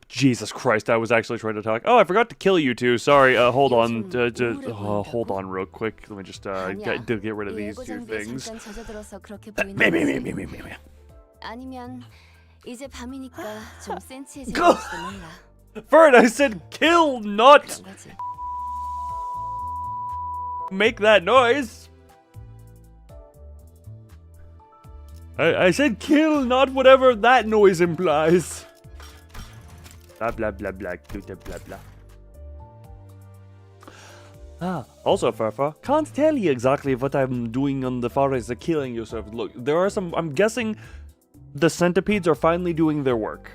Jesus Christ, I was actually trying to talk. Oh, I forgot to kill you two. Sorry, hold on. Hold on real quick. Let me just get rid of these two things. Fern, I said kill, not make that noise. I said kill, not whatever that noise implies. Blah blah blah blah blah blah blah. Also, Farfa, can't tell you exactly what I'm doing on the far as the killing yourself. Look, there are some. I'm guessing the centipedes are finally doing their work.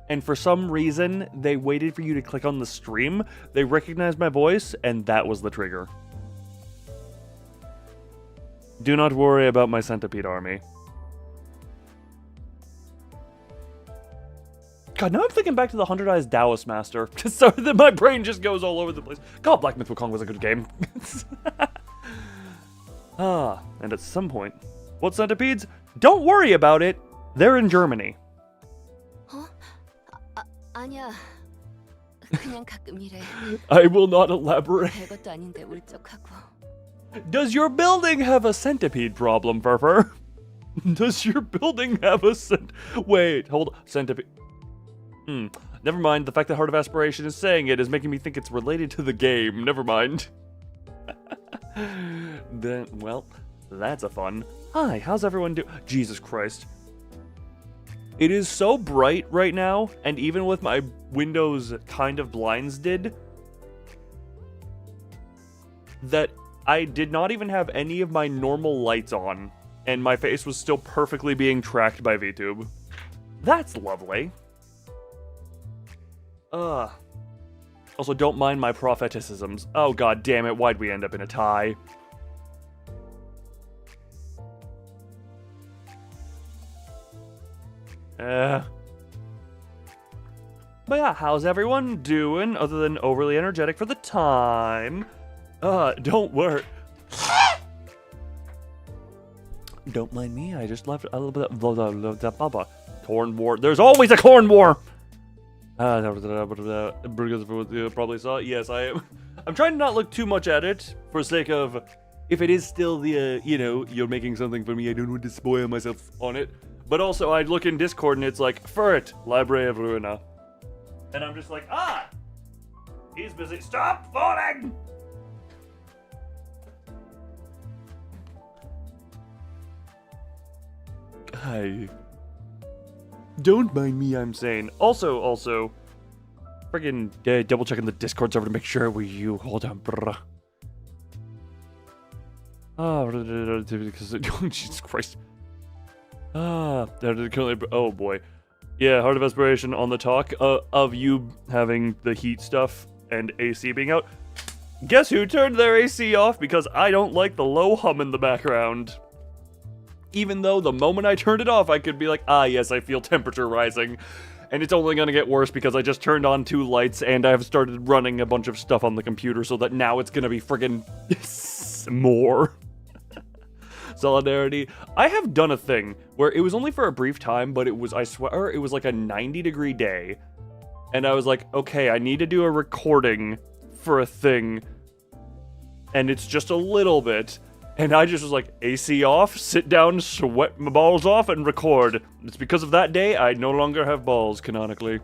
And for some reason, they waited for you to click on the stream, they recognized my voice, and that was the trigger. Do not worry about my centipede army. God, now I'm thinking back to the 100 Eyes Taoist Master. So that my brain just goes all over the place. God, Black Myth Wukong was a good game. And at some point, what centipedes? Don't worry about it. They're in Germany. 아니야. 그냥 가끔 이래. I will not elaborate. 별것도 아닌데 울적하고. Does your building have a centipede problem, Furfur? Does your building have a Wait, hold on. Centipede. Never mind. The fact that Heart of Aspiration is saying it is making me think it's related to the game. Never mind. Then, well, that's a fun. Hi, how's everyone doing? Jesus Christ. It is so bright right now, and even with my windows kind of blinds did, that I did not even have any of my normal lights on, and my face was still perfectly being tracked by Vtube. That's lovely. Also, don't mind my propheticisms. Oh, god damn it, why'd we end up in a tie? But yeah, how's everyone doing other than overly energetic for the time? Don't worry. Don't mind me, I just left a little bit of corn war. There's always a corn war! Probably saw it. Yes, I am. I'm trying to not look too much at it for the sake of if it is still the, you know, you're making something for me, I don't want to spoil myself on it. But also, I'd look in Discord and it's like, Ferret, Library of Ruina. And I'm just like, he's busy. Stop falling! Hi. Don't mind me, I'm saying. Also, friggin' double checking the Discord server to make sure you. Hold on, bruh. Jesus Christ. Oh boy. Yeah, Heart of Aspiration on the talk of you having the heat stuff and AC being out. Guess who turned their AC off? Because I don't like the low hum in the background. Even though the moment I turned it off, I could be like, yes, I feel temperature rising. And it's only gonna get worse because I just turned on 2 lights and I've started running a bunch of stuff on the computer so that now it's gonna be friggin' more. Solidarity. I have done a thing where it was only for a brief time, but it was, I swear, it was like a 90-degree day. And I was like, okay, I need to do a recording for a thing. And it's just a little bit. And I just was like, AC off, sit down, sweat my balls off, and record. It's because of that day, I no longer have balls, canonically.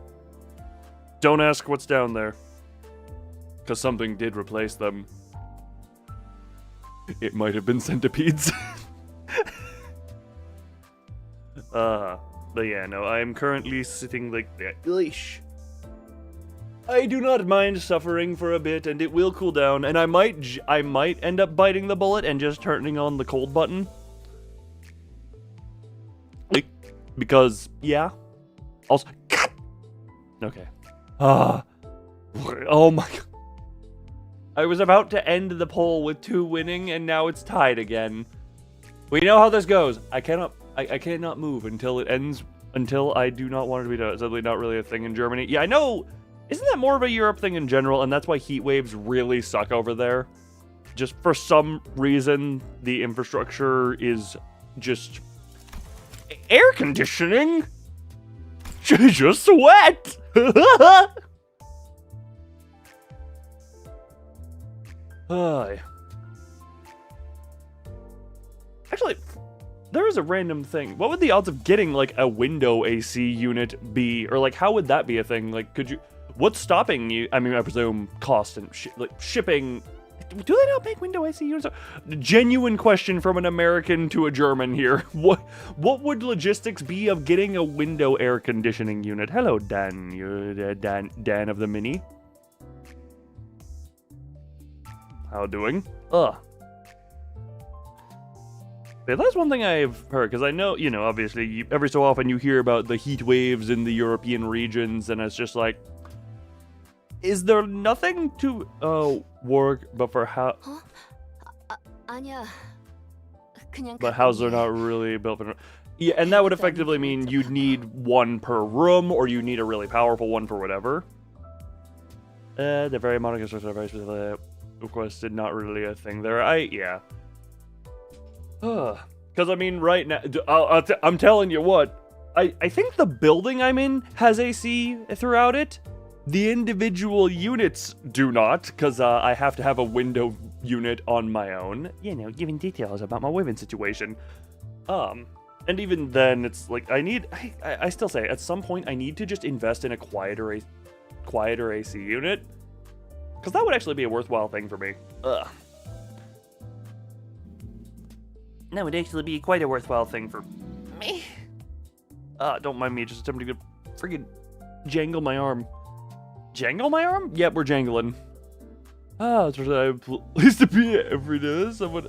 Don't ask what's down there. Because something did replace them. It might have been centipedes. But yeah, no, I am currently sitting like that. I do not mind suffering for a bit, and it will cool down, and I might end up biting the bullet and just turning on the cold button. Because, yeah. Also, okay. Oh my god. I was about to end the poll with 2 winning, and now it's tied again. We know how this goes. I cannot move until it ends, until I do not want it to be done. It's definitely not really a thing in Germany. Yeah, I know. Isn't that more of a Europe thing in general? And that's why heat waves really suck over there. Just for some reason, the infrastructure is just air conditioning. just sweat. Actually, there is a random thing. What would the odds of getting like a window AC unit be, or like how would that be a thing? Like, could you? What's stopping you? I mean, I presume cost and like shipping. Do they not make window AC units? Genuine question from an American to a German here. What would logistics be of getting a window air conditioning unit? Hello, Dan. You're Dan of the Mini. How doing? Yeah, that's one thing I've heard, because I know, you know, obviously, every so often you hear about the heat waves in the European regions, and it's just like, is there nothing to work but for how? 아니야. 그냥 But houses are not really built for. Yeah, and that would effectively mean you'd need one per room, or you need a really powerful one for whatever. The very modern construction are very specifically requested, not really a thing there. Yeah. Because I mean, right now, I'm telling you what, I think the building I'm in has AC throughout it. The individual units do not, because I have to have a window unit on my own. You know, giving details about my living situation. And even then, it's like, I still say, at some point, I need to just invest in a quieter AC unit. Because that would actually be a worthwhile thing for me. That would actually be quite a worthwhile thing for me. Don't mind me just attempting to freaking jangle my arm. Jangle my arm? Yep, we're jangling. It's what I'm pleased to be every day. Someone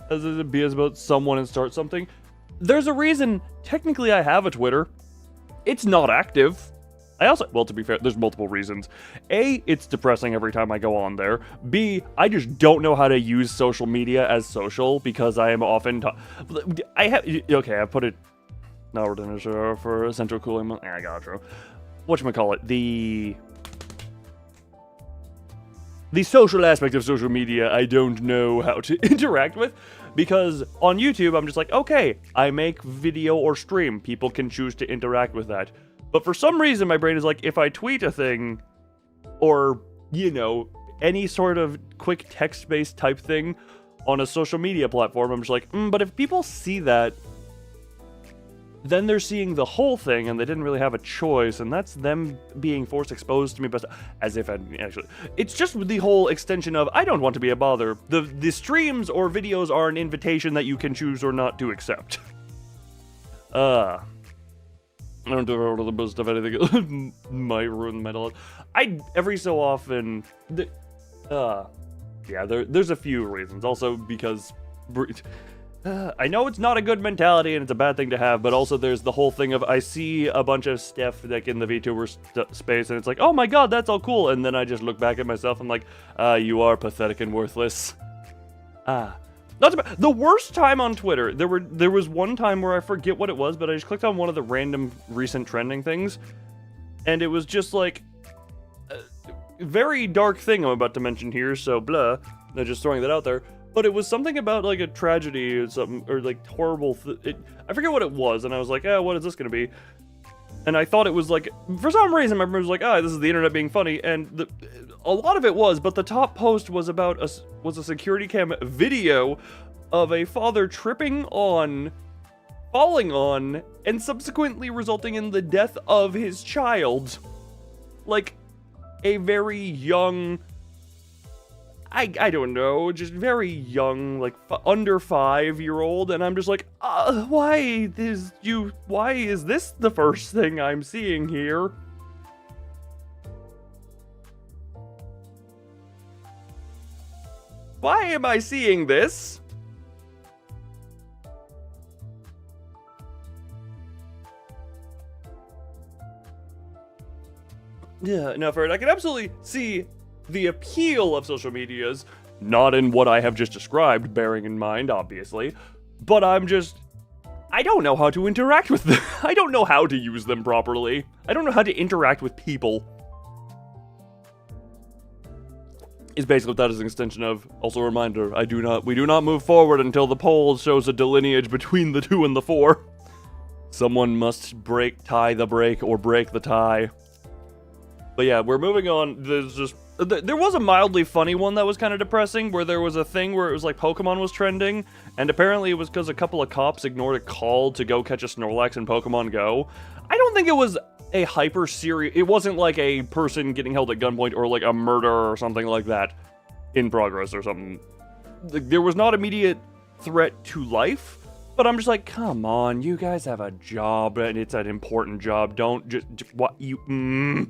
has a BS about someone and start something. There's a reason. Technically, I have a Twitter. It's not active. Well, to be fair, there's multiple reasons. A, it's depressing every time I go on there. B, I just don't know how to use social media as social because I am often. I put it. No, we're doing a for essential cooling. I got you. Whatchamacallit? The social aspect of social media, I don't know how to interact with. Because on YouTube, I'm just like, okay, I make video or stream. People can choose to interact with that. But for some reason, my brain is like, if I tweet a thing, or, you know, any sort of quick text-based type thing on a social media platform, I'm just like, but if people see that, then they're seeing the whole thing, and they didn't really have a choice, and that's them being forced exposed to me, but as if actually, it's just the whole extension of, I don't want to be a bother. The streams or videos are an invitation that you can choose or not to accept. I don't do all of the most of anything might ruin mental health. Every so often, yeah, there's a few reasons. Also because I know it's not a good mentality and it's a bad thing to have, but also there's the whole thing of I see a bunch of stuff like in the VTuber space and it's like, oh my god, that's all cool, and then I just look back at myself and I'm like, you are pathetic and worthless. Not too bad. The worst time on Twitter, there was one time where I forget what it was, but I just clicked on one of the random recent trending things, and it was just like a very dark thing I'm about to mention here, so blah, I'm just throwing that out there. But it was something about like a tragedy or something, or like horrible. I forget what it was, and I was like, what is this gonna be? And I thought it was like, for some reason, my brain was like, this is the internet being funny, and a lot of it was, but the top post was about a security cam video of a father tripping on, falling on, and subsequently resulting in the death of his child. Like, a very young, I don't know, just very young, like under 5-year-old, and I'm just like, why is this the first thing I'm seeing here? Why am I seeing this? Yeah, no, Ferd, I can absolutely see the appeal of social medias, not in what I have just described, bearing in mind, obviously, but I don't know how to interact with them. I don't know how to use them properly. I don't know how to interact with people. Is basically what that is an extension of. Also a reminder, we do not move forward until the poll shows a delineage between the 2 and the 4. Someone must tie the break or break the tie. But yeah, we're moving on. There was a mildly funny one that was kind of depressing, where there was a thing where it was like Pokemon was trending, and apparently it was because a couple of cops ignored a call to go catch a Snorlax in Pokemon Go. I don't think it was a hyper serious. It wasn't like a person getting held at gunpoint or like a murder or something like that in progress or something. There was not immediate threat to life, but I'm just like, come on, you guys have a job and it's an important job. Don't just what you.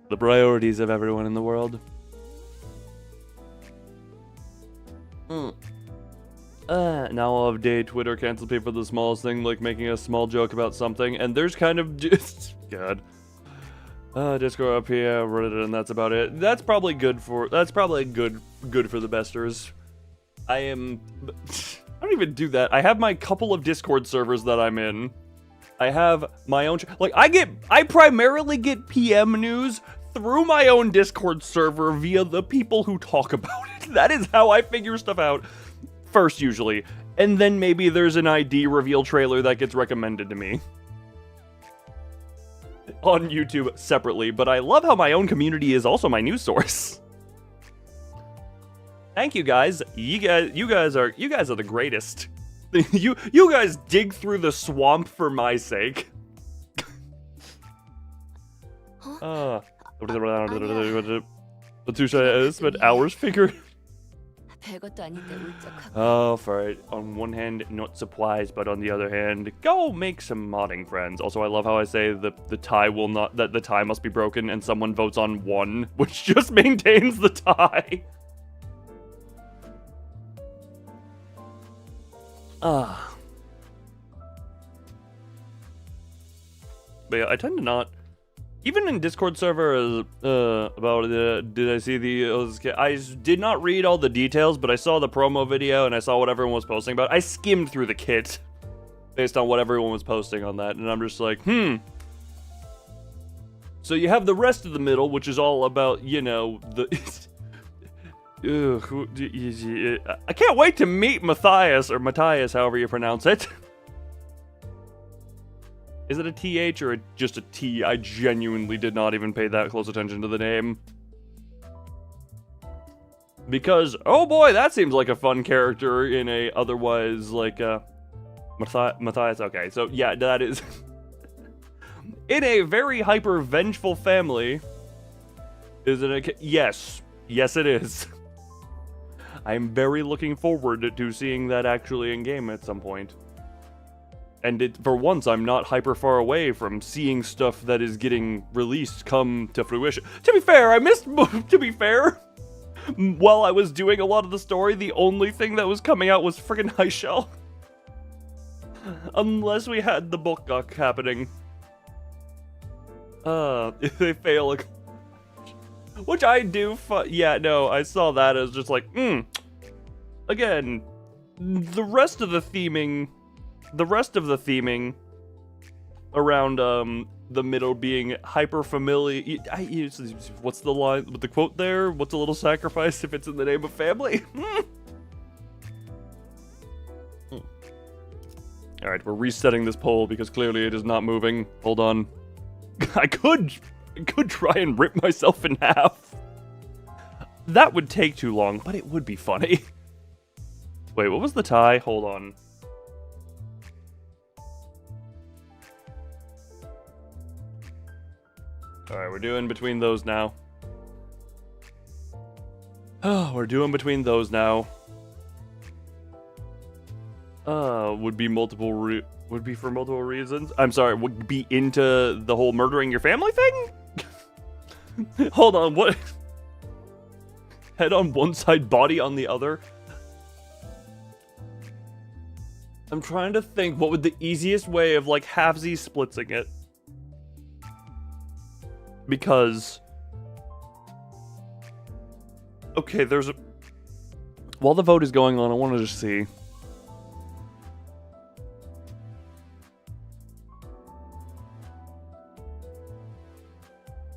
The priorities of everyone in the world. Now I'll update Twitter cancel people for the smallest thing, like making a small joke about something, and there's kind of just God. Discord up here, Reddit, and that's about it. That's probably good for the besters. I don't even do that. I have my couple of Discord servers that I'm in. I have my own, I primarily get PM news through my own Discord server via the people who talk about it. That is how I figure stuff out first, usually. And then maybe there's an ID reveal trailer that gets recommended to me on YouTube separately. But I love how my own community is also my news source. Thank you guys. You guys are the greatest. You guys dig through the swamp for my sake. The two spent hours figure. Oh, for it. On one hand, not surprised, but on the other hand, go make some modding friends. Also, I love how I say the tie the tie must be broken, and someone votes on 1, which just maintains the tie. But yeah, I tend to not. Even in Discord server, did I see I did not read all the details, but I saw the promo video and I saw what everyone was posting about. I skimmed through the kit based on what everyone was posting on that, and I'm just like, So you have the rest of the middle, which is all about, the... I can't wait to meet Matthias, or Matthias, however you pronounce it. Is it a TH or just a T? I genuinely did not even pay that close attention to the name. Because, oh boy, that seems like a fun character in a otherwise, Matthias. Okay, so yeah, that is... in a very hyper-vengeful family. Is it a... Yes. Yes, it is. I'm very looking forward to seeing that actually in-game at some point. And for once, I'm not hyper far away from seeing stuff that is getting released come to fruition. To be fair, while I was doing a lot of the story, the only thing that was coming out was friggin' High Shell. Unless we had the book happening. If they fail... Which I do, yeah, no, I saw that as just like, Again, the rest of the theming around, the middle being hyper familiar. What's the line with the quote there? What's a little sacrifice if it's in the name of family? Alright, we're resetting this poll because clearly it is not moving. Hold on. I could try and rip myself in half. That would take too long, but it would be funny. Wait, what was the tie? Hold on. Alright, we're doing between those now. Oh, we're doing between those now. Would be for multiple reasons. I'm sorry, would be into the whole murdering your family thing? Hold on, what? Head on one side, body on the other? I'm trying to think what would the easiest way of like halvesies splitsing it. Because... Okay, there's a... While the vote is going on, I want to just see.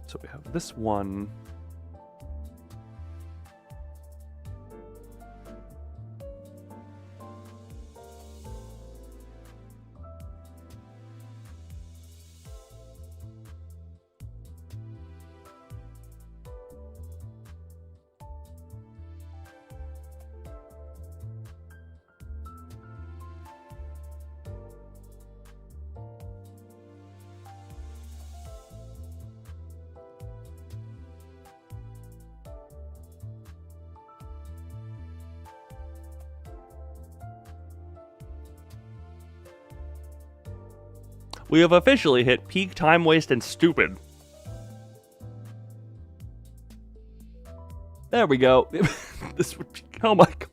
So we have this one. We have officially hit peak time waste and stupid. There we go. This would be, oh my god.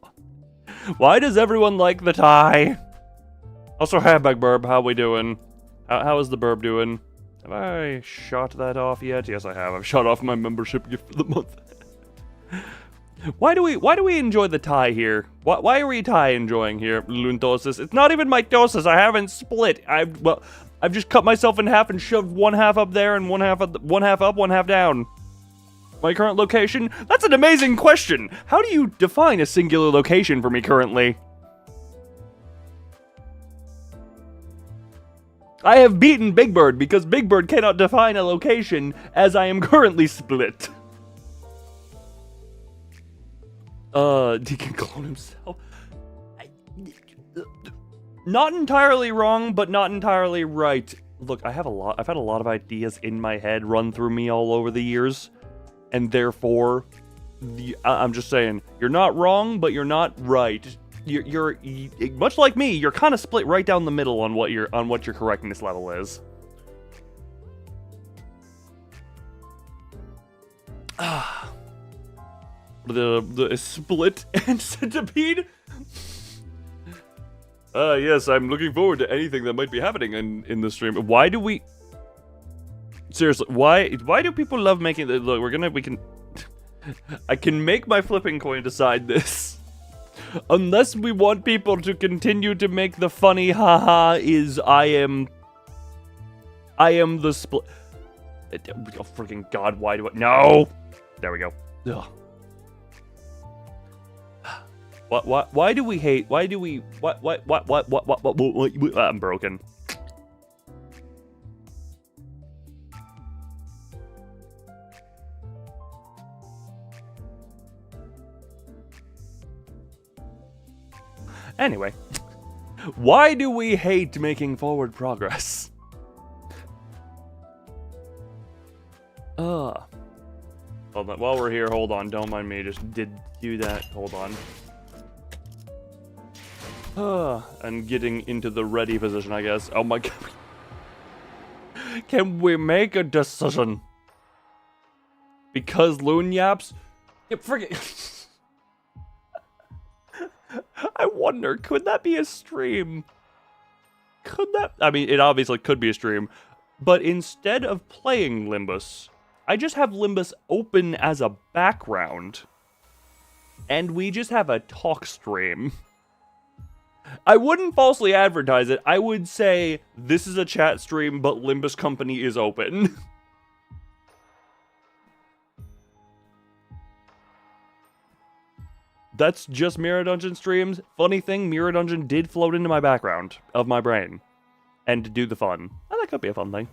Why does everyone like the tie? Also, Handbag Burb, how we doing? How is the Burb doing? Have I shot that off yet? Yes, I have. I've shot off my membership gift for the month. Why do we enjoy the tie here? Why are we tie enjoying here, Luntosis? It's not even mitosis. I haven't split. I've just cut myself in half and shoved one half up there and one half up, one half down. My current location? That's an amazing question. How do you define a singular location for me currently? I have beaten Big Bird because Big Bird cannot define a location as I am currently split. He can clone himself. Not entirely wrong, but not entirely right. Look, I've had a lot of ideas in my head run through me all over the years, and therefore, I'm just saying, you're not wrong, but you're not right. You're much like me. You're kind of split right down the middle on what your correctness level is. The split and centipede. Yes, I'm looking forward to anything that might be happening in the stream. Why do we? Seriously, why do people love making the? Look, we can. I can make my flipping coin decide this. Unless we want people to continue to make the funny haha is I am the split. Oh freaking god, why do I? No! There we go. Ugh. Why do we hate? Why do we? What? I'm broken. Anyway, why do we hate making forward progress? Hold on, while we're here, hold on, don't mind me, just did do that, hold on. And getting into the ready position, I guess. Oh my god. Can we make a decision? Because loon yaps? Yeah, forget. I wonder, could that be a stream? Could that? I mean, it obviously could be a stream, but instead of playing Limbus, I just have Limbus open as a background, and we just have a talk stream. I wouldn't falsely advertise it. I would say, this is a chat stream, but Limbus Company is open. That's just Mirror Dungeon streams. Funny thing, Mirror Dungeon did float into my background of my brain. And to do the fun. Oh, that could be a fun thing.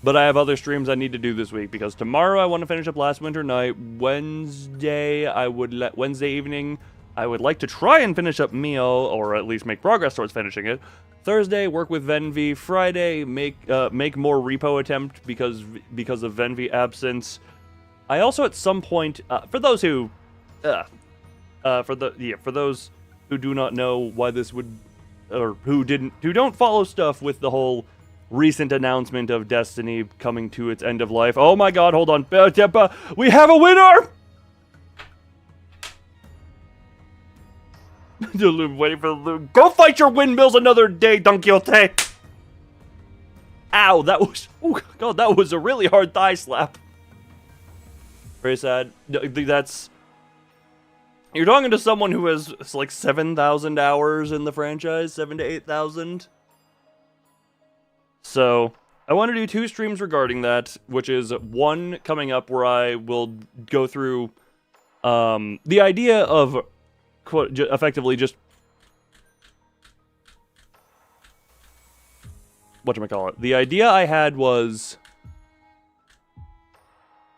But I have other streams I need to do this week, because tomorrow I want to finish up Last Winter Night. Wednesday evening, I would like to try and finish up Mio, or at least make progress towards finishing it. Thursday, work with Venvi. Friday, make more repo attempt because of Venvi absence. I also at some point, for those who who do not know why this would, or who don't follow stuff with the whole recent announcement of Destiny coming to its end of life. Oh my god, hold on. We have a winner! Waiting for the go fight your windmills another day, Don Quixote! Ow, that was a really hard thigh slap. Very sad. That's... You're talking to someone who has, like, 7,000 hours in the franchise, 7,000 to 8,000. So, I want to do 2 streams regarding that, which is one coming up where I will go through the idea of, quote, effectively just... whatchamacallit. The idea I had was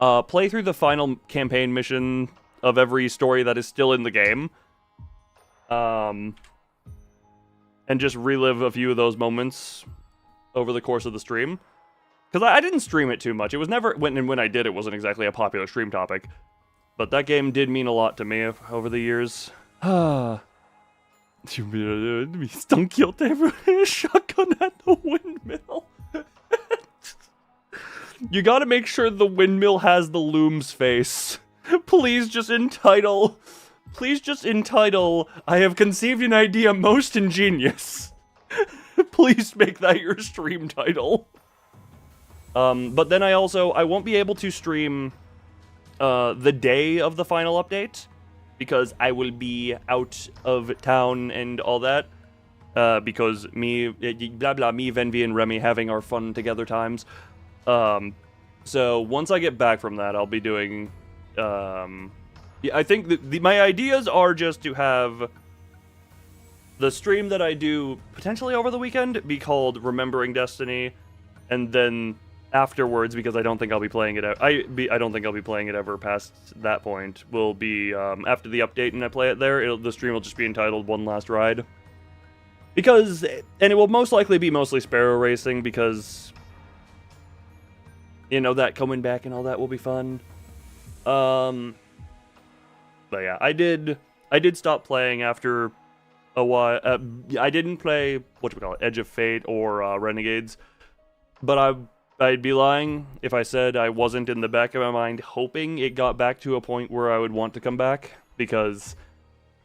play through the final campaign mission of every story that is still in the game. And just relive a few of those moments over the course of the stream. Because I didn't stream it too much. It was never, when I did, it wasn't exactly a popular stream topic. But that game did mean a lot to me over the years. Don Quixote for a shotgun at the windmill. You gotta make sure the windmill has the loom's face. Please just entitle, I have conceived an idea most ingenious. Please make that your stream title. But then I won't be able to stream the day of the final update, because I will be out of town and all that. Because me, Venvi, and Remy having our fun together times. So once I get back from that, I'll be doing, I think my ideas are just to have the stream that I do potentially over the weekend be called Remembering Destiny, and then afterwards, because I don't think I'll be playing it. I don't think I'll be playing it ever past that point. Will be after the update and I play it there. The stream will just be entitled One Last Ride, because and it will most likely be mostly Sparrow Racing, because you know that coming back and all that will be fun. But yeah, I did stop playing after a while. I didn't play Edge of Fate or Renegades, but I'd be lying if I said I wasn't in the back of my mind hoping it got back to a point where I would want to come back, because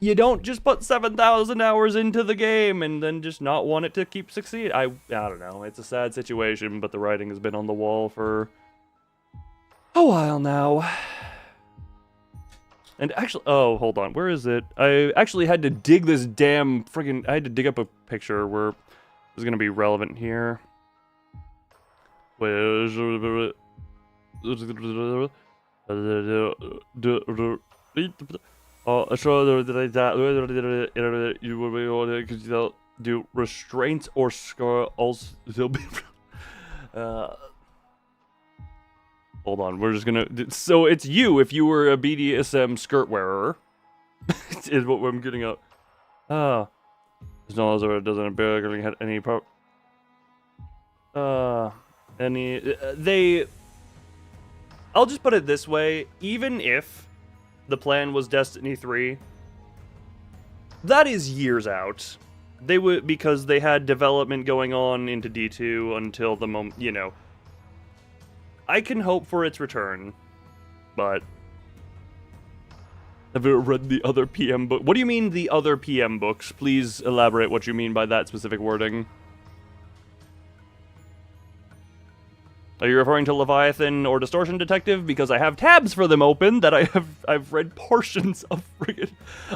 you don't just put 7,000 hours into the game and then just not want it to keep succeed. I don't know. It's a sad situation, but the writing has been on the wall for a while now. And actually, oh, hold on. Where is it? I actually had to dig this damn friggin'... I had to dig up a picture where it was going to be relevant here. Where's... do restraints or scar also be... Hold on, we're just gonna... So it's you if you were a BDSM skirt wearer. Is what I'm getting at. As long as it doesn't barely have any I'll just put it this way, even if the plan was Destiny 3, that is years out. They would, because they had development going on into D2 until the moment, you know. I can hope for its return, but have you read the other PM book? What do you mean the other PM books? Please elaborate what you mean by that specific wording. Are you referring to Leviathan or Distortion Detective? Because I have tabs for them open that I've read portions of friggin'...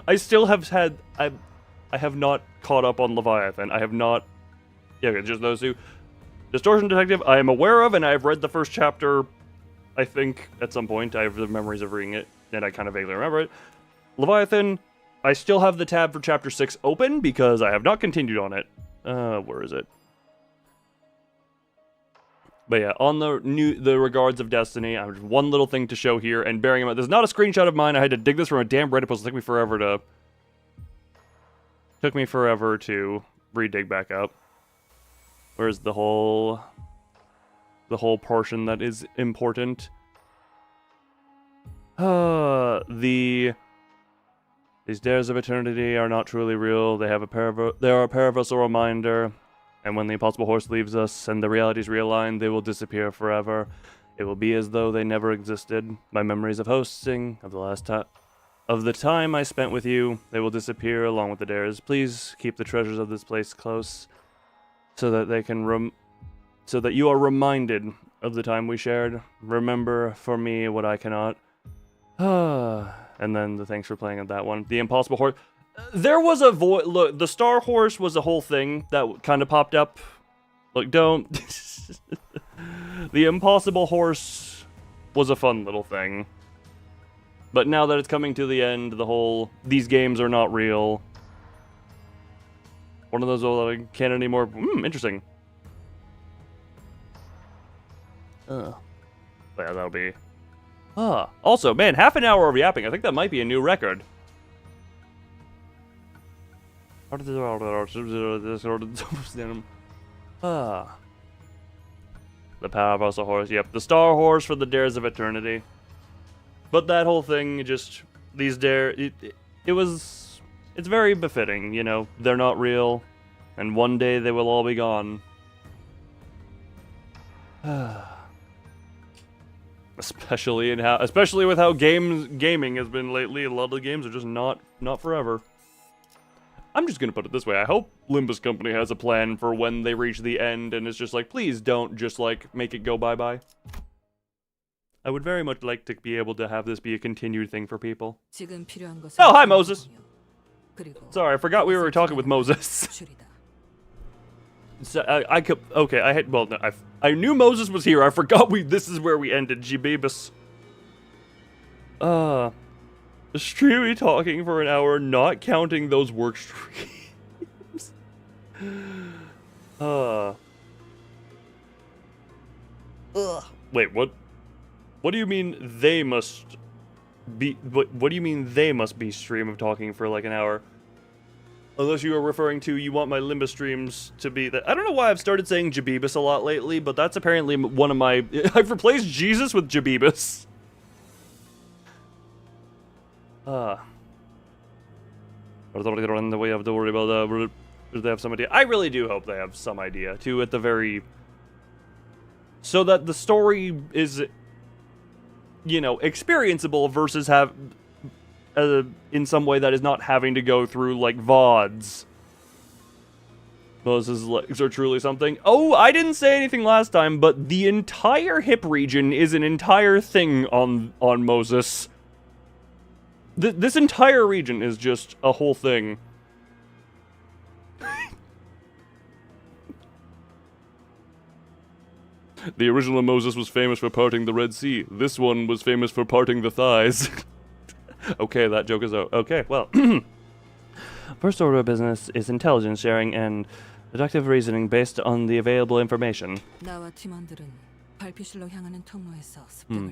I still have had... I have not caught up on Leviathan. I have not... Yeah, okay, just those two. Distortion Detective, I am aware of, and I have read the first chapter, I think, at some point. I have the memories of reading it, and I kind of vaguely remember it. Leviathan, I still have the tab for Chapter 6 open, because I have not continued on it. Where is it? But yeah, on the regards of Destiny, I have one little thing to show here, and bearing in mind, this is not a screenshot of mine. I had to dig this from a damn Reddit post. It took me forever to re-dig back up. Where's the whole portion that is important? These dares of eternity are not truly real. They are a paraversal reminder. And when the impossible horse leaves us and the realities realign, they will disappear forever. It will be as though they never existed. My memories of hosting, of the time I spent with you, they will disappear along with the dares. Please keep the treasures of this place close, so that they can so that you are reminded of the time we shared. Remember for me what I cannot. And then the thanks for playing of that one. The impossible horse. There was a look, the Star Horse was a whole thing that kind of popped up. Look, don't. The impossible horse was a fun little thing. But now that it's coming to the end, these games are not real. One of those I can't anymore. Interesting. But yeah, that'll be... Also, man, half an hour of yapping. I think that might be a new record. The Paraversal Horse. Yep, the Star Horse for the Dares of Eternity. But that whole thing, just... These dares... It's very befitting, you know? They're not real. And one day they will all be gone. Especially with how gaming has been lately. A lot of the games are just not forever. I'm just gonna put it this way. I hope Limbus Company has a plan for when they reach the end, and it's just like, please don't just like make it go bye-bye. I would very much like to be able to have this be a continued thing for people. Oh, hi, Moses. Sorry, I forgot we were talking with Moses. So, I knew Moses was here. I forgot this is where we ended. Jibibus. Streamy talking for an hour, not counting those work streams. Wait, what? What do you mean they must be? What do you mean they must be stream of talking for like an hour? Unless you are referring to you want my Limbus streams to be that. I don't know why I've started saying Jabibus a lot lately, but that's apparently one of my. I've replaced Jesus with Jabibus. I don't think the way I have to worry about they have some idea. I really do hope they have some idea too, at the very. So that the story is, you know, experienceable versus have. In some way that is not having to go through, like, VODs. Moses' legs are truly something. Oh, I didn't say anything last time, but the entire hip region is an entire thing on Moses. This entire region is just a whole thing. The original Moses was famous for parting the Red Sea. This one was famous for parting the thighs. Okay, that joke is out. Okay, well. First order of business is intelligence sharing and deductive reasoning based on the available information.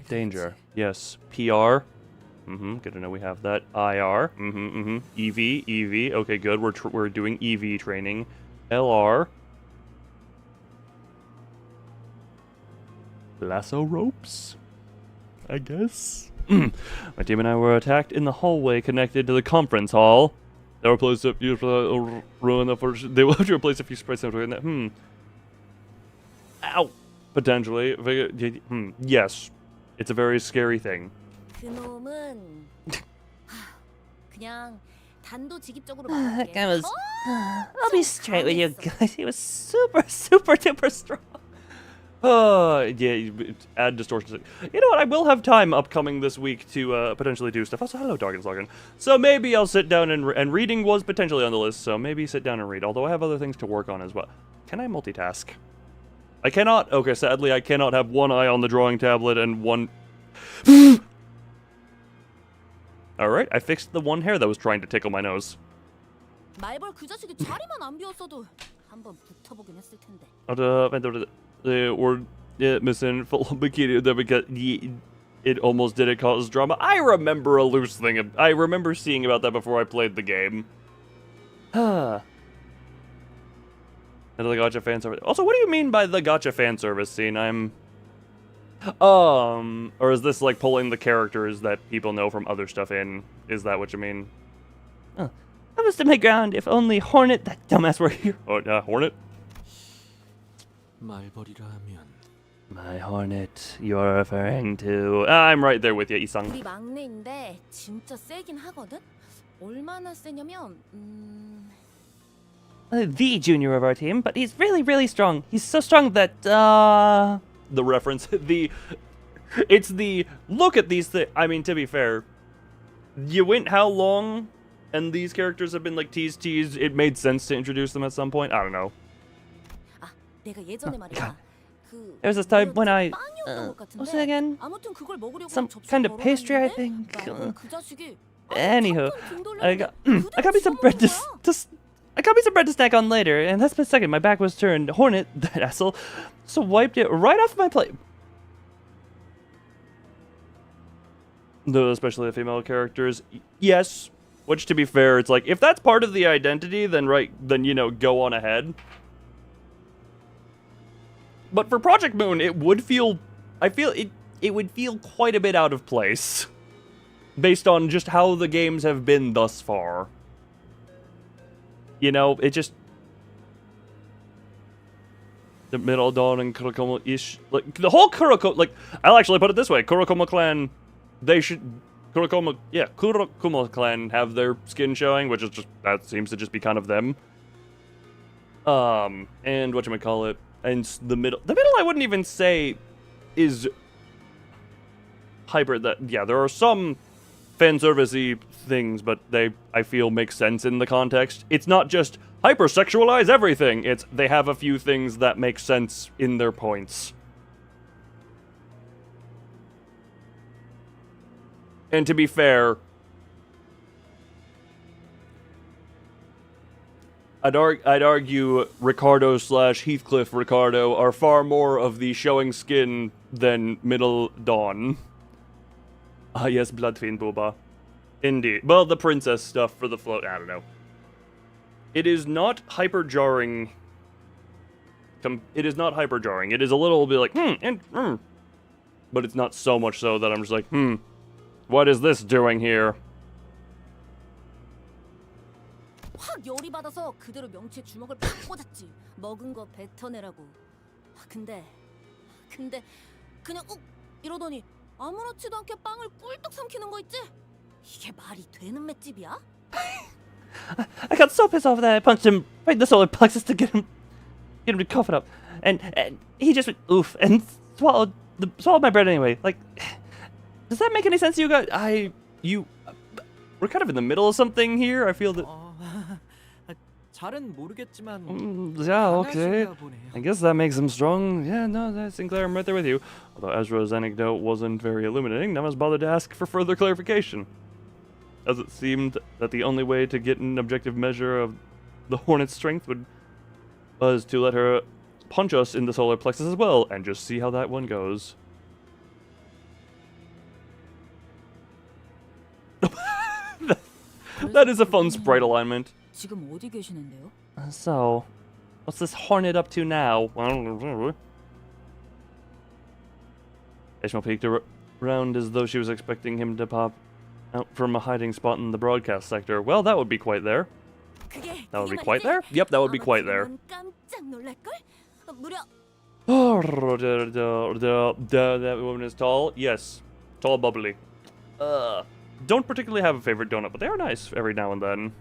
Danger. Yes. PR. Good to know we have that. IR. EV. Okay, good. We're doing EV training. LR. Lasso ropes, I guess. My team and I were attacked in the hallway connected to the conference hall. They were replaced a few ruin the first. They will have to replace a few sprites in that. Ow. Potentially. Yes. It's a very scary thing. That guy was. I'll be straight with you guys. He was super duper strong. Yeah, add distortion. You know what? I will have time upcoming this week to potentially do stuff. Also, hello, Dargan's Login. So maybe I'll sit down and reading was potentially on the list. So maybe sit down and read. Although I have other things to work on as well. Can I multitask? I cannot. Okay, sadly, I cannot have one eye on the drawing tablet and one. All right, I fixed the one hair that was trying to tickle my nose. Missing full bikini because it almost didn't cause drama. I remember a loose thing. I remember seeing about that before I played the game. And the gacha fan service. Also, what do you mean by the gacha fan service scene? Or is this like pulling the characters that people know from other stuff in? Is that what you mean? I was to my ground. If only Hornet, that dumbass, were here. Oh, Hornet. My Hornet, you're referring to... I'm right there with you, Isang. The junior of our team, but he's really strong. He's so strong that, The reference, it's the, look at these things. I mean, to be fair, you went how long, and these characters have been, like, teased. It made sense to introduce them at some point. I don't know. God. There was this time when I, what was it again? Some kind of pastry, I think. Anywho, I got me some bread to snack on later, and that's the second my back was turned. Hornet, that asshole, so wiped it right off my plate. Especially the female characters, yes. Which, to be fair, it's like if that's part of the identity, then you know, go on ahead. But for Project Moon, it would feel... it would feel quite a bit out of place. Based on just how the games have been thus far. You know, it just... the Middle Dawn and Kurokoma-ish. Like, the whole Kurokoma... Like, I'll actually put it this way. Kurokoma clan, they should... Kurokuma clan have their skin showing, which is just... That seems to just be kind of them. And whatchamacallit... And the middle... The middle I wouldn't even say is... Hyper... Yeah, there are some fanservice-y things, but they, I feel, make sense in the context. It's not just hypersexualize everything. It's they have a few things that make sense in their points. And to be fair, I'd argue Ricardo / Heathcliff Ricardo are far more of the showing skin than Middle Dawn. Ah, yes, Bloodfiend Booba. Indeed. Well, the princess stuff for the float, I don't know. It is not hyper-jarring. It is not hyper-jarring. It is a little bit like, but it's not so much so that I'm just like, what is this doing here? 확 열이 받아서 그대로 명치에 주먹을 팍 꽂았지. 먹은 거 뱉어내라고. 근데 그냥 이러더니 아무렇지도 않게 빵을 꿀떡 삼키는 거 있지? 이게 말이 되는 맷집이야? I got so pissed off that I punched him right in the solar plexus to get him to cough it up, and he just went oof and swallowed my bread anyway. Like, does that make any sense to you guys? We're kind of in the middle of something here. I feel that. 잘은 모르겠지만. Yeah, okay. I guess that makes him strong. Yeah, no, Sinclair, I'm right there with you. Although Ezra's anecdote wasn't very illuminating, none of us bothered to ask for further clarification, as it seemed that the only way to get an objective measure of the Hornet's strength was to let her punch us in the solar plexus as well, and just see how that one goes. That is a fun sprite alignment. 지금 어디 계시는데요? So, what's this Hornet up to now? Ishmael peeked around as though she was expecting him to pop out from a hiding spot in the broadcast sector. Well, that would be quite there. That would be quite there? Yep, that would be quite there. That woman is tall? Yes. Tall, bubbly. Don't particularly have a favorite donut, but they are nice every now and then.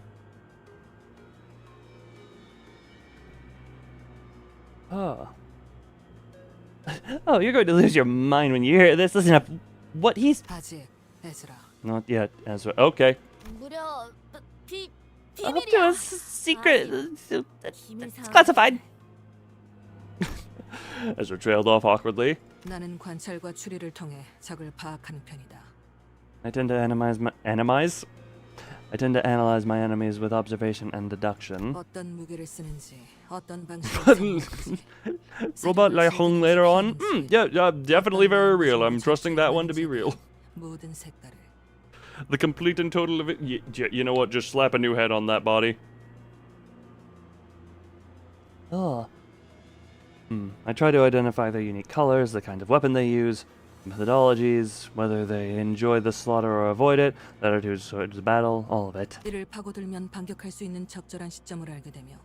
Oh, you're going to lose your mind when you hear this. Listen up. What he's... Not yet, Ezra. Okay. Up to a secret. It's classified. Ezra trailed off awkwardly. 나는 관찰과 추리를 통해 적을 파악하는 편이다. I tend to analyze my enemies with observation and deduction. 어떤 무기를 쓰는지, 어떤 방식으로 Robot Lai Hong later on? Yeah, definitely very real. I'm trusting that one to be real. 모든 색깔을. The complete and total of it. You know what? Just slap a new head on that body. I try to identify their unique colors, the kind of weapon they use, methodologies, whether they enjoy the slaughter or avoid it, their attitudes towards the battle, all of it. 이를 파고들면 반격할 수 있는 적절한 시점을 알게 되며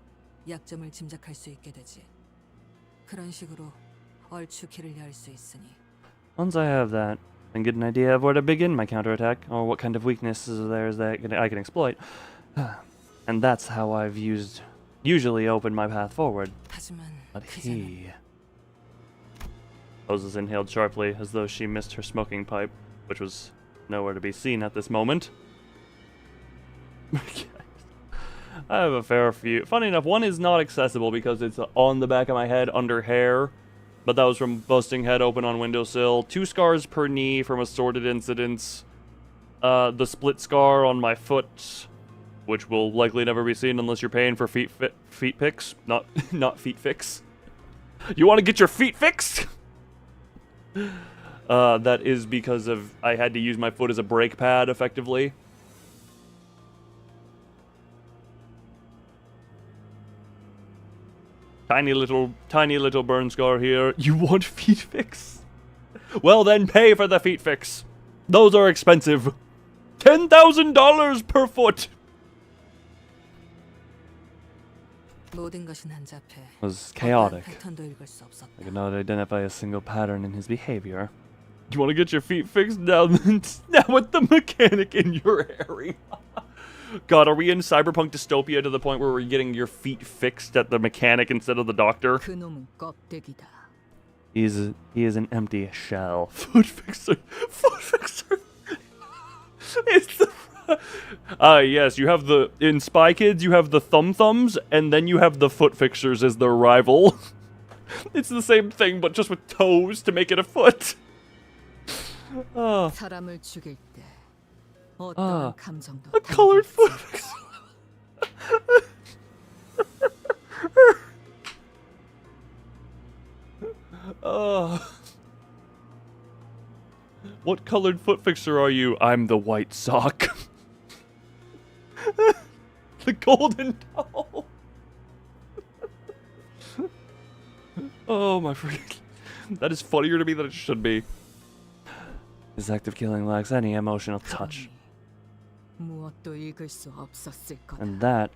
약점을 짐작할 수 있게 되지. 그런 식으로 얼추 길을 열 수 있으니. Once I have that, then get an idea of where to begin my counterattack, or what kind of weaknesses of theirs that I can exploit. And that's how I've usually opened my path forward. But he... Moses inhaled sharply, as though she missed her smoking pipe, which was nowhere to be seen at this moment. I have a fair few. Funny enough, one is not accessible because it's on the back of my head under hair, but that was from busting head open on windowsill. 2 scars per knee from assorted incidents. The split scar on my foot, which will likely never be seen unless you're paying for feet pics, not feet fix. You want to get your feet fixed? That is because of I had to use my foot as a brake pad effectively. Tiny little burn scar here. You want feet fix? Well then pay for the feet fix. Those are expensive. $10,000 per foot. 모든 것이 난잡해. Was chaotic. 패턴도 읽을 수 없었다. I could not identify a single pattern in his behavior. You want to get your feet fixed now? Now with the mechanic in your area. God, are we in cyberpunk dystopia to the point where we're getting your feet fixed at the mechanic instead of the doctor? 그놈은 껍데기다. He is an empty shell. Foot fixer. Foot fixer. It's the... yes, you have the... In Spy Kids, you have the thumbs, and then you have the foot fixers as their rival. It's the same thing, but just with toes to make it a foot. 사람을 죽일 때 어떤 감정도 A colored foot fixer. What colored foot fixer are you? I'm the white sock. The golden toe. Oh my freak. That is funnier to me than it should be. His act of killing lacks any emotional touch. 무엇도 읽을 수 없었을 거다. And that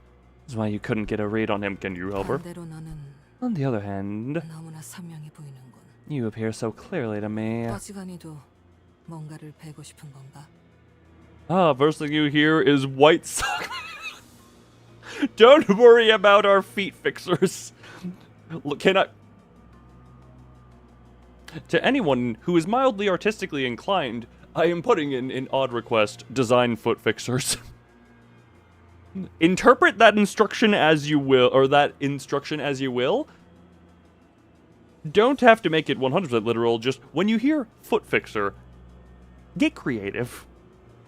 is why you couldn't get a read on him, can you, Helper? 반대로 너는 On the other hand, 너무나 선명해 보이는군. you appear so clearly to me. 어지간히도 뭔가를 베고 싶은 건가? First thing you hear is white sock. Don't worry about our feet fixers. Look, to anyone who is mildly artistically inclined, I am putting in an odd request: design foot fixers. Interpret that instruction as you will, or that instruction as you will. Don't have to make it 100% literal, just when you hear foot fixer, get creative.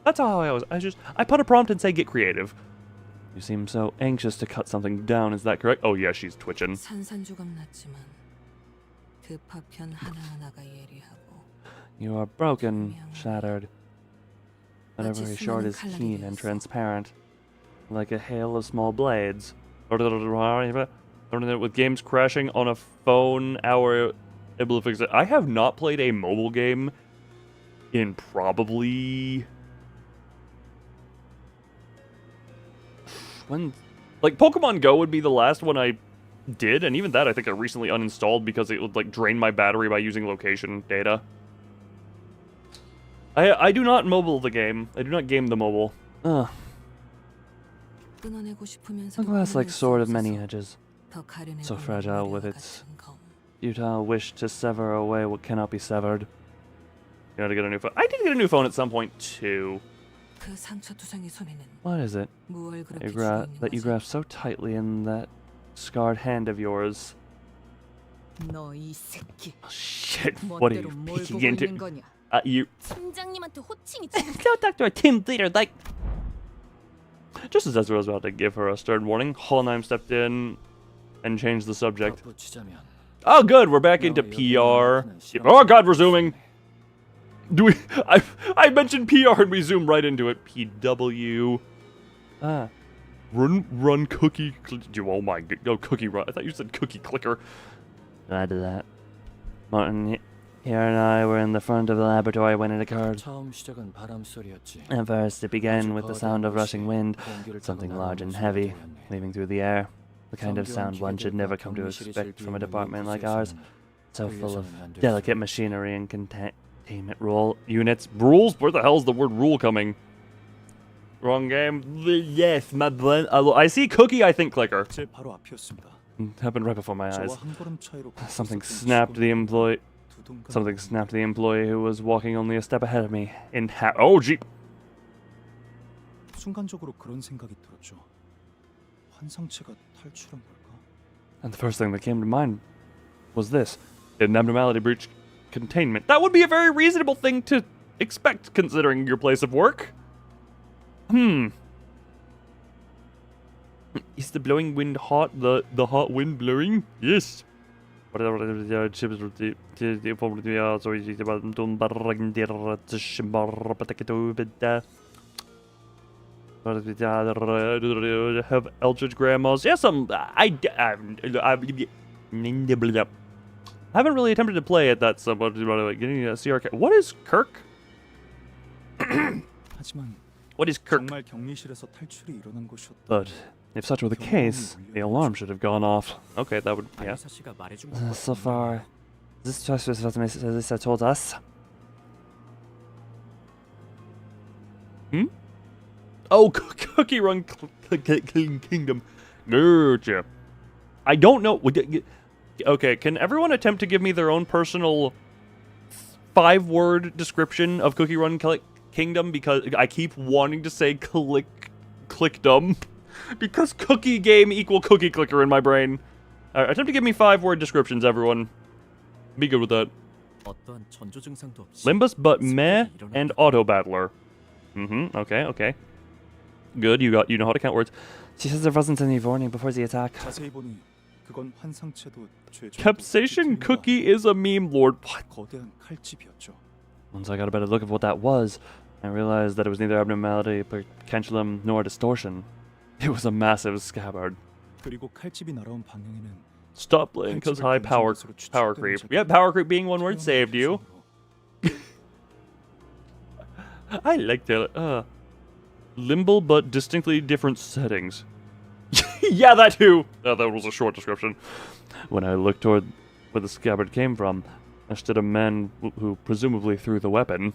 That's how I put a prompt and say get creative. You seem so anxious to cut something down, is that correct? Oh yeah, she's twitching. 산산조각 났지만 그 파편 하나하나가 예리하고 You are broken, shattered. But every short is keen and transparent, like a hail of small blades. With games crashing on a phone, able to fix it. I have not played a mobile game in probably... Like, Pokemon Go would be the last one I did, and even that I think I recently uninstalled because it would, like, drain my battery by using location data. I do not mobile the game. I do not game the mobile. A glass like sword of many edges, so fragile with its futile wish to sever away what cannot be severed. You gotta get a new phone. I did get a new phone at some point, too. What is it that you grasp so tightly in that scarred hand of yours? 너 이 새끼. Oh, shit, what are you peeking into? You... 팀장님한테 호칭이 Don't talk to our team leader like... Just as Ezra was about to give her a stern warning, Hohenheim stepped in and changed the subject. Oh, good, we're back into PR. Oh, God, we're zooming. Do we? I mentioned PR and we zoom right into it. PW. Run cookie. Oh my god. No, cookie run. I thought you said cookie clicker. Glad to that. Martin here and I were in the front of the laboratory when it occurred. At first, it began with the sound of rushing wind, something large and heavy, leaving through the air. The kind of sound one should never come to expect from a department like ours, so full of delicate machinery and containment units. Rules? Where the hell's the word rule coming? Wrong game. Yes, my blend. I see cookie, I think clicker. Happened right before my eyes. Something snapped the employee who was walking only a step ahead of me. Oh, gee. 순간적으로 그런 생각이 들었죠. 환상체가 탈출한 걸까? And the first thing that came to mind was this: an abnormality breach containment. That would be a very reasonable thing to expect, considering your place of work. Is the blowing wind hot? The hot wind blowing? Yes. Have Eldritch grandmas? Yes, I haven't really attempted to play at that so much. Getting a CRK. What is Kirk? 하지만 What is Kirk? 정말 격리실에서 탈출이 일어난 곳이었다. But If such were the case, the alarm should have gone off. Okay, that would, yeah. So far, this choice was what Melissa told us. Hmm? Oh, Cookie Run Kingdom. Gotcha. I don't know. Okay, can everyone attempt to give me their own personal 5-word description of Cookie Run Kingdom? Because I keep wanting to say clickdom. Because cookie game equal cookie clicker in my brain. Attempt to give me 5-word descriptions, everyone. Be good with that. Limbus, but meh, and auto battler. Okay, okay. Good, you know how to count words. She says there wasn't any warning before the attack. Capsation Cookie is a meme lord. What? Once I got a better look at what that was, I realized that it was neither abnormality, potentialum, nor distortion. It was a massive scabbard. Stop playing because high power creep. Yeah, power creep being one word saved you. I like that. Limble but distinctly different settings. Yeah, that too. Oh, that was a short description. When I looked toward where the scabbard came from, I stood a man who presumably threw the weapon.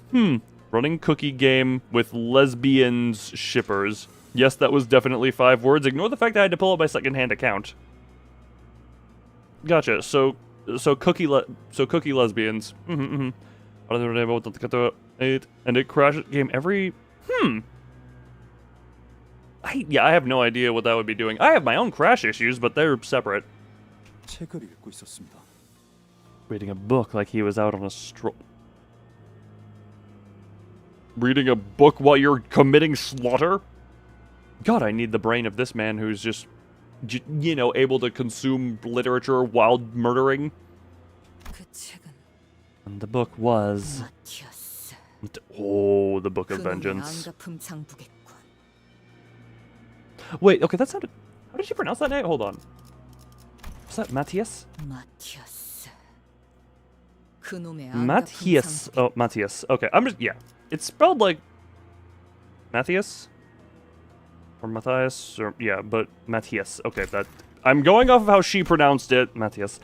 Running cookie game with lesbians shippers. Yes, that was definitely 5 words. Ignore the fact that I had to pull up my second-hand account. Gotcha. So cookie lesbians. And it crashes game every. I have no idea what that would be doing. I have my own crash issues, but they're separate. Reading a book like he was out on a stroll. Reading a book while you're committing slaughter? God, I need the brain of this man who's just, able to consume literature while murdering. And the book was... Oh, the Book of Vengeance. Wait, okay, that sounded... How did she pronounce that name? Hold on. Was that Matthias? Matthias. Oh, Matthias. Okay, I'm just... Yeah. It's spelled like... Matthias? Or Matthias? Or, yeah, but Matthias. Okay, that... I'm going off of how she pronounced it. Matthias.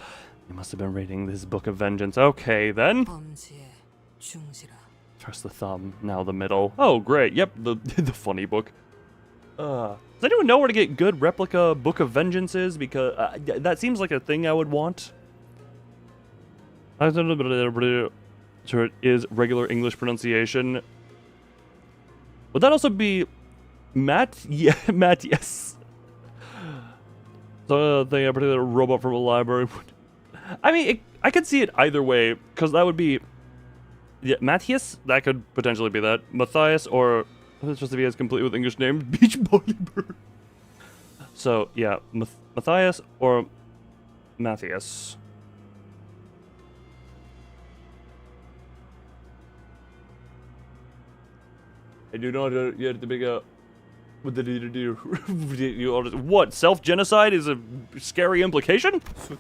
You must have been reading this Book of Vengeance. Okay, then. First the thumb, now the middle. Oh, great. Yep, the funny book. Does anyone know where to get good replica Book of Vengeances? Because that seems like a thing I would want. Sure, it is regular English pronunciation. Would that also be Matt? Yeah, Matt, yes. So they have a robot from a library. I mean, I could see it either way, because that would be... Yeah, Matthias, that could potentially be that. Matthias, or... It's just if he has complete with English names. Beach Volleybird. So, yeah, Matthias or Matthias. I do not yet to make a... What? Self-genocide is a scary implication? Oh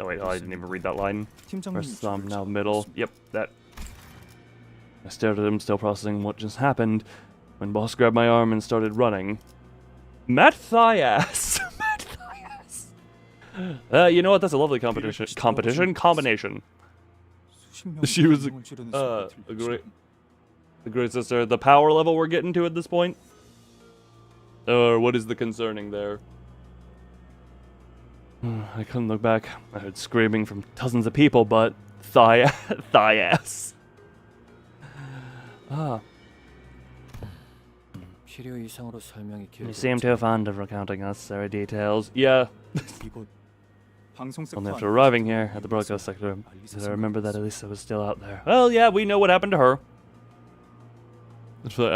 wait, I didn't even read that line. First thumb, now middle. Yep, that. I stared at him, still processing what just happened, when Boss grabbed my arm and started running. Matthias! Matthias! You know what? That's a lovely combination. She was a great sister. The power level we're getting to at this point? Or what is the concerning there? I couldn't look back. I heard screaming from dozens of people, but thigh ass. Ah. You seem too fond of recounting unnecessary details. Yeah. Only after arriving here at the broadcast sector did I remember that Elisa was still out there. Well, yeah, we know what happened to her. That's why.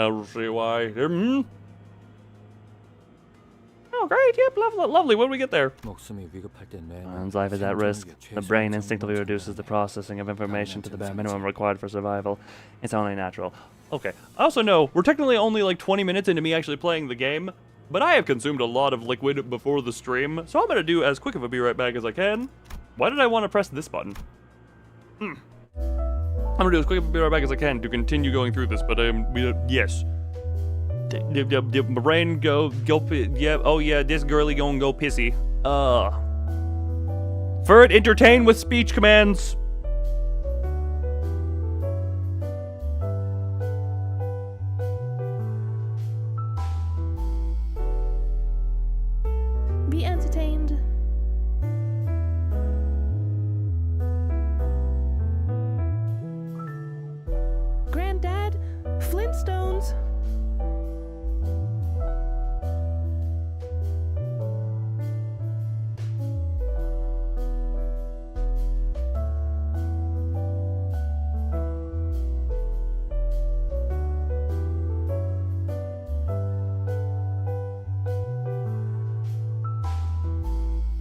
Oh, great, yep, lovely. When we get there? One's life is at risk. The brain instinctively reduces the processing of information to the bare minimum required for survival. It's only natural. Okay. I also know we're technically only like 20 minutes into me actually playing the game, but I have consumed a lot of liquid before the stream, so I'm going to do as quick of a be right back as I can. Why did I want to press this button? I'm going to do as quick of a be right back as I can to continue going through this, but yes. The brain go yeah, oh yeah, this girly gonna go pissy. Ferd, entertain with speech commands. Be entertained. Granddad, Flintstones.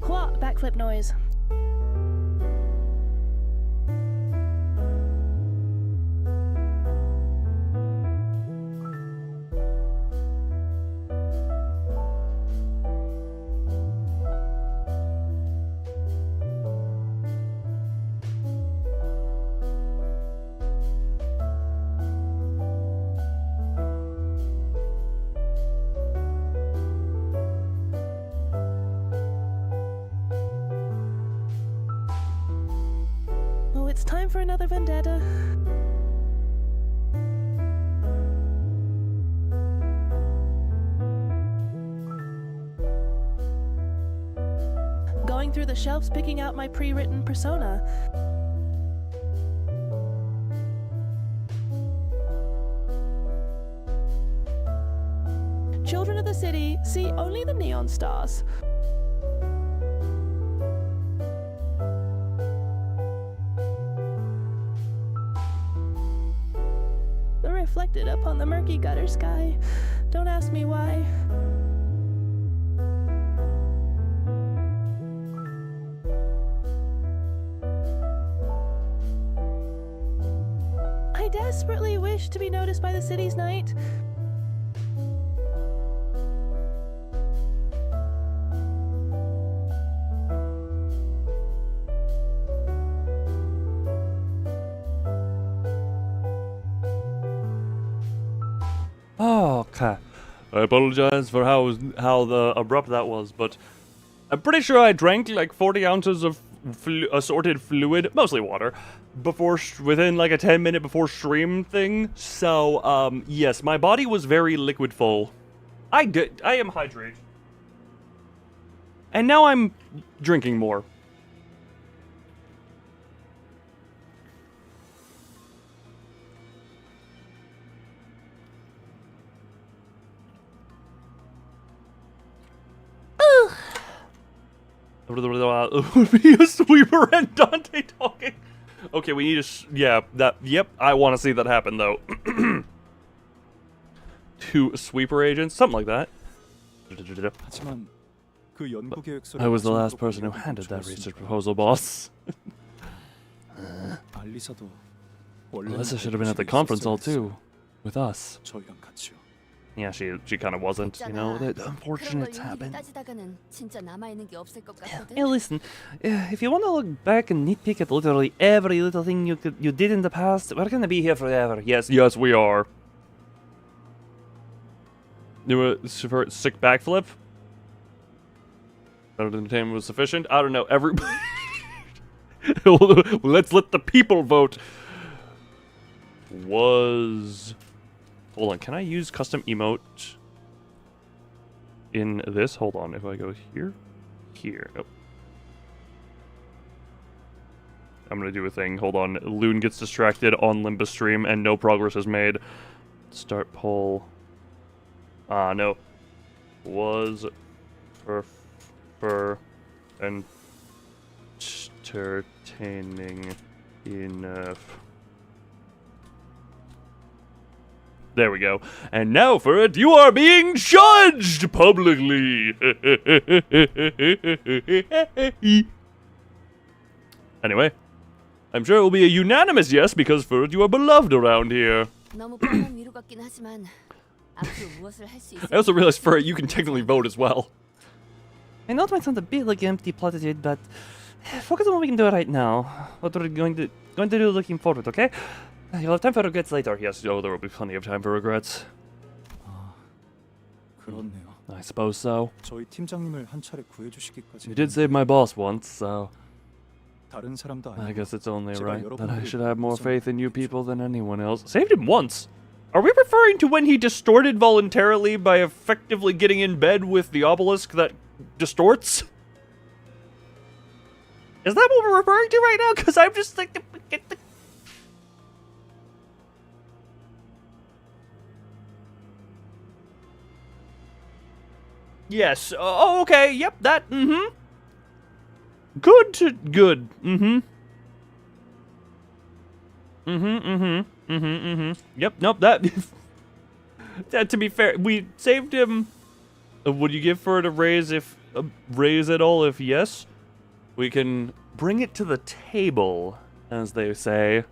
What backflip noise? Oh, it's time for another vendetta. Going through the shelves, picking out my pre-written persona. Children of the city see only the neon stars. Reflected upon the murky gutter sky. Don't ask me why. I desperately wish to be noticed by the city's night. Okay. I apologize for how abrupt that was, but I'm pretty sure I drank like 40 ounces of assorted fluid, mostly water, within like a 10-minute before stream thing. So, yes, my body was very liquid full. I am hydrated. And now I'm drinking more. It would be a sweeper and Dante talking. Okay, we need yep, I want to see that happen though. 2 sweeper agents, something like that. I was the last person who handed that research proposal, boss. Alyssa should have been at the conference hall too, with us. Yeah, she kind of wasn't, you know. That unfortunate's happened. Hey, listen, if you want to look back and nitpick at literally every little thing you did in the past, we're gonna be here forever. Yes, we are. You were super sick backflip. Entertainment was sufficient. I don't know. Let's let the people vote. Hold on, can I use custom emote in this? Hold on, if I go here, nope. I'm gonna do a thing, hold on. Loon gets distracted on Limbus stream and no progress is made. Start poll. No. Was entertaining enough. There we go. And now for it, you are being judged publicly. Anyway, I'm sure it will be a unanimous yes because for it, you are beloved around here. I also realized for it, you can technically vote as well. I know it might sound a bit like empty platitude, but focus on what we can do right now. What we're going to do looking forward, okay? You'll have time for regrets later. Yes, there will be plenty of time for regrets. 그렇네요. I suppose so. 저희 팀장님을 한 차례 구해주시기까지. You did save my boss once, so 다른 사람도 I 아니고 guess it's only 제가 right that I 여러분들을 should have more 우선 faith in you 믿죠. people than anyone else. Saved him once? Are we referring to when he distorted voluntarily by effectively getting in bed with the obelisk that distorts? Is that what we're referring to right now? Because I'm just like... Yes. Oh, okay. Yep, that. Mm-hmm. Good to good. Mm-hmm. Mm-hmm, mm-hmm. Mm-hmm, mm-hmm. Yep, nope, that... That, to be fair, we saved him... would you give for it a raise if... raise at all if yes? We can bring it to the table, as they say.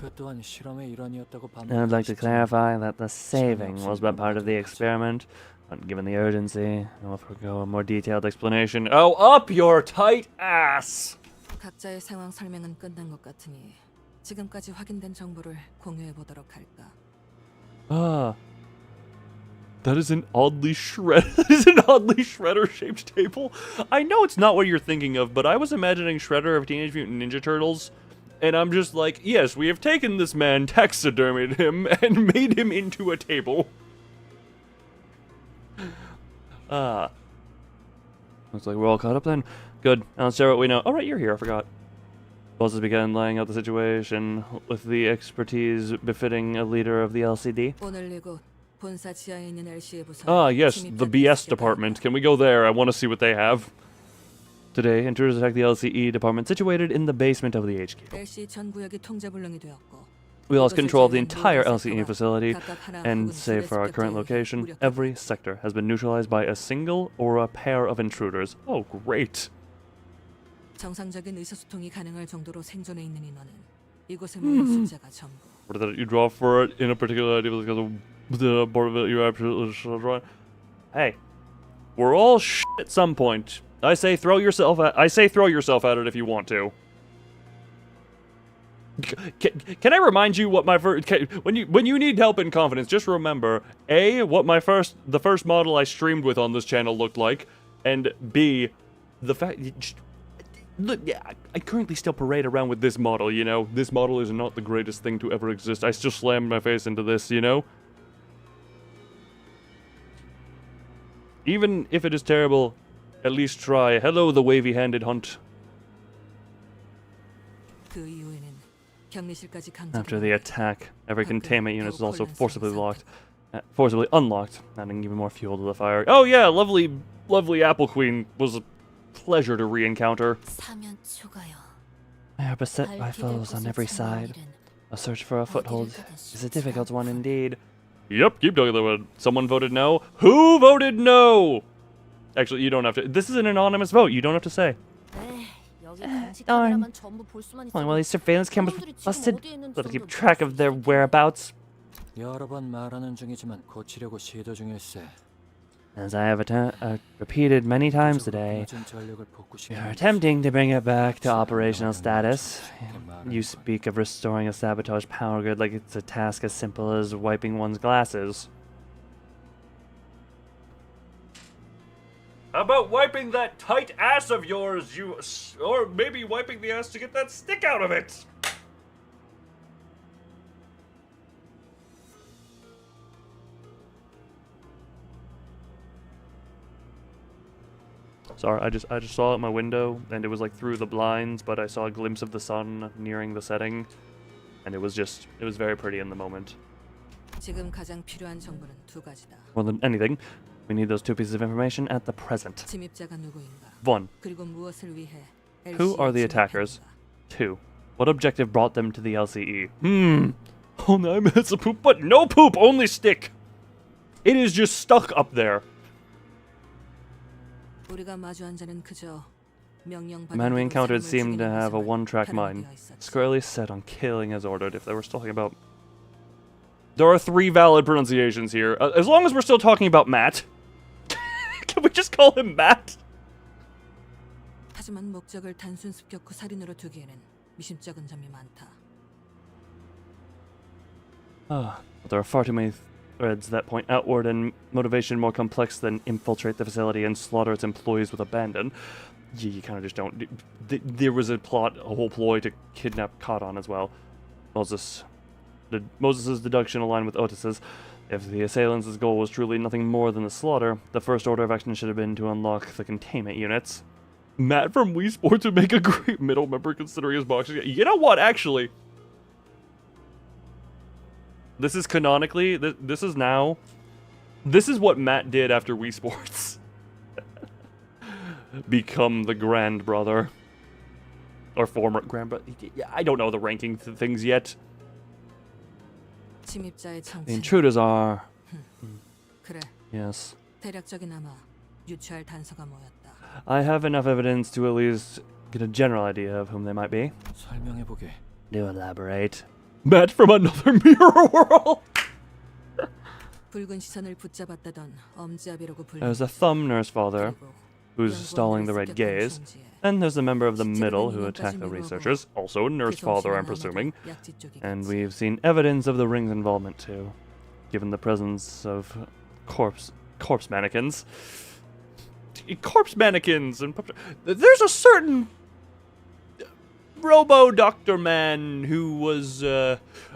And I'd like to clarify that the saving was but part of the experiment, but given the urgency, I'll forgo a more detailed explanation. Oh, up your tight ass! 각자의 상황 설명은 끝난 것 같으니 지금까지 확인된 정보를 공유해 보도록 할까. Ah. That is an oddly Shredder-shaped table. I know it's not what you're thinking of, but I was imagining Shredder of Teenage Mutant Ninja Turtles, and I'm just like, yes, we have taken this man, taxidermied him, and made him into a table. Ah. Looks like we're all caught up then. Good. Now let's share what we know. Oh, right, you're here. I forgot. Bosses began laying out the situation with the expertise befitting a leader of the LCD. 오늘 이곳 본사 지하에 있는 LC의 부서. Ah, yes, the BS department. Can we go there? I want to see what they have. Today, intruders attacked the LCE department situated in the basement of the HQ. LC 전 구역이 통제불능이 되었고. We lost control of the entire LCE facility, and save for our current location, every sector has been neutralized by a single or a pair of intruders. Oh, great. 정상적인 의사소통이 가능할 정도로 생존해 있는 인원은 이곳에 모인 숫자가 전부. What did you draw for it in a particular idea because of the board of it? You're absolutely right. Hey, we're all shit at some point. I say throw yourself at it if you want to. Can I remind you what my first when you need help and confidence, just remember A, what the first model I streamed with on this channel looked like, and B, the fact look, yeah, I currently still parade around with this model, you know. This model is not the greatest thing to ever exist. I still slammed my face into this, you know. Even if it is terrible, at least try. Hello, the wavy-handed hunt. 그 이후에는 격리실까지 강제. After the attack, every containment unit is also forcibly unlocked, adding even more fuel to the fire. Oh yeah, lovely Apple Queen was a pleasure to re-encounter. We are beset by foes on every side. A search for a foothold is a difficult one indeed. Yep, keep talking about it. Someone voted no. Who voted no? Actually, you don't have to. This is an anonymous vote. You don't have to say. Darn. Only while these surveillance cameras were busted, we'll keep track of their whereabouts. 여러 번 말하는 중이지만 고치려고 시도 중일세. As I have repeated many times today, we are attempting to bring it back to operational status. You speak of restoring a sabotage power grid like it's a task as simple as wiping one's glasses. How about wiping that tight ass of yours, or maybe wiping the ass to get that stick out of it? Sorry, I just saw out my window, and it was like through the blinds, but I saw a glimpse of the sun nearing the setting, and it was very pretty in the moment. 지금 가장 필요한 정보는 두 가지다. More than anything, we need those two pieces of information at the present. 침입자가 누구인가? 1. 그리고 무엇을 위해 Who are the attackers? 2. What objective brought them to the LCE? Oh, now I'm at some poop, but no poop, only stick! It is just stuck up there. 우리가 마주한 자는 그저 명령 The man we encountered seemed to have a one-track mind, squarely set on killing as ordered. If they were still talking about... There are 3 valid pronunciations here. As long as we're still talking about Matt. Can we just call him Matt? 하지만 목적을 단순 습격 후 살인으로 두기에는 미심쩍은 점이 많다. But there are far too many methods that point outward and motivation more complex than infiltrate the facility and slaughter its employees with abandon. You kind of just don't. There was a whole ploy to kidnap Kadon as well. Moses' deduction aligned with Otis's. If the assailants' goal was truly nothing more than the slaughter, the first order of action should have been to unlock the containment units. Matt from Wii Sports would make a great middle member considering his boxing. You know what, actually? This is canonically, this is what Matt did after Wii Sports. Become the grand brother. Or former grand brother. I don't know the ranking things yet. 침입자의 The 정체. intruders are... 그래. Yes. 대략적이나마 유추할 단서가 뭐였다. I have enough evidence to at least get a general idea of whom they might be. 설명해보게. Do elaborate. Matt from another mirror world! 붉은 시선을 붙잡았다던 엄지아비라고 불리는 There's a thumb nurse father 그리고 who's stalling the red 연구원들을 gaze. 습격한 총지에 Then there's the member of the 실제로는 middle who 인형까지 attacked the 밀어보고 researchers, also a nurse 그 father, I'm 솜씨만 presuming. 남아도 약지 쪽이겠지. And we've seen evidence of the ring's involvement too, given the presence of corpse mannequins. Corpse mannequins and there's a certain robo doctor man who was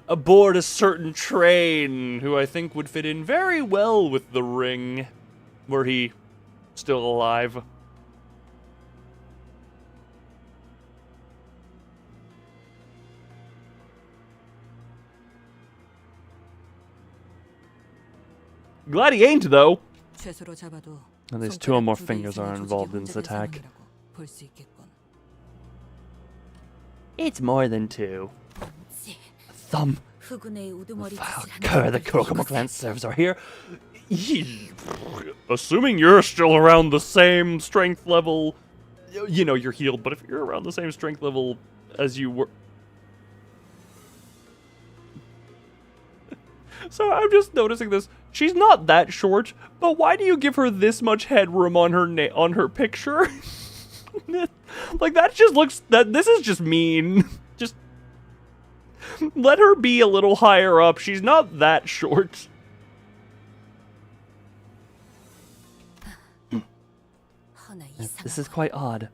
aboard a certain train who I think would fit in very well with the ring, were he still alive. Glad he ain't, though. 최소로 잡아도 At least 2 or more 손가락 2개 fingers are 이상의 involved 조직이 in this 혼재된 attack. 상황이라고 볼 수 있겠군. It's more than 2. 지, Thumb. 흑운의 우두머리 짓을 Cur, the 하는 Kurokuma 이곳에 clan servers are here. Assuming you're still around the same strength level, you know you're healed, but if you're around the same strength level as you were... So I'm just noticing this. She's not that short, but why do you give her this much headroom on her picture? Like that just looks this is just mean. Just let her be a little higher up. She's not that short. This is quite odd.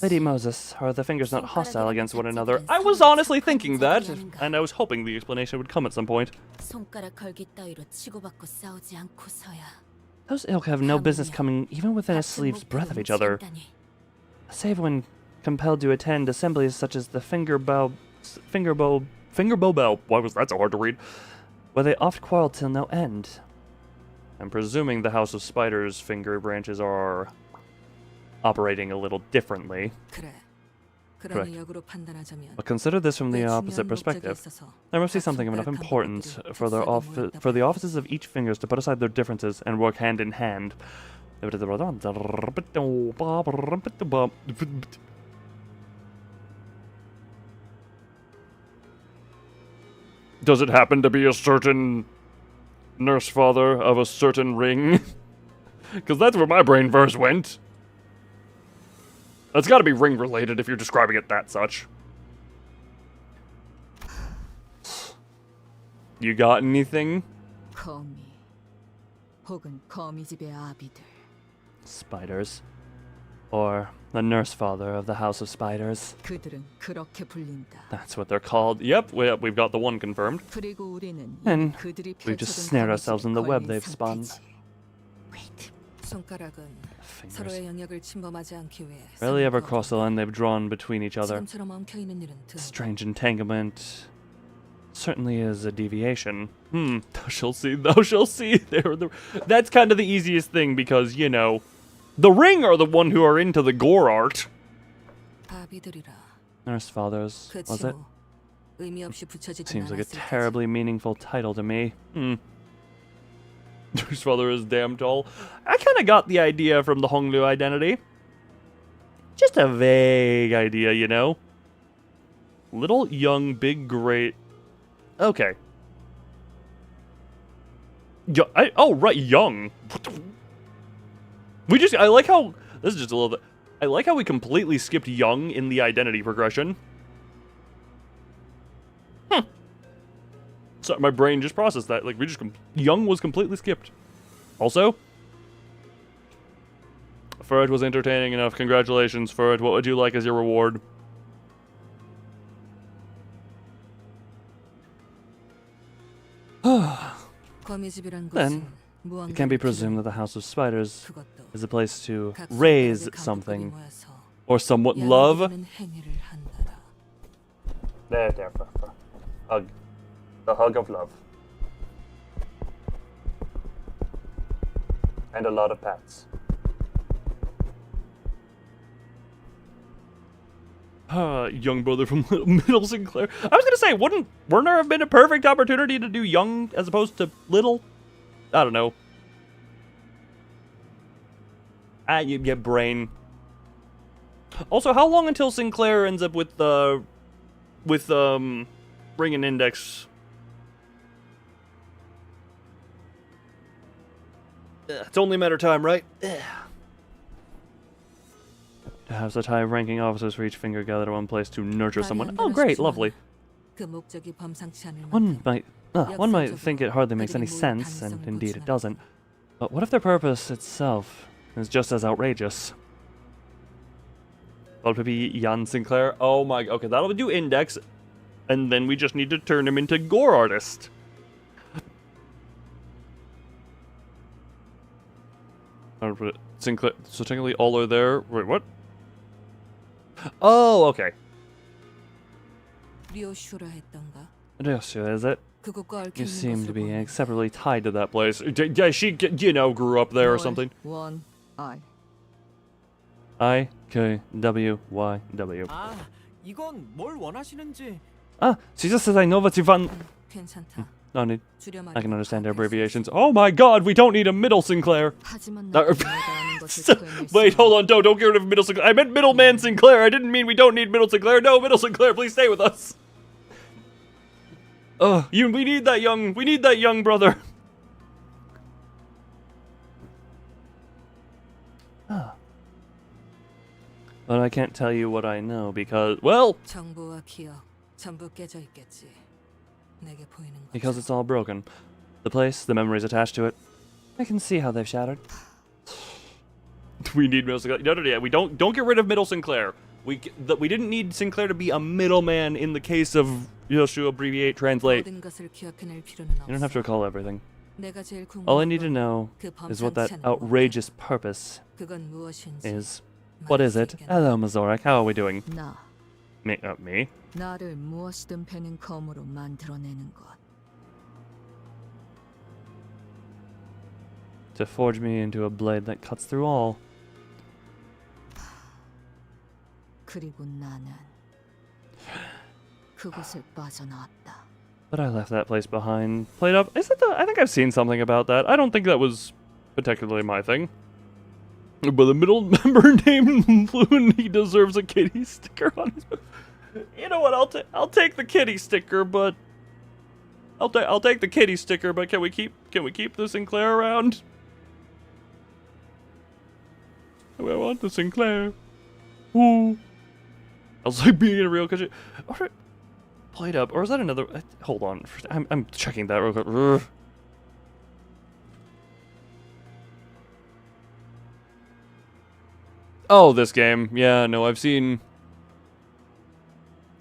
Lady Moses, are the fingers not hostile against one another? I was honestly thinking that, and I was hoping the explanation would come at some point. 손가락 걸기 따위로 치고받고 싸우지 않고서야 Those ilk have no business coming even within a sleep's breath of each other, save when compelled to attend assemblies such as the Fingerbow Bell. Why was that so hard to read? Where they oft quarrel till no end. I'm presuming the House of Spiders' finger branches are operating a little differently. 그래. Correct. 그러니 역으로 판단하자면 But consider this from the 꽤 opposite 중요한 목적이 perspective. 있어서 There must be 각 something of enough 손가락 importance 감각들이 for the offices of each fingers to put aside their differences and work hand in hand. Does it happen to be a certain nurse father of a certain ring? Because that's where my brain first went. It's got to be ring related if you're describing it that such. You got anything? 거미 혹은 거미집의 아비들. Spiders. Or the nurse father of the House of Spiders. 그들은 그렇게 불린다. That's what they're called. Yep, we've got the one confirmed. 그리고 우리는 And 그들이 we've just 펼쳐둔 snared ourselves in the web 걸린 they've spun. 상태지. 손가락은 Fingers. 서로의 영역을 침범하지 않기 위해 Rarely ever 싸움을 cross the line they've drawn between each other. 지금처럼 엉켜 있는 일은 드물어. Strange entanglement certainly is a deviation. Thou shalt see, thou shalt see. That's kind of the easiest thing because, you know, the ring are the one who are into the gore art. 아비들이라. Nurse fathers, 그 was it? 칭호 의미 없이 붙여지진 Seems like a 않았을 테지. terribly meaningful title to me. Nurse father is damn tall. I kind of got the idea from the Honglu identity. Just a vague idea, you know? Little, young, big, great. Okay. Oh, right, young. I like how, this is just a little bit, I like how we completely skipped young in the identity progression. So my brain just processed that. Like, we just... Young was completely skipped. Also... Furret was entertaining enough. Congratulations, Furret. What would you like as your reward? Then, it can be presumed that the House of Spiders is a place to raise something, or somewhat love. There, hug. The hug of love. And a lot of pats. Young brother from Middle Sinclair. I was gonna say, wouldn't there have been a perfect opportunity to do young as opposed to little? I don't know. You get brain. Also, how long until Sinclair ends up with Ring and Index? It's only a matter of time, right? To have such high-ranking officers for each finger gathered in one place to nurture someone. Oh, great, lovely. One might think it hardly makes any sense, and indeed it doesn't. But what if their purpose itself is just as outrageous? Well, to be Jan Sinclair. Oh my, okay, that'll do Index, and then we just need to turn him into Gore Artist. Sinclair, so technically all are there. Wait, what? Oh, okay. Ryoshu, is it? You seem to be inseparably tied to that place. Yeah, she, you know, grew up there or something. I-K-W-Y-W. She just says I know what you want. No need. I can understand their abbreviations. Oh my god, we don't need a Middle Sinclair. Wait, hold on, don't get rid of Middle Sinclair. I meant Middleman Sinclair. I didn't mean we don't need Middle Sinclair. No, Middle Sinclair, please stay with us. We need that young brother. But I can't tell you what I know because, well, because it's all broken. The place, the memories attached to it. I can see how they've shattered. We need Middle Sinclair. No, we don't get rid of Middle Sinclair. We didn't need Sinclair to be a middleman in the case of Yoshu abbreviate, translate. You don't have to recall everything. All I need to know is what that outrageous purpose is. What is it? Hello, Mazorak. How are we doing? Me? To forge me into a blade that cuts through all. But I left that place behind. Played up. Is it the? I think I've seen something about that. I don't think that was particularly my thing. But the middle member named Fluent, he deserves a kitty sticker on his. You know what? I'll take the kitty sticker, but I'll take the kitty sticker. But can we keep the Sinclair around? I want the Sinclair. Ooh. I was like being in a real country. Played up, or is that another? Hold on, I'm checking that real quick. Ugh. Oh, this game. Yeah, no, I've seen.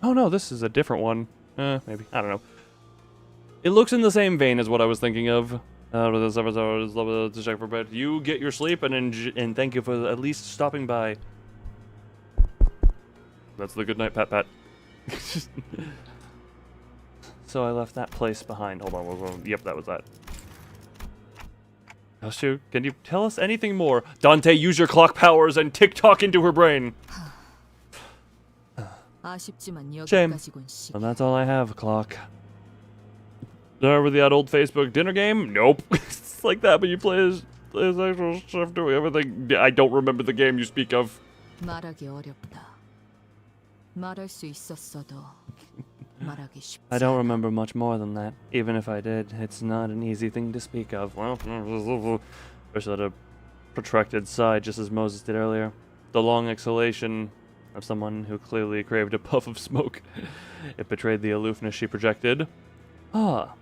Oh no, this is a different one. Maybe, I don't know. It looks in the same vein as what I was thinking of. This episode is love to check for bed. You get your sleep, and thank you for at least stopping by. That's the good night, pat. So I left that place behind. Hold on. Yep, that was that. Oh shoot! Can you tell us anything more? Dante, use your clock powers and TikTok into her brain. Shame. And that's all I have, clock. Remember that old Facebook dinner game? Nope. It's like that, but you play as actual chef doing everything. I don't remember the game you speak of. I don't remember much more than that. Even if I did, it's not an easy thing to speak of. Well, wish that a protracted sigh, just as Moses did earlier. The long exhalation of someone who clearly craved a puff of smoke. It betrayed the aloofness she projected. Ah,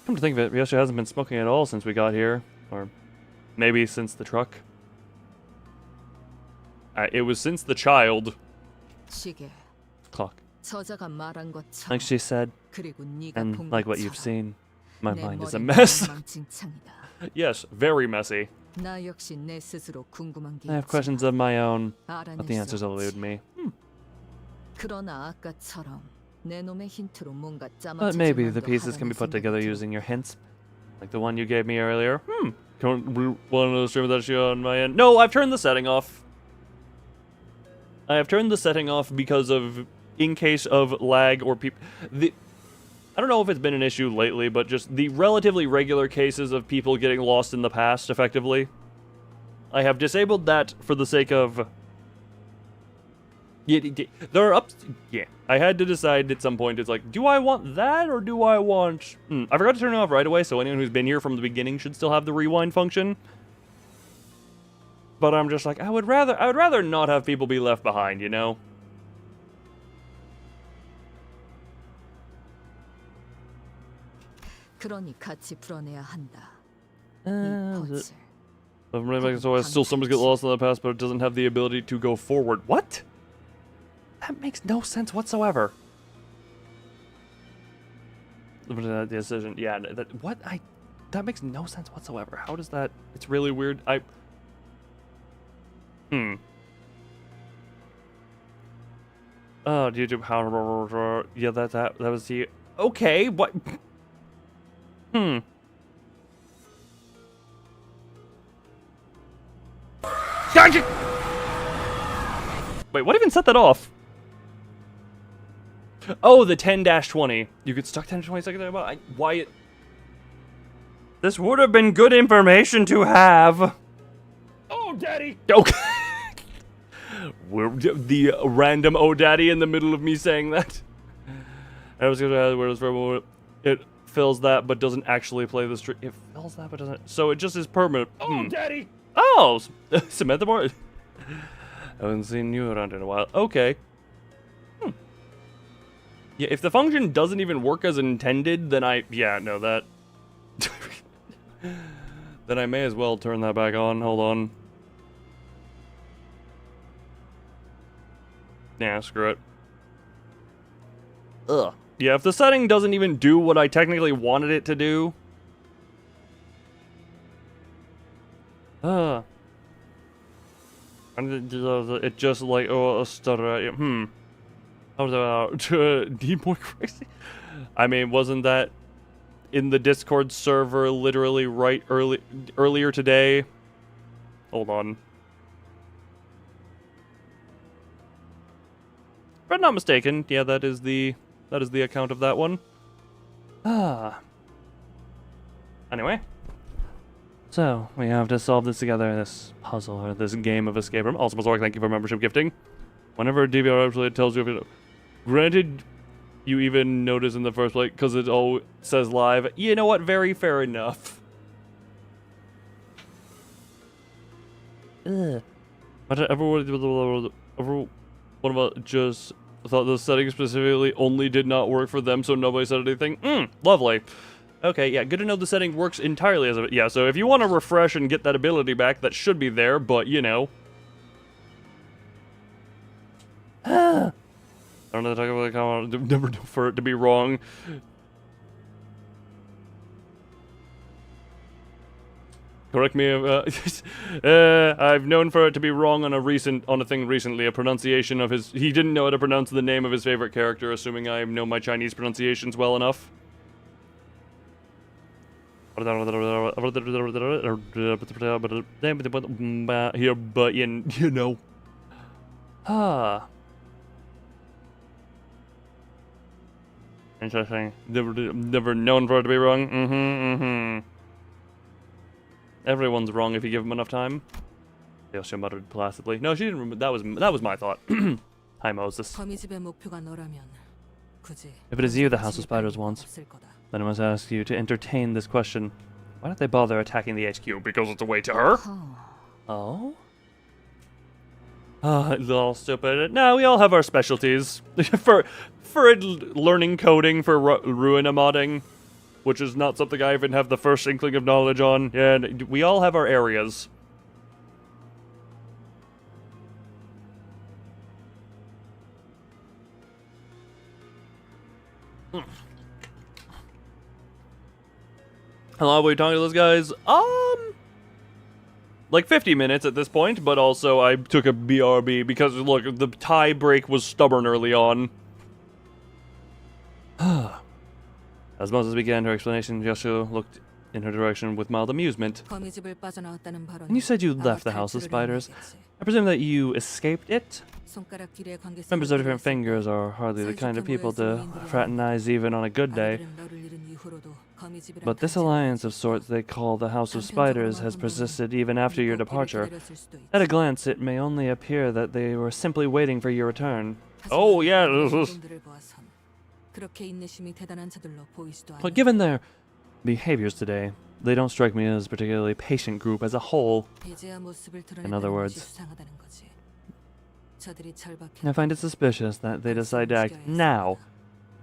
Come to think of it, Ryosha hasn't been smoking at all since we got here. Or maybe since the truck. It was since the child. 시계. Clock. 저자가 말한 것처럼. Like she said, 그리고 네가 and 본 like what you've 것처럼 seen, my 내 mind is a 머리는 mess. 엉망진창이다. Yes, very messy. 나 역시 내 스스로 궁금한 게 I have 있지만 questions of my own, 알아낼 but the 수 answers elude 없지. me. 그러나 아까처럼 내 놈의 힌트로 뭔가 But maybe the 짜맞춰서 pieces can be put together using your hints. Like the one you gave me earlier. Don't want to stream that shit on my end. No, I've turned the setting off. I have turned the setting off because of, in case of lag or I don't know if it's been an issue lately, but just the relatively regular cases of people getting lost in the past, effectively. I have disabled that for the sake of... Yeah, there are ups... Yeah, I had to decide at some point, it's like, do I want that, or do I want... I forgot to turn it off right away, so anyone who's been here from the beginning should still have the rewind function. But I'm just like, I would rather not have people be left behind, you know? 그러니 같이 풀어내야 한다. 이 So 퍼즐. still someone get lost in the past, but it doesn't have the ability to go forward. What? That makes no sense whatsoever. The decision, yeah. That makes no sense whatsoever. How does that? It's really weird. Oh, YouTube. How? Yeah, that was the. Okay, what? Gotcha! Wait, what even set that off? Oh, the 10-20. You could stuck 10 to 20 seconds. Why it... This would have been good information to have. Oh, daddy. Okay. The random oh, daddy in the middle of me saying that. I was gonna add words for a moment. It fills that, but doesn't actually play the string. It fills that, but doesn't. So it just is permanent. Oh, daddy. Oh, Samantha Moore. I haven't seen you around in a while. Okay. Yeah, if the function doesn't even work as intended, then that. Then I may as well turn that back on. Hold on. Yeah, screw it. Ugh. Yeah, if the setting doesn't even do what I technically wanted it to do. It just like, a stutter. How about D-Boy Crazy? I mean, wasn't that in the Discord server literally earlier today? Hold on. If I'm not mistaken, yeah, that is the account of that one. Anyway. So, we have to solve this together, this puzzle, or this game of escape room. Also, Mazork, thank you for membership gifting. Whenever DVR actually tells you if it... Granted, you even notice in the first place, because it all says live. You know what? Very fair enough. But everyone just thought the setting specifically only did not work for them, so nobody said anything. Lovely. Okay, yeah, good to know the setting works entirely as a... Yeah, so if you want to refresh and get that ability back, that should be there, but, you know. I don't know, talk about the comment, never know for it to be wrong. Correct me if, I've known for it to be wrong on a thing recently, a pronunciation of his... He didn't know how to pronounce the name of his favorite character, assuming I know my Chinese pronunciations well enough. Here, but you know. Interesting. Never known for it to be wrong. Everyone's wrong if you give them enough time. She muttered placidly. No, she didn't. That was my thought. Hi, Moses. If it is you the House of Spiders wants, then I must ask you to entertain this question. Why don't they bother attacking the HQ? Because it's a way to her? Oh? Little stupid. No, we all have our specialties. for learning coding, for ruin modding. which is not something I even have the first inkling of knowledge on. And we all have our areas. How long were we talking to those guys? Like 50 minutes at this point, but also I took a BRB because, look, the tie break was stubborn early on. As Moses began her explanation, Joshua looked in her direction with mild amusement. And you said you left the House of Spiders. I presume that you escaped it? Members of different fingers are hardly the kind of people to fraternize even on a good day. But this alliance of sorts they call the House of Spiders has persisted even after your departure. At a glance, it may only appear that they were simply waiting for your return. Oh, yeah. But given their behaviors today, they don't strike me as a particularly patient group as a whole. In other words, I find it suspicious that they decide to act now.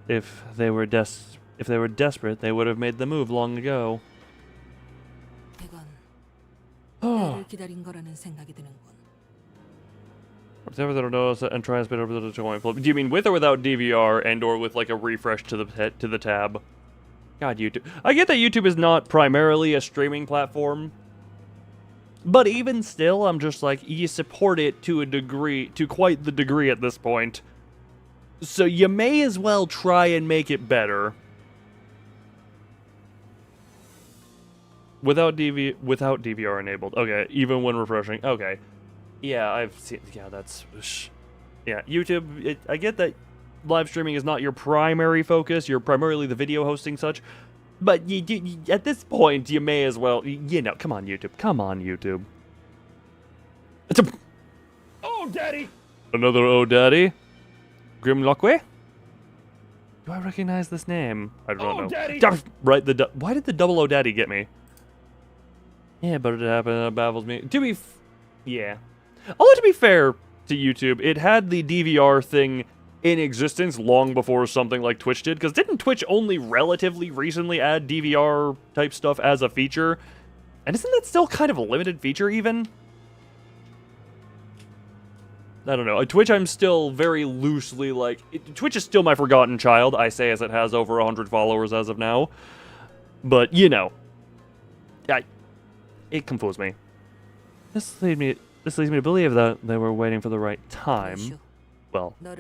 If they were desperate, they would have made the move long ago. Oh. And try and spin over the coin flip. Do you mean with or without DVR and or with like a refresh to the tab? God, YouTube. I get that YouTube is not primarily a streaming platform, but even still, I'm just like, you support it to a degree, to quite the degree at this point. So you may as well try and make it better. Without DVR enabled. Okay, even when refreshing. Okay. Yeah, I've seen... Yeah, that's... Yeah, YouTube, I get that live streaming is not your primary focus. You're primarily the video hosting such. But at this point, you may as well... You know, come on, YouTube. Come on, YouTube. It's a... Oh, Daddy! Another Oh, Daddy? Grimlockway? Do I recognize this name? I don't know. Daddy! Right, why did the double O Daddy get me? Yeah, but it happened. It baffles me. Yeah. Although, to be fair to YouTube, it had the DVR thing in existence long before something like Twitch did, because didn't Twitch only relatively recently add DVR type stuff as a feature? And isn't that still kind of a limited feature, even? I don't know. Twitch, I'm still very loosely like... Twitch is still my forgotten child, I say, as it has over 100 followers as of now. But, you know. It confused me. This leads me to believe that they were waiting for the right time. Well, or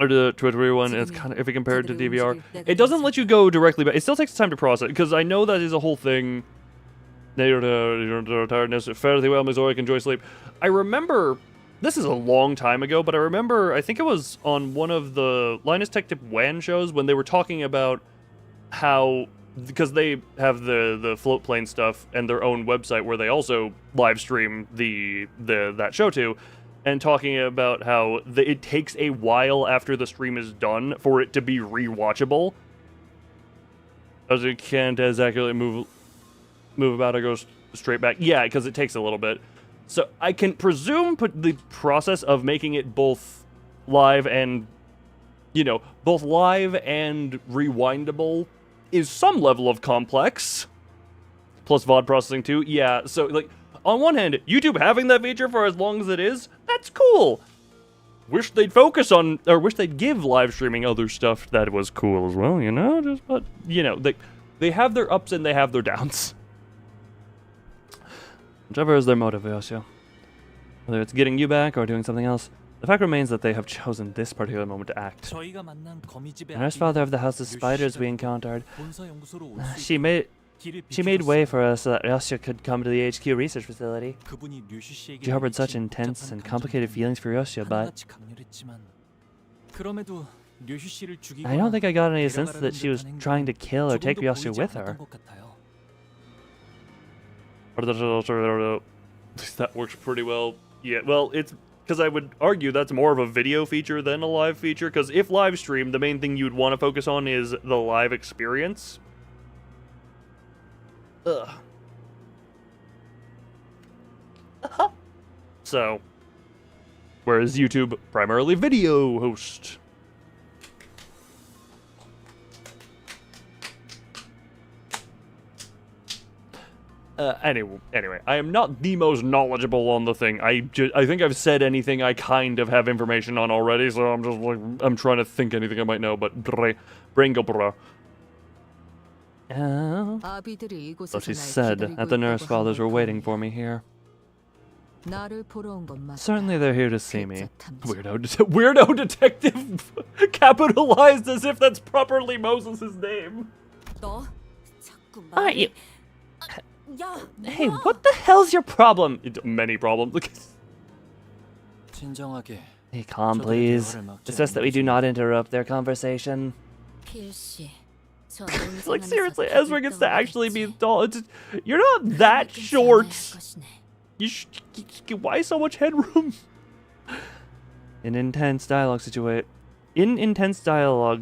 the Twitter one is kind of, if you compare it to DVR, it doesn't let you go directly back. It still takes time to process, because I know that is a whole thing. Tiredness, fairly well, Missouri, enjoy sleep. I remember, this is a long time ago, but I remember, I think it was on one of the Linus Tech Tip WAN shows when they were talking about how, because they have the float plane stuff and their own website where they also live stream that show to, and talking about how it takes a while after the stream is done for it to be rewatchable, as it can't as accurately move about or go straight back. Yeah, because it takes a little bit. So I can presume the process of making it both live and, both live and rewindable is some level of complex. Plus VOD processing too. Yeah, so like, on one hand, YouTube having that feature for as long as it is, that's cool. Wish they'd focus on, or wish they'd give live streaming other stuff that was cool as well, but, they have their ups and they have their downs. Whichever is their motive, Yoshio. Whether it's getting you back or doing something else, the fact remains that they have chosen this particular moment to act. The nurse father of the House of Spiders we encountered, she made way for us so that Yoshio could come to the HQ research facility. She harbored such intense and complicated feelings for Yoshio, but I don't think I got any sense that she was trying to kill or take Yoshio with her. That works pretty well. Yeah, well, it's because I would argue that's more of a video feature than a live feature, because if live stream, the main thing you'd want to focus on is the live experience. Ugh. So, whereas YouTube, primarily video host. Anyway, I am not the most knowledgeable on the thing. I think I've said anything I kind of have information on already, so I'm just like, I'm trying to think anything I might know, but brain go blah. Oh. 아비들이 So 이곳에서 she 날 said 기다리고 that the nurse 있다고 fathers were 한 waiting 걸 for me here. 나를 보러 온 건 맞다. Certainly they're here to see me. Weirdo detective capitalized as if that's properly Moses' name. 너 자꾸 Aren't you? 야, Hey, what the hell's your problem? Many problems. 진정하게. Hey, calm, please. It's just that we do not interrupt their conversation. 필시. Like, seriously, Ezra gets to actually be tall. You're not that short. Why so much headroom? In intense dialogue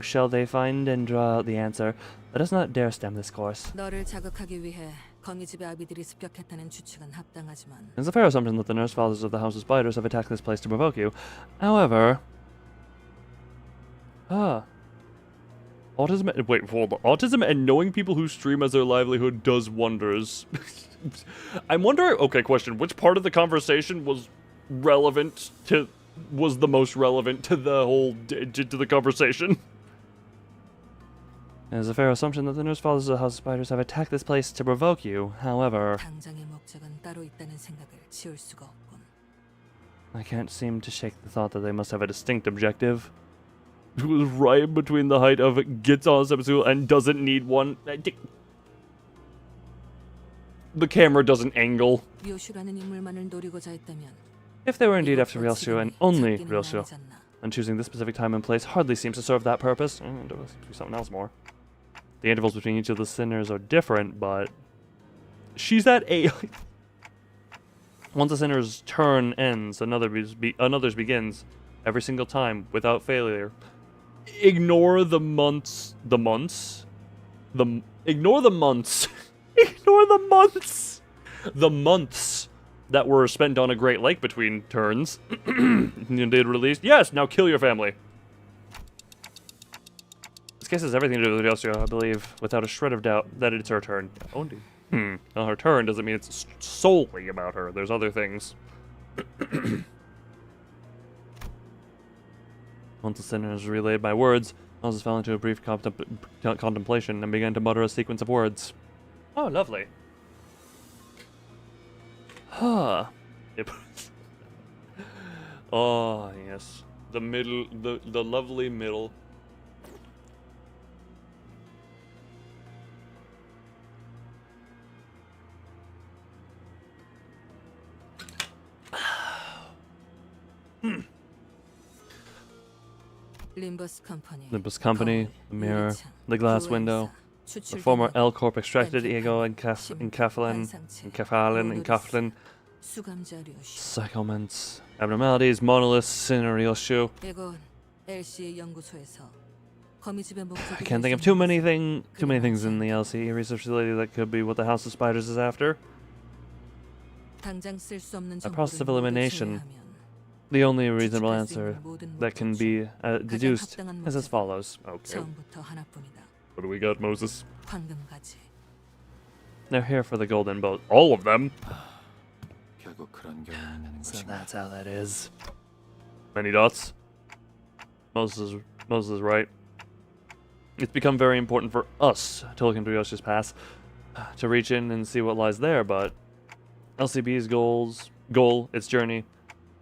shall they find and draw out the answer. Let us not dare stem this course. 너를 자극하기 위해 거미집의 아비들이 습격했다는 추측은 합당하지만 It's a fair assumption that the nurse fathers of the House of Spiders have attacked this place to provoke you. However... Autism and knowing people who stream as their livelihood does wonders. I'm wondering, okay, question, which part of the conversation was the most relevant to the whole, to the conversation? It is a fair assumption that the nurse fathers of the House of Spiders have attacked this place to provoke you. However... 당장의 목적은 따로 있다는 생각을 지울 수가 없군. I can't seem to shake the thought that they must have a distinct objective. It was right between the height of gets on step stool and doesn't need one. The camera doesn't angle. 료슈라는 인물만을 노리고자 했다면 If they were indeed after Ryoshu and only Ryoshu, then choosing this specific time and place hardly seems to serve that purpose. There seems to be something else more. The intervals between each of the sinners are different, but she's at a... Once a sinner's turn ends, another's begins every single time without failure. Ignore the months. Ignore the months. Ignore the months. The months that were spent on a Great Lake between turns. Did release? Yes. Now kill your family. This case has everything to do with Ryoshu, I believe, without a shred of doubt that it's her turn. Oh, indeed. Well, her turn doesn't mean it's solely about her. There's other things. Once the sinner has relayed my words, Moses fell into a brief contemplation and began to mutter a sequence of words. Oh, lovely. Huh. Oh, yes. The middle, the lovely middle. Limbus Company, the mirror, the glass window, the former L Corp extracted ego and Kaflin, psychoments, abnormalities, monoliths, Ryoshu. I can't think of too many things in the LC research facility that could be what the House of Spiders is after. A process of elimination. The only reasonable answer that can be deduced is as follows. Okay. What do we got, Moses? They're here for the golden boat. All of them? So that's how that is. Many dots. Moses is right. It's become very important for us to look into Yoshi's past, to reach in and see what lies there, but LCB's goal, its journey,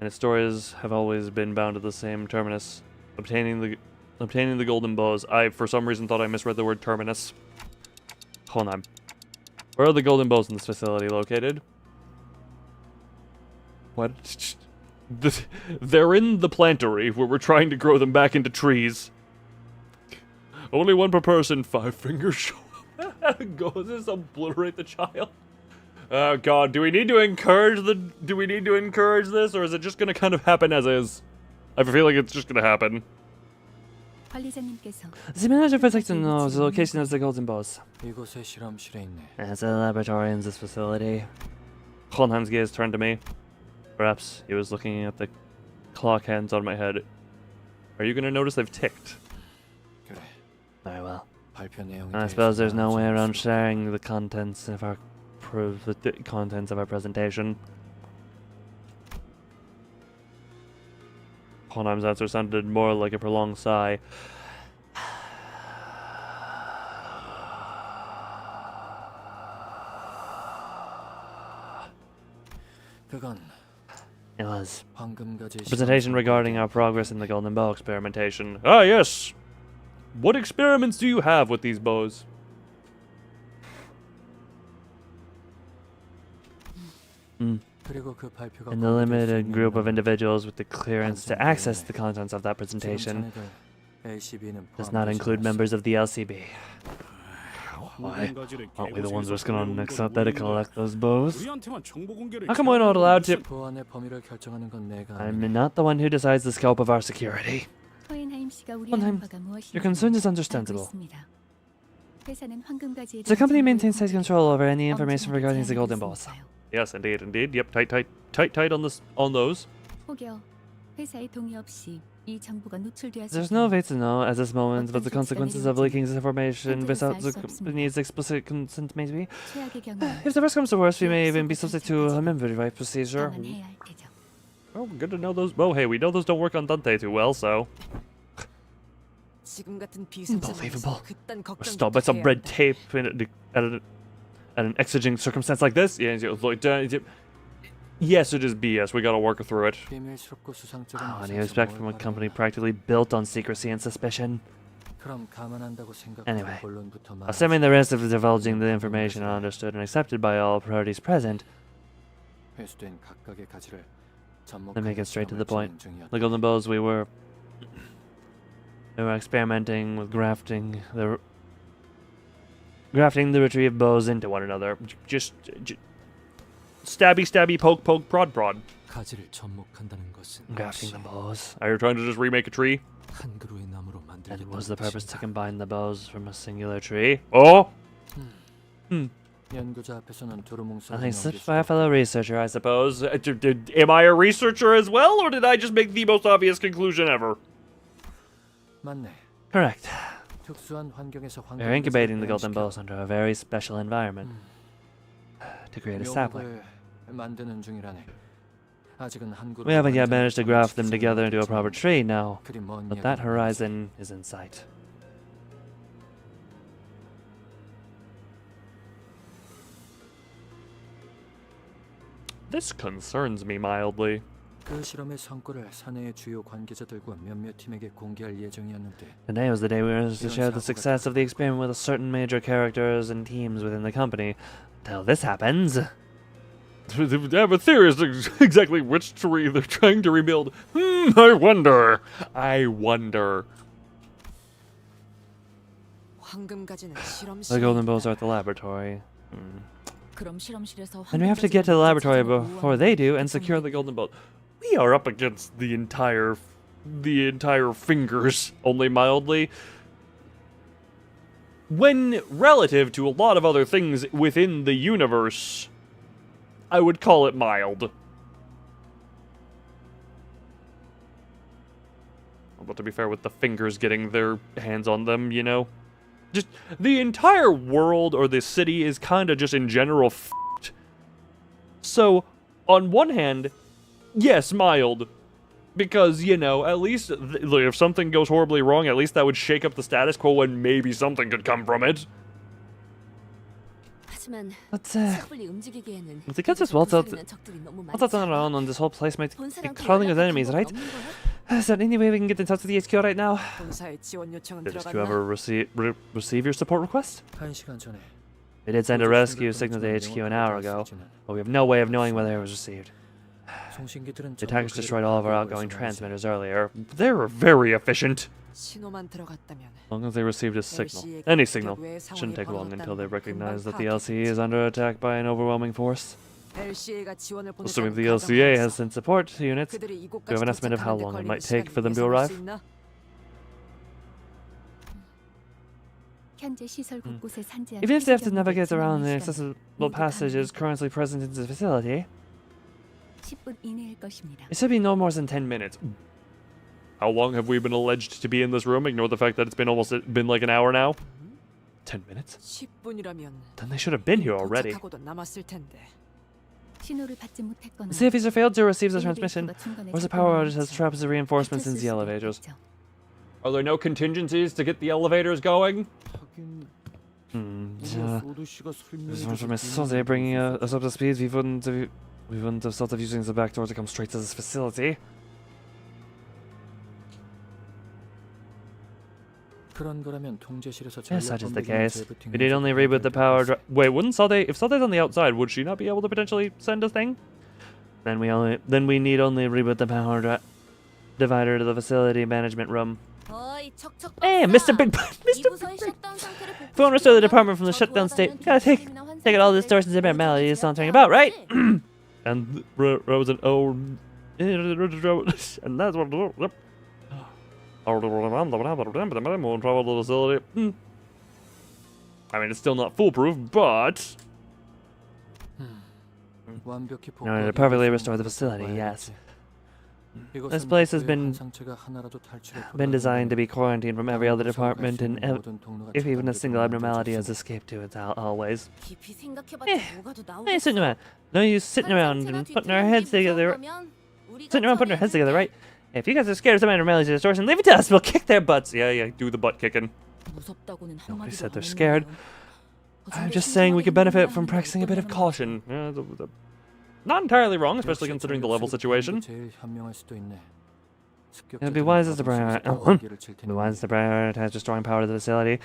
and its stories have always been bound to the same terminus, obtaining the golden bows. I, for some reason, thought I misread the word terminus. Hold on. Where are the golden bows in this facility located? What? They're in the plantery, where we're trying to grow them back into trees. Only one per person, 5 fingers show up. Go, this obliterate the child. Oh god, do we need to encourage this, or is it just gonna kind of happen as is? I feel like it's just gonna happen. The manager for Section knows the location of the golden bows. 이곳에 실험실에 있네. There's a laboratory in this facility. Hohenheim's gaze turned to me. Perhaps he was looking at the clock hands on my head. Are you gonna notice they've ticked? 그래. Very well. 발표 내용에 I suppose there's no way around sharing the contents of our improve the contents of our presentation. Honheim's answer sounded more like a prolonged sigh. It was a presentation regarding our progress in the golden bow experimentation. Ah, yes. What experiments do you have with these bows? And the limited group of individuals with the clearance to access the contents of that presentation does not include members of the LCB. Why? Aren't we the ones risking our necks out there to collect those bows? How come we're not allowed to? I'm not the one who decides the scope of our security. Hohenheim, your concern is understandable. The company maintains tight control over any information regarding the golden bows. Yes, indeed, indeed. Yep, tight on those. There's no way to know at this moment what the consequences of leaking this information without the company's explicit consent may be. If the worst comes to worst, we may even be subject to a memory right procedure. Oh, good to know those. Oh, hey, we know those don't work on Dante too well, so. Unbelievable. We're stopped by some red tape at an exigent circumstance like this. Yeah, yes, it is BS. We gotta work through it. Oh, and you expect from a company practically built on secrecy and suspicion. Anyway, assuming the rest of divulging the information are understood and accepted by all parties present, let me get straight to the point. The golden bows we were experimenting with grafting the retrieved bows into one another. Just stabby, poke, prod. Grafting the bows. Are you trying to just remake a tree? And was the purpose to combine the bows from a singular tree? Oh! Nothing slipped by a fellow researcher, I suppose. Am I a researcher as well, or did I just make the most obvious conclusion ever? Correct. We are incubating the golden bows under a very special environment to create a sapling. We haven't yet managed to graft them together into a proper tree now, but that horizon is in sight. This concerns me mildly. Today was the day we were to share the success of the experiment with certain major characters and teams within the company. Until this happens. I have a theory as to exactly which tree they're trying to rebuild. I wonder. The golden bows are at the laboratory. And we have to get to the laboratory before they do and secure the golden bow. We are up against the entire fingers, only mildly. When relative to a lot of other things within the universe, I would call it mild. But to be fair, with the fingers getting their hands on them, you know? Just, the entire world or the city is kind of just in general f***ed. So, on one hand, yes, mild. Because, you know, at least, if something goes horribly wrong, at least that would shake up the status quo and maybe something could come from it. Let's get this waltz out around on this whole place might be crawling with enemies, right? Is there any way we can get in touch with the HQ right now? Did HQ ever receive your support request? We did send a rescue signal to HQ an hour ago, but we have no way of knowing whether it was received. The attackers destroyed all of our outgoing transmitters earlier. They're very efficient. As long as they received a signal. Any signal. Shouldn't take long until they recognize that the LCE is under attack by an overwhelming force. Assuming the LCA has sent support units, do you have an estimate of how long it might take for them to arrive? Even if they have to navigate around the accessible passages currently present in the facility, it should be no more than 10 minutes. How long have we been alleged to be in this room? Ignore the fact that it's been like an hour now. 10 minutes? 10분이라면 Then they should have been here already. 도착하고도 남았을 텐데. 신호를 받지 못했거나 See if he's failed to receive the transmission, 엘리베이터가 중간에 or the power outage 작동하는 has traps the reinforcements in 갇혔을 the 수도 elevators. 있겠죠. Are there no contingencies to get the elevators going? 하긴 Yeah. 소도 씨가 This one's from Mrs. bringing us up to speed. We wouldn't have thought of using the back door to come straight to this facility. 그런 거라면 통제실에서 If such is the 전력 case, 재부팅 we need only reboot the power drive. Wait, wouldn't Sade, if Sade's on the outside, would she not be able to potentially send a thing? Then we need only reboot the power divider to the facility management room. 어이, 척척 Hey, 박사. Mr. Big 이 부서의 셧다운 상태를 If we want to restore the department from the 더 shutdown state, 도와달라는 gotta take 조짐이나 it all the 환상들을 distortions and abnormalities 제압해야 something about, right? 하지. And Rose and O. And that's what. Yep. Travel to the facility. I mean, it's still not foolproof, but. 완벽히 In order to perfectly restore the facility, yes. This place has been designed to be quarantined from every other department, and if even a single abnormality has escaped to it, always. 깊이 생각해봤자 뭐가 더 Hey, sitting 나오겠어. around. No use sitting around and putting our heads together. Sitting around putting our heads together, right? If you guys are scared of some abnormalities or distortion, leave it to us. We'll kick their butts. Yeah, do the butt kicking. 무섭다고는 Nobody 한마디도 said they're 안 scared. 했는데요. I'm just saying we could benefit from Practicing a bit of caution. Yeah, not entirely wrong, especially considering the level situation. It'd be wise to prioritize restoring power to the facility.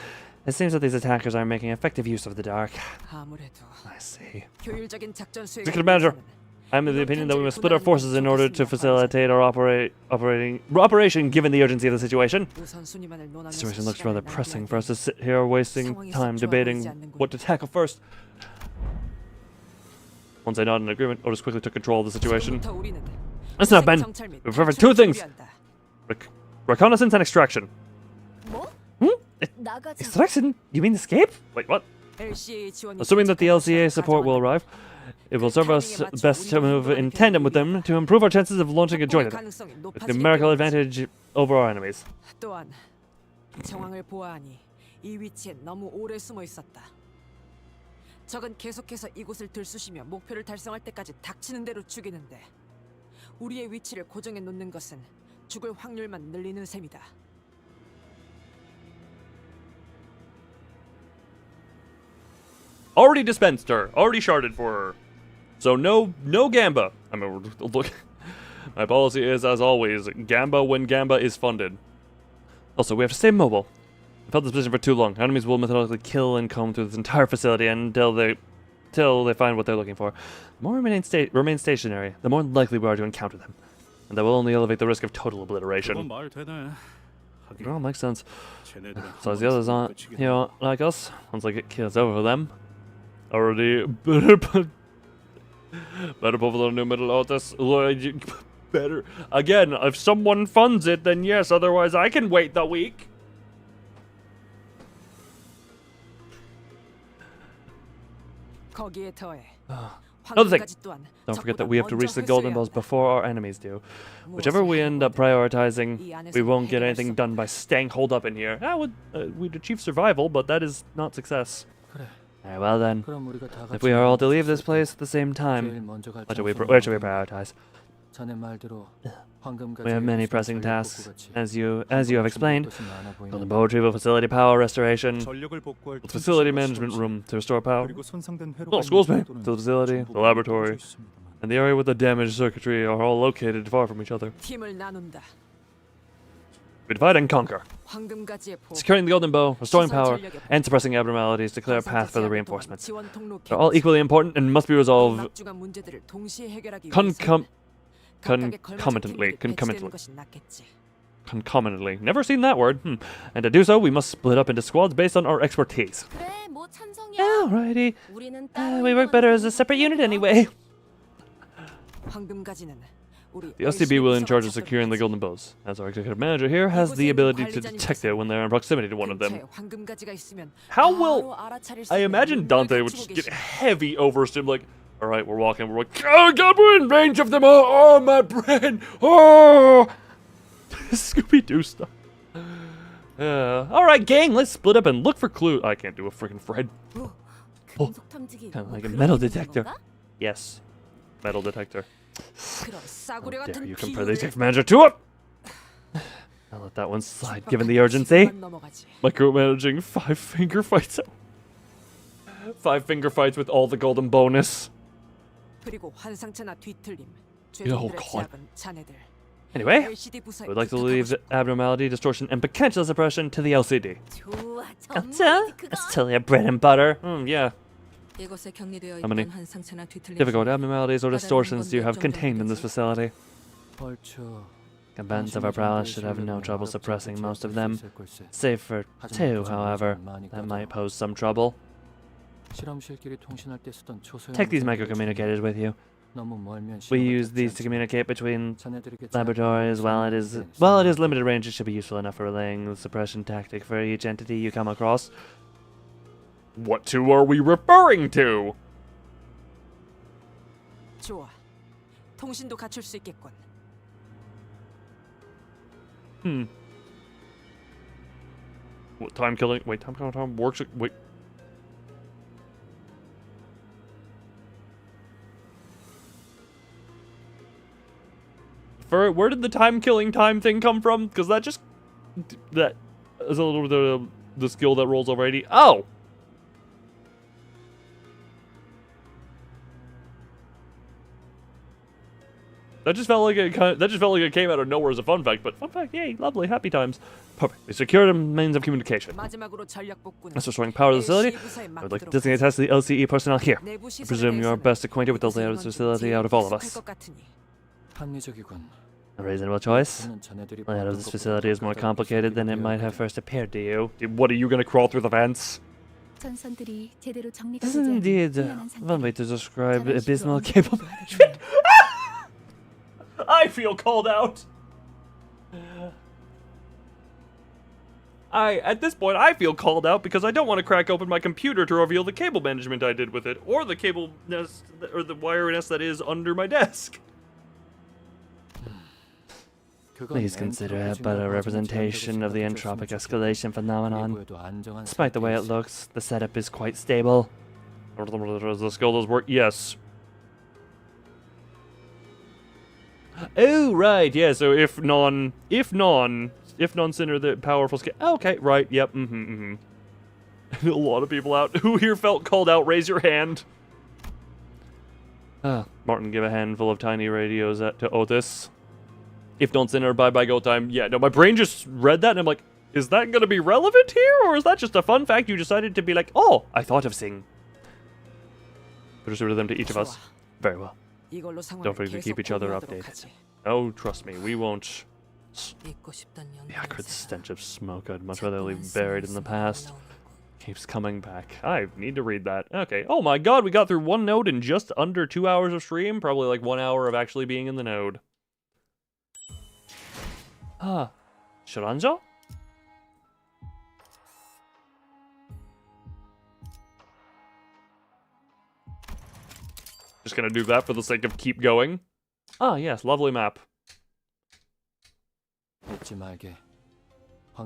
It seems that these attackers are making effective use of the dark. 아무래도 I see. 효율적인 작전 수행을 Executive Manager. 위해서는 I'm of the opinion that we must split our forces in order to facilitate our operation given the urgency of the situation. 우선순위만을 The 논하면서 situation looks 시간을 rather pressing for us to 낭비하기엔 sit here wasting time debating what to tackle first. Once I nod in agreement, Otis quickly took control of the situation. 지금부터 우리는 Listen up, Ben. 정찰 및 We've prepared 탈출을 two things. 준비한다. Reconnaissance and extraction. 뭐? Hmm? 나가자. Extraction? You mean escape? Wait, what? LCA 지원이 Assuming that the 도착하고 LCA support will 가져왔다. arrive, it will serve us best to move in tandem with them to improve our chances of launching a joint attack, 가능성이 with 높아지기 numerical 때문이지. advantage over our enemies. 또한 정황을 보아하니 이 위치에 너무 오래 숨어 있었다. 적은 계속해서 이곳을 들쑤시며 목표를 달성할 때까지 닥치는 대로 죽이는데 우리의 위치를 고정해 놓는 것은 죽을 확률만 늘리는 셈이다. Already dispensed her, already sharded for her. So no Gamba. I mean, look, my policy is, as always, Gamba when Gamba is funded. Also, we have to stay mobile. We've held this position for too long. Enemies will methodically kill and comb through this entire facility until they find what they're looking for. The more remain stationary, the more likely we are to encounter them. And that will only elevate the risk of total obliteration. It all makes sense. So as the others aren't, like us, once I get kills over them, already better put the new middle Otis. Better again. If someone funds it, then yes. Otherwise, I can wait the week. 거기에 더해 Another thing. 황금가지 또한 Don't forget that 적보다 we have to reach 먼저 the golden 회수해야 bells 한다. before our enemies do. Whichever we end up prioritizing, we won't get anything done by staying holed up in here. We'd achieve survival, but that is not success. 그래. Very well then. 그럼 우리가 다 If 같이 we are all to leave this place at the same 제일 time, 먼저 갈 where should we prioritize? 자네 말대로 황금가지 We have many 무슨 pressing 전력 tasks, 복구같이 as you have explained. 것이 많아 Golden 보이는데 bow retrieval, facility power restoration, 전력을 복구할 The facility management room to restore power, 그리고 손상된 회로가 well, school's 있는 bay, 정도는 the facility, 전부 the laboratory, 갖춰져 있습니다만. and the area with the damaged circuitry are all located far from each other. 팀을 나눈다. We divide and conquer, 황금가지의 포 securing the golden bow, restoring power, and suppressing abnormalities to clear a path for the reinforcements. 지원 통로 They're all equally important and must be resolved 막중한 문제들을 동시에 해결하기 concom- 위해서 각각의 걸맞은 concomitantly, 팀들이 배치되는 concomitantly. 것이 낫겠지. concomitantly. Never seen that word. And to do so, we must split up into squads based on our expertise. 그래, 뭐 찬성이야. alrighty. 우리는 따로 We work better as a separate unit anyway. 황금가지는 우리 The LCB will in charge of securing the golden bows, as our executive manager here has the ability to detect it when they're in proximity to one of them. 근처에 황금가지가 있으면 How 바로 will 알아차릴 수 I 있는 imagine 능력을 Dante would 갖추고 just get 계시다. heavy overstim, like, all right, we're walking, we're like, oh God, we're in range of them. Oh, my brain. Oh, Scooby Doo stuff. Alright, gang, let's split up and look for clues. I can't do a freaking Fred. 금속 탐지기 Kind of like a 그런 metal 게 있는 detector. 건가? Yes. Metal detector. 그런 싸구려 How dare 같은 you compare the 비유를 detective manager to it? I'll let that one slide, given the urgency. 지금만 넘어가지. Micromanaging 5-finger fights. 5-finger fights with all the golden bonus. 그리고 환상체나 뒤틀림. Oh, 죄종들의 God. 제약은 자네들. Anyway, LCD I 부서에 would like to 부탁하고 leave 싶어. abnormality, distortion, and potential suppression to the LCD. 좋아, Gotcha. 전문이지 그거. That's totally bread and butter. Yeah. 이곳에 격리되어 How many 있던 환상체나 뒤틀림 difficult 중에 abnormalities or 다른 distortions do you 건 have contained in this facility? 얼추 Combatants of our prowess should have no trouble suppressing most of them. Save for two, however, that might pose some trouble. 실험실끼리 통신할 때 쓰던 초소형 Take these microcommunicators with you. 너무 멀면 We 신호가 use 닿지 these to 않지만 communicate between 자네들에게 laboratories. While it is limited range, it should be useful enough for relaying the suppression tactic for each entity you come across. What two are we referring to? 좋아. 통신도 갖출 수 있겠군. What time killing? Wait, time works. Wait. Where did the time killing time thing come from? Because that just that is a little bit of the skill that rolls over 80. Oh. That just felt like it came out of nowhere as a fun fact, but fun fact, yay, lovely, happy times. Perfect. We secured a means of communication. 마지막으로 전략 복구는 As restoring power to the facility, LCD 부서에 I would like to 맡기도록 designate a test of the LCE personnel here. 내부 I 시설에 presume you are 대해서는 best acquainted with the layout of the facility out of all of 익숙할 us. 것 같으니. 합리적이군. A reasonable choice. 저는 자네들이 The layout of 보던 this 것보다 facility is more 까다롭게 complicated than it might have 설계되어 first appeared to you. What, are you gonna crawl through the vents? 전선들이 제대로 정리가 This 되지 is 않은 indeed 혼란한 one 상태. way to describe 자료실로 abysmal 옮겨야 cable 하는 management. I feel called out. At this point, I feel called out because I don't want to crack open my computer to reveal the cable management I did with it, or the cable nest, or the wire nest that is under my desk. Please consider it but a representation of the entropic escalation phenomenon. Despite the way it looks, the setup is quite stable. The skill does work, yes. Oh, right, yeah, so if non-sinner, the powerful skill. Okay, right, yep, A lot of people out. Who here felt called out? Raise your hand. Martin, give a handful of tiny radios to Otis. If non-sinner, bye-bye go time. Yeah, no, my brain just read that and I'm like, is that gonna be relevant here? Or is that just a fun fact you decided to be like, oh, I thought of seeing. Put rid of them to each of us. Very well. 이걸로 상황을 Don't forget to keep 계속 each other 공유하도록 updated. 하지. Oh, trust me, we won't. 잊고 싶단 The acrid 연기는 stench of smoke I'd much rather leave buried in the past keeps coming back. I need to read that. Okay. Oh my god, we got through one node in just under 2 hours of stream. Probably like 1 hour of actually being in the node. Shiranja? Just gonna do that for the sake of keep going. Ah, yes, lovely map. 잊지 말게.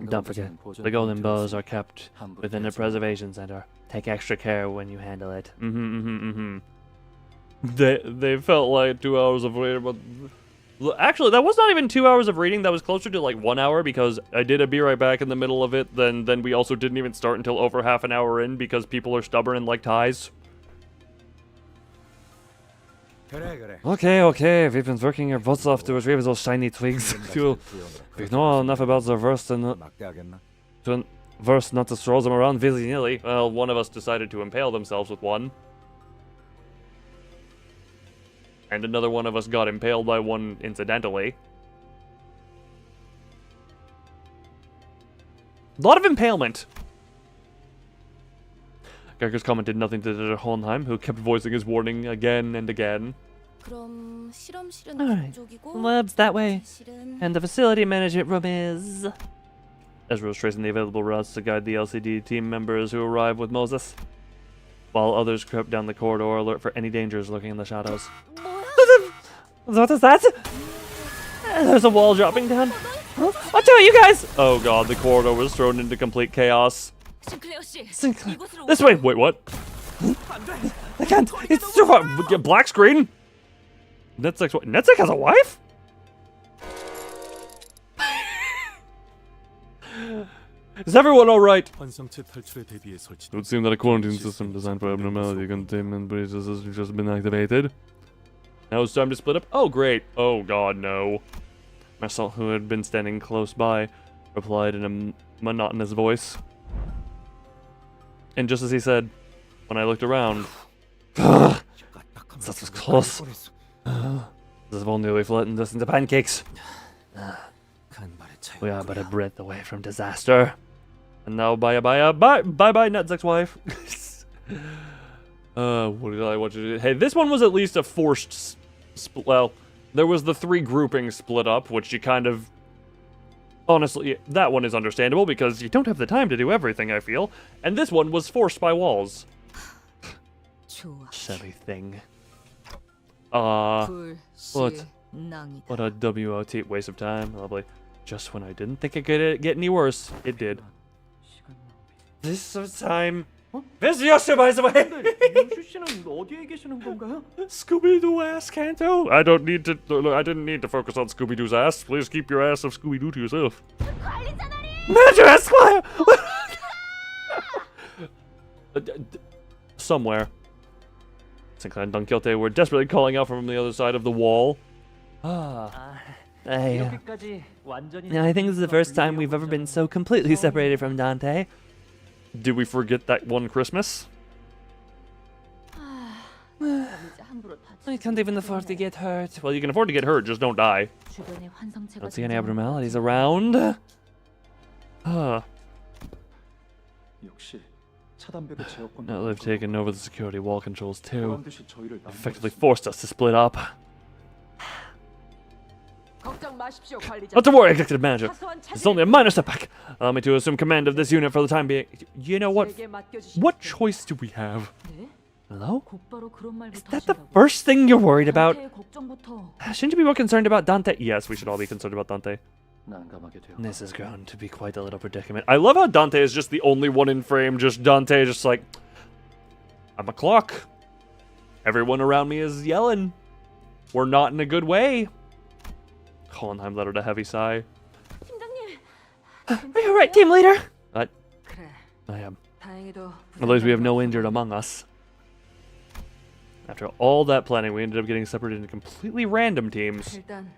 Don't forget, the golden bows are kept within the preservation center. Take extra care when you handle it. They felt like 2 hours of reading, but actually, that was not even 2 hours of reading. That was closer to like 1 hour because I did a be right back in the middle of it. Then we also didn't even start until over half an hour in because people are stubborn and like ties. Okay, we've been working our butts off to retrieve those shiny twigs. We know enough about the verse not to throw them around willy-nilly. Well, one of us decided to impale themselves with one. And another one of us got impaled by one incidentally. A lot of impalement. Geiger's comment did nothing to deter Hohenheim, who kept voicing his warning again and again. 그럼 실험실은 Alright. 그쪽이고 Lab's that way. 실은 And the facility management room is... Ezra was tracing the available routes to guide the LCD team members who arrived with Moses, while others crept down the corridor alert for any dangers lurking in the shadows. 뭐야? What is that? There's a wall dropping down. Watch out, you guys! Oh god, the corridor was thrown into complete chaos. 싱클레어 씨, Sinclair, 이곳으로 This way! Wait, what? I can't. It's too far. Black screen? Netzek's what? Netzek has a wife? Is everyone alright? 환상체 탈출에 대비해 설치. It would seem that a quarantine system designed for abnormality containment breaches has just been activated. Now it's time to split up. Oh, great. Oh, God, no. Marcel, who had been standing close by, replied in a monotonous voice. And just as he said, when I looked around, that was close. This have only flattened us into pancakes. We are but a breath away from disaster. And now bye Netzek's wife. What did I want you to do? Hey, this one was at least a forced well, there was the 3 groupings split up, which you kind of honestly, that one is understandable because you don't have the time to do everything, I feel. And this one was forced by walls. 좋아. Silly thing. 불, what? 시, 낭이다. What a WOT waste of time. Lovely. Just when I didn't think it could get any worse, it did. This time. This Yoshi, by the way. Scooby-Doo ass Canto. I didn't need to focus on Scooby-Doo's ass. Please keep your ass of Scooby-Doo to yourself. Manager Esquire. Somewhere. Sinclair and Don Quixote were desperately calling out from the other side of the wall. I think this is the first time we've ever been so completely separated from Dante. Did we forget that one Christmas? I can't even afford to get hurt. Well, you can afford to get hurt, just don't die. 주변에 환상체가 Don't see any abnormalities around. 역시 차단벽의 제어권. Now they've taken over the security wall controls too. 반드시 저희를 Effectively forced us to split up. 걱정 마십시오, 관리자. Not to worry, Executive Manager. 사소한 It's only a minor setback. Allow me to assume command of this unit for the time being. You know what? 제게 맡겨주십시오. What choice do we have? 네? Hello? 곧바로 그런 말부터 Is that the 하신다고. first thing you're worried about? 단테의 걱정부터. Shouldn't you be more concerned about Dante? Yes, we should all be concerned about Dante. 난감하게 되어. This has grown to be quite a little predicament. I love how Dante is just the only one in frame. Just Dante, just like, I'm a clock. Everyone around me is yelling. We're not in a good way. Hohenheim let out a heavy sigh. Are you alright, team leader? 그래, I am. 다행히도 At least we have no injured among us. After all that planning, we ended up getting separated into completely random teams. 일단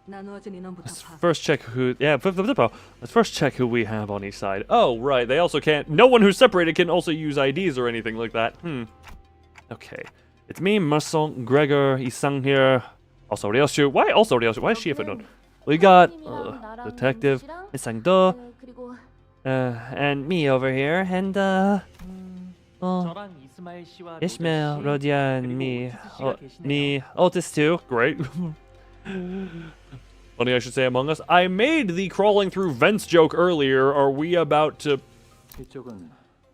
나누어진 인원부터 Let's 봐. first check who. Yeah, let's first check who we have on each side. Oh, right. They also can't. No one who's separated can also use IDs or anything like that. Okay. It's me, Marcel, Gregor, Isang here. Also Ryosu. Why also Ryosu? Why is she a footnote? We got Detective, Isang Do, 그리고 and me over here, and Ishmael, Rodia, and me, Otis too. Great. Funny I should say among us. I made the crawling through vents joke earlier. Are we about to... 이쪽은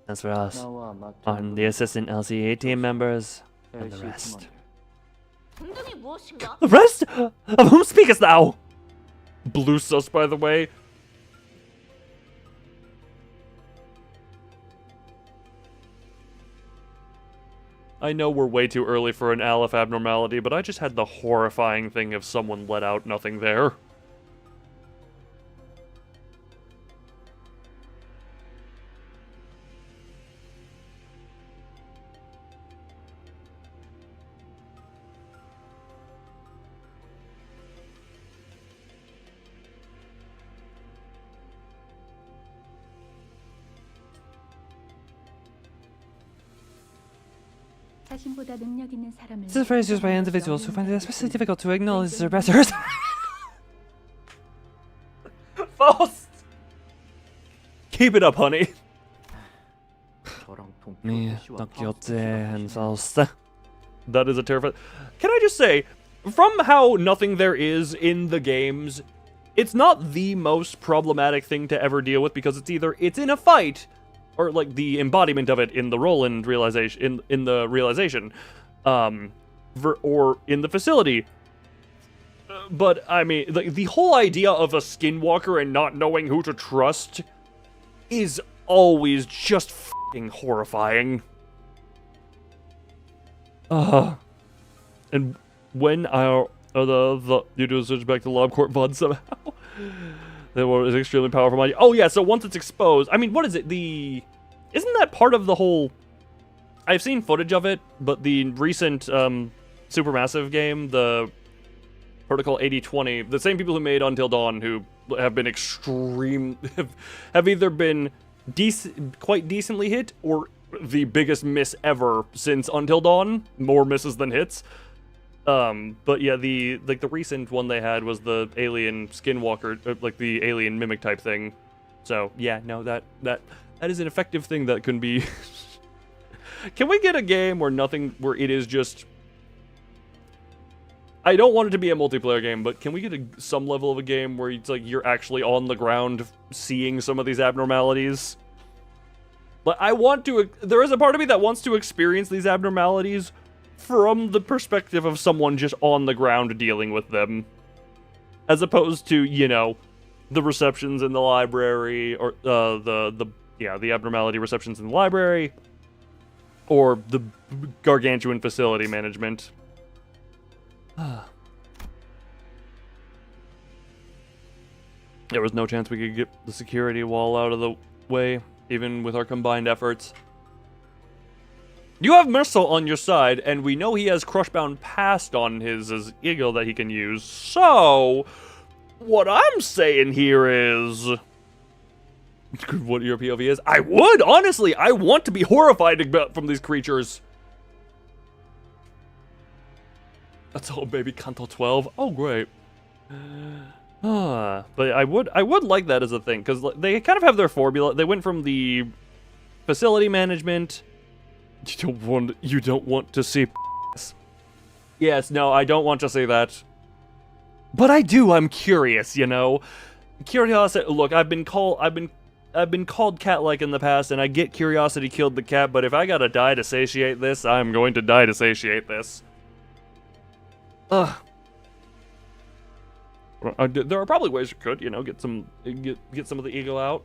That's for us. 나와 맡은 On the assistant LCA team members, and the rest. 등등이 무엇인가? The rest? Of whom speakest thou? Blue sus, by the way. I know we're way too early for an Aleph abnormality, but I just had the horrifying thing of someone let out nothing there. 자신보다 능력 있는 사람을 This is a phrase used by individuals who find it especially difficult to acknowledge their betters. Faust! Keep it up, honey. 저랑 Me, 동표 Don Quixote, and Faust. That is a terrifying... Can I just say, from how nothing there is in the games, it's not the most problematic thing to ever deal with because it's either it's in a fight, or like the embodiment of it in the Roland realization, in the realization, or in the facility. But I mean, the whole idea of a skinwalker and not knowing who to trust is always just f***ing horrifying. And when you do switch back to LobCorp VOD somehow, that was extremely powerful mind. Oh yeah, so once it's exposed, I mean, what is it? Isn't that part of the whole? I've seen footage of it, but the recent Supermassive game, the Protocol 8020, the same people who made Until Dawn, who have been have either been quite decently hit or the biggest miss ever since Until Dawn, more misses than hits. But yeah, the recent one they had was the alien skinwalker, like the alien mimic type thing. So yeah, no, that is an effective thing that can be. Can we get a game where it is just? I don't want it to be a multiplayer game, but can we get some level of a game where it's like you're actually on the ground seeing some of these abnormalities? But there is a part of me that wants to experience these abnormalities from the perspective of someone just on the ground dealing with them. As opposed to, the receptions in the library, or the abnormality receptions in the library, or the gargantuan facility management. There was no chance we could get the security wall out of the way, even with our combined efforts. You have Mercel on your side, and we know he has Crushbound Past on his eagle that he can use. So, what I'm saying here is, what your POV is, I want to be horrified from these creatures. That's all, baby. Canto 12. Oh, great. But I would like that as a thing, because they kind of have their formula. They went from the facility management. You don't want to see. Yes, no, I don't want to see that. But I do. I'm curious, Curiosity. Look, I've been called cat-like in the past, and I get curiosity killed the cat. But if I gotta die to satiate this, I'm going to die to satiate this. Ugh. There are probably ways you could, get some of the ego out.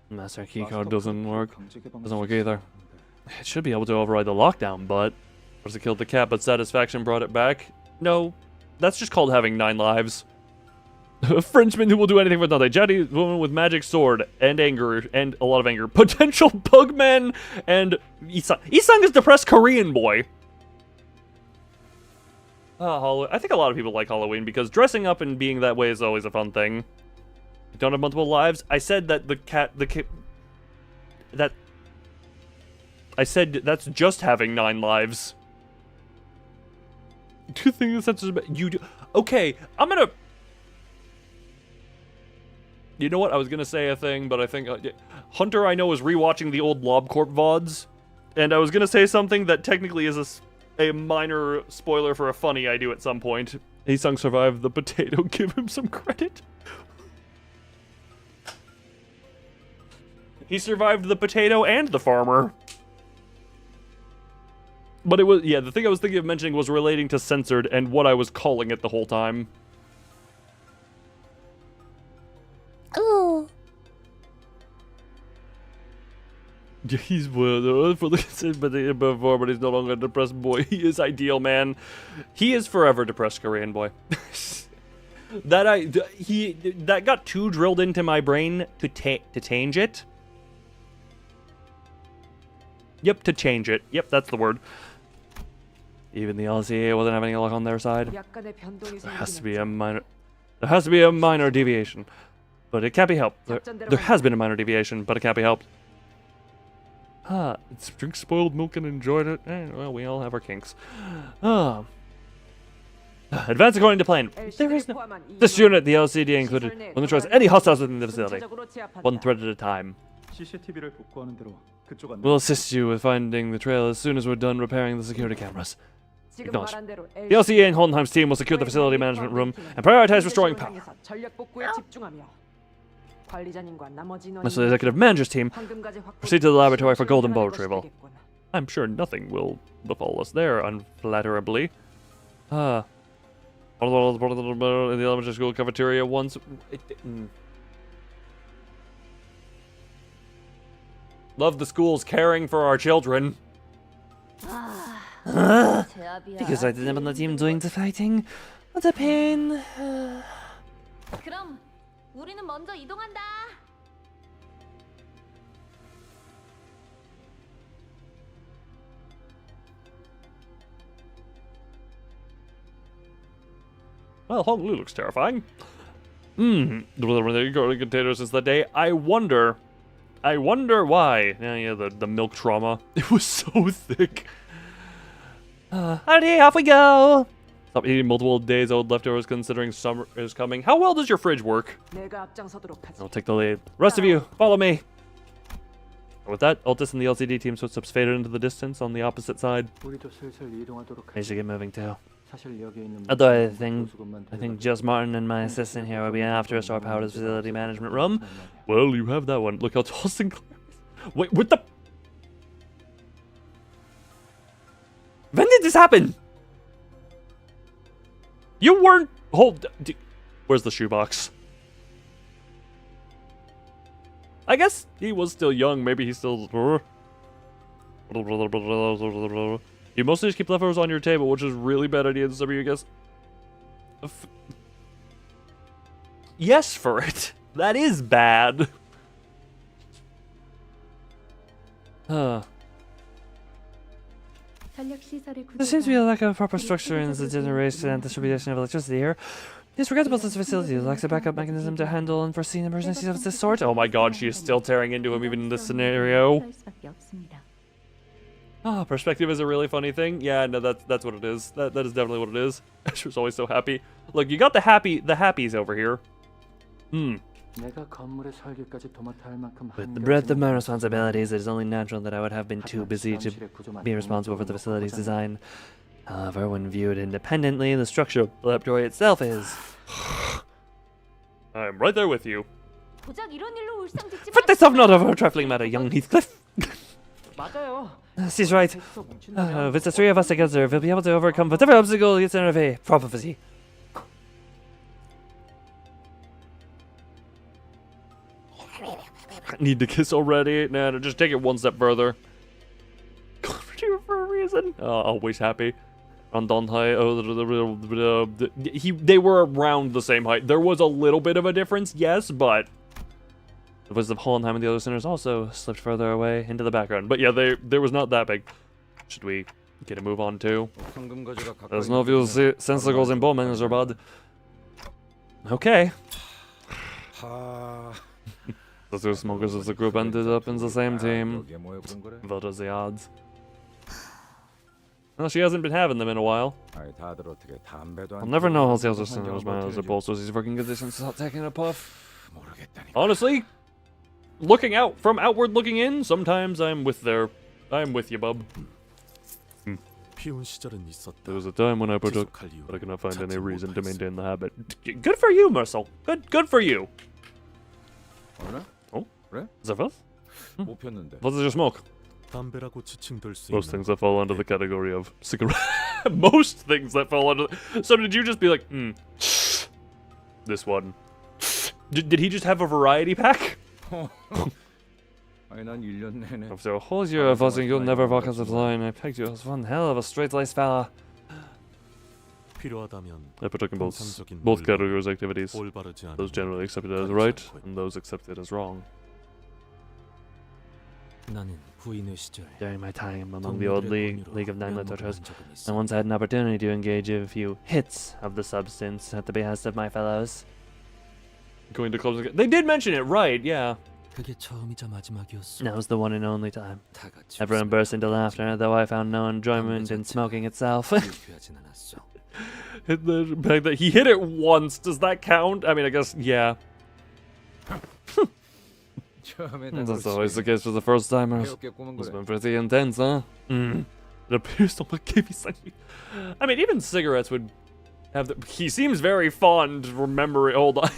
Master keycard doesn't work. Doesn't work either. It should be able to override the lockdown, but was it killed the cat, but satisfaction brought it back? No, that's just called having 9 lives. A Frenchman who will do anything for nothing. Jetty woman with magic sword and anger and a lot of anger. Potential pugman and Isang. Isang is depressed Korean boy. I think a lot of people like Halloween because dressing up and being that way is always a fun thing. You don't have multiple lives. I said that I said that's just having 9 lives. Do you think that's you do? Okay, I'm gonna. You know what? I was gonna say a thing, but I think Hunter I know is rewatching the old LobCorp VODs, and I was gonna say something that technically is a minor spoiler for a funny I do at some point. Isang survived the potato. Give him some credit. He survived the potato and the farmer. But it was, the thing I was thinking of mentioning was relating to censored and what I was calling it the whole time. Oh. He's for the before, but he's no longer a depressed boy. He is ideal, man. He is forever depressed Korean boy. That got too drilled into my brain to change it. Yep, to change it. Yep, that's the word. Even the LCA wasn't having any luck on their side. There has to be a minor deviation, but it can't be helped. There has been a minor deviation, but it can't be helped. It's drink spoiled milk and enjoyed it. Well, we all have our kinks. Advance according to plan. There is no. This unit, the LCD included, will neutralize any hostiles within the facility, one threat at a time. We'll assist you with finding the trail as soon as we're done repairing the security cameras. Acknowledged. The LCA and Holdenheim's team will secure the facility management room and prioritize restoring power. So the executive manager's team proceed to the laboratory for golden bow retrieval. I'm sure nothing will befall us there, unflatterably. In the elementary school cafeteria once. Love the schools caring for our children. Because I didn't have the team doing the fighting. What a pain. 그럼 우리는 먼저 이동한다. Well, Honolulu looks terrifying. The containers since that day. I wonder why. Yeah, the milk trauma. It was so thick. Alrighty, off we go. Stop eating multiple days old leftovers considering summer is coming. How well does your fridge work? 내가 앞장서도록 하지. I'll take the lead. Rest of you, follow me. And with that, Altus and the LCD team's footsteps faded into the distance on the opposite side. 우리도 슬슬 이동하도록 I should 하지. get moving too. 사실 여기 있는 Although 모든 I think just Martin and my assistant here will be after us to our powers facility management room. Well, you have that one. Look how tall Sinclair is. Wait, what the? When did this happen? You weren't. Where's the shoebox? I guess he was still young. Maybe he's still. You mostly just keep leftovers on your table, which is a really bad idea in some of you guys. Yes, for it. That is bad. There seems to be a lack of proper structure in the generation and distribution of electricity here. It's regrettable this facility lacks a backup mechanism to handle unforeseen emergencies of this sort. Oh my god, she is still tearing into him even in this scenario. Ah, perspective is a really funny thing. Yeah, no, that's what it is. That is definitely what it is. Asher's always so happy. Look, you got the happies over here. 내가 건물의 설계까지 도맡아 할 만큼 With the breadth of my responsibilities, it is only natural that I would have been too busy to be responsible for the facility's design. However, when viewed independently, the structure of the laboratory itself is... I'm right there with you. Put thyself not over a trifling matter, young Heathcliff. 맞아요. She's right. If it's the three of us together, we'll be able to overcome whatever obstacle gets in our way. Prophecy. Need to kiss already? Nah, no, just take it one step further. For a reason. Always happy. Rondonhai. They were around the same height. There was a little bit of a difference, yes, but the voices of Hohenheim and the other sinners also slipped further away into the background. But yeah, there was not that big. Should we get a move on too? There's no few sensicles in Bowman, Mr. Bud. Okay. The two smokers of the group ended up in the same team. What are the odds? Well, she hasn't been having them in a while. I'll never know how the other sinners manage their balls these working conditions without taking a puff. Honestly, looking out from outward looking in, sometimes I'm with you, bub. There was a time when I partook, but I cannot find any reason to maintain the habit. Good for you, Mercel. Good for you. Oh, is that Vel? What does your smoke? Most things that fall under the category of cigarette. Most things that fall under. So did you just be like, this one? Did he just have a variety pack? After a whole year of buzzing, you'll never walk out the line. I pegged you as one hell of a straight-laced fella. I partook in both categories activities. Those generally accepted as right, and those accepted as wrong. During my time among the old League of Nine Litterateurs, I once had an opportunity to engage in a few hits of the substance at the behest of my fellows. Going to clubs again. They did mention it, right? Yeah. That was the one and only time. Everyone burst into laughter, though I found no enjoyment in smoking itself. The fact that he hit it once, does that count? I mean, I guess, yeah. That's always the case for the first timers. It's been pretty intense, huh? It appears someone gave me something. I mean, even cigarettes would have the. He seems very fond to remember it. Hold on.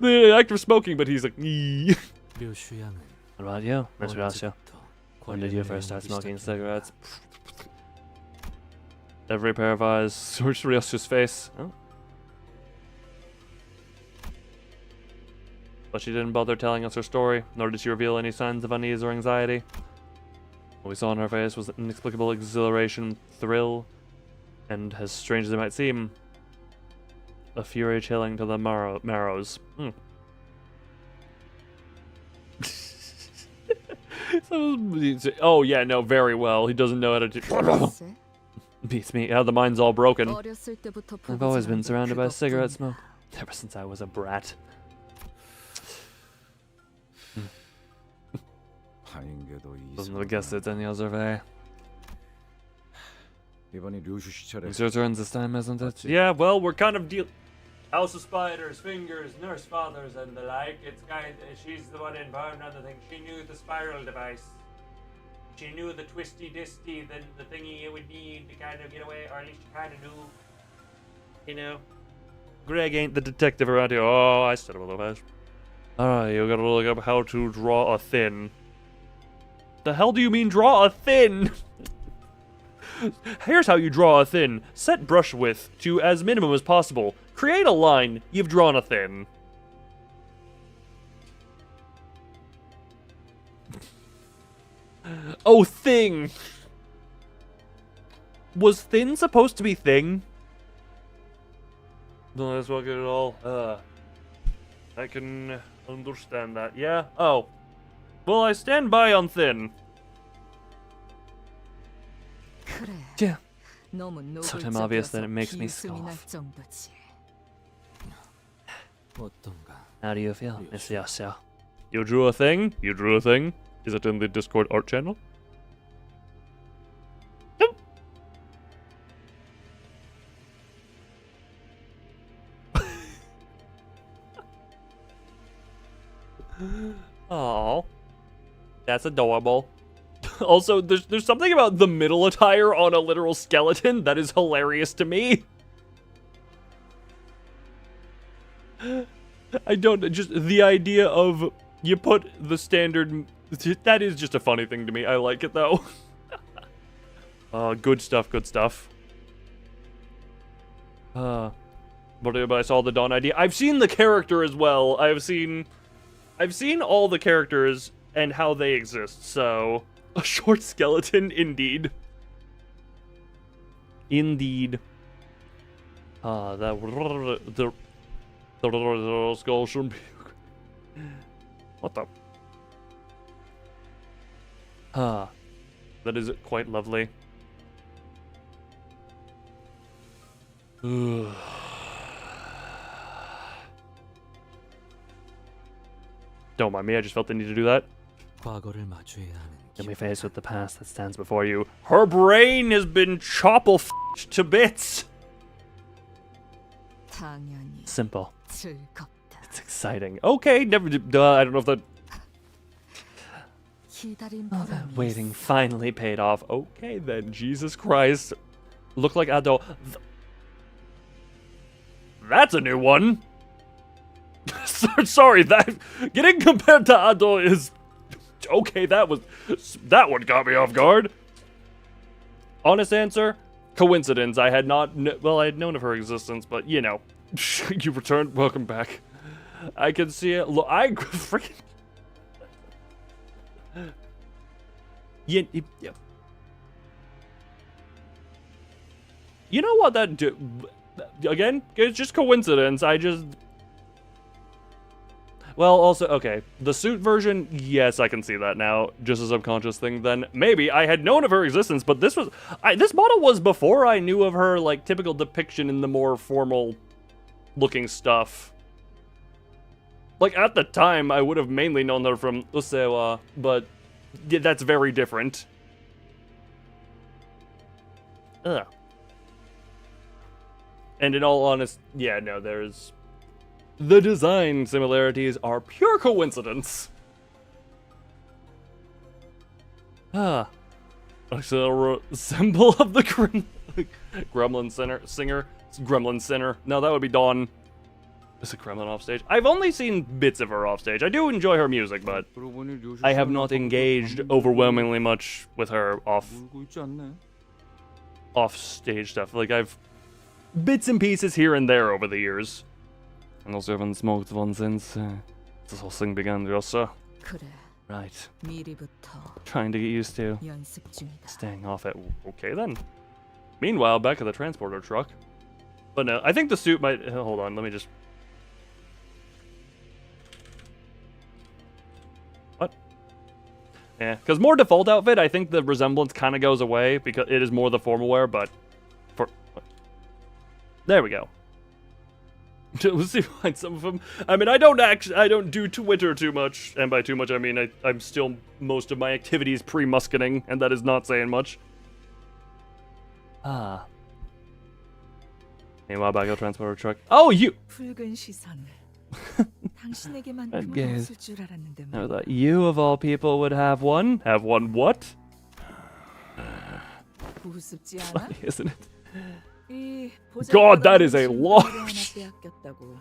The act of smoking, but he's like, what about you, Mr. Rasha? When did you first start smoking cigarettes? Every pair of eyes searched Ryosu's face. Oh. But she didn't bother telling us her story, nor did she reveal any signs of unease or anxiety. What we saw on her face was an inexplicable exhilaration, thrill, and, as strange as it might seem, a fury chilling to the marrows. Oh yeah, no, very well. He doesn't know how to do. Beats me. Yeah, the mind's all broken. I've always been surrounded by cigarette smoke ever since I was a brat. Doesn't have guessed it any other way. It's your turn this time, isn't it? Yeah, well, we're kind of House of Spiders, Fingers, Nurse Fathers, and the like. It's she's the one involved on the thing. She knew the spiral device. She knew the twisty-disty, the thingy it would need to kind of get away, or at least she kind of knew. You know? Greg ain't the detective around here. Oh, I said it a little fast. Alright, you gotta look up how to draw a thin. The hell do you mean draw a thin? Here's how you draw a thin. Set brush width to as minimum as possible. Create a line. You've drawn a thin. Oh, thing. Was thin supposed to be thing? No, that's not good at all. I can understand that. Yeah? Oh. Well, I stand by on thin. Yeah. So damn obvious that it makes me scoff. How do you feel, Miss Yasha? You drew a thing? You drew a thing? Is it in the Discord art channel? Nope. Aww. That's adorable. Also, there's something about the middle attire on a literal skeleton that is hilarious to me. I don't, just the idea of you put the standard, that is just a funny thing to me. I like it though. Good stuff, good stuff. But I saw the Dawn idea. I've seen the character as well. I've seen all the characters and how they exist, so a short skeleton indeed. Indeed. The skull shouldn't be. What the? That is quite lovely. Don't mind me, I just felt the need to do that. You'll be faced with the past that stands before you. Her brain has been chopple-f***ed to bits. Simple. It's exciting. Okay, never. I don't know if that. Oh, that waiting finally paid off. Okay, then. Jesus Christ. Look like Ado. That's a new one. Sorry, that getting compared to Ado is okay. That one got me off guard. Honest answer: coincidence. I had not. Well, I had known of her existence, but you know, you returned. Welcome back. I can see it. Look, I freaking. Yeah. You know what that do? Again, it's just coincidence. Well, also, okay, the suit version, yes, I can see that now, just a subconscious thing then. Maybe, I had known of her existence, but this model was before I knew of her, like, typical depiction in the more formal-looking stuff. Like, at the time, I would have mainly known her from Usewa, but yeah, that's very different. Ugh. And in all honesty, yeah, no, there's... The design similarities are pure coincidence. A symbol of the Gremlin singer. It's Gremlin Sinner. No, that would be Dawn. Is it Gremlin offstage? I've only seen bits of her offstage. I do enjoy her music, but I have not engaged overwhelmingly much with her off. off-stage stuff. Like, I've bits and pieces here and there over the years. And also haven't smoked one since this whole thing began, also. 그래. Right. 미리부터 Trying to get used to 연습 중이다. staying off it. Okay, then. Meanwhile, back at the transporter truck. But no, I think the suit might... hold on, let me just... What? Yeah, because more default outfit, I think the resemblance kind of goes away because it is more the formal wear, but... There we go. Let's see, find some of them. I mean, I don't do Twitter too much, and by too much I mean I'm still most of my activities pre-musketing, and that is not saying much. Ah. Meanwhile, back at the transporter truck. Oh, you! 붉은 시선. 당신에게만 That 그만 gaze. 없을 줄 알았는데 I thought you, of all people, would have one. Have one what? 우습지 않아? Funny, isn't it? 이 God, that is a 보잘것없는 lot. 신발을 하나 빼앗겼다고.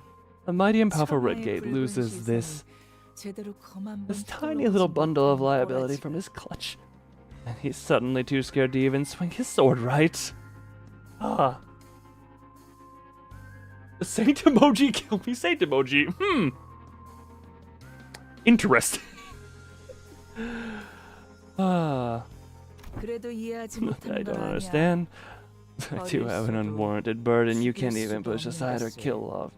A mighty and powerful 천하의 renegade 붉은 loses this 제대로 검한 this 번 tiny little 털어보지 bundle of 못한 liability 꼬라지가. from his clutch. And he's suddenly too scared to even swing his sword right. Ah. The Saint emoji kill me. Saint emoji. Interesting. Ah. 그래도 이해하지 I 못한 don't 걸 아냐. understand. I do have an unwarranted burden you can't even push aside or kill off.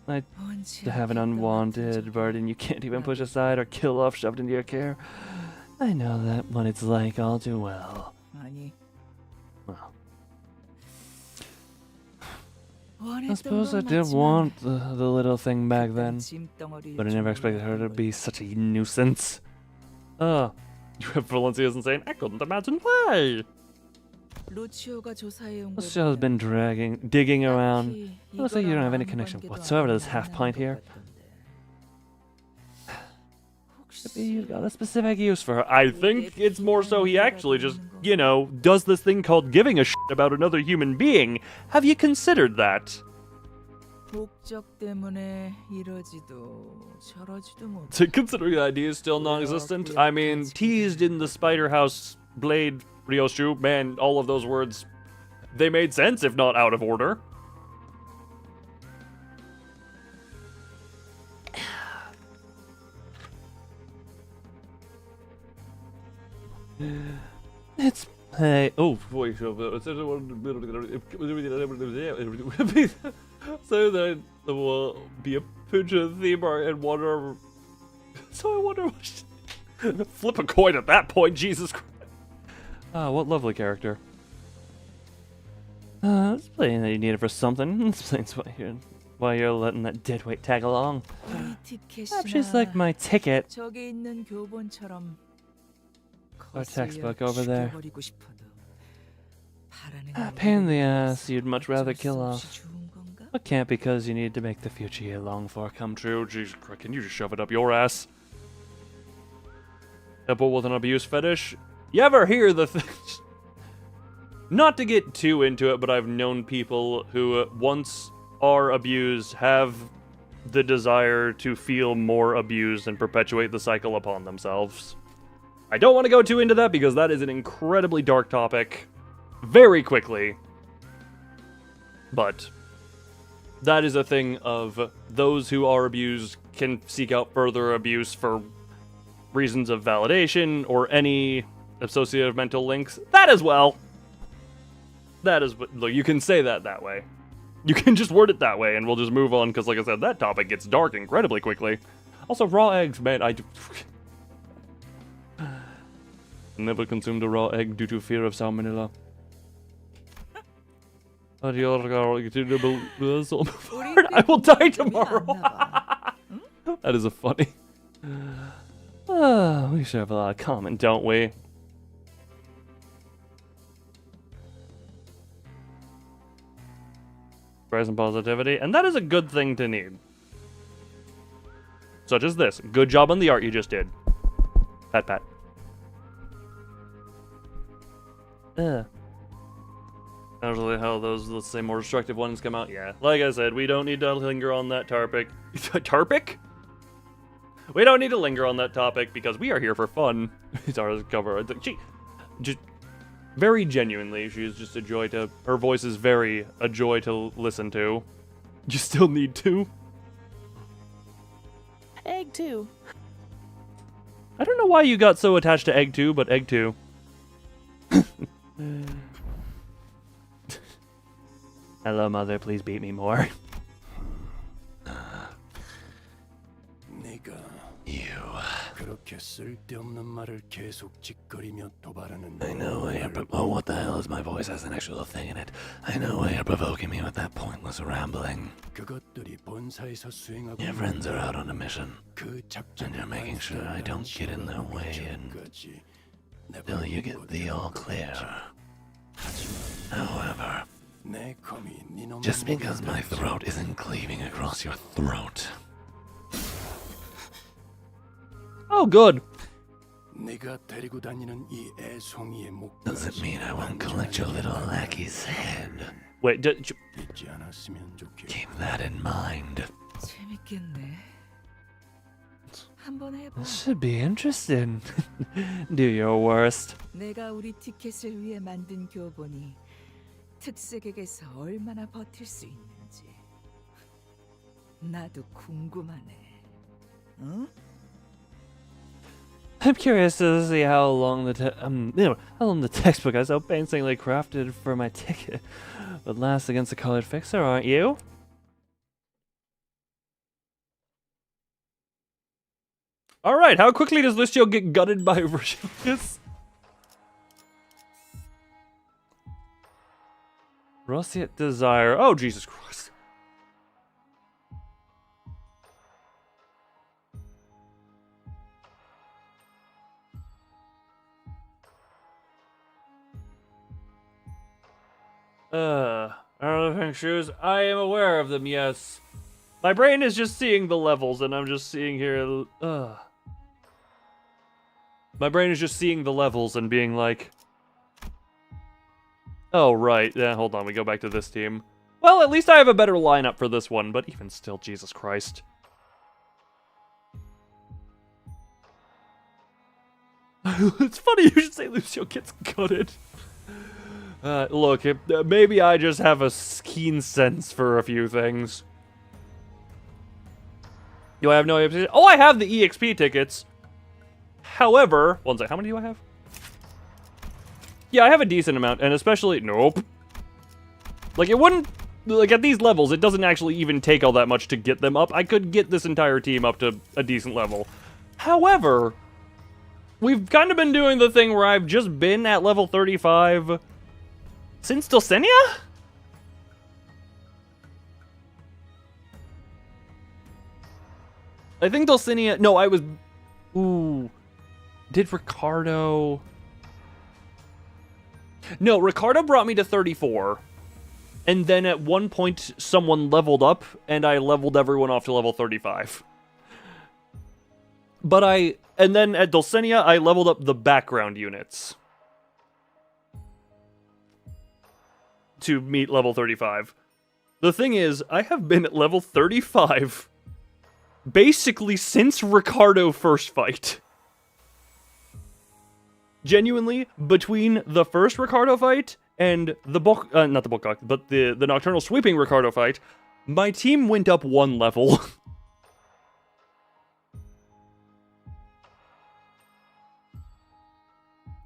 I 원치 have an 않겠던 unwanted 같은 burden you can't even push aside or kill off shoved into your care. I know that what it's like all too well. 적. 아니. Well, I 원했던 suppose I 건 did 맞지만 want the little thing back then, 짐덩어리일 but I never 줄 expected her to 몰랐던 be 거지. such a nuisance. Valencia's insane. I couldn't imagine why. 루치오가 조사해온 This show has been digging around. 딱히 Looks like you don't have any 이거랑 connection 관계도 whatsoever to this 안 half pint 나는 here. 것 같던데. Maybe you've 혹시 got a specific use for her. I think it's more so he actually just, you know, does this thing called giving a shit about another human being. Have you considered that? 목적 때문에 이러지도 저러지도 못. So considering the idea is still non-existent, I mean, teased in the Spider House Blade Ryoshu, man, all of those words, they made sense if not out of order. It's hey oh boy so that there will be a picture theme and wonder so I wonder what flip a coin at that point, Jesus Christ. Ah, what lovely character. Explain that you need it for something. Explains why you're letting that deadweight tag along. 이 Perhaps she's 티켓이나 like my ticket. 저기 있는 교본처럼 Our textbook 거슬려 over there. 죽여버리고 싶어도 바라는 Ah, pain in the 일은 ass you'd much rather 어쩔 수 kill 없이 off. 죽은 건가? But can't because you need to make the future you long for come true. Jesus Christ, can you just shove it up your ass? Couple with an abuse fetish? You ever hear the thing? Not to get too into it, but I've known people who once are abused have the desire to feel more abused and perpetuate the cycle upon themselves. I don't want to go too into that because that is an incredibly dark topic very quickly. But that is a thing of those who are abused can seek out further abuse for reasons of validation or any associative mental links. That as well. That is what, look, you can say that way. You can just word it that way and we'll just move on because, like I said, that topic gets dark incredibly quickly. Also, raw eggs, man, I never consumed a raw egg due to fear of salmonella. I will die tomorrow. That is a funny. We should have a lot of common, don't we? Present positivity, and that is a good thing to need. Such as this. Good job on the art you just did. Pat pat. Usually how those, let's say, more destructive ones come out. Yeah, like I said, we don't need to linger on that topic. Topic? We don't need to linger on that topic because we are here for fun. It's our cover. Gee, just Very genuinely, she is just a joy to... Her voice is very a joy to listen to. You still need to. Egg too. I don't know why you got so attached to Egg 2, but Egg 2. Hello, mother, please beat me more. You. I know oh, what the hell is my voice has an actual thing in it. I know why you're provoking me with that pointless rambling. Your friends are out on a mission, and you're making sure I don't get in their way until you get the all clear. However, just because my throat isn't cleaving across your throat. Oh, good. Doesn't mean I won't collect your little lackey's head. Wait, Keep that in mind. 재밌겠네. 한번 해봐. This should be interesting. Do your worst. 내가 우리 티켓을 위해 만든 교본이 특색에게서 얼마나 버틸 수 있는지 나도 궁금하네. 응? I'm curious to see how long how long the textbook I so painstakingly crafted for my ticket would last against a colored fixer, aren't you? Alright, how quickly does Lucio get gutted by Virgilius? Rossiet Desire. Oh, Jesus Christ. Elephant shoes. I am aware of them, yes. My brain is just seeing the levels, and I'm just seeing here. My brain is just seeing the levels and being like, oh, right. Yeah, hold on. We go back to this team. Well, at least I have a better lineup for this one, but even still, Jesus Christ. It's funny you should say Lucio gets gutted. Look, maybe I just have a keen sense for a few things. Do I have no EXP? Oh, I have the EXP tickets. However, one sec, how many do I have? Yeah, I have a decent amount, and especially... Nope. Like, it wouldn't... Like, at these levels, it doesn't actually even take all that much to get them up. I could get this entire team up to a decent level. However, we've kind of been doing the thing where I've just been at level 35... Since Dulcinea? I think Dulcinea... No, I was... Ooh. Did Ricardo... No, Ricardo brought me to 34. And then at one point, someone leveled up, and I leveled everyone off to level 35. But And then at Dulcinea, I leveled up the background units to meet level 35. The thing is, I have been at level 35 basically since Ricardo first fight. Genuinely, between the first Ricardo fight and the not the Bookcock, but the Nocturnal Sweeping Ricardo fight, my team went up one level.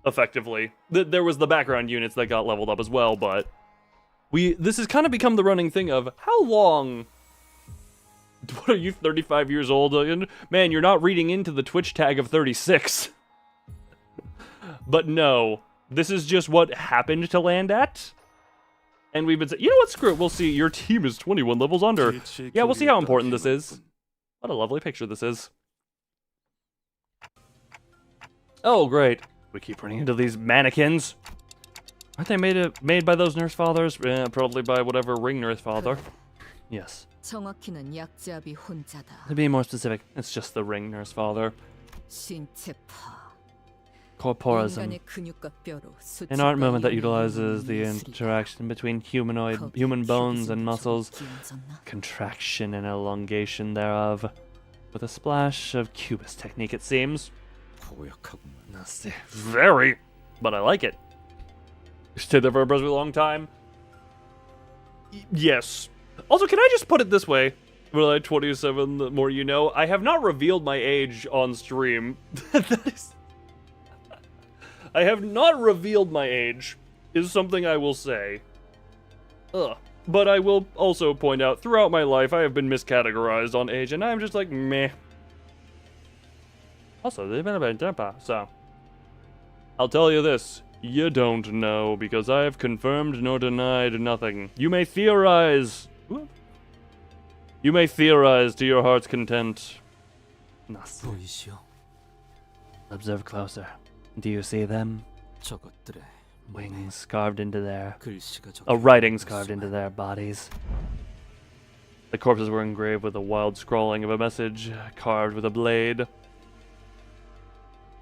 Effectively. There was the background units that got leveled up as well, but this has kind of become the running thing of how long... What are you, 35 years old? Man, you're not reading into the Twitch tag of 36. But no, this is just what happened to land at. And we've been saying, you know what, screw it, we'll see. Your team is 21 levels under. Yeah, we'll see how important this is. What a lovely picture this is. Oh, great. We keep running into these mannequins. Aren't they made by those nurse fathers? Probably by whatever ring nurse father. Yes. 정확히는 약자비 혼자다. To be more specific, it's just the ring nurse father. 신체파. Corporism. An art movement that utilizes the interaction between human bones and muscles, contraction and elongation thereof, with a splash of cubist technique, it seems. Very, but I like it. Stayed there for a relatively long time. Yes. Also, can I just put it this way? Well, I'm 27, the more you know. I have not revealed my age on stream. I have not revealed my age, is something I will say. Ugh. But I will also point out, throughout my life, I have been miscategorized on age, and I'm just like, meh. Also, they've been about Tampa, so. I'll tell you this. You don't know, because I have confirmed nor denied nothing. You may theorize. You may theorize to your heart's content. 보이시오. Observe closer. Do you see them? 저것들의 Wings carved into their... 글씨가 writings carved into their bodies. The corpses were engraved with a wild scrawling of a message, carved with a blade.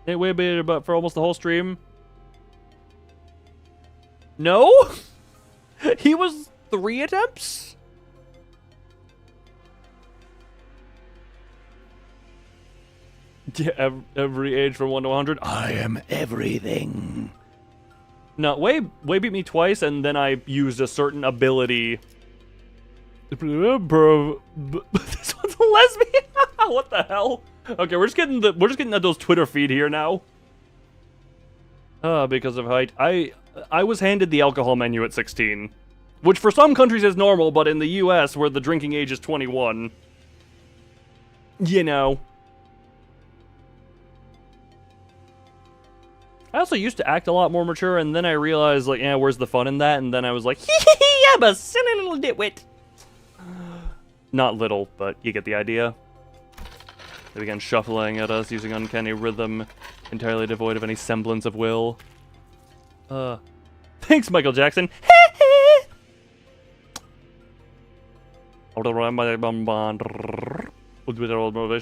It waited about for almost the whole stream. No? He was 3 attempts? Yeah, every age from 1 to 100. I am everything. No, Way beat me twice, and then I used a certain ability. This one's a lesbian. What the hell? Okay, we're just getting at those Twitter feed here now. Because of height, I was handed the alcohol menu at 16, which for some countries is normal, but in the U.S., where the drinking age is 21, you know. I also used to act a lot more mature, and then I realized, like, yeah, where's the fun in that? And then I was like, I'm a silly little nitwit. Not little, but you get the idea. They began shuffling at us using uncanny rhythm, entirely devoid of any semblance of will. Thanks, Michael Jackson. Motivation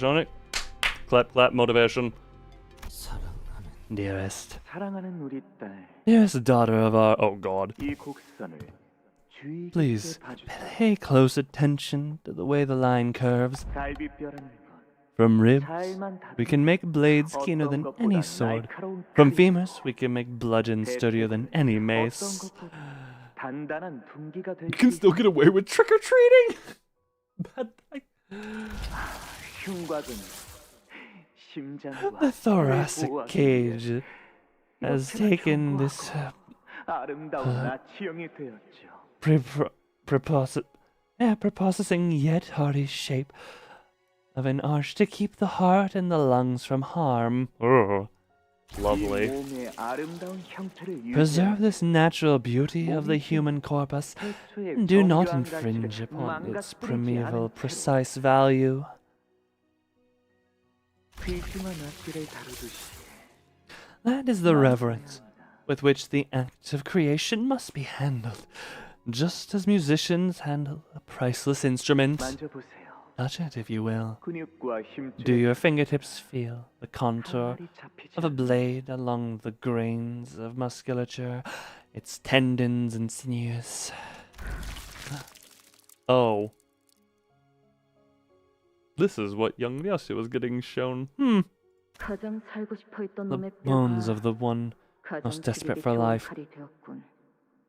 on it. Clap, clap, motivation. Dearest daughter of our... Oh, God. Please, pay close attention to the way the line curves. From ribs, we can make blades keener than any sword. From femurs, we can make bludgeons sturdier than any mace. You can still get away with trick-or-treating! The thoracic cage has taken this prepossessing yet hardy shape of an arch to keep the heart and the lungs from harm. Lovely. Preserve this natural beauty of the human corpus, and do not infringe upon its primeval precise value. That is the reverence with which the act of creation must be handled, just as musicians handle a priceless instrument. Touch it, if you will. Do your fingertips feel the contour of a blade along the grains of musculature, its tendons and sinews? Oh. This is what young Yoshi was getting shown. The bones of the one most desperate for life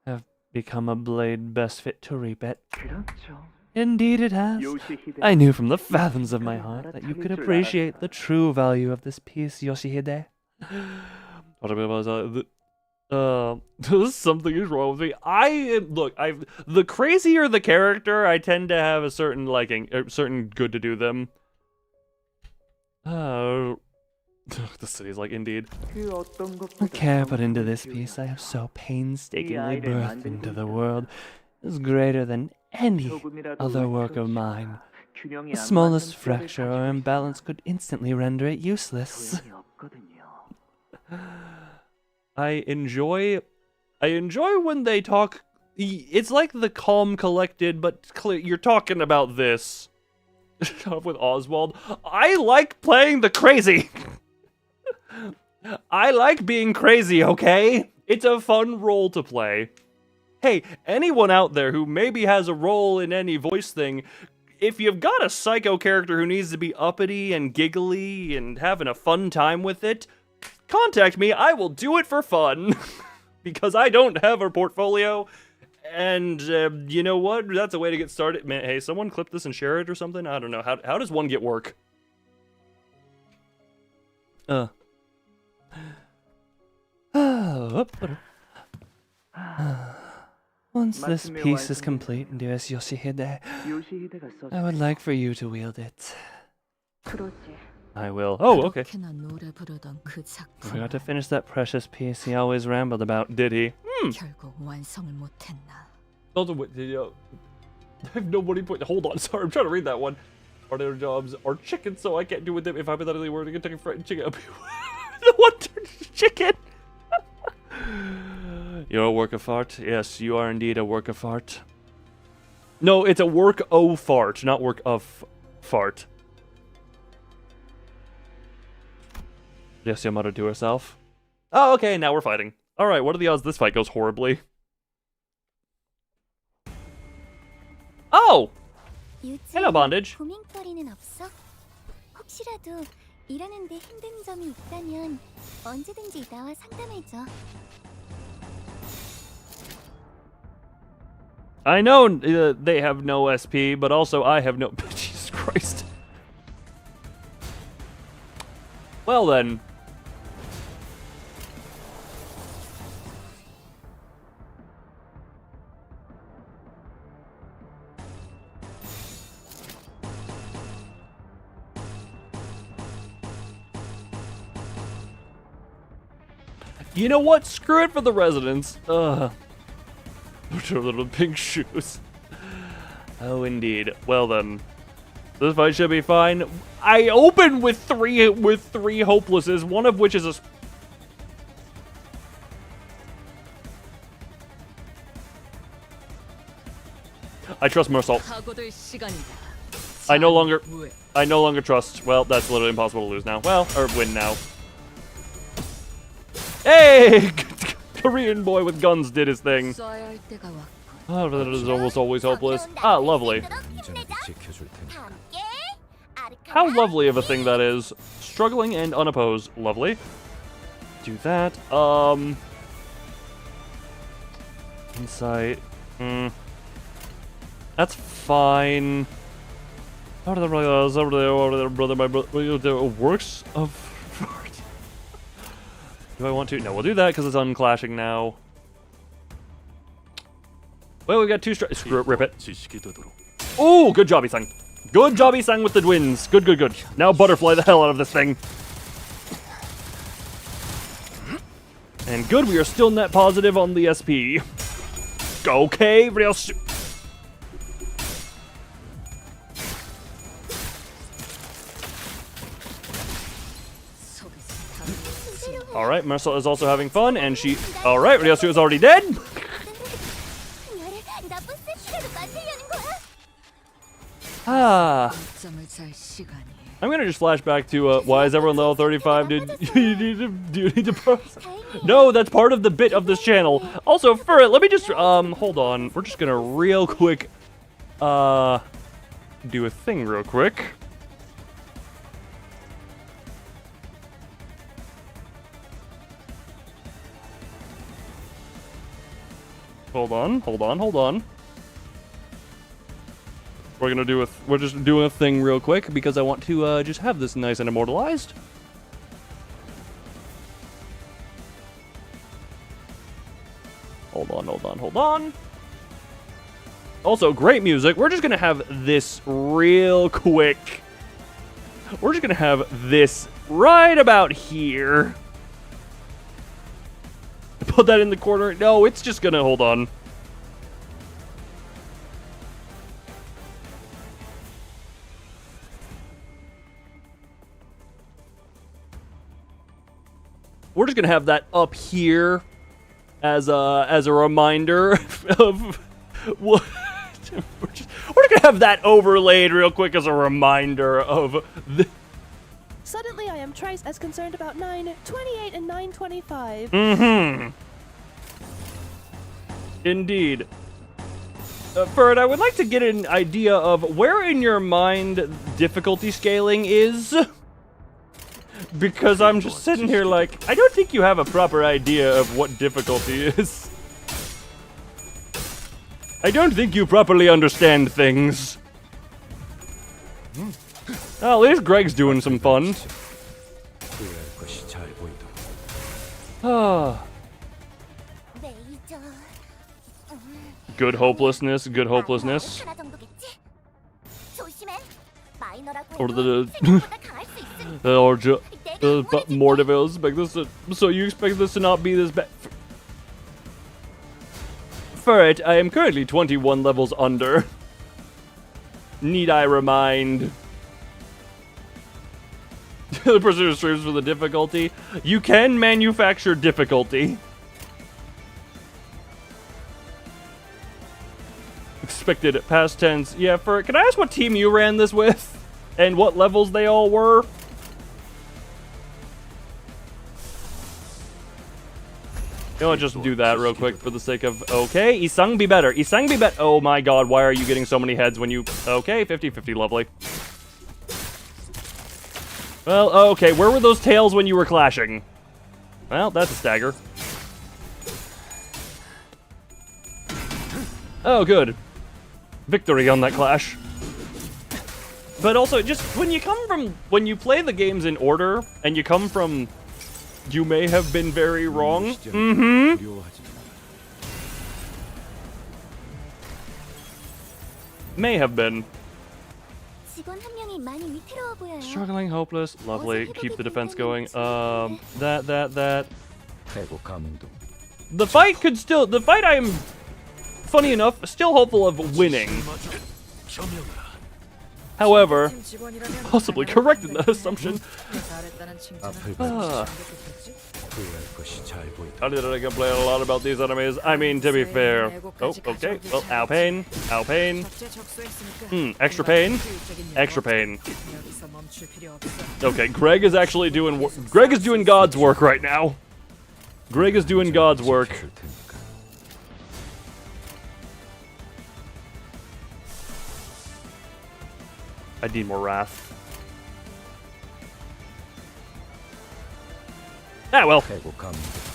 have become a blade best fit to reap it. Indeed it has. I knew from the fathoms of my heart that you could appreciate the true value of this piece, Yoshihide. Something is wrong with me. The crazier the character, I tend to have a certain liking, a certain good to do them. The city's like, indeed. The care put into this piece I have so painstakingly birthed into the world is greater than any other work of mine. The smallest fracture or imbalance could instantly render it useless. I enjoy when they talk. It's like the calm, collected, but you're talking about this. Shut up with Oswald. I like playing the crazy. I like being crazy, okay? It's a fun role to play. Hey, anyone out there who maybe has a role in any voice thing, if you've got a psycho character who needs to be uppity and giggly and having a fun time with it, contact me. I will do it for fun. because I don't have a portfolio. And you know what? That's a way to get started. Man, hey, someone clip this and share it or something. I don't know. How does one get work? Once this piece is complete, dearest Yoshihide, I would like for you to wield it. I will. Oh, okay. We got to finish that precious piece he always rambled about, did he? I have nobody put. Hold on, sorry, I'm trying to read that one. Are their jobs are chicken, so I can't do with them if hypothetically were to Kentucky Fried Chicken. The one turned chicken. You're a work of art. Yes, you are indeed a work of art. No, it's a work o fart, not work of fart. Yes, your mother to herself. Oh, okay, now we're fighting. Alright, what are the odds this fight goes horribly? Oh! Hello, Bondage. 고민거리는 없어? 혹시라도 일하는데 힘든 점이 있다면 언제든지 나와 상담해줘. I know they have no SP, but also I have no... Jesus Christ. Well then. You know what? Screw it for the residents. Little pink shoes. Oh, indeed. Well then, this fight should be fine. I opened with three hopelesses, one of which is a. I trust Mersault. I no longer trust. Well, that's literally impossible to lose now. Well, or win now. Hey! Korean boy with guns did his thing. Oh, that is almost always hopeless. Ah, lovely. How lovely of a thing that is. Struggling and unopposed. Lovely. Do that. Insight. That's fine. How do the works of... Do I want to? No, we'll do that because it's unclashing now. Well, we got two screw it, rip it. Oh, good job, Isang. Good job, Isang, with the wins. Good, good, good. Now butterfly the hell out of this thing. And good, we are still net positive on the SP. Okay, everybody else. Alright, Marcel is also having fun, and she... Alright, Ryosu is already dead! Ah. I'm gonna just flash back to, why is everyone level 35? Do you need to... No, that's part of the bit of this channel. Also, for it, let me just, hold on. We're just gonna real quick, do a thing real quick. Hold on. We're just doing a thing real quick because I want to just have this nice and immortalized. Hold on. Also, great music. We're just gonna have this real quick. We're just gonna have this right about here. Put that in the corner. No, it's just gonna hold on. We're just gonna have that up here as a reminder of what. We're gonna have that overlaid real quick as a reminder of the. Suddenly, I am twice as concerned about 9:28 and 9:25. Mm-hmm. Indeed. Ferd, I would like to get an idea of where in your mind difficulty scaling is. because I'm just sitting here like, I don't think you have a proper idea of what difficulty is. I don't think you properly understand things. Oh, at least Greg's doing some fun. Ah. Good hopelessness, good hopelessness. Or but more devils expect this to, so you expect this to not be this bad? For it, I am currently 21 levels under. Need I remind? The person who streams for the difficulty. You can manufacture difficulty. Expected past tense. Yeah, can I ask what team you ran this with? And what levels they all were? You know what, just do that real quick for the sake of... Okay, Isang be better. Isang be better. Oh my god, why are you getting so many heads when you... Okay, 50-50, lovely. Well, okay, where were those tails when you were clashing? Well, that's a stagger. Oh, good. Victory on that clash. But also, just when you play the games in order, and you come from... You may have been very wrong. May have been. Struggling, hopeless, lovely. Keep the defense going. That. The fight could still. The fight, I am, funny enough, still hopeful of winning. However, possibly correct in that assumption. How did I complain a lot about these enemies? I mean, to be fair. Oh, okay. Well, ow pain. Ow pain. Extra pain. Extra pain. Okay, Greg is actually doing... Greg is doing God's work right now. Greg is doing God's work. I need more wrath. Ah, well.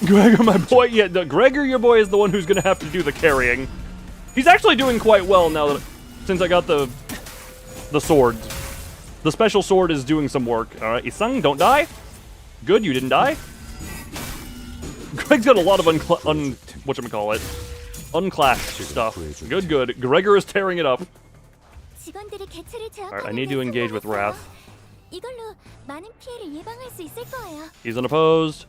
Gregor, my boy. Yeah, Gregor, your boy, is the one who's going to have to do the carrying. He's actually doing quite well now that... Since I got the sword. The special sword is doing some work. Alright, Isang, don't die. Good, you didn't die. Greg's got a lot of whatchamacallit? Unclashed stuff. Good, good. Gregor is tearing it up. Alright, I need to engage with Wrath. He's unopposed.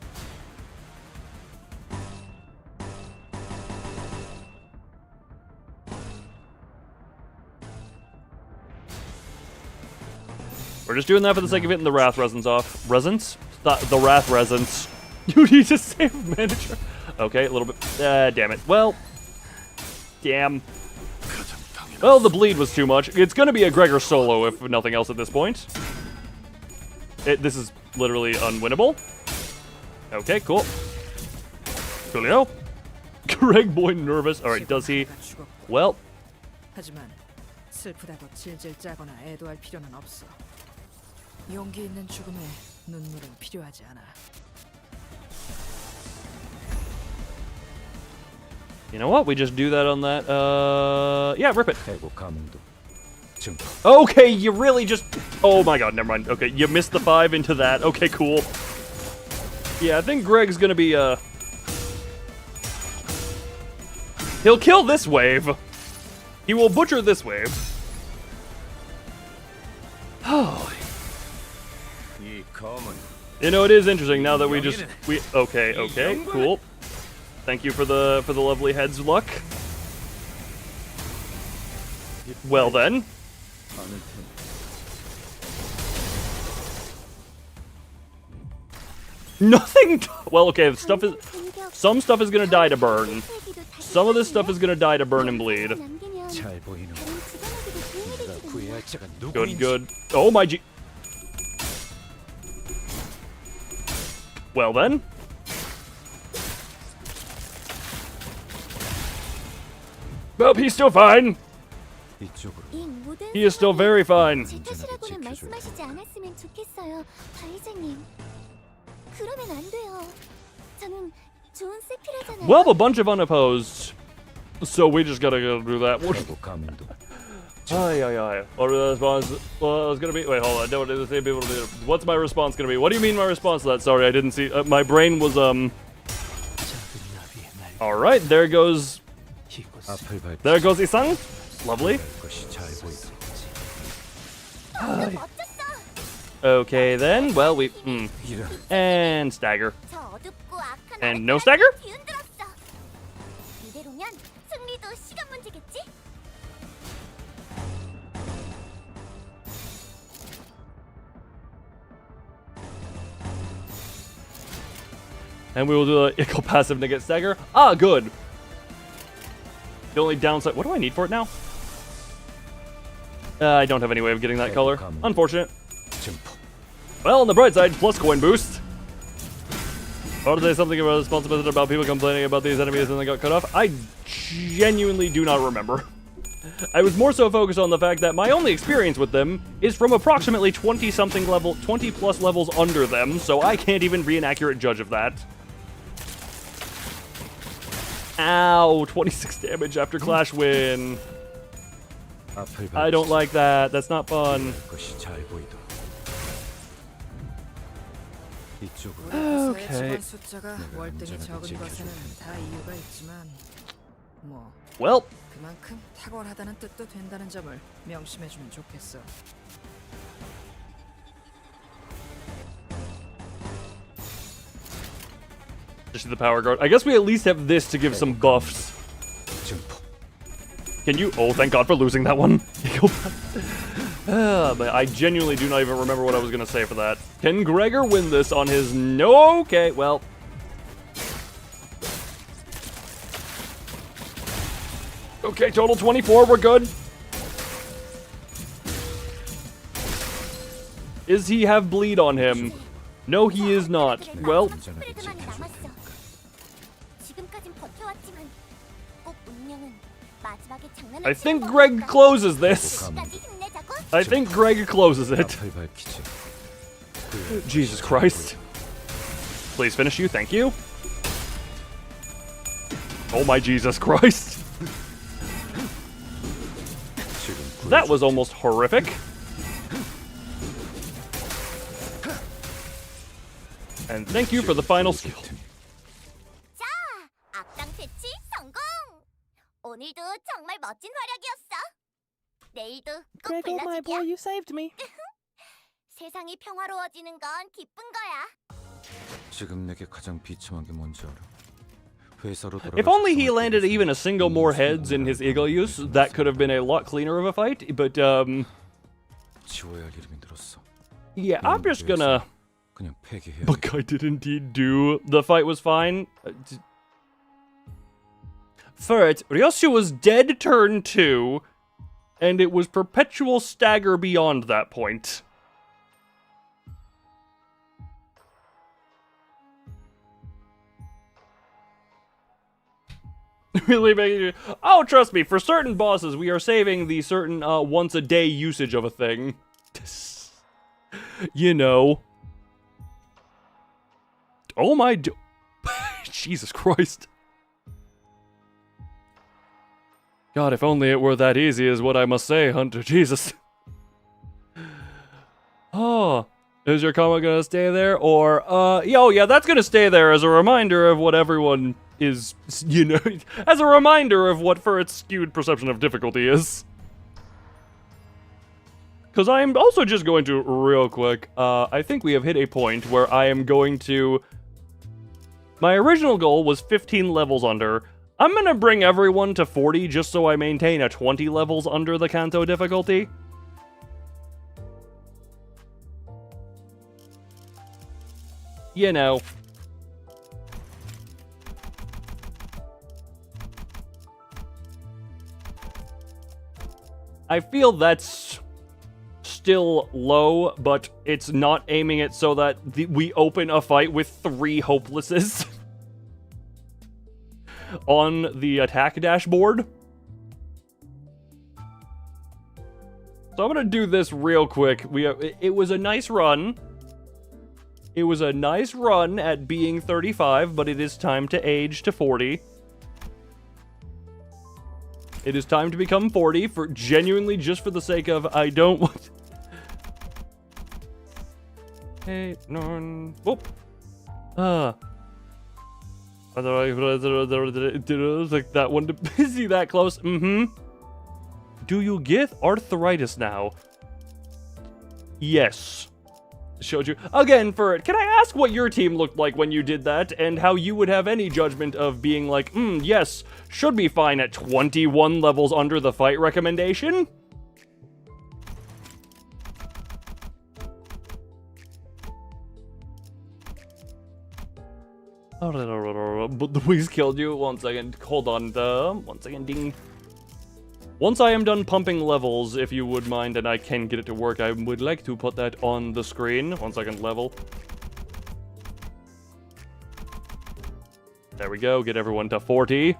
We're just doing that for the sake of getting the Wrath Resins off. Resins? The Wrath Resins. You need to save manager. Okay, a little bit. Damn it. Well. Damn. Well, the bleed was too much. It's gonna be a Gregor solo, if nothing else at this point. This is literally unwinnable. Okay, cool. Coolio. Greg boy nervous. Alright, does he? Well. You know what? We just do that on that. Yeah, rip it. Okay, you really just... Oh my god, never mind. Okay, you missed the 5 into that. Okay, cool. Yeah, I think Greg's gonna be, He'll kill this wave. He will butcher this wave. Oh. You know, it is interesting now that we okay, cool. Thank you for the lovely heads luck. Well then. Nothing. Well, okay. Some stuff is gonna die to burn. Some of this stuff is gonna die to burn and bleed. Good, good. Oh my G. Well then. Well, he's still fine. He is still very fine. Well, a bunch of unopposed. So we just gotta go do that. What? What are the response? Well, it's gonna be. Wait, hold on. I don't want to say people. What's my response gonna be? What do you mean my response to that? Sorry, I didn't see. My brain was All right, there goes. There goes Isang. Lovely. Okay then. Well, we. And stagger. And no stagger. And we will do the equal passive to get stagger. Ah, good. The only downside... What do I need for it now? I don't have any way of getting that color. Unfortunate. Well, on the bright side, plus coin boost. I want to say something about responsibility about people complaining about these enemies and they got cut off. I genuinely do not remember. I was more so focused on the fact that my only experience with them is from approximately 20-something level, 20+ levels under them, so I can't even be an accurate judge of that. Ow, 26 damage after Clash win. I don't like that. That's not fun. Okay. Well. 그만큼 탁월하다는 뜻도 된다는 점을 명심해주면 좋겠어. Just the power guard. I guess we at least have this to give some buffs. Can you? Oh, thank God for losing that one. But I genuinely do not even remember what I was gonna say for that. Can Gregor win this on his? No. Okay. Well. Okay, total 24, we're good. Is he have bleed on him? No, he is not. Well. I think Greg closes this. I think Greg closes it. Jesus Christ. Please finish you, thank you. Oh my Jesus Christ. That was almost horrific. And thank you for the final skill. Gregor, my boy, you saved me. 세상이 평화로워지는 건 기쁜 거야. 지금 내게 가장 비참한 게 뭔지 알아? If only he landed even a single more heads in his eagle use, that could have been a lot cleaner of a fight, but yeah, I'm just gonna... But I did indeed do. The fight was fine. First, Ryosu was dead turn 2, and it was perpetual stagger beyond that point. Really making you... Oh, trust me, for certain bosses, we are saving the certain once-a-day usage of a thing. You know. Oh my... Jesus Christ. God, if only it were that easy is what I must say, Hunter. Jesus. Oh, is your comment gonna stay there? Or, oh yeah, that's gonna stay there as a reminder of what everyone is, you know, as a reminder of what Furret's skewed perception of difficulty is. Because I'm also just going to, real quick, I think we have hit a point where I am going to... My original goal was 15 levels under. I'm gonna bring everyone to 40 just so I maintain a 20 levels under the Canto difficulty. You know. I feel that's still low, but it's not aiming it so that we open a fight with 3 hopelesses on the attack dashboard. So I'm gonna do this real quick. It was a nice run. It was a nice run at being 35, but it is time to age to 40. It is time to become 40 for genuinely just for the sake of I don't want... 8, 9... Whoop! Like that one to see that close. Do you get arthritis now? Yes. Showed you again for it. Can I ask what your team looked like when you did that, and how you would have any judgment of being like, yes, should be fine at 21 levels under the fight recommendation? But the wings killed you. 1 second. Hold on. 1 second. Ding. Once I am done pumping levels, if you would mind, and I can get it to work, I would like to put that on the screen. 1 second, level. There we go, get everyone to 40.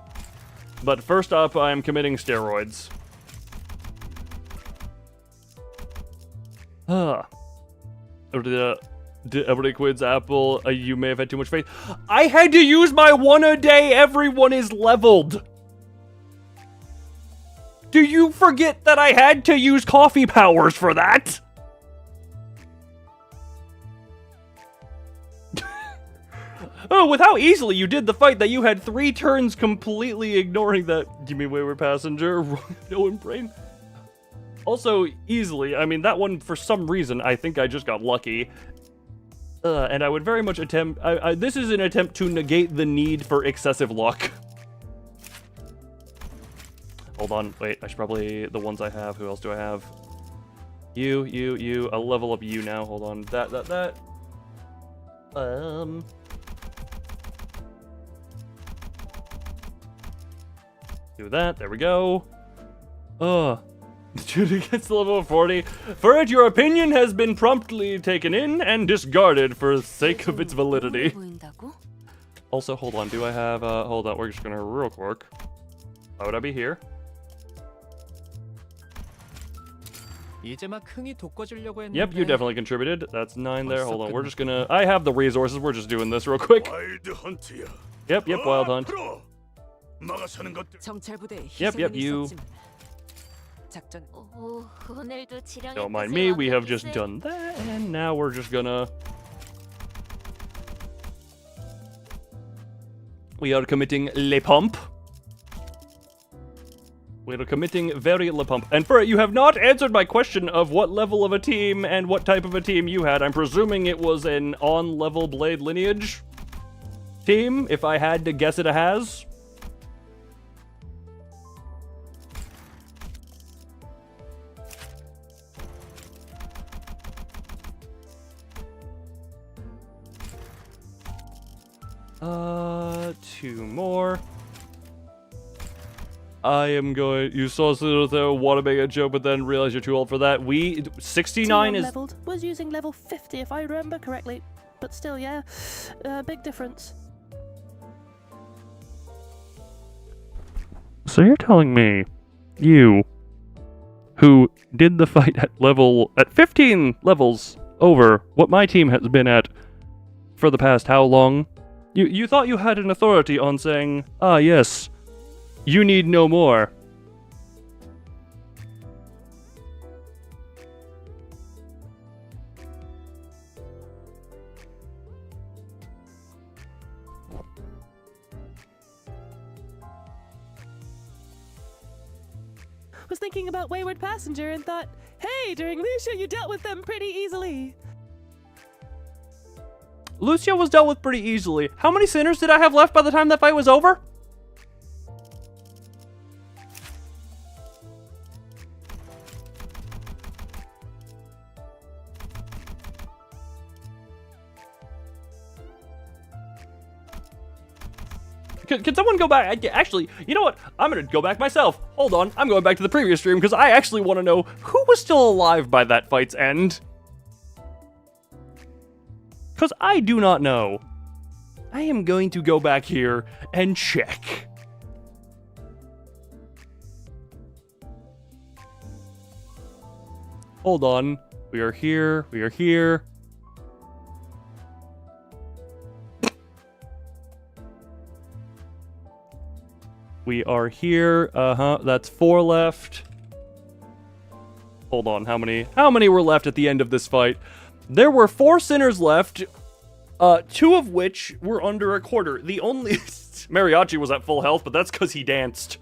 But first up, I am committing steroids. Everybody quits Apple. You may have had too much faith. I had to use my 1 a day. Everyone is leveled. Do you forget that I had to use coffee powers for that? Oh, with how easily you did the fight that you had 3 turns completely ignoring that. Give me wayward passenger. No brain. Also, easily. I mean, that one, for some reason, I think I just got lucky. And I would very much attempt... this is an attempt to negate the need for excessive luck. Hold on, wait, I should probably, the ones I have, who else do I have? You, I'll level up you now, hold on, that. Do that, there we go. Dude against the level of 40. For it, your opinion has been promptly taken in and discarded for the sake of its validity. Also, hold on, do I have, hold on, we're just gonna real quick. Why would I be here? Yep, you definitely contributed. That's 9 there. Hold on, we're just gonna... I have the resources, we're just doing this real quick. Yep, Wild Hunt. Yep, you. Don't mind me, we have just done that, and now we're just gonna... We are committing Le Pump. We are committing very Le Pump. And for it, you have not answered my question of what level of a team and what type of a team you had. I'm presuming it was an on-level Blade Lineage team, if I had to guess it has. Two more. I am going. You saw there, want to make a joke, but then realize you're too old for that. 69 is leveled. Was using level 50 if I remember correctly, but still, yeah, big difference. So you're telling me, you, who did the fight at 15 levels over what my team has been at for the past how long? You thought you had an authority on saying, ah, yes, you need no more. Was thinking about Wayward Passenger and thought, hey, during Lucia you dealt with them pretty easily. Lucia was dealt with pretty easily. How many sinners did I have left by the time that fight was over? Can someone go back? Actually, you know what? I'm going to go back myself. Hold on. I'm going back to the previous stream because I actually want to know who was still alive by that fight's end. Because I do not know. I am going to go back here and check. Hold on. We are here. We are here. We are here. That's 4 left. Hold on, how many were left at the end of this fight? There were 4 sinners left, 2 of which were under a quarter. The only... Mariachi was at full health, but that's because he danced.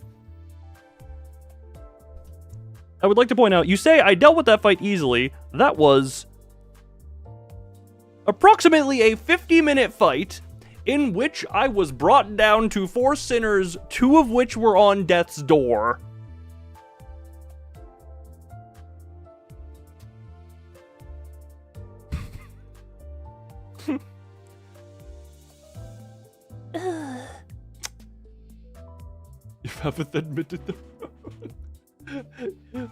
I would like to point out, you say I dealt with that fight easily. That was approximately a 50-minute fight in which I was brought down to 4 sinners, 2 of which were on death's door. You haven't admitted the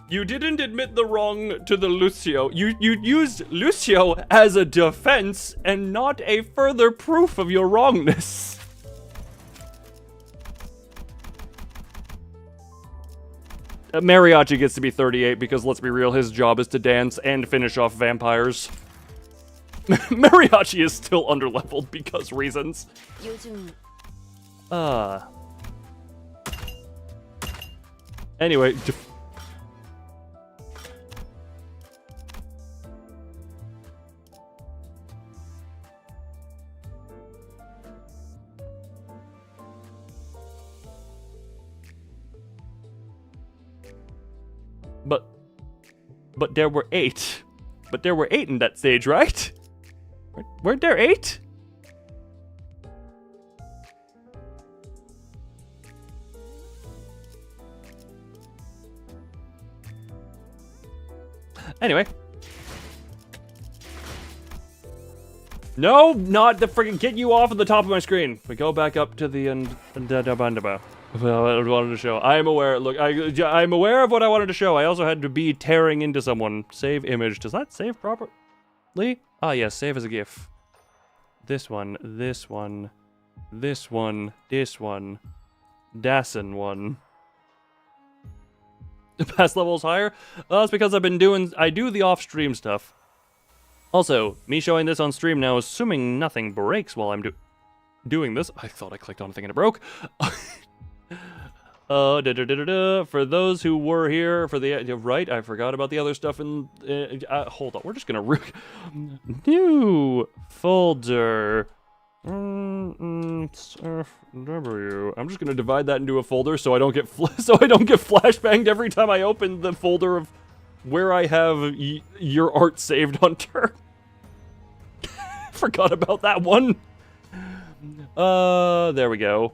You didn't admit the wrong to the Lucio. You used Lucio as a defense and not a further proof of your wrongness. Mariachi gets to be 38 because, let's be real, his job is to dance and finish off vampires. Mariachi is still underleveled because reasons. Anyway, but there were 8. But there were 8 in that stage, right? Weren't there 8? Anyway. No, not the freaking get you off of the top of my screen. We go back up to the end. Well, I wanted to show. I am aware. Look, I'm aware of what I wanted to show. I also had to be tearing into someone. Save image. Does that save properly? Ah, yes. Save as a GIF. This one. This one. This one. This one. Dassen one. The past level's higher? Well, that's because I do the off-stream stuff. Also, me showing this on stream now, assuming nothing breaks while I'm doing this. I thought I clicked on a thing and it broke. For those who were here for the right, I forgot about the other stuff. And hold on, we're just gonna new folder. I'm just gonna divide that into a folder so I don't get flashbanged every time I open the folder of where I have your art saved on turn. Forgot about that one. There we go.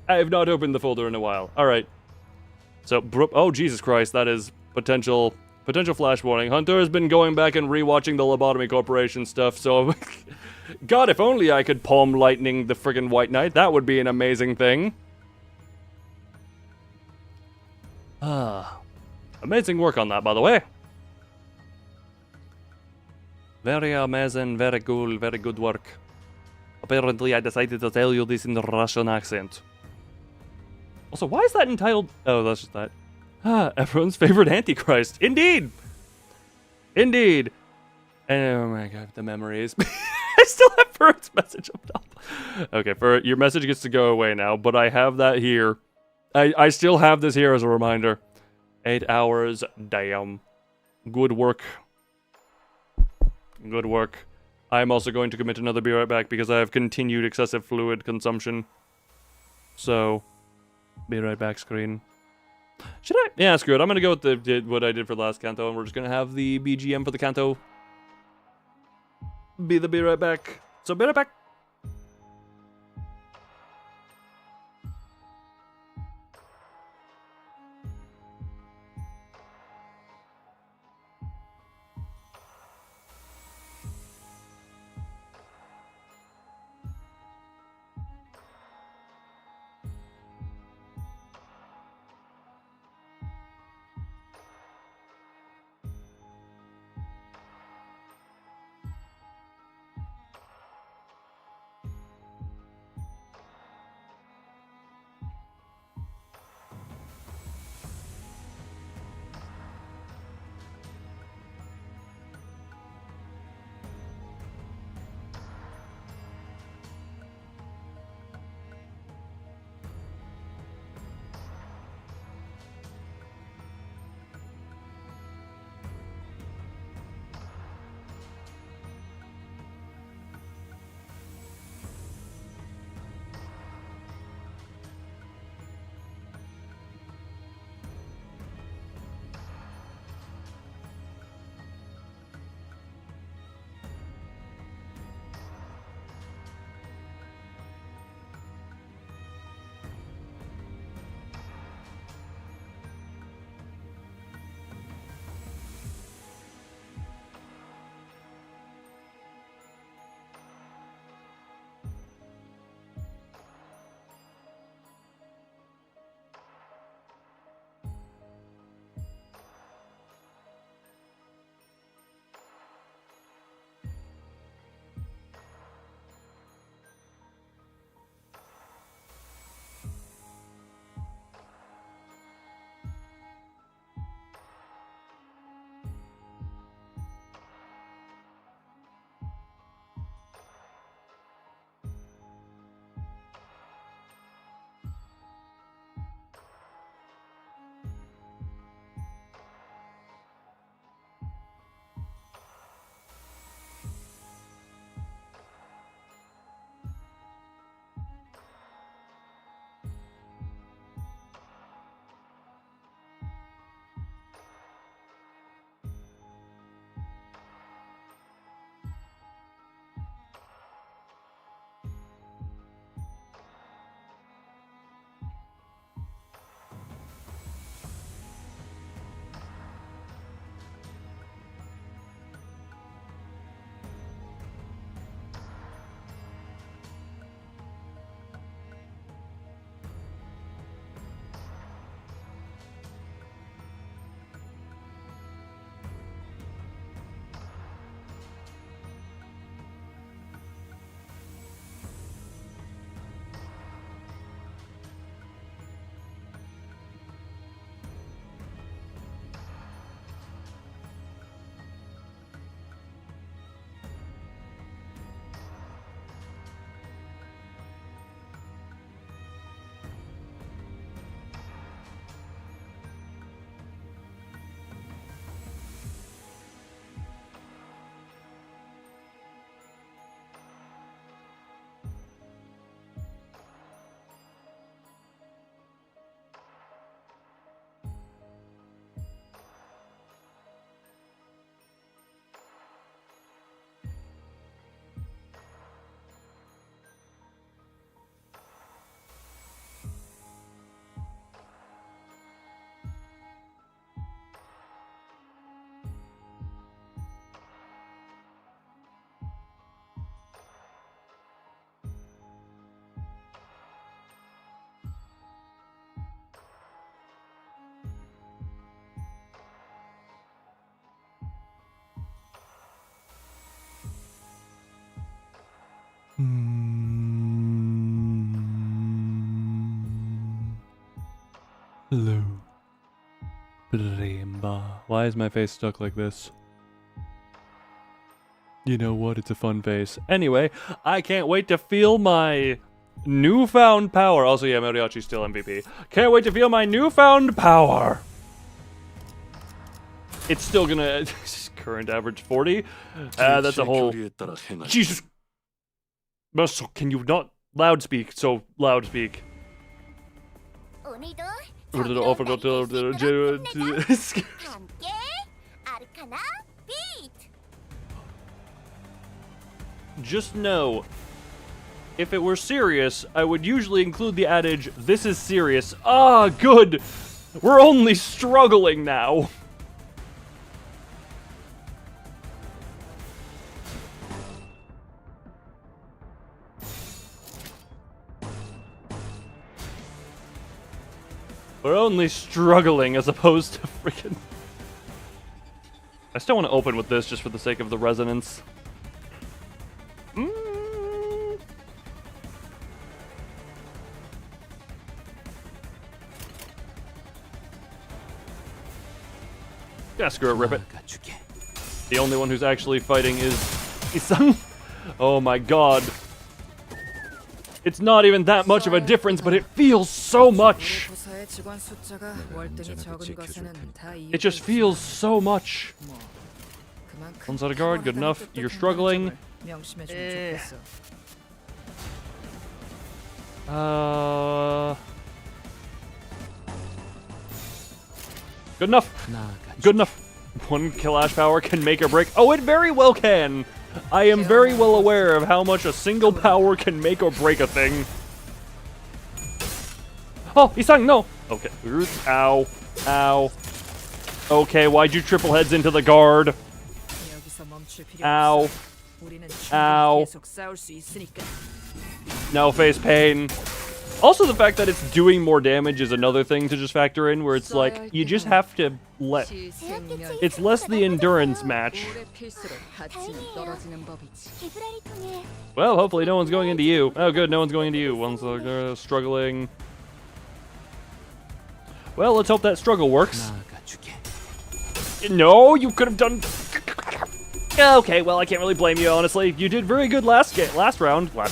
I have not opened the folder in a while. All right. So, oh Jesus Christ, that is potential flash warning. Hunter has been going back and rewatching the Lobotomy Corporation stuff. So, God, if only I could palm lightning the friggin' White Knight. That would be an amazing thing. Amazing work on that, by the way. Very amazing, very cool, very good work. Apparently, I decided to tell you this in the Russian accent. Also, why is that entitled? Oh, that's just that. Everyone's favorite Antichrist. Indeed! Indeed! Oh my god, the memories. I still have Ferret's message up top. Okay, Ferret, your message gets to go away now, but I have that here. I still have this here as a reminder. 8 hours, damn. Good work. Good work. I'm also going to commit another be right back because I have continued excessive fluid consumption. So, be right back screen. Should I? Yeah, screw it. I'm going to go with what I did for the last Canto, and we're just going to have the BGM for the Canto be right back. So, be right back. Hello. Why is my face stuck like this? You know what? It's a fun face. Anyway, I can't wait to feel my newfound power. Also, yeah, Mariachi's still MVP. Can't wait to feel my newfound power. It's still gonna... current average 40? That's a whole... Jesus! Muscle, can you not loudspeak? So, loudspeak. Just know, if it were serious, I would usually include the adage, this is serious. Ah, good! We're only struggling now. We're only struggling as opposed to freaking... I still want to open with this just for the sake of the resonance. Yeah, screw it, rip it. The only one who's actually fighting is Isang. Oh my god. It's not even that much of a difference, but it feels so much. It just feels so much. One's out of guard, good enough. You're struggling. Good enough. Good enough. One Kalash power can make or break. Oh, it very well can. I am very well aware of how much a single power can make or break a thing. Oh, Isang, no. Okay. Ow. Ow. Okay, why'd you triple heads into the guard? Ow. Ow. No face pain. Also, the fact that it's doing more damage is another thing to just factor in, where it's like, you just have to let... It's less the endurance match. Well, hopefully no one's going into you. Oh, good, no one's going into you. One's struggling. Well, let's hope that struggle works. No, you could have done... Okay, well, I can't really blame you, honestly. You did very good last round. Are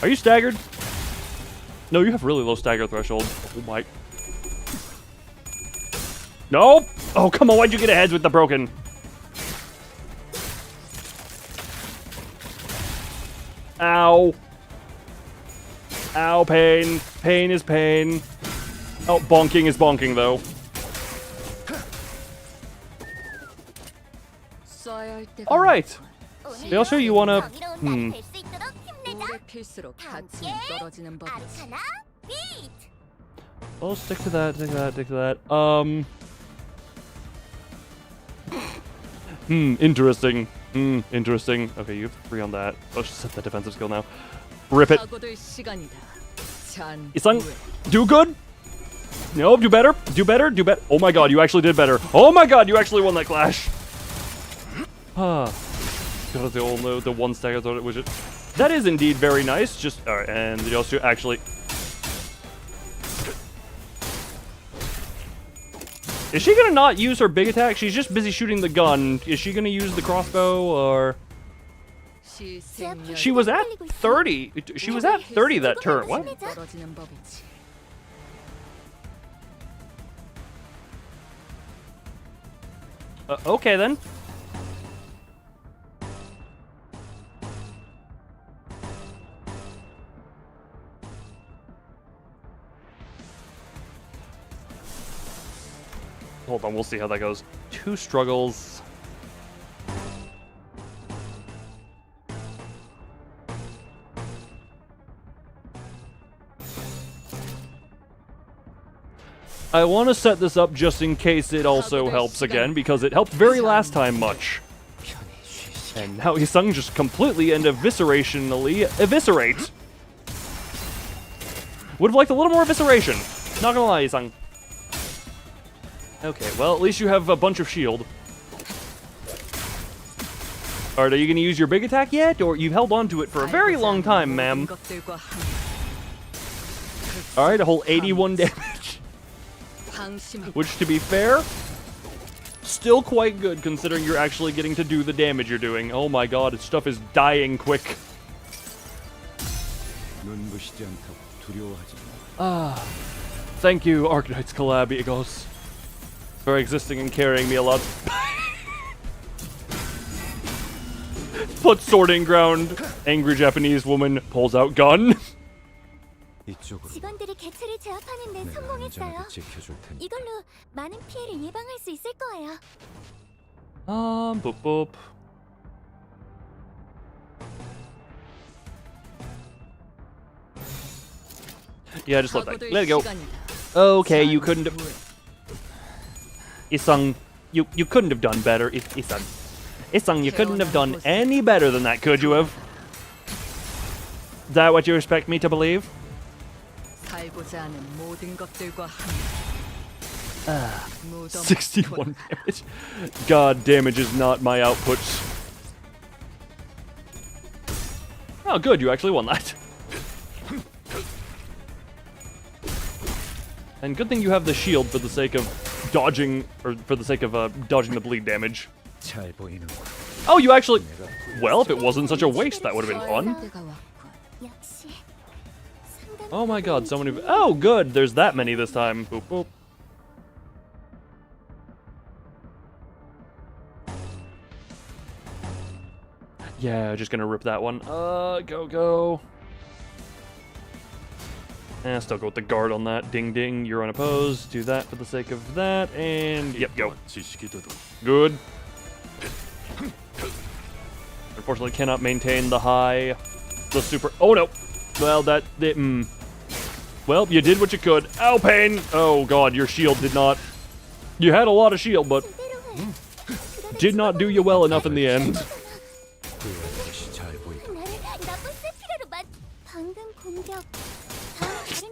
you staggered? No, you have really low stagger threshold. Oh my. No! Oh, come on, why'd you get ahead with the broken? Ow. Ow, pain. Pain is pain. Oh, bonking is bonking, though. Alright. They also, you wanna... I'll stick to that, stick to that. Interesting. Interesting. Okay, you have 3 on that. Let's just set the defensive skill now. Rip it. Isang, do good? No, do better. Do better. Do better. Oh my god, you actually did better. Oh my god, you actually won that clash. God, the one stagger thought it was it. That is indeed very nice. Just and you also actually. Is she gonna not use her big attack? She's just busy shooting the gun. Is she gonna use the crossbow or? She was at 30. She was at 30 that turn. What? Okay then. Hold on, we'll see how that goes. 2 struggles. I want to set this up just in case it also helps again, because it helped very last time much. And now Isang just completely and eviscerationally eviscerate. Would have liked a little more evisceration. Not gonna lie, Isang. Okay, well, at least you have a bunch of shield. Alright, are you gonna use your big attack yet? Or you've held on to it for a very long time, ma'am. Alright, a whole 81 damage. Which, to be fair, still quite good considering you're actually getting to do the damage you're doing. Oh my god, its stuff is dying quick. Thank you, Arknights Collab Eagles, for existing and carrying me a lot. Put sorting ground. Angry Japanese woman pulls out gun. 직원들이 개체를 제압하는 데 성공했어요. 이걸로 많은 피해를 예방할 수 있을 거예요. Boop boop. Yeah, just let it go. Okay, you couldn't have... Isung, you couldn't have done better. Isung, you couldn't have done any better than that, could you have? Is that what you expect me to believe? 61 damage. God, damage is not my output. Oh, good, you actually won that. And good thing you have the shield for the sake of dodging, or for the sake of dodging the bleed damage. Oh, you actually... Well, if it wasn't such a waste, that would have been fun. Oh my god, so many... Oh, good, there's that many this time. Boop, boop. Yeah, just gonna rip that one. Go. Still go with the guard on that. Ding ding, you're unopposed. Do that for the sake of that, and yep, go. Good. Unfortunately, cannot maintain the high. The super... Oh no! Well, that... Well, you did what you could. Ow, pain! Oh god, your shield did not... You had a lot of shield, but... Did not do you well enough in the end.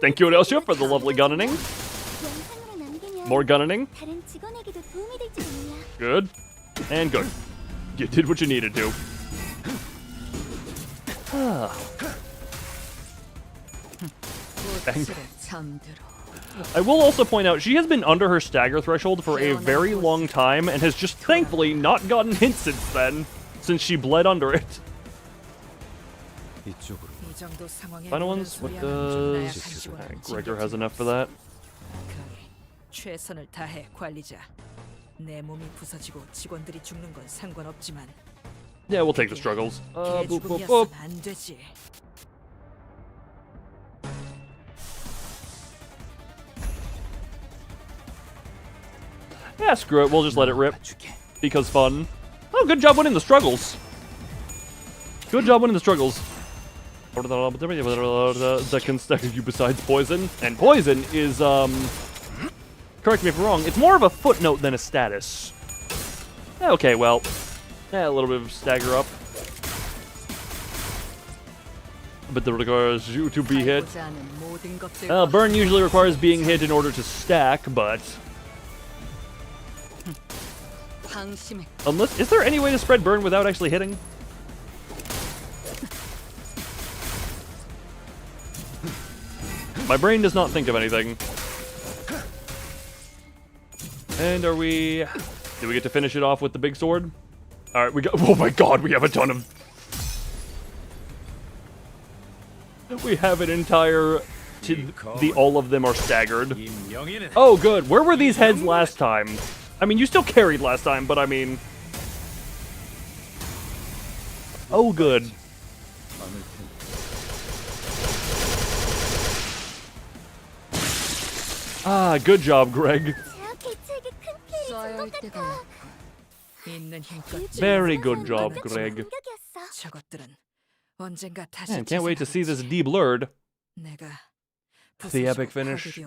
Thank you, Elsia, for the lovely gunning. More gunning. Good. And good. You did what you needed to. I will also point out, she has been under her stagger threshold for a very long time and has just thankfully not gotten hit since then, since she bled under it. Final ones? What does... Gregor has enough for that. 최선을 다해 관리자. 내 몸이 부서지고 직원들이 죽는 건 상관없지만. Yeah, we'll take the struggles. Boop, boop, boop. 안 되지. Yeah, screw it. We'll just let it rip. Because fun. Oh, good job winning the struggles. Good job winning the struggles. That can stagger you besides poison. And poison is, correct me if I'm wrong, it's more of a footnote than a status. Okay, well, yeah, a little bit of stagger up. But that requires you to be hit. Burn usually requires being hit in order to stack, but... Unless... Is there any way to spread burn without actually hitting? My brain does not think of anything. And are we... Do we get to finish it off with the big sword? Alright, we got... Oh my god, we have a ton of... We have an entire... all of them are staggered. Oh, good. Where were these heads last time? I mean, you still carried last time, but I mean... Oh, good. Ah, good job, Greg. Very good job, Greg. Man, can't wait to see this de-blurred. The epic finish.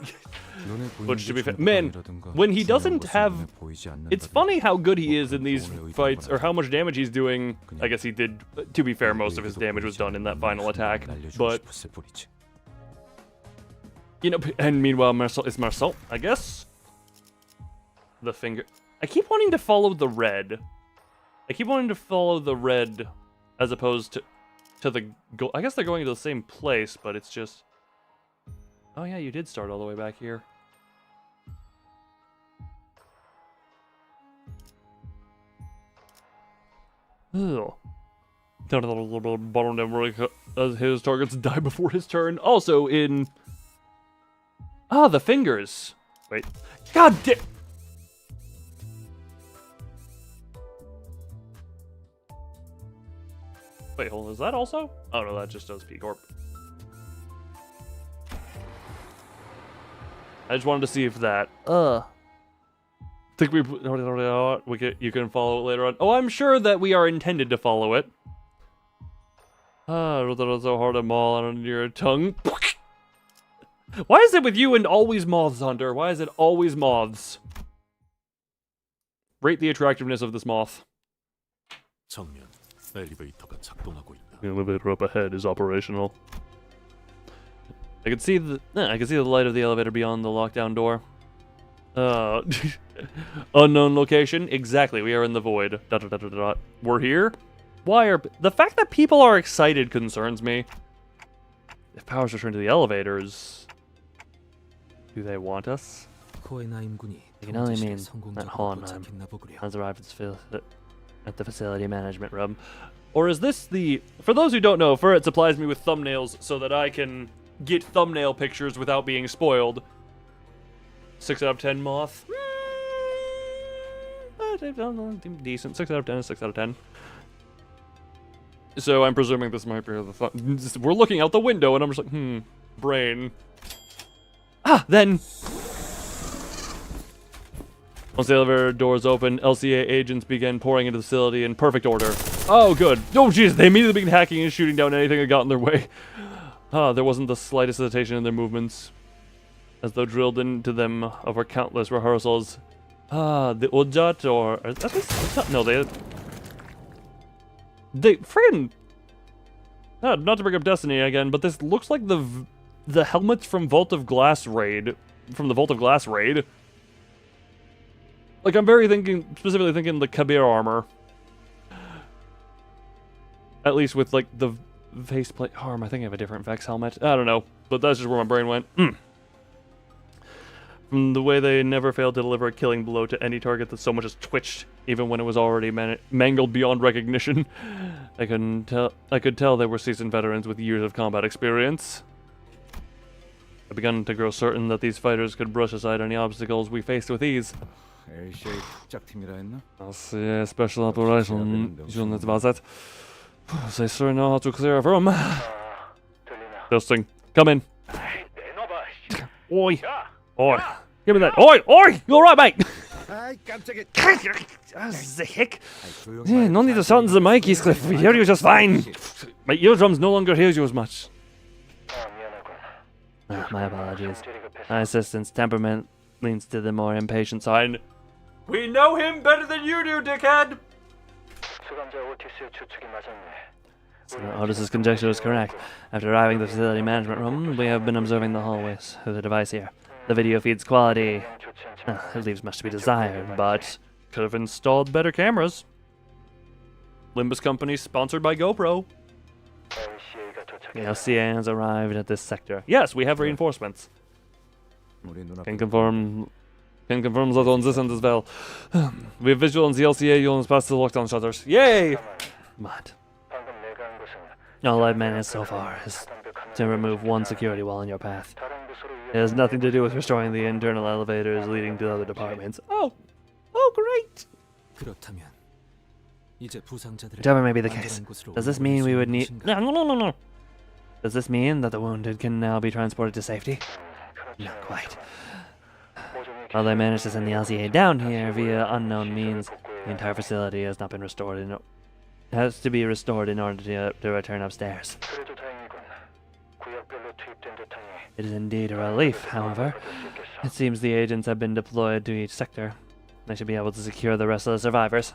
Which, to be fair, man, when he doesn't have... It's funny how good he is in these fights, or how much damage he's doing. I guess he did, to be fair, most of his damage was done in that final attack, but... You know, and meanwhile, Marcel is Marcel, I guess? The finger... I keep wanting to follow the red. I keep wanting to follow the red as opposed to the... I guess they're going to the same place, but it's just... Oh yeah, you did start all the way back here. Ugh. Down a little bit bottom down where his targets die before his turn. Also in... Ah, the fingers. Wait. God damn... Wait, hold on, is that also? Oh no, that just does P-Corp. I just wanted to see if that... Think you can follow it later on. Oh, I'm sure that we are intended to follow it. So hard to maul on your tongue. Why is it with you and always moths, Hunter? Why is it always moths? Rate the attractiveness of this moth. 정면 엘리베이터가 작동하고 있다. The elevator up ahead is operational. I can see the light of the elevator beyond the lockdown door. Unknown location. Exactly. We are in the void. ... We're here. Why are the fact that people are excited concerns me. If powers return to the elevators, do they want us? It can only mean that Hohenheim has arrived at the facility management room. Or is this the... For those who don't know, Furret supplies me with thumbnails so that I can get thumbnail pictures without being spoiled. 6 out of 10 moth. Decent. 6 out of 10 is 6 out of 10. So I'm presuming this might be the we're looking out the window and I'm just like, brain. Then... Once the elevator doors open, LCA agents began pouring into the facility in perfect order. Oh, good. Oh, jeez, they immediately began hacking and shooting down anything that got in their way. There wasn't the slightest hesitation in their movements, as though drilled into them over countless rehearsals. The Ujat, or... No, they friggin'... not to bring up Destiny again, but this looks like the helmets from Vault of Glass raid. From the Vault of Glass raid. Like, I'm specifically thinking the Kabir armor. At least with, like, the faceplate arm. I think I have a different Vex helmet. I don't know, but that's just where my brain went. From the way they never failed to deliver a killing blow to any target that so much as twitched, even when it was already mangled beyond recognition. I could tell they were seasoned veterans with years of combat experience. I began to grow certain that these fighters could brush aside any obstacles we faced with ease. I'll see special operation unit about that. They sure know how to clear a room. Testing. Come in. Oi. Oi. Give me that. Oi. Oi. You alright, mate? The heck? Yeah, no need to shout into the mic, Heathcliff. We hear you just fine. My eardrums no longer hear you as much. My apologies. My assistant's temperament leans to the more impatient side. We know him better than you do, dickhead! So Otis's conjecture is correct. After arriving at the facility management room, we have been observing the hallways through the device here. The video feed's quality... it leaves much to be desired, but... Could have installed better cameras. Limbus Company sponsored by GoPro. The LCA has arrived at this sector. Yes, we have reinforcements. Can confirm that on this end as well. We have visual on the LCA units past the lockdown shutters. Yay! Mad. All I've managed so far is to remove one security wall in your path. It has nothing to do with restoring the internal elevators leading to other departments. Oh, great! Whatever may be the case, does this mean we would need... No. Does this mean that the wounded can now be transported to safety? Not quite. While they managed to send the LCA down here via unknown means, the entire facility has not been restored and has to be restored in order to return upstairs. It is indeed a relief, however. It seems the agents have been deployed to each sector. They should be able to secure the rest of the survivors.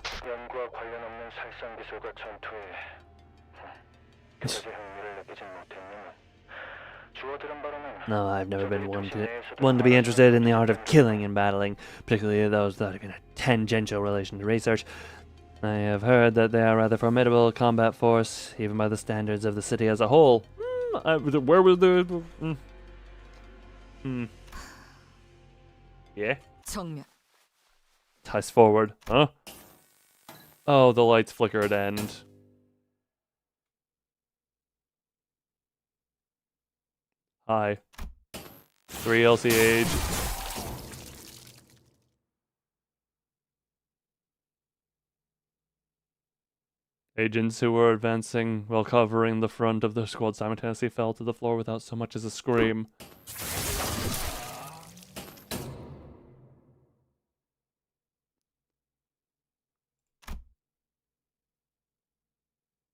No, I've never been one to be interested in the art of killing and battling, particularly those that have been a tangential relation to research. I have heard that they are a rather formidable combat force, even by the standards of the city as a whole. Where was the... Yeah? 정면. Ties forward. Huh? Oh, the lights flicker at end. Hi. 3 LCH. Agents who were advancing while covering the front of the squad simultaneously fell to the floor without so much as a scream.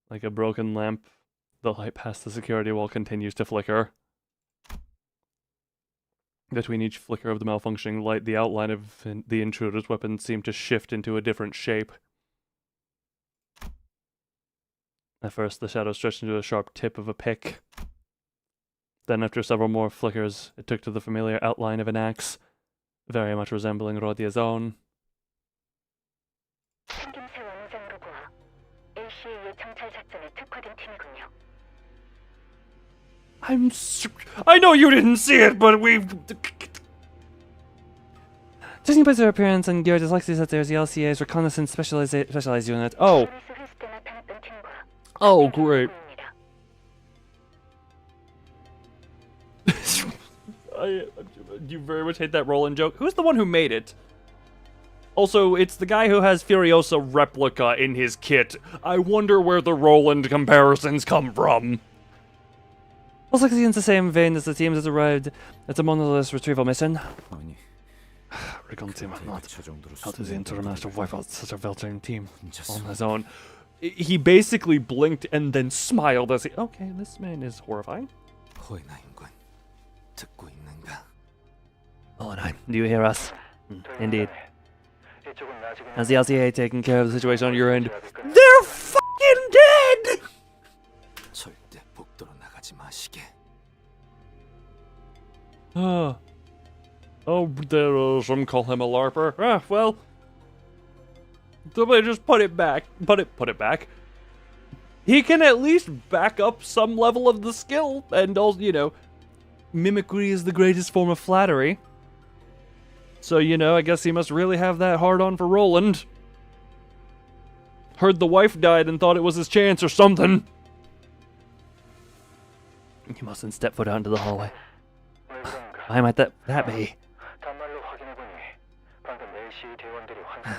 Like a broken lamp, the light past the security wall continues to flicker. Between each flicker of the malfunctioning light, the outline of the intruder's weapon seemed to shift into a different shape. At first, the shadow stretched into a sharp tip of a pick. Then, after several more flickers, it took to the familiar outline of an axe, very much resembling Rodia's own. I know you didn't see it, but we... Judging by their appearance and gear, dyslexia that there's the LCA's reconnaissance specialized unit. Oh! Oh, great. You very much hate that Roland joke. Who's the one who made it? Also, it's the guy who has Furiosa replica in his kit. I wonder where the Roland comparisons come from. Looks like it's in the same vein as the team that arrived at the monolith retrieval mission. 아니, Reconnaissance not. 저 정도로 How does the Intermaster wipe out such a veteran team 혼자서 on his own? He basically blinked and then smiled as he... Okay, this man is horrifying. 호에나 인간 듣고 있는가? Olenheim, do you hear us? Indeed. Has the LCA taken care of the situation on your end? They're fucking dead! 절대 복도로 나가지 마시게. Oh, some call him a LARPer. Ah, well... Somebody just put it back. Put it back. He can at least back up some level of the skill, and also, you know, mimicry is the greatest form of flattery. So, you know, I guess he must really have that hard on for Roland. Heard the wife died and thought it was his chance or something. You mustn't step foot out into the hallway. Why might that be?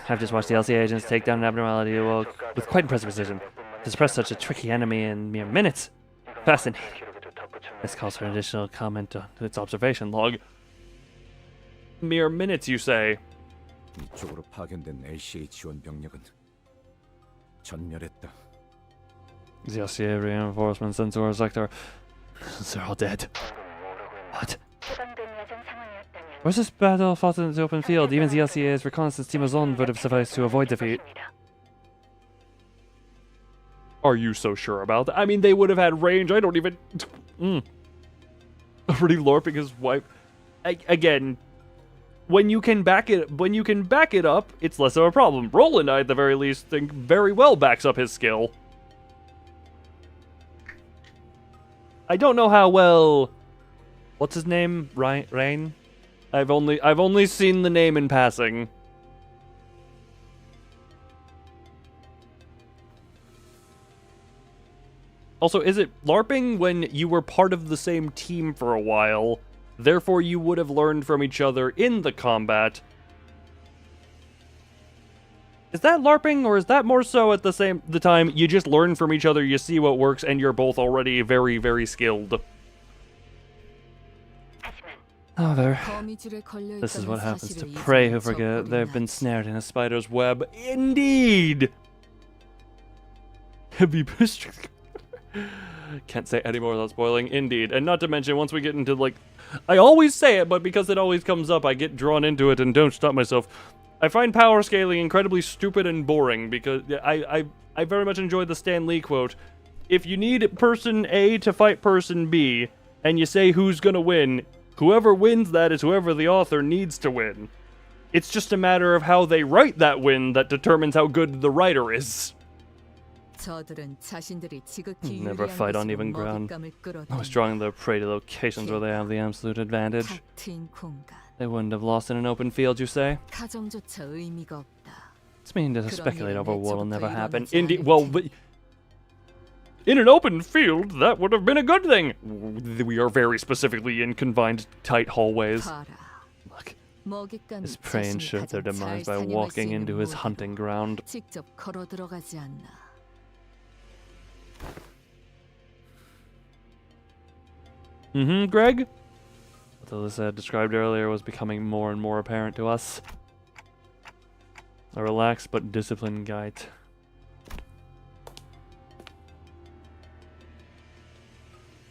I've just watched the LCA agents take down an abnormality with quite impressive precision. To suppress such a tricky enemy in mere minutes. Fascinating. This calls for an additional comment on its observation log. Mere minutes, you say? 이쪽으로 파견된 LCA 지원 병력은 전멸했다. The LCA reinforcements into our sector. They're all dead. What? Where's this battle fought in the open field? Even the LCA's reconnaissance team alone would have sufficed to avoid defeat. Are you so sure about that? I mean, they would have had range. I don't even... Already LARPing his wife. Again, when you can back it up, it's less of a problem. Roland, I at the very least think very well backs up his skill. I don't know how well... What's his name? Rain? I've only seen the name in passing. Also, is it LARPing when you were part of the same team for a while, therefore you would have learned from each other in the combat? Is that LARPing, or is that more so at the time you just learn from each other, you see what works, and you're both already very, very skilled? However, this is what happens to prey who forget they've been snared in a spider's web. Indeed! Heavy push. Can't say any more without spoiling. Indeed. And not to mention, once we get into, like... I always say it, but because it always comes up, I get drawn into it and don't stop myself. I find power scaling incredibly stupid and boring, because I very much enjoy the Stan Lee quote. If you need person A to fight person B, and you say who's gonna win, whoever wins that is whoever the author needs to win. It's just a matter of how they write that win that determines how good the writer is. Never fight on even ground. Always drawing their prey to locations where they have the absolute advantage. They wouldn't have lost in an open field, you say? It's mean to speculate over what will never happen. Indeed, well, but in an open field, that would have been a good thing. We are very specifically in confined, tight hallways. Look, his prey ensured their demise by walking into his hunting ground. Greg? What Alyssa had described earlier was becoming more and more apparent to us. A relaxed but disciplined guide.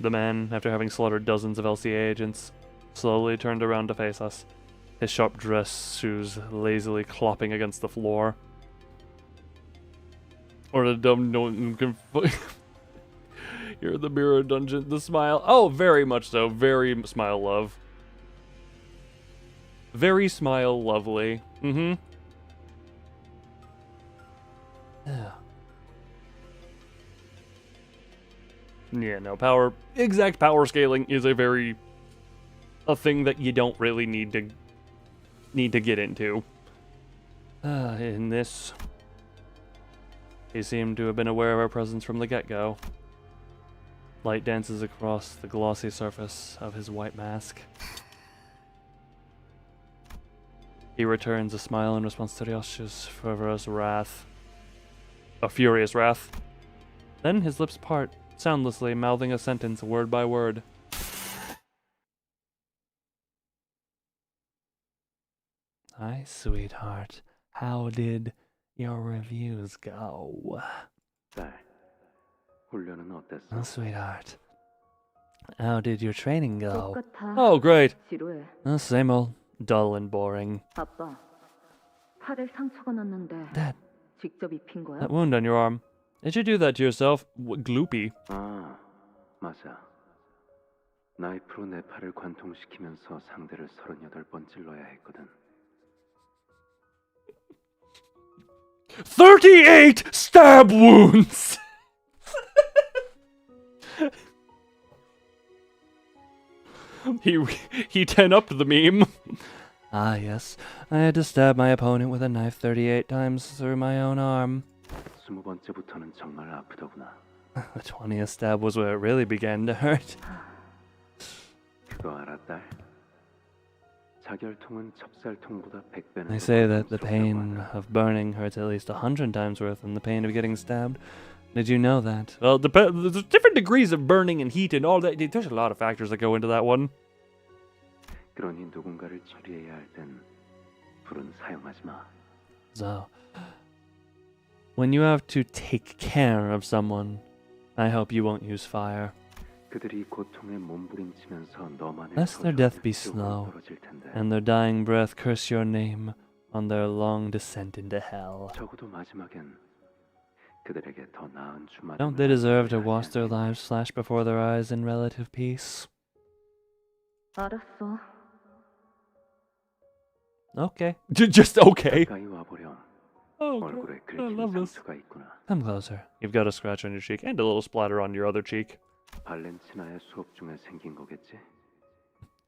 The man, after having slaughtered dozens of LCA agents, slowly turned around to face us, his sharp dress shoes lazily clopping against the floor. Or the dumb You're the mirror dungeon, the smile. Oh, very much so. Very smile love. Very smile lovely. Yeah. Yeah, no, exact power scaling is a thing that you don't really need to get into. In this, he seemed to have been aware of our presence from the get-go. Light dances across the glossy surface of his white mask. He returns a smile in response to Ryoshi's furious wrath. A furious wrath. Then his lips part, soundlessly mouthing a sentence word by word. Hi, sweetheart. How did your reviews go? Oh, sweetheart. How did your training go? Oh, great. Oh, same old. Dull and boring. Dad, that wound on your arm. Did you do that to yourself? Gloopy. 맞아. 나이프로 내 팔을 관통시키면서 상대를 38번 찔러야 했거든. 38 stab wounds! He 10-upped the meme. Ah, yes. I had to stab my opponent with a knife 38 times through my own arm. 20번째부터는 정말 아프더구나. The 20th stab was where it really began to hurt. 그거 알아, 딸? 자결통은 찹쌀통보다 100배는 They say that the pain of burning hurts at least 100 times worse than the pain of getting stabbed. Did you know that? Well, there's different degrees of burning and heat and all that. There's a lot of factors that go into that one. 그러니 누군가를 처리해야 할 땐 불은 사용하지 마. So, when you have to take care of someone, I hope you won't use fire. 그들이 고통에 몸부림치면서 너만의 Lest their death be slow, and their dying breath curse your name on their long descent into hell. 적어도 마지막엔 그들에게 더 나은 주말. Don't they deserve to watch their lives flash before their eyes in relative peace? 알았어. Okay. Just okay. 가까이 와보렴. Oh, 얼굴에 I love 긁힌 this. 상처가 있구나. Come closer. You've got a scratch on your cheek and a little splatter on your other cheek. 발렌티나의 수업 중에 생긴 거겠지?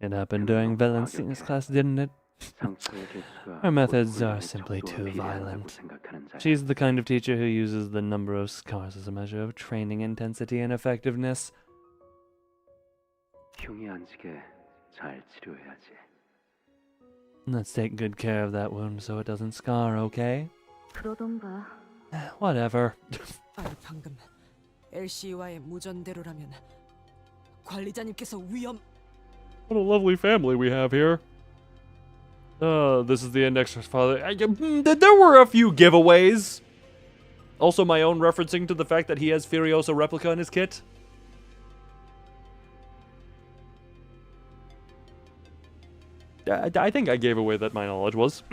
It happened during Valentina's class, didn't it? 상처의 개수가 Her methods are 고통의 simply 정도와 too 비례한다고 violent. 생각하는 자야. She's the kind of teacher who uses the number of scars as a measure of training intensity and effectiveness. 흉이 안 지게 잘 치료해야지. Let's take good care of that wound so it doesn't scar, okay? 그러던가. Whatever. 아니 방금 LC와의 무전대로라면 관리자님께서 위험. What a lovely family we have here. This is the indexer's father. There were a few giveaways. Also my own referencing to the fact that he has Furiosa replica in his kit. I think I gave away that my knowledge was.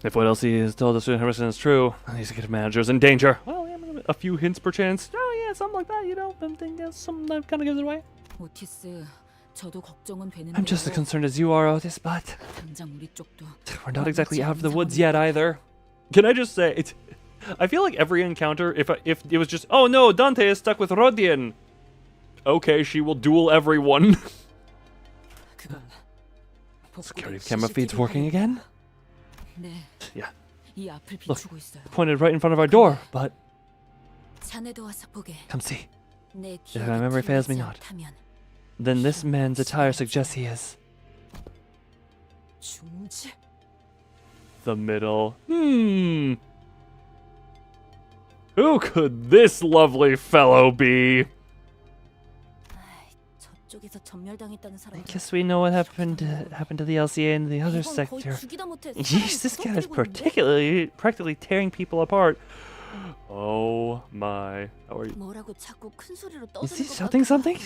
If what Elsie has told us is true, these executive managers in danger. Well, yeah, a few hints perchance. Oh yeah, something like that, you know. I think that's something that kind of gives it away. 오티스, I'm just as concerned as you are, Otis, but we're not exactly out of the woods yet either. Can I just say, I feel like every encounter, if it was just, oh no, Dante is stuck with Rodian. Okay, she will duel everyone. Security camera feed's working again? Yeah. Look, pointed right in front of our door, but... Come see. If my memory fails me not, then this man's attire suggests he is... The middle. Who could this lovely fellow be? I guess we know what happened to the LCA in the other sector. Jeez, this guy is practically tearing people apart. Oh my. How are you? Is he shouting something?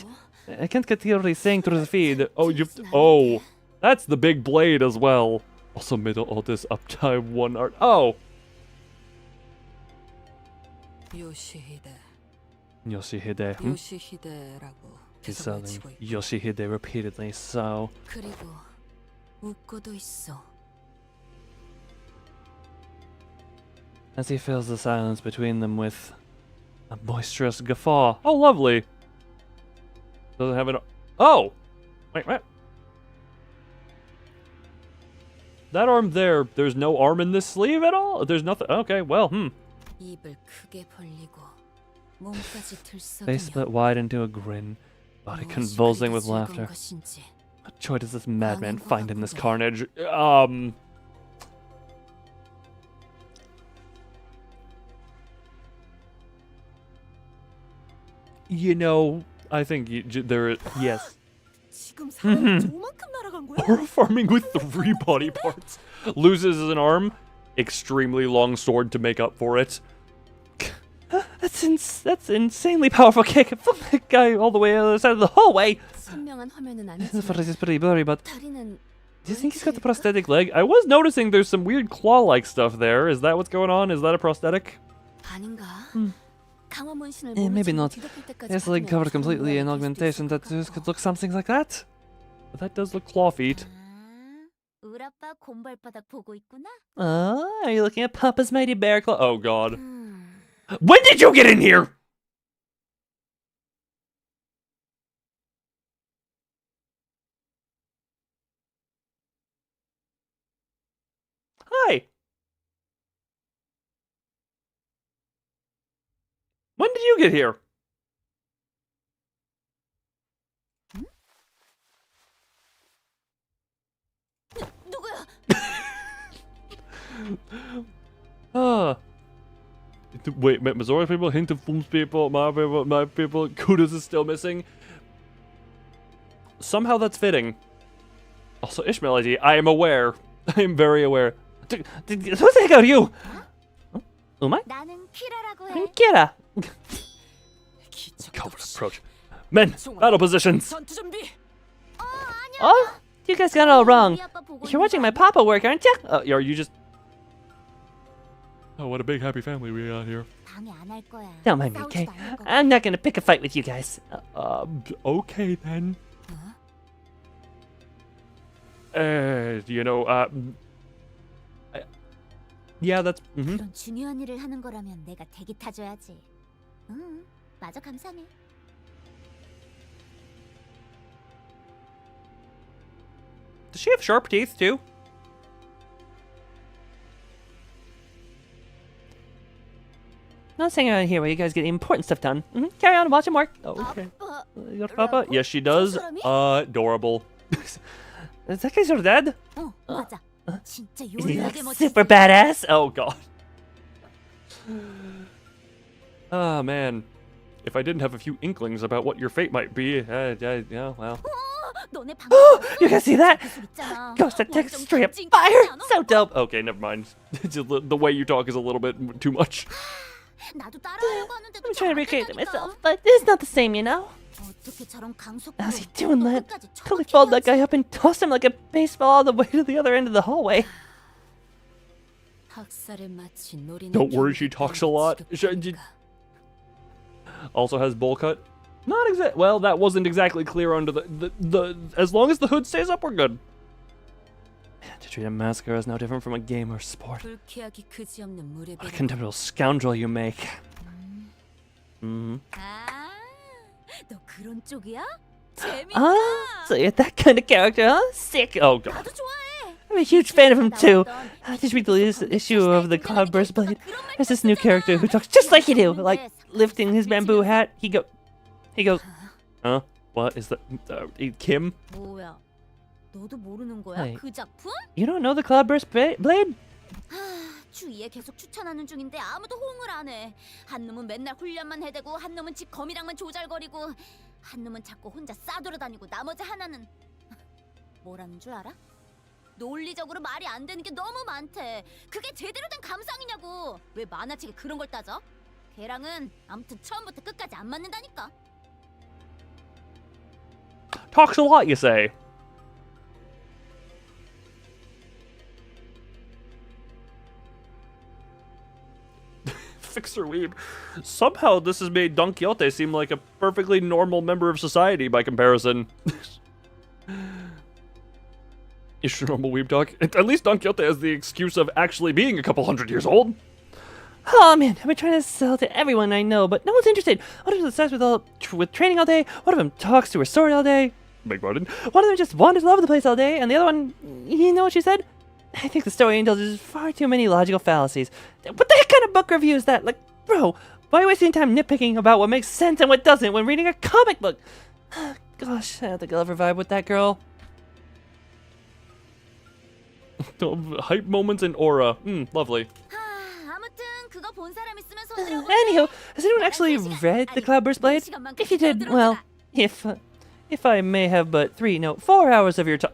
I can't get what he's saying through the feed. Oh, that's the big blade as well. Also middle Otis uptime 1 art. Oh! Yoshihide. He's selling Yoshihide repeatedly, so... As he fills the silence between them with a boisterous guffaw. Oh, lovely! Doesn't have an... Oh! Wait, what? That arm there, there's no arm in this sleeve at all? There's nothing... Okay, well, Face split wide into a grin, body convulsing with laughter. What joy does this madman find in this carnage? You know, I think there... Yes. Aura farming with 3 body parts. Loses an arm. Extremely long sword to make up for it. That's insanely powerful kick. Flip that guy all the way to the other side of the hallway. This footage is pretty blurry, but do you think he's got the prosthetic leg? I was noticing there's some weird claw-like stuff there. Is that what's going on? Is that a prosthetic? Maybe not. His leg covered completely in augmentation tattoos could look something like that. But that does look claw feet. Oh, are you looking at Papa's mighty bear claw? Oh god. When did you get in here? Hi. When did you get here? Wait, Missouri people, Hinterfums people, my people, Kudos is still missing. Somehow that's fitting. Also, Ishmael ID, I am aware. I am very aware. Who the heck are you? Umai? I'm Kira. Covert approach. Men, battle positions. Oh, you guys got it all wrong. You're watching my Papa work, aren't you? Are you just... Oh, what a big happy family we got here. Don't mind me, okay? I'm not gonna pick a fight with you guys. Okay then. You know, yeah, that's... 그런 중요한 일을 하는 거라면 내가 대기 타줘야지. 맞아, 감사해. Does she have sharp teeth too? Not sitting around here while you guys get the important stuff done. Carry on, watch him work. Okay. Your papa? Yes, she does. Adorable. Is that guy's your dad? 맞아. 진짜 Is he like 요리하게 멋있어. super badass? Oh god. Ah, man. If I didn't have a few inklings about what your fate might be, yeah, well. 너네 방금 You guys see that? 기술 있잖아. Ghost attack 완전 straight up 찐 fire! 않아? So dope! Okay, never mind. The way you talk is a little bit too much. 나도 따라하려고 하는데도 I'm trying to recreate it 잘 안 된다니까. myself, but it's not the same, you know? 어떻게 저런 강속도로 How's he doing that? 끝까지 Totally 정확히 followed that guy 해야지. up and tossed him like a baseball all the way to the other end of the hallway. 학살에 마치 노리는 Don't worry, she talks a lot. Also has bowl cut. Not exact. Well, that wasn't exactly clear under the. As long as the hood stays up, we're good. To treat a massacre as no different from a game or sport. 불쾌하기 그지없는 물에 What a contemptible scoundrel you make. 아, 너 그런 쪽이야? 재밌다. Ah, so you're that kind of character, huh? Sick. Oh god. 나도 좋아해. I'm a huge fan of him too. Did you read the latest issue of the Cloudburst Blade? There's this new character who talks just like you do, like lifting his bamboo hat. He goes, Huh? What is that? Kim? 뭐야? 너도 모르는 거야? Wait. 그 작품? you don't know the Cloudburst Blade? 주위에 계속 추천하는 중인데 아무도 호응을 안 해. 한 놈은 맨날 훈련만 해대고 한 놈은 집 거미랑만 조잘거리고 한 놈은 자꾸 혼자 싸돌아다니고 나머지 하나는 뭐라는 줄 알아? 논리적으로 말이 안 되는 게 너무 많대. 그게 제대로 된 감상이냐고. 왜 만화책에 그런 걸 따져? 걔랑은 아무튼 처음부터 끝까지 안 맞는다니까. Talks a lot, you say. Fixer weeb. Somehow this has made Don Quixote seem like a perfectly normal member of society by comparison. Is your normal weeb talk? At least Don Quixote has the excuse of actually being a couple hundred years old. Oh man, I've been trying to sell to everyone I know, but no one's interested. One of them obsessed with training all day. One of them talks to her sword all day. Beg pardon? One of them just wanders all over the place all day, and the other one, you know what she said? I think the story indulges far too many logical fallacies. What the heck kind of book review is that? Like, bro, why are you wasting time nitpicking about what makes sense and what doesn't when reading a comic book? Gosh, I don't think I'll ever vibe with that girl. Hype moments and aura. Lovely. 아무튼 그거 본 사람 있으면 손 들어보세요. Anywho, has anyone actually read The Cloudburst Blade? If you did, well, if I may have but 4 hours of your time.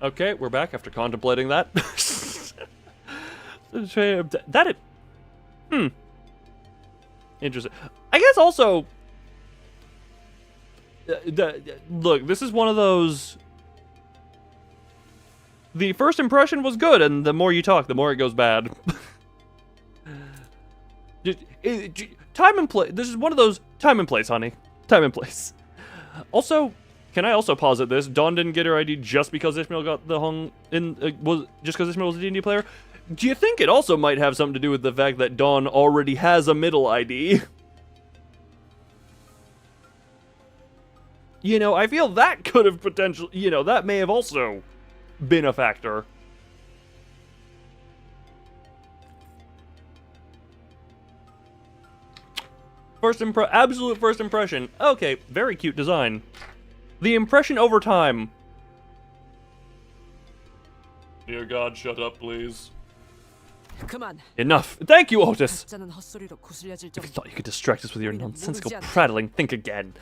Okay, we're back after contemplating that. Interesting. I guess also... look, this is one of those... The first impression was good, and the more you talk, the more it goes bad. Time and place. This is one of those... Time and place, honey. Time and place. Also... Can I also posit this? Dawn didn't get her ID just because Ishmael got the hung in just because Ishmael was a D&D player. Do you think it also might have something to do with the fact that Dawn already has a middle ID? You know, I feel that could have potentially, you know, that may have also been a factor. Absolute first impression. Okay, very cute design. The impression over time. Dear God, shut up, please. 그만. Enough. Thank you, Otis. 가짜는 헛소리로 구슬려질 If you 정도. thought you could distract us with your nonsensical prattling, think again.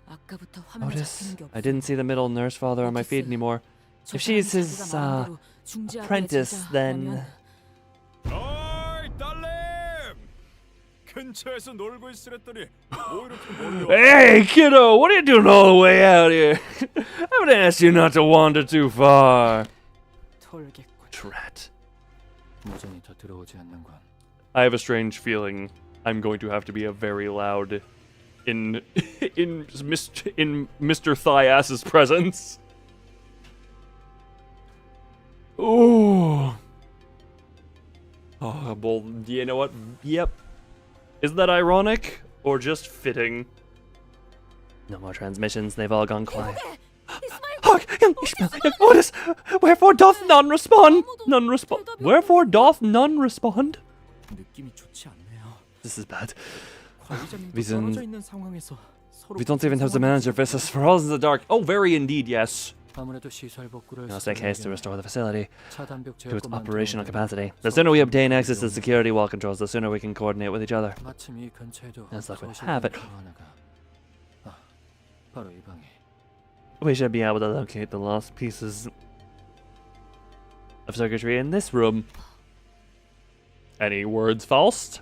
아까부터 화면에 Otis, 잡히는 게 없어. I didn't see the middle nurse father on my feed anymore. If she's his, apprentice, then... 어이 딸님! 근처에서 놀고 있으랬더니 뭐 이렇게 멀리 Hey, kiddo, what are you doing all the way out here? I would ask you not to wander too far. 톨겠군. Drat. 무전이 더 들어오지 않는군. I have a strange feeling I'm going to have to be a very loud in Mr. Thigh-Ass's presence. Ooh. Oh, well, you know what? Yep. Isn't that ironic? Or just fitting? No more transmissions, they've all gone quiet. Hark! Young Ishmael! Young Otis! Wherefore doth none respond? None respond. Wherefore doth none respond? 느낌이 좋지 않네요. This is bad. 관리자님도 Vision- 떨어져 있는 상황에서 서로 We don't even have the manager with us for all in the dark. Oh, very indeed, yes. 아무래도 시설 복구를 We must make haste to restore the facility 차단벽 to its 제거만 operational 들어오면 capacity. The sooner we obtain access to security wall controls, the sooner we can coordinate with each other. 마침 이 근처에도 As luck would 거실 have it, 컴퓨터 하나가 바로 이 방에. We should be able to locate the lost pieces of circuitry in this room. Any words, Faust?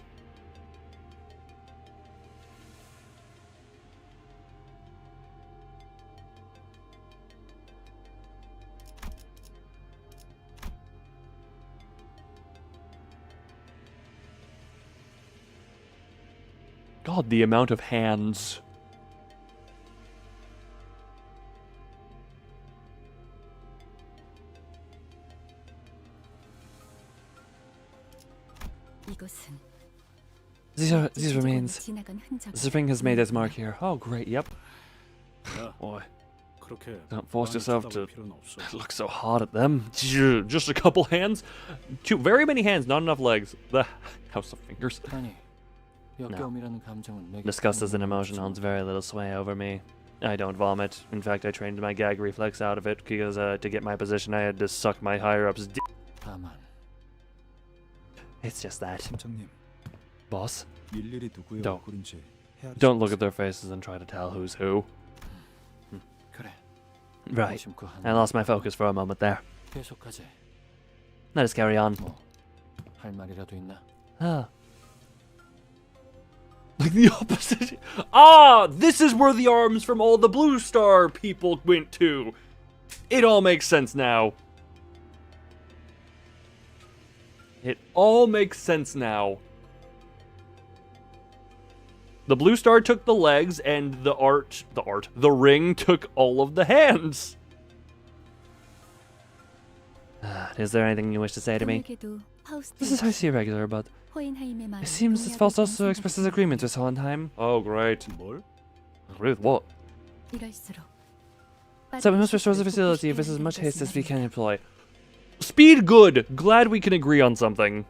God, the amount of hands. These remains. The ring has made its mark here. Oh, great. Yep. Boy, 그렇게 don't force yourself to 필요는 없어. look so hard at them. Just a couple hands? Very many hands, not enough legs. The house of fingers. 아니, 역겨움이라는 감정은 내게 Disgust as an 통하는 emotion 거지. holds very little sway over me. I don't vomit. In fact, I trained my gag reflex out of it because to get my position, I had to suck my higher-ups' 다만 It's just that. 팀장님, Boss, 일일이 누구의 Don't. 얼굴인지 헤아리지 don't look 마세요. at their faces and try to tell who's who. 그래. Right. 무심코 하는 I lost my focus for a moment there. 계속하지. Let us carry on. 할 말이라도 있나? Ah. Like the opposite. Ah, this is where the arms from all the Blue Star people went to. It all makes sense now. It all makes sense now. The Blue Star took the legs, and the ring took all of the hands. Is there anything you wish to say to me? This is highly irregular, but it seems that Faust also expresses agreement with Hohenheim. Oh, great. 뭘? Agree with what? So we must restore the facility with as much haste as we can employ. Speed good. Glad we can agree on something.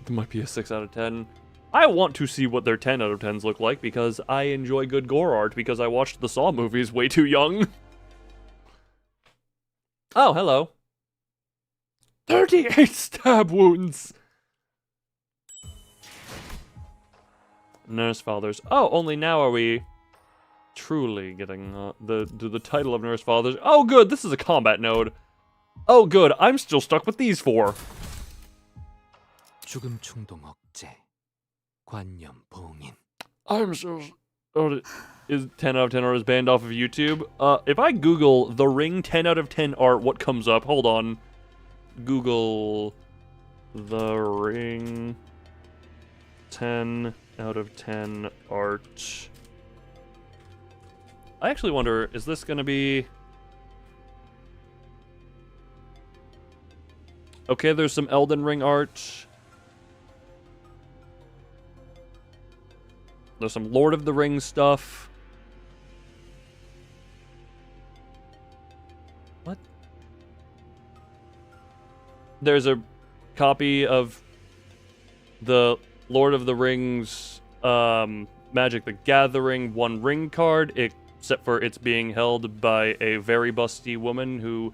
It might be a 6 out of 10. I want to see what their 10 out of 10s look like because I enjoy good gore art because I watched the Saw movies way too young. Oh, hello. 38 stab wounds. Nurse Fathers. Oh, only now are we truly getting the title of Nurse Fathers. Oh, good. This is a combat node. Oh, good. I'm still stuck with these four. 죽음 충동 억제, 관념 봉인. I'm so... Oh, is 10 out of 10 art is banned off of YouTube? If I Google The Ring 10 out of 10 art, what comes up? Hold on. Google The Ring 10 out of 10 art. I actually wonder, is this gonna be... Okay, there's some Elden Ring art. There's some Lord of the Rings stuff. What? There's a copy of the Lord of the Rings Magic the Gathering One Ring card, except for it's being held by a very busty woman who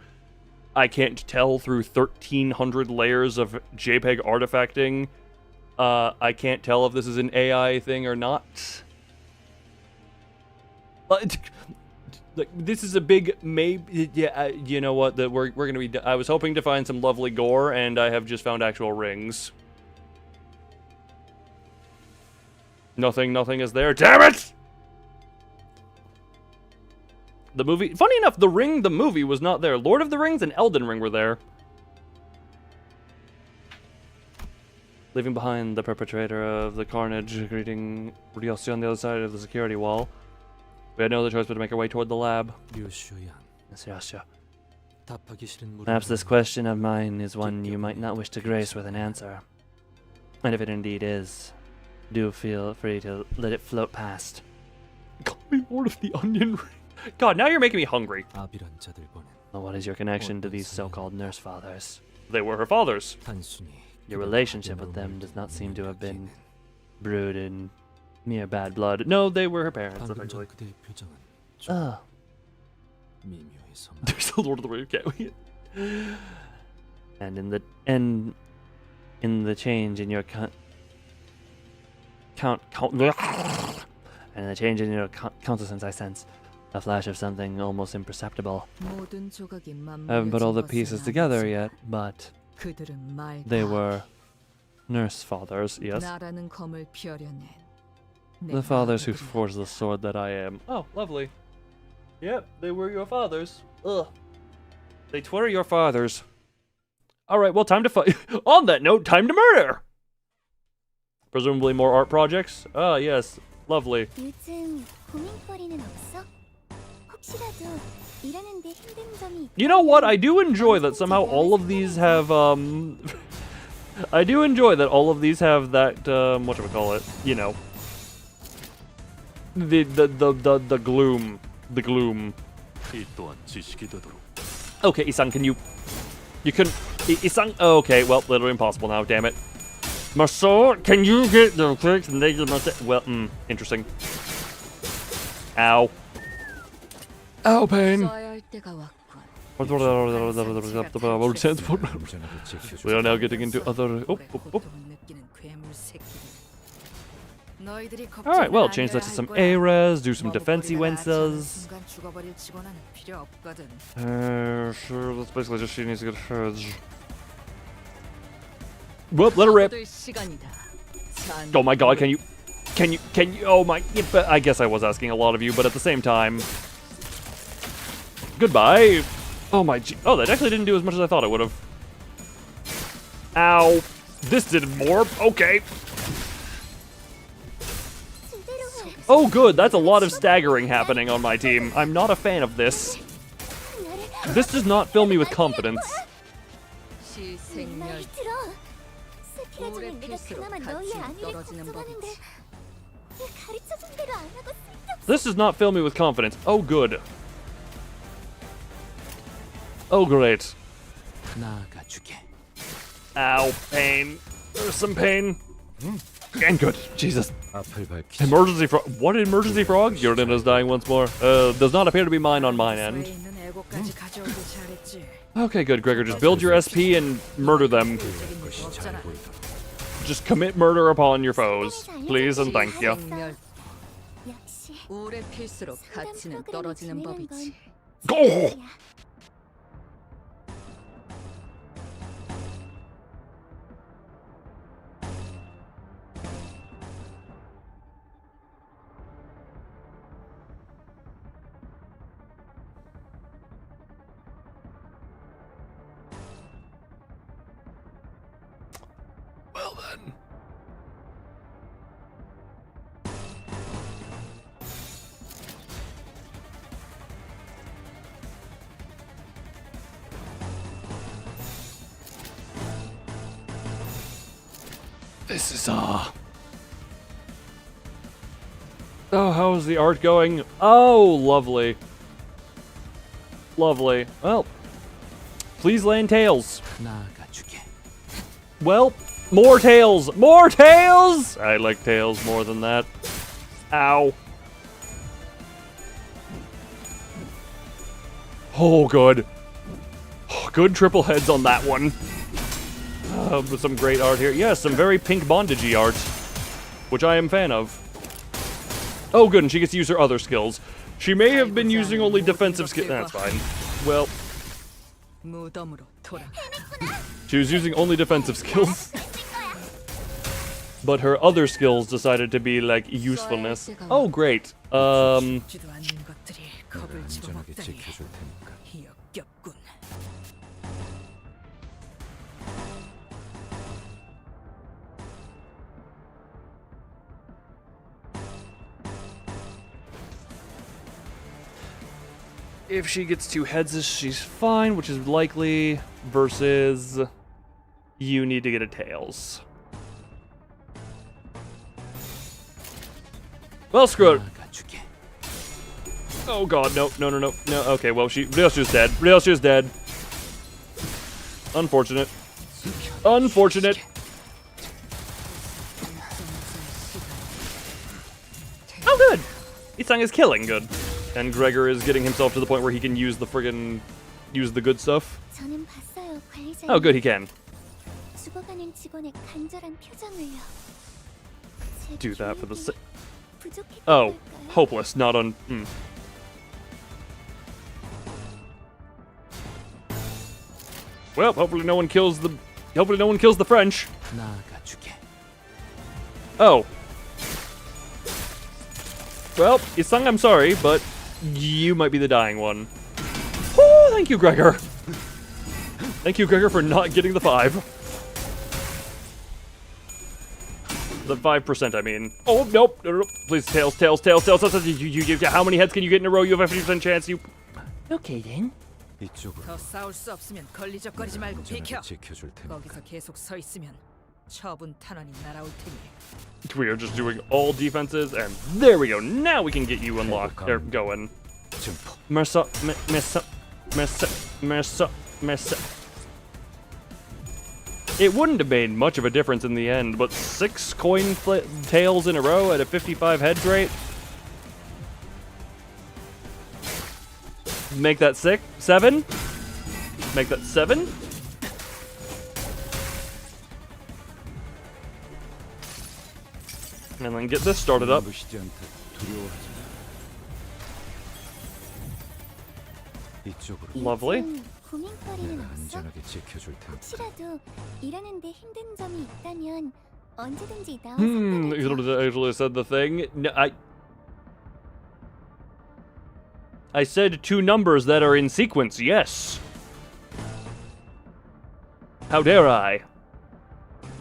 I can't tell through 1,300 layers of JPEG artifacting. I can't tell if this is an AI thing or not. Like, this is a big maybe. Yeah, you know what? That we're gonna be. I was hoping to find some lovely gore, and I have just found actual rings. Nothing is there. Damn it! The movie. Funny enough, The Ring, the movie, was not there. Lord of the Rings and Elden Ring were there. Leaving behind the perpetrator of the carnage, greeting Ryosu on the other side of the security wall. We had no other choice but to make our way toward the lab. 류슈양, Yes, Ryosu. 답하기 싫은 물음을 Perhaps this question of mine is one you might not wish to grace with an answer. And if it indeed is, do feel free to let it float past. Call me Lord of the Onion Ring. God, now you're making me hungry. 아비란 자들 보낸 Well, what is your connection to these so-called nurse fathers? They were her fathers. 단순히 Your relationship with them does not seem to have been brewed in mere bad blood. No, they were her parents, 방금 effectively. 전 그대의 표정은 좀 Oh. 미묘해서 There's the Lord of the Rings, can't we? And in the change in your And the change in your countenance I sense. A flash of something almost imperceptible. I haven't put all the pieces together yet, but they were nurse fathers, yes. The fathers who forged the sword that I am. Oh, lovely. Yep, they were your fathers. Ugh. They were your fathers. Alright, well, time to fight. On that note, time to murder! Presumably more art projects? Ah, yes. Lovely. You know what? I do enjoy that somehow all of these have, I do enjoy that all of these have that, whatchamacallit, you know. The gloom. The gloom. Okay, Isan, can you can, Isan, oh, okay, well, literally impossible now, damn it. Marceau, can you get the clicks and they well, interesting. Ow. Ow, pain. We are now getting into other, Alright, well, change that to some A-res, do some defensey wences. Sure, that's basically just she needs to get herds. Whoop, let her rip. Oh my god, can you, oh my, yeah, but I guess I was asking a lot of you, but at the same time. Goodbye. Oh my, oh, that actually didn't do as much as I thought it would have. Ow. This did more, okay. Oh good, that's a lot of staggering happening on my team. I'm not a fan of this. This does not fill me with confidence. This does not fill me with confidence. Oh good. Oh great. Ow, pain. There's some pain. And good. Jesus. Emergency frog. What emergency frog? Urine is dying once more. Does not appear to be mine on mine end. Okay, good, Gregor. Just build your SP and murder them. Just commit murder upon your foes, please and thank you. Go! Well then. This is oh, how's the art going? Oh, lovely. Lovely. Well, please land tails. Well, more tails! More tails! I like tails more than that. Ow. Oh, good. Oh, good triple heads on that one. With some great art here. Yes, some very pink bondagey art, which I am a fan of. Oh, good, and she gets to use her other skills. She may have been using only defensive skills. That's fine. Well, she was using only defensive skills. But her other skills decided to be, like, usefulness. Oh, great. If she gets 2 heads, she's fine, which is likely, versus you need to get a tails. Well, screw it. Oh god, no. Okay, well, Ryo's just dead. Ryo's just dead. Unfortunate. Unfortunate. Oh, good. Isang is killing good. And Gregor is getting himself to the point where he can use the friggin' use the good stuff. Oh, good, he can. Do that Oh, hopeless, not on. Well, hopefully no one kills the. Hopefully no one kills the French. 나아가주게. Oh. Well, Isang, I'm sorry, but you might be the dying one. Oh, thank you, Gregor. Thank you, Gregor, for not getting the 5. The 5%, I mean. Oh, nope. No, no, no. Please, tails. How many heads can you get in a row? You have a 50% chance. You. Okay then. 이쪽으로 더 싸울 수 없으면 걸리적거리지 말고 비켜. 안전하게 지켜줄 테니까. 거기서 계속 서 있으면 처분 탄환이 날아올 테니. We are just doing all defenses, and there we go. Now we can get you unlocked. There, going. 증폭. Mersa. It wouldn't have made much of a difference in the end, but 6 coin tails in a row at a 55 heads rate. Make that 7. Make that 7. And then get this started up. 무시지한테 두려워하지 마. 이쪽으로. Lovely. 고민거리는 내가 없어? 안전하게 지켜줄 테니까. 혹시라도 일하는데 힘든 점이 있다면 언제든지 나와 You actually said the thing. No, I said 2 numbers that are in sequence, yes. How dare I?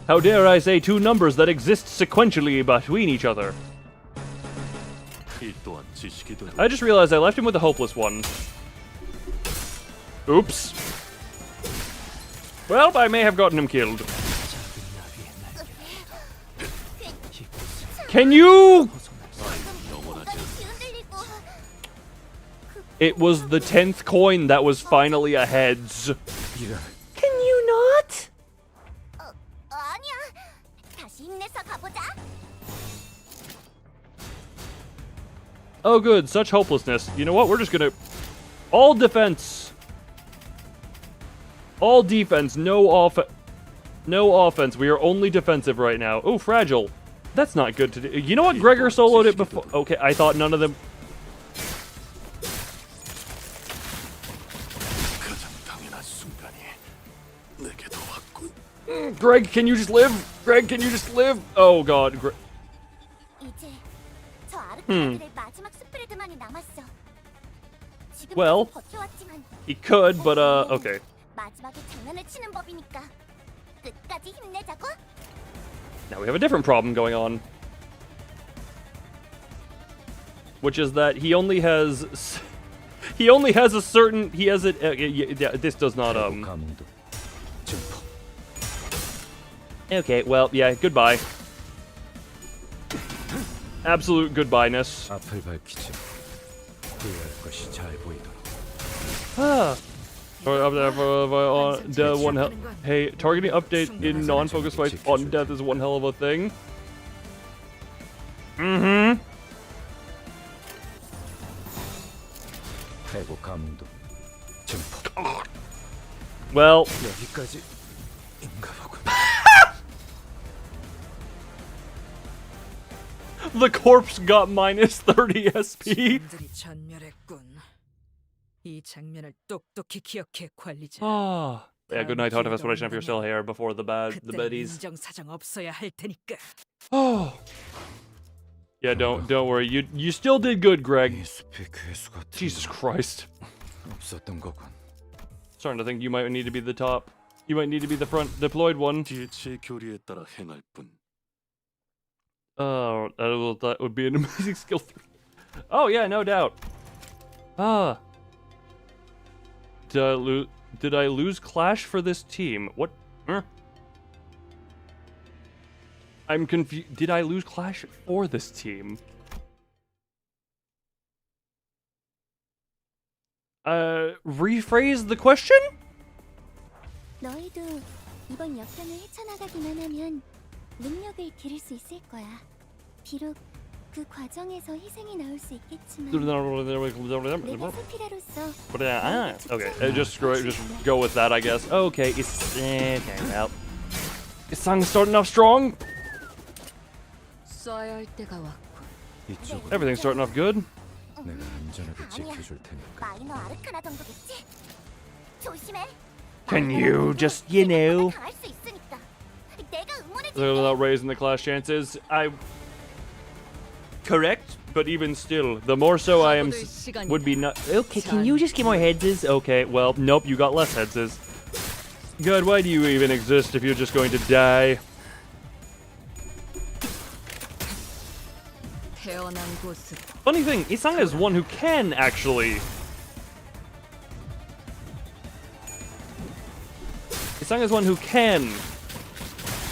How dare I say 2 numbers that exist sequentially between each other? I just realized I left him with a hopeless one. Oops. Well, I may have gotten him killed. Can you? It was the 10th coin that was finally a heads. Can you not? 아니야. 다시 힘내서 가보자. Oh good, such hopelessness. You know what, we're just gonna... All defense. All defense, no offense. We are only defensive right now. Oh, fragile. That's not good to do. You know what, Gregor soloed it before... Okay, I thought none of them... Greg, can you just live? Greg, can you just live? Oh god. 이제 저 아르카들의 마지막 스프레드만이 남았어. Well, 버텨왔지만 he could, but okay. 마지막에 장난을 치는 법이니까 끝까지 힘내자고. Now we have a different problem going on. Which is that he only has a certain... He has it... yeah, this does not, 감도. 증폭. Okay, well, yeah, goodbye. Absolute goodbye-ness. 앞을 밝히지. 후회할 것이 잘 보이도록. Ah. Hey, targeting update in non-focus fights on death is one hell of a thing. Mm-hmm. 해고 감도. 증폭. Well, 여기까지인가 보군. the corpse got minus 30 SP. 사람들이 전멸했군. 이 장면을 똑똑히 기억해 관리자. Ah. Yeah, good night, hot explanation if you're still here before the 그때는 baddies. 인정사정 없어야 할 테니까. Oh. Yeah, don't worry. You still did good, Greg. 이 숲이 괴수 같은 Jesus Christ. 없었던 거군. Starting to think you might need to be the top. You might need to be the front deployed one. DH의 교리에 따라 행할 뿐. Oh, that would be an amazing skill. Oh yeah, no doubt. Ah. Did I lose Clash for this team? What? I'm confused. Did I lose Clash for this team? Rephrase the question? 너희도 이번 역경을 헤쳐나가기만 하면 능력을 기를 수 있을 거야. 비록 그 과정에서 희생이 나올 수 있겠지만 내가 세피라로서 Okay, just go with that, I guess. Okay, okay, well, this song's starting off strong. 쏴야 할 때가 왔군. Everything's starting off good. 내가 안전하게 지켜줄 테니까. 마이너 아르카나 정도겠지? 조심해. Can you just, you know, 강할 수 있으니까. 내가 응원해 without raising the class chances? Correct, but even still, the more so I am would be not. Okay, can you just get more headses? Okay, well, nope, you got less headses. God, why do you even exist if you're just going to die? Funny thing, Isanga is one who can actually. Isanga is one who can.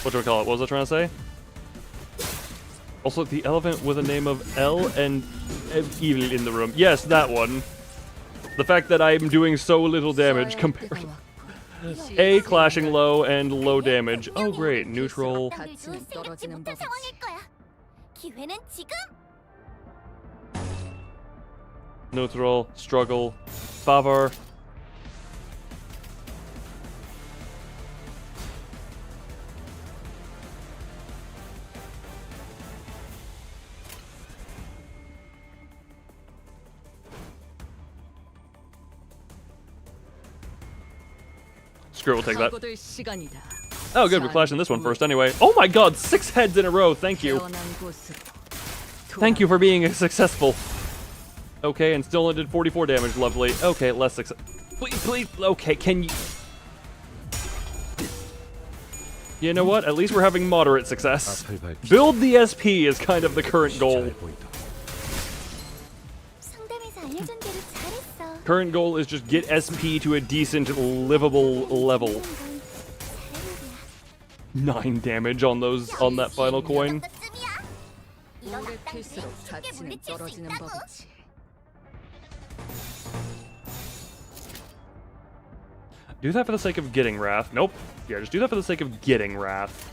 What do we call it? What was I trying to say? Also, the elephant with a name of L and evil in the room. Yes, that one. The fact that I'm doing so little damage compared. A clashing low and low damage. Oh great, neutral. 지금부터 상황일 거야. 기회는 지금. Neutral, struggle, favor. Screw it, we'll take that. Oh good, we're clashing this one first anyway. Oh my god, 6 heads in a row, thank you. Thank you for being successful. Okay, and still only did 44 damage, lovely. Okay, less success. Please, okay, can you... You know what, at least we're having moderate success. Build the SP is kind of the current goal. 상담에서 알려준 대로 잘했어. Current goal is just get SP to a decent, livable level. 9 damage on that final coin. 이런 악당들을 쉽게 물리칠 수 있다고. Do that for the sake of getting Wrath. Nope. Yeah, just do that for the sake of getting Wrath.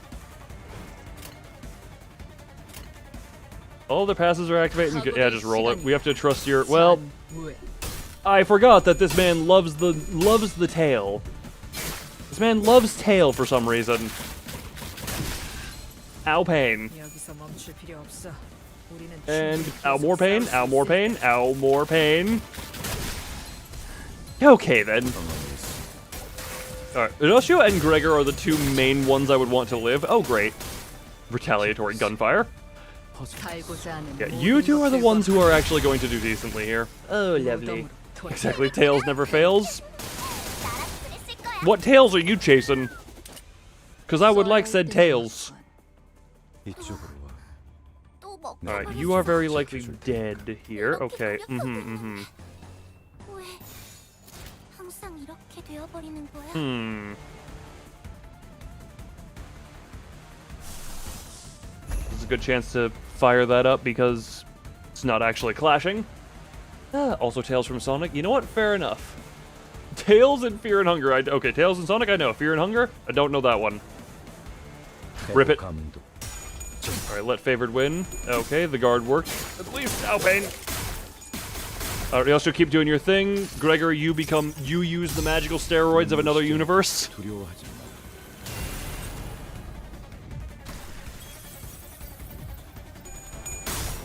All the passes are activating. Yeah, just roll it. We have to trust your... Well, I forgot that this man loves the tail. This man loves tail for some reason. Ow pain. And ow more pain, ow more pain, ow more pain. Okay then. Alright, Inoshu and Gregor are the two main ones I would want to live. Oh great. Retaliatory gunfire. Yeah, you two are the ones who are actually going to do decently here. Oh, lovely. Exactly, Tails never fails. What tails are you chasing? Because I would like said tails. Alright, you are very likely dead here. Okay, 왜 항상 이렇게 되어버리는 거야? There's a good chance to fire that up because it's not actually clashing. Also Tails from Sonic. You know what? Fair enough. Tails and Fear and Hunger. Okay, Tails and Sonic I know. Fear and Hunger? I don't know that one. Rip it. Alright, let favored win. Okay, the guard worked. At least now pain. Alright, also keep doing your thing. Gregor, you use the magical steroids of another universe.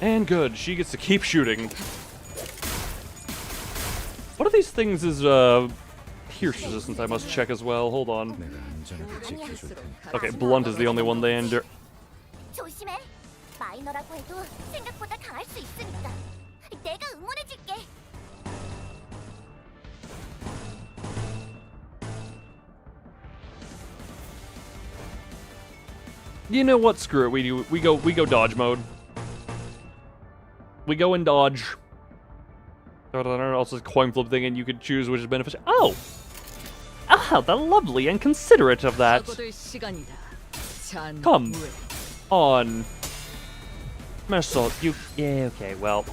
And good, she gets to keep shooting. What are these things is, pierce resistance I must check as well. Hold on. Okay, blunt is the only one they endure. 조심해. 마이너라고 해도 생각보다 강할 수 있으니까. 내가 응원해줄게. You know what? Screw it. We go dodge mode. We go in dodge. Also, coin flip thing, and you could choose which is beneficial. Oh, how the lovely and considerate of that. Come on, Mesol. Yeah. Okay. Well,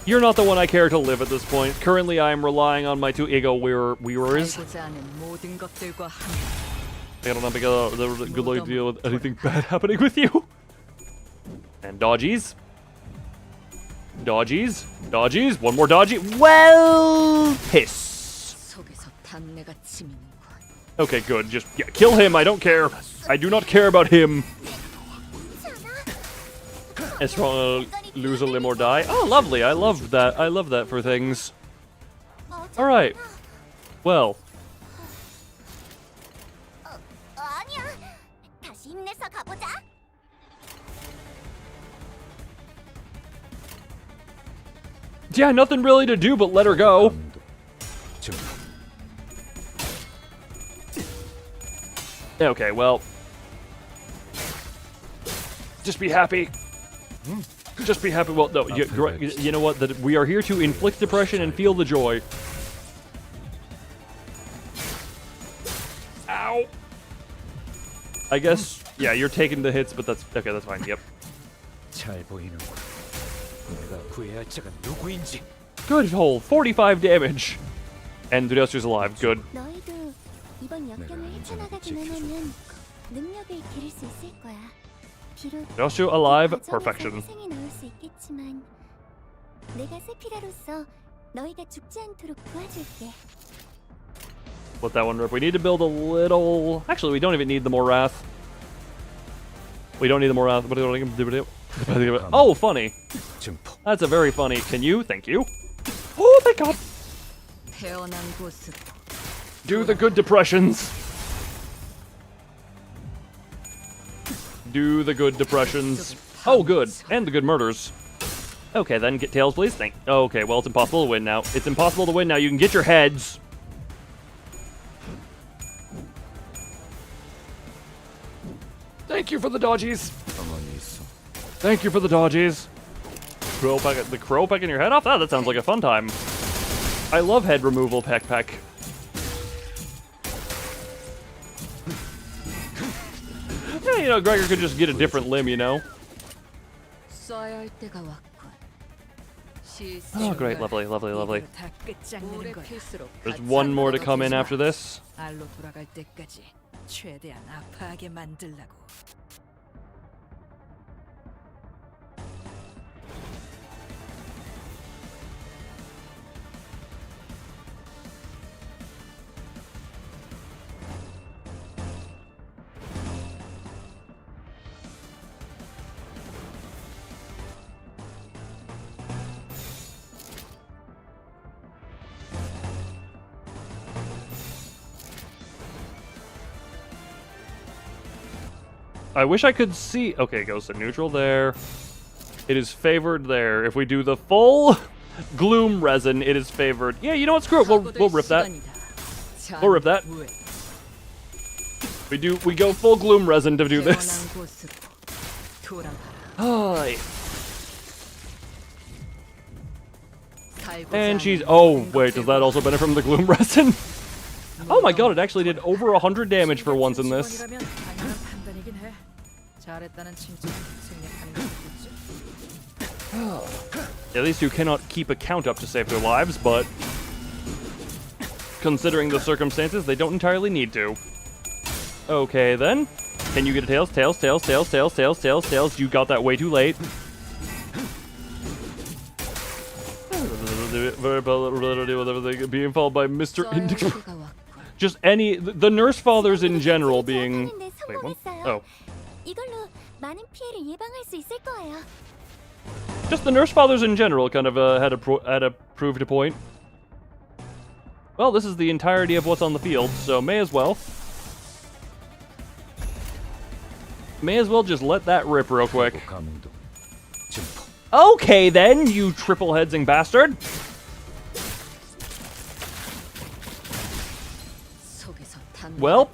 you're not the one I care to live at this point. Currently, I am relying on my two ego wearers. I don't have a good idea with anything bad happening with you. And dodgies. Dodgies. Dodgies. One more dodgy. Well, piss. Okay, good. Just kill him. I don't care. I do not care about him. It's wrong. Lose a limb or die. Oh, lovely. I love that. I love that for things. All right. Well. 아니야. 다시 힘내서 가보자. Yeah, nothing really to do but let her go. Okay, well. Just be happy. Just be happy. Well, no, you know what? That we are here to inflict depression and feel the joy. Ow. I guess, yeah, you're taking the hits, but that's okay. That's fine. Yep. Good hole. 45 damage. And Ryoshu's alive. Good. 너희도 이번 역경을 헤쳐나가기만 하면 능력을 기를 수 있을 거야. 비록 Ryoshu alive. Perfection. 희생이 나올 수 있겠지만 내가 세피라로서 너희가 죽지 않도록 도와줄게. Let that one rip. We need to build a little... Actually, we don't even need the more wrath. We don't need the more wrath. Oh, funny. That's a very funny. Can you? Thank you. Oh, thank God. Do the good depressions. Do the good depressions. Oh, good. And the good murders. Okay, then get tails, please. Okay, well, it's impossible to win now. It's impossible to win now. You can get your heads. Thank you for the dodgies. Thank you for the dodgies. The crow pecking your head off? Oh, that sounds like a fun time. I love head removal, peck. Yeah, you know, Gregor could just get a different limb, you know? Oh, great, lovely. There's one more to come in after this. I wish I could see... Okay, it goes to neutral there. It is favored there. If we do the full gloom resin, it is favored. Yeah, you know what? Screw it. We'll rip that. We'll rip that. We go full gloom resin to do this. Hi. And she's... Oh, wait, does that also benefit from the gloom resin? Oh my God, it actually did over 100 damage for once in this. At least you cannot keep a count up to save their lives, but considering the circumstances, they don't entirely need to. Okay, then. Can you get a tails? Tails. You got that way too late. Being followed by Mr. Indigo. Just any... The nurse fathers in general being... Wait, what? Oh. 이걸로 많은 피해를 예방할 수 있을 거예요. Just the nurse fathers in general kind of had a proved a point. Well, this is the entirety of what's on the field, so may as well just let that rip real quick. Okay then, you triple-headsing bastard. Well.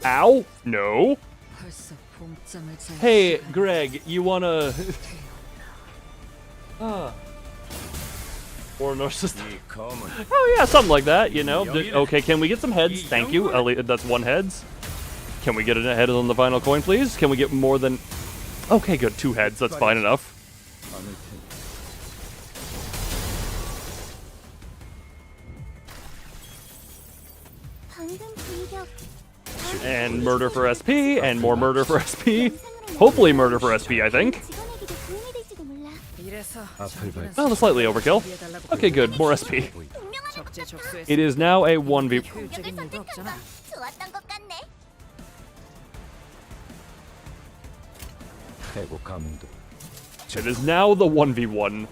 Ow! No! Hey, Greg, you wanna... Or narcissist... Oh yeah, something like that, you know. Okay, can we get some heads? Thank you. That's one heads. Can we get a head on the final coin, please? Can we get more than... Okay, good. 2 heads. That's fine enough. And murder for SP, and more murder for SP. Hopefully murder for SP, I think. Oh, that's slightly overkill. Okay, good. More SP. 억제 접수했어. It is now a 1v. 효율적인 일도 없잖아. 좋았던 것 같네. 해고 감흥도 It is now the 1v1.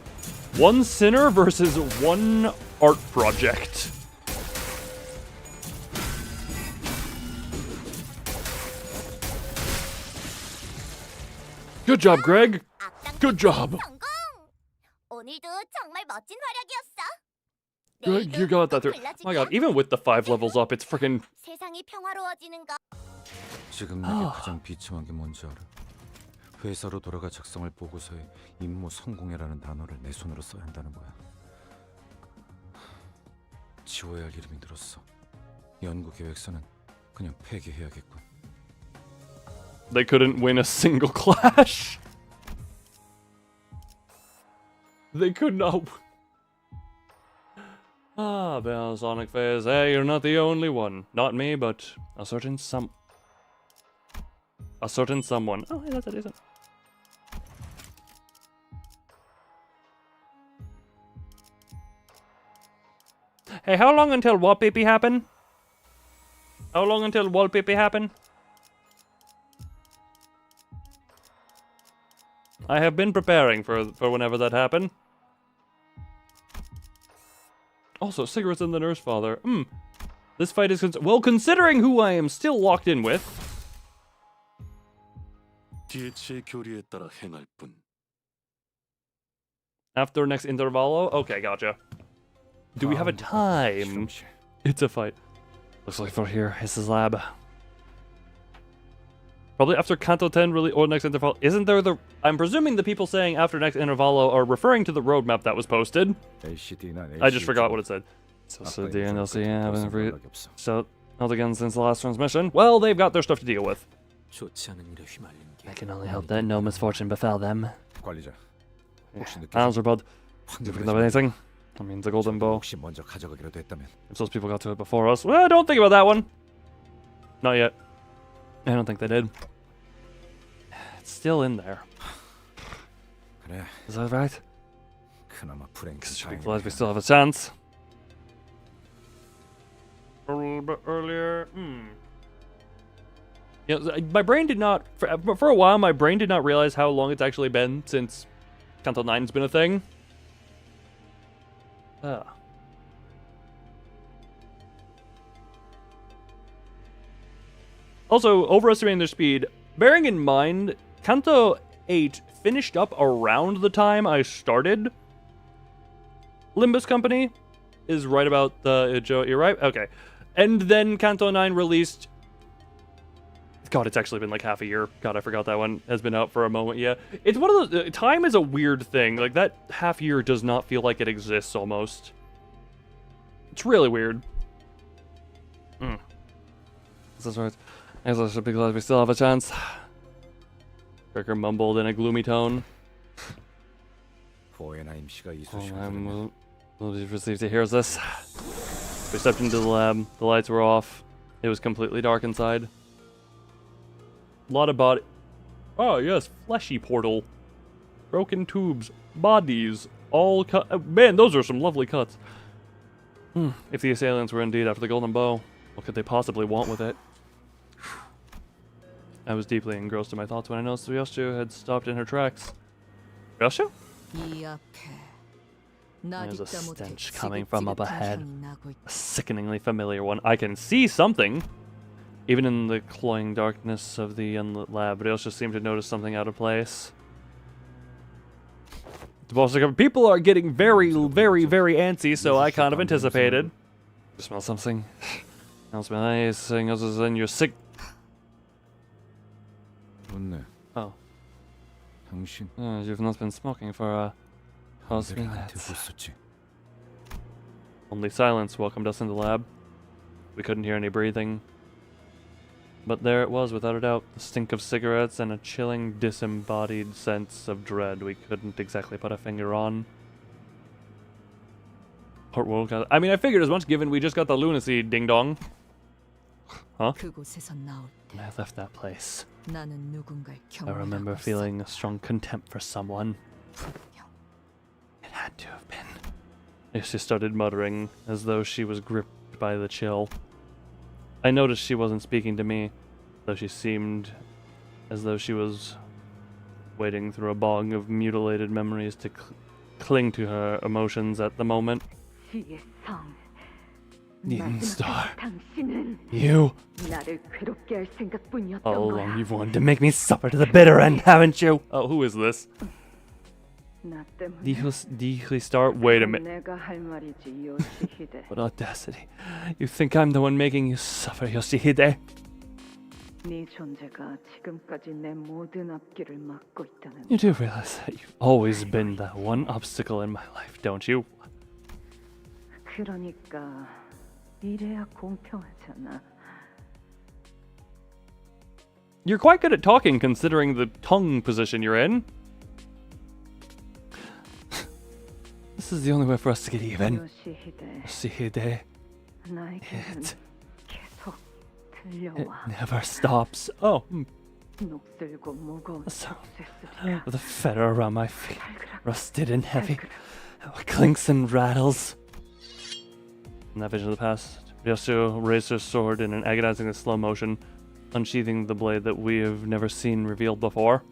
One sinner versus one art project. Good job, Greg. Good job. 성공. 오늘도 정말 멋진 활약이었어. Greg, you got that through. Oh my god, even with the 5 levels up, it's freaking. 세상이 평화로워지는 거. 지금 내게 가장 비참한 게 뭔지 알아? 회사로 돌아가 작성할 보고서에 임무 성공해라는 단어를 내 손으로 써야 한다는 거야. 지워야 할 이름이 늘었어. 연구 계획서는 그냥 폐기해야겠군. They couldn't win a single clash. They could not. Ah, Sonic phase. Hey, you're not the only one. Not me, but a certain someone. Oh, hey, that's a decent. Hey, how long until wallpaper happen? How long until wallpaper happen? I have been preparing for whenever that happened. Also, cigarettes and the nurse father. This fight is well, considering who I am still locked in with. TTS의 교리에 따라 행할 뿐. After next intervalo? Okay, gotcha. Do we have a time? It's a fight. Looks like for here, it's his lab. Probably after Canto 10 really or next interval. Isn't there the... I'm presuming the people saying after next intervalo are referring to the roadmap that was posted. I just forgot what it said. So the NLC haven't so not again since the last transmission. Well, they've got their stuff to deal with. I can only hope that no misfortune befell them. 관리자. Answer, bud. Did you forget about anything? I mean, the golden bow. 혹시 먼저 가져가기라도 했다면. If those people got to it before us. Well, don't think about that one. Not yet. I don't think they did. It's still in there. 그래. Is that right? 그나마 불행. Should be glad we still have a chance. A little bit earlier. Yeah, my brain did not... For a while, my brain did not realize how long it's actually been since Canto 9's been a thing. Also, overestimating their speed. Bearing in mind, Canto 8 finished up around the time I started Limbus Company. Is right about the... Joe, you're right? Okay. And then Canto 9 released... God, it's actually been like half a year. God, I forgot that one has been out for a moment. Yeah, it's one of those... time is a weird thing. Like, that half year does not feel like it exists, almost. It's really weird. This is right. I guess I should be glad we still have a chance. Kirker mumbled in a gloomy tone. We'll be received to hear this. We stepped into the lab. The lights were off. It was completely dark inside. A lot of body... Oh, yes. Fleshy portal. Broken tubes. Bodies. All cut... man, those are some lovely cuts. If the assailants were indeed after the golden bow, what could they possibly want with it? I was deeply engrossed in my thoughts when I noticed Ryoshu had stopped in her tracks. Ryoshu? There's a stench coming from up ahead. A sickeningly familiar one. I can see something. Even in the cloying darkness of the unlit lab, Ryoshu seemed to notice something out of place. People are getting very, very, very antsy, so I kind of anticipated. You smell something? Smells nice. Other than you're sick. Oh. You've not been smoking for a past minutes. Only silence welcomed us in the lab. We couldn't hear any breathing. But there it was, without a doubt. The stink of cigarettes and a chilling, disembodied sense of dread we couldn't exactly put a finger on. I mean, I figured as much given we just got the lunacy ding-dong. Huh? When I left that place, I remember feeling a strong contempt for someone. It had to have been She started muttering, as though she was gripped by the chill. I noticed she wasn't speaking to me, though she seemed as though she was wading through a bog of mutilated memories to cling to her emotions at the moment. Eden Star, you... All along you've wanted to make me suffer to the bitter end, haven't you? Oh, who is this? Deeply Star? Wait a minute. What audacity. You think I'm the one making you suffer, Yoshihide? You do realize that you've always been that one obstacle in my life, don't you? You're quite good at talking, considering the tongue position you're in. This is the only way for us to get even. Yoshihide. It never stops. Oh. So, with a fetter around my feet, rusted and heavy, it clinks and rattles. In that vision of the past, Ryosu raised her sword in an agonizing slow motion, unsheathing the blade that we have never seen revealed before.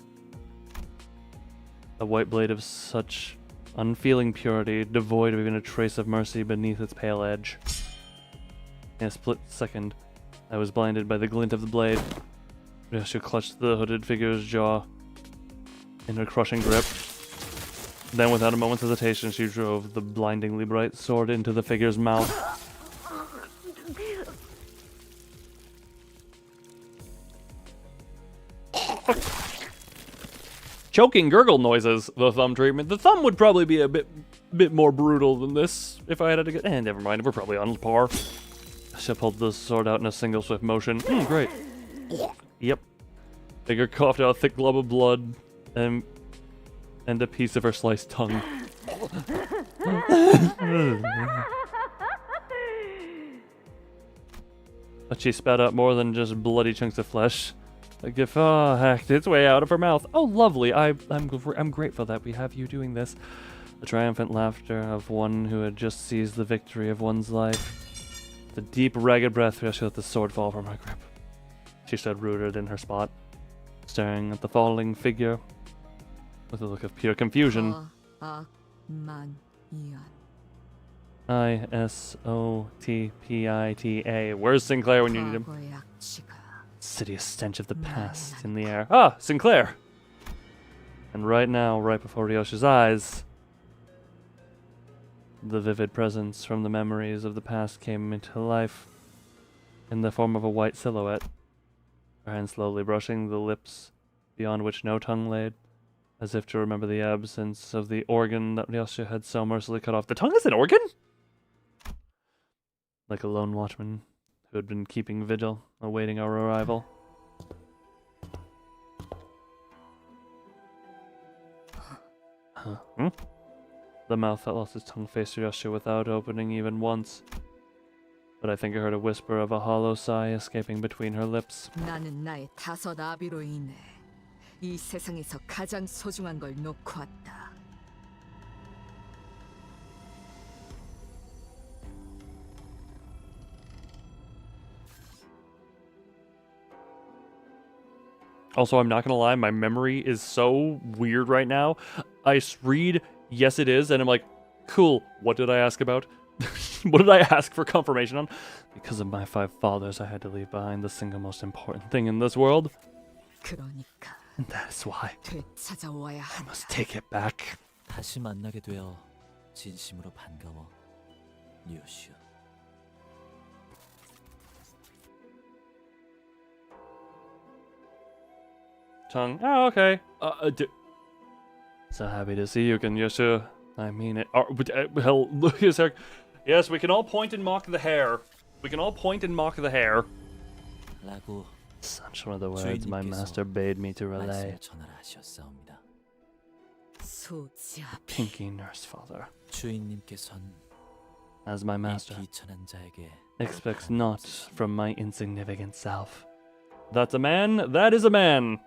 A white blade of such unfeeling purity, devoid of even a trace of mercy beneath its pale edge. In a split second, I was blinded by the glint of the blade. Ryosu clutched the hooded figure's jaw in her crushing grip. Then, without a moment's hesitation, she drove the blindingly bright sword into the figure's mouth. Choking gurgle noises, the thumb treatment. The thumb would probably be a bit more brutal than this if I had to get... never mind, we're probably on par. She pulled the sword out in a single swift motion. Great. Yep. Figure coughed out a thick glob of blood and a piece of her sliced tongue. But she spat out more than just bloody chunks of flesh. A guffaw hacked its way out of her mouth. Oh, lovely. I'm grateful that we have you doing this. The triumphant laughter of one who had just seized the victory of one's life. The deep, ragged breath, she let the sword fall from her grip. She stood rooted in her spot, staring at the falling figure with a look of pure confusion. ISOTPITA. Where's Sinclair when you need him? Insidious stench of the past in the air. Ah, Sinclair! And right now, right before Ryoshi's eyes, the vivid presence from the memories of the past came into life in the form of a white silhouette, her hand slowly brushing the lips beyond which no tongue laid, as if to remember the absence of the organ that Ryoshi had so mercilessly cut off. The tongue is an organ? Like a lone watchman who had been keeping vigil, awaiting our arrival. Huh? The mouth that lost its tongue faced Ryoshi without opening even once. But I think I heard a whisper of a hollow sigh escaping between her lips. 나는 나의 5 아비로 인해 이 세상에서 가장 소중한 걸 놓고 왔다. Also, I'm not gonna lie, my memory is so weird right now. I read, yes it is, and I'm like, cool, what did I ask about? What did I ask for confirmation on? Because of my 5 fathers, I had to leave behind the single most important thing in this world. 그러니까 And that is why 되찾아와야 I 한다. must take it back. 다시 만나게 되어 진심으로 반가워, 류슈. Tongue. Oh, okay. So happy to see you again, Yoshu. I mean it. Hell, look at her. Yes, we can all point and mock the hair. We can all point and mock the hair. 라고 Such one of the words my master bade me to relay. 말씀을 전하시었사옵니다. 소지압. Pinky nurse father. 주인님께선 As my 이 master 비천한 자에게 expects not from my insignificant self. That's a man. That is a man.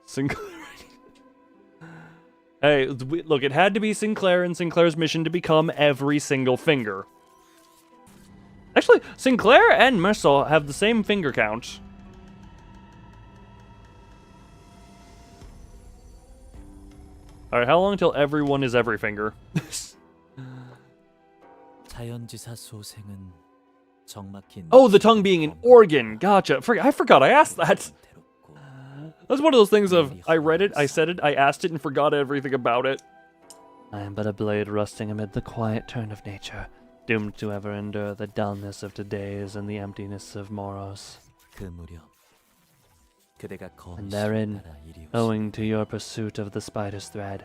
Sinclair. Hey, look, it had to be Sinclair and Sinclair's mission to become every single finger. Actually, Sinclair and Mersault have the same finger count. Alright, how long until everyone is every finger? 자연지사 소생은 정막힌 Oh, the tongue being an organ. Gotcha. I forgot I asked that. That's one of those things of, I read it, I said it, I asked it, and forgot everything about it. I am but a blade rusting amid the quiet turn of nature, doomed to ever endure the dullness of todays and the emptiness of morrows. 그 무렵 그대가 And therein, owing to your pursuit of the spider's thread,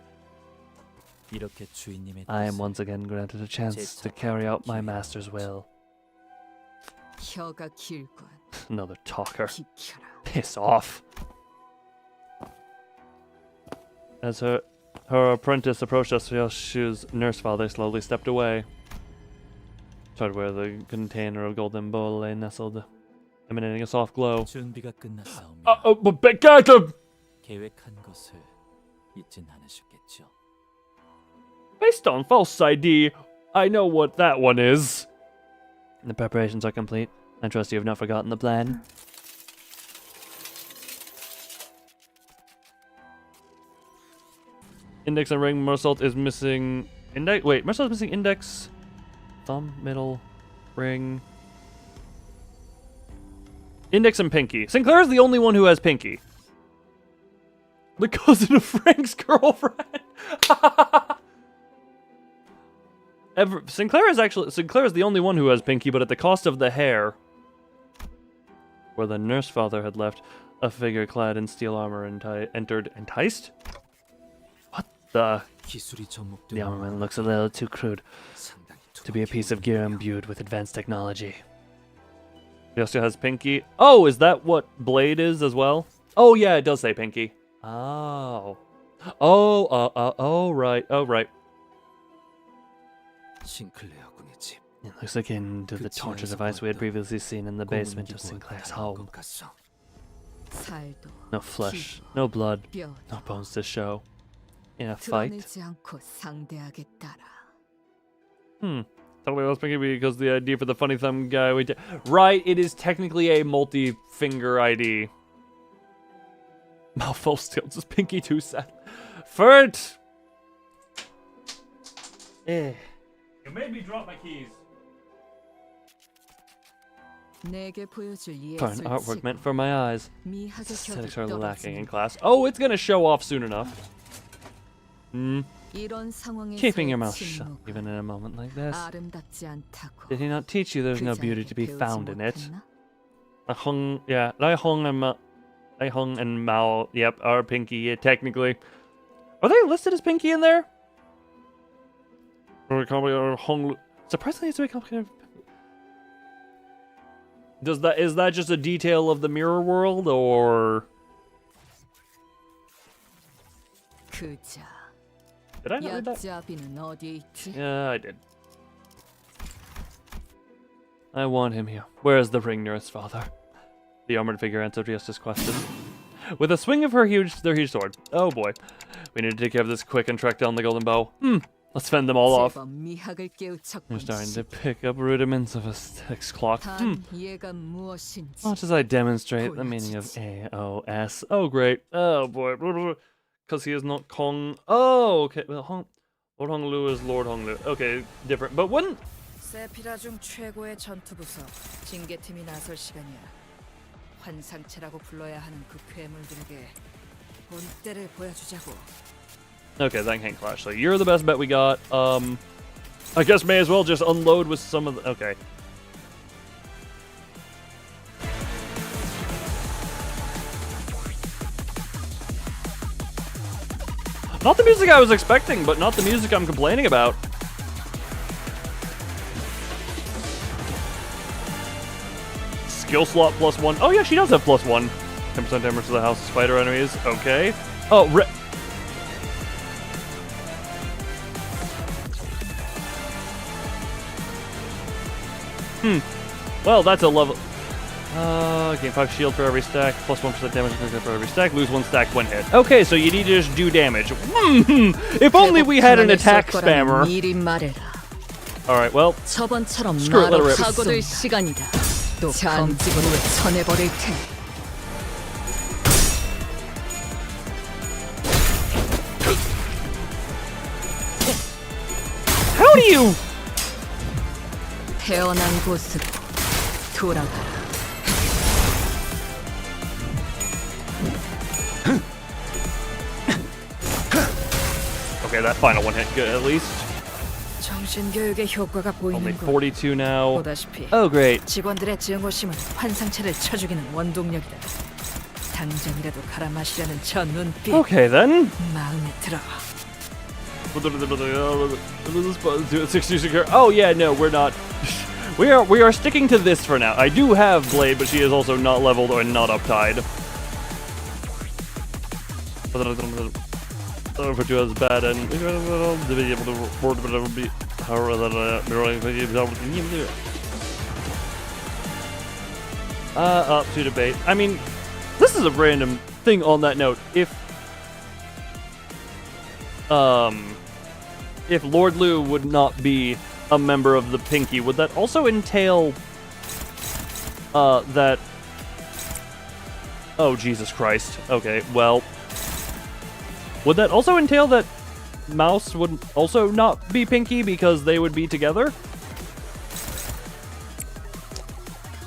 이렇게 주인님의 I am once again granted a chance to carry out my master's will. 혀가 길군. Another talker. 비켜라. Piss off. As her apprentice approached Yoshu's nurse father slowly stepped away. Tried where the container of golden bowl lay nestled, emanating a soft glow. 준비가 끝났사옵니다. Becca! 계획한 것을 잊진 않으셨겠죠? Based on false ID, I know what that one is. The preparations are complete. I trust you have not forgotten the plan. Index and ring. Mersault is missing index. Wait, Mersault is missing index, thumb, middle, ring. Index and pinky. Sinclair's the only one who has pinky. The cousin of Frank's girlfriend. Sinclair is the only one who has pinky, but at the cost of the hair. Where the nurse father had left, a figure clad in steel armor entered. Enticed? What the? The armament looks a little too crude to be a piece of gear imbued with advanced technology. He also has pinky. Oh, is that what blade is as well? Oh yeah, it does say pinky. Oh. Oh, right. Oh, right. It looks akin to the torture device we had previously seen in the basement of Sinclair's home. No flesh, no blood, no bones to show. In a fight? Totally was pinky because the ID for the funny thumb guy we did. Right, it is technically a multi-finger ID. Mouthful steals his pinky too sad. Fert! You made me drop my keys. For an artwork meant for my eyes. Aesthetics are lacking in class. Oh, it's gonna show off soon enough. Keeping your mouth shut, even in a moment like this. Did he not teach you there's no beauty to be found in it? I hung and Mao, yep, are pinky, yeah, technically. Are they listed as pinky in there? Surprisingly, it's a bit complicated. Is that just a detail of the mirror world, or? Did I not read that? Yeah, I did. I want him here. Where is the ring nurse, father? The armored figure answered Fiesta's question. With a swing of their huge sword. Oh boy. We need to take care of this quick and track down the golden bow. Let's fend them all off. We're starting to pick up rudiments of aesthetics clock. Watch as I demonstrate the meaning of AOS. Oh great. Oh boy. Because he is not Kong. Oh, okay. Well, Lord Honglu is Lord Honglu. Okay, different. But wouldn't... 세피라 중 최고의 전투 부서 징계팀이 나설 시간이야. 환상체라고 불러야 하는 그 괴물들에게 본때를 보여주자고. Okay, that can't clash. So you're the best bet we got. I guess may as well just unload with some of the... Okay. Not the music I was expecting, but not the music I'm complaining about. Skill slot +1. Oh yeah, she does have +1. 10% damage to the house of spider enemies. Okay. Oh, Well, that's a level... Gain 5 shield for every stack, plus 1% damage for every stack, lose 1 stack when hit. Okay, so you need to just do damage. If only we had an attack spammer. Alright, well, screw it, let it rip. How do you... Okay, that final one hit good at least. Only 42 now. Oh, great. 직원들의 증오심은 환상체를 쳐죽이는 원동력이다. 당장이라도 갈아마시려는 저 눈빛. Okay, then. 마음에 들어. Oh yeah, no, we're not. We are sticking to this for now. I do have Blade, but she is also not leveled or not uptied. For two as bad and be able to be up to debate. I mean, this is a random thing on that note. If Lord Liu would not be a member of the Pinky, would that also entail that... Oh, Jesus Christ. Okay, well... Would that also entail that Mouse would also not be Pinky because they would be together?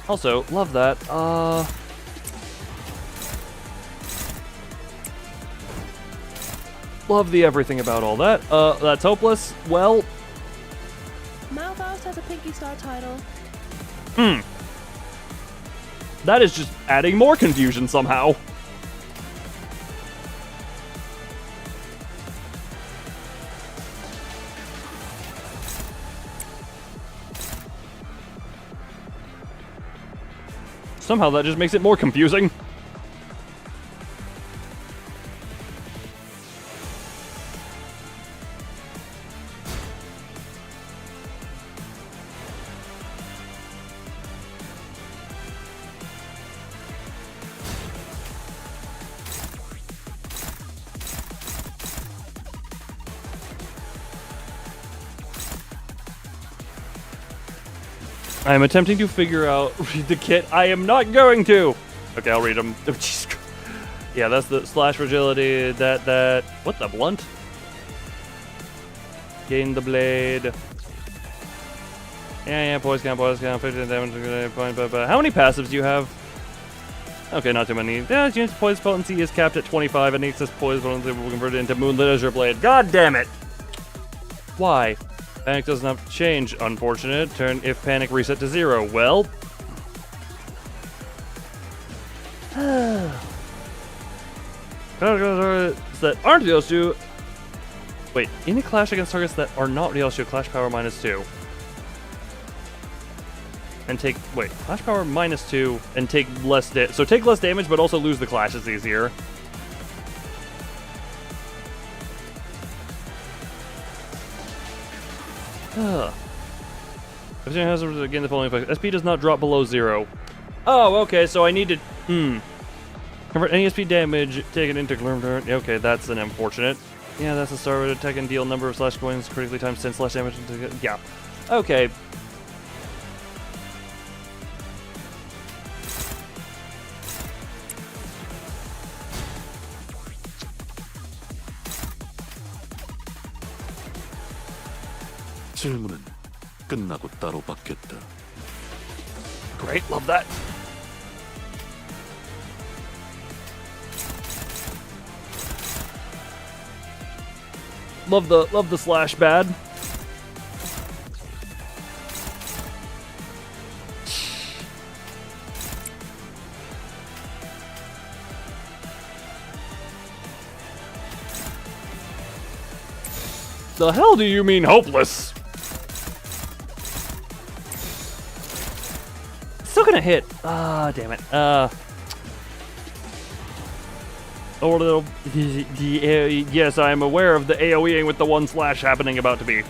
Also, love that. Love the everything about all that. That's hopeless. Well... Malthus has a Pinky Star title. That is just adding more confusion somehow. Somehow that just makes it more confusing. I am attempting to figure out, read the kit. I am not going to! Okay, I'll read them. Oh, jeez. Yeah, that's the slash fragility, that, what the blunt? Gain the blade. Yeah, poison count, 15 damage, but how many passives do you have? Okay, not too many. Yeah, unit's poison potency is capped at 25, and excess poison potency will convert it into Moonlit Azure Blade. God damn it! Why? Panic doesn't have to change, unfortunate. Turn if panic reset to 0. Well... that aren't DL2... Wait, any clash against targets that are not DL2, clash power -2. And take... Wait, clash power -2 and take less so take less damage, but also lose the clash is easier. If it has again the following effect. SP does not drop below 0. Oh, okay, so I need to convert any SP damage taken into turn. Okay, that's an unfortunate. Yeah, that's the start of attack and deal number of slash coins critically times 10 slash damage. Yeah. Okay. 질문은 끝나고 따로 받겠다. Great, love that. Love the slash bad. The hell do you mean hopeless? Still gonna hit. Ah, damn it. Yes, I am aware of the AoEing with the 1 slash happening about to be.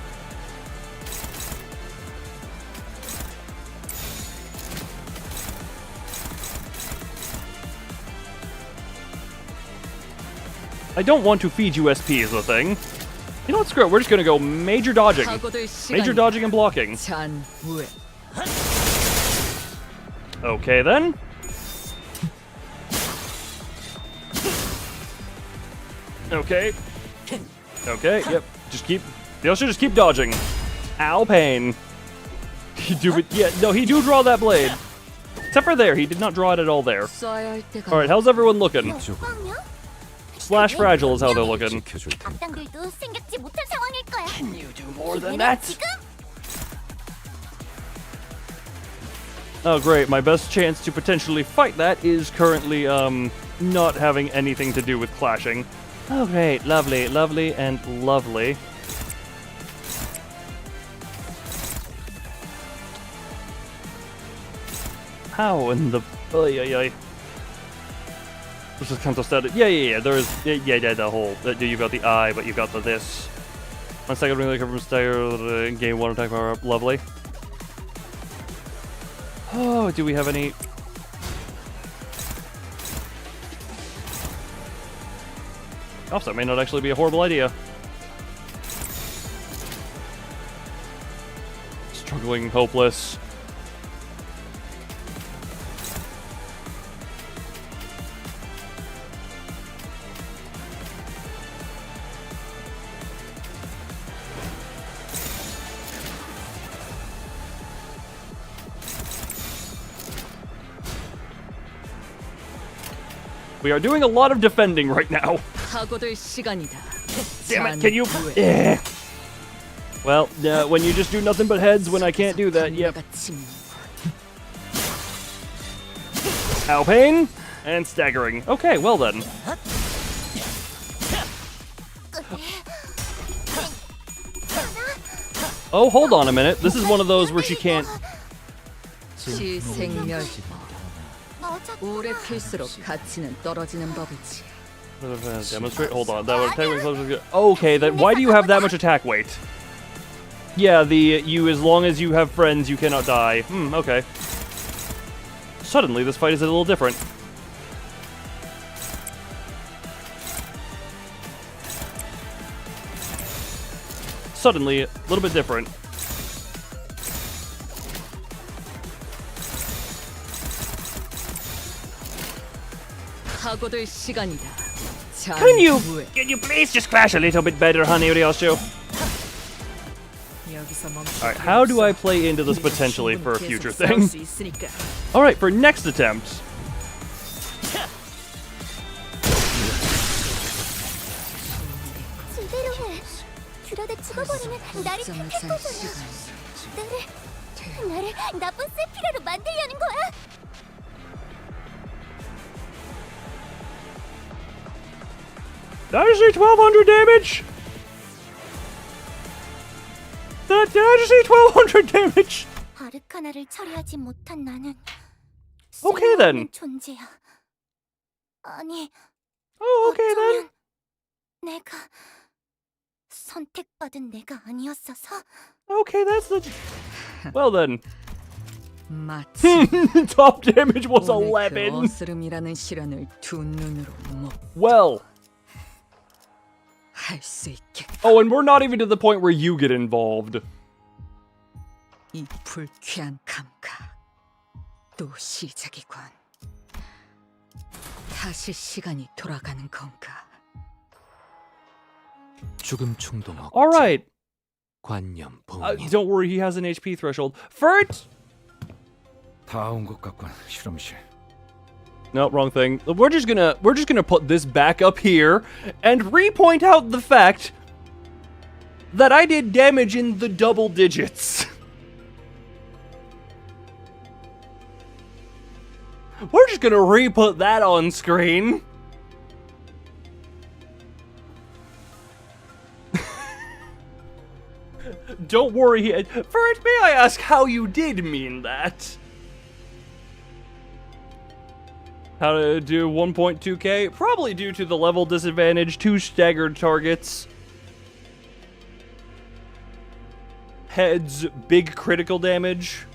I don't want to feed you SP is the thing. You know what, screw it, we're just gonna go major dodging. Major dodging and blocking. Okay then. Okay. Okay, yep. They should just keep dodging. Ow, pain. He do draw that blade. Except for there, he did not draw it at all there. Alright, how's everyone looking? Slash fragile is how they're looking. 악당들도 생각지 못한 상황일 거야. Can you do more than that? Oh great, my best chance to potentially fight that is currently, not having anything to do with clashing. Oh great, lovely, lovely, and lovely. How in the... This is Canto static. Yeah, there is... Yeah, the whole... You've got the eye, but you've got the this. 1 second, bring the cover from stagger, gain 1 attack power up. Lovely. Oh, do we have any... Offset may not actually be a horrible idea. Struggling, hopeless. We are doing a lot of defending right now. Damn it, can you... Yeah. Well, when you just do nothing but heads when I can't do that, yep. Ow, pain, and staggering. Okay, well then. Oh, hold on a minute. This is one of those where she can't... Demonstrate. Hold on. That would attack. Okay, then why do you have that much attack weight? Yeah, as long as you have friends, you cannot die. Okay. Suddenly, this fight is a little different. Suddenly, a little bit different. Can you please just clash a little bit better, honey, Ryosho? Alright, how do I play into this potentially for a future thing? Alright, for next attempt. 나를 나쁜 세피라로 만들려는 거야? Did I just say 1200 damage? Did I just say 1200 damage? 아르카나를 처리하지 못한 나는 Okay then. 존재야. 아니. Oh, okay then. 내가 선택받은 내가 아니었어서. Okay, that's the... Well then. Top damage was 11. Well. Oh, and we're not even to the point where you get involved. 이 불쾌한 감각 또 시작이군. 다시 시간이 돌아가는 건가? 죽음 충동 억제. All right. 관념 봉인. Don't worry, he has an HP threshold. Furt. 다 온 것 같군. 실험실. No, wrong thing. We're just gonna put this back up here and re-point out the fact that I did damage in the double digits. We're just gonna re-put that on screen. Don't worry. First, may I ask how you did mean that? How to do 1.2k? Probably due to the level disadvantage, 2 staggered targets. Heads, big critical damage.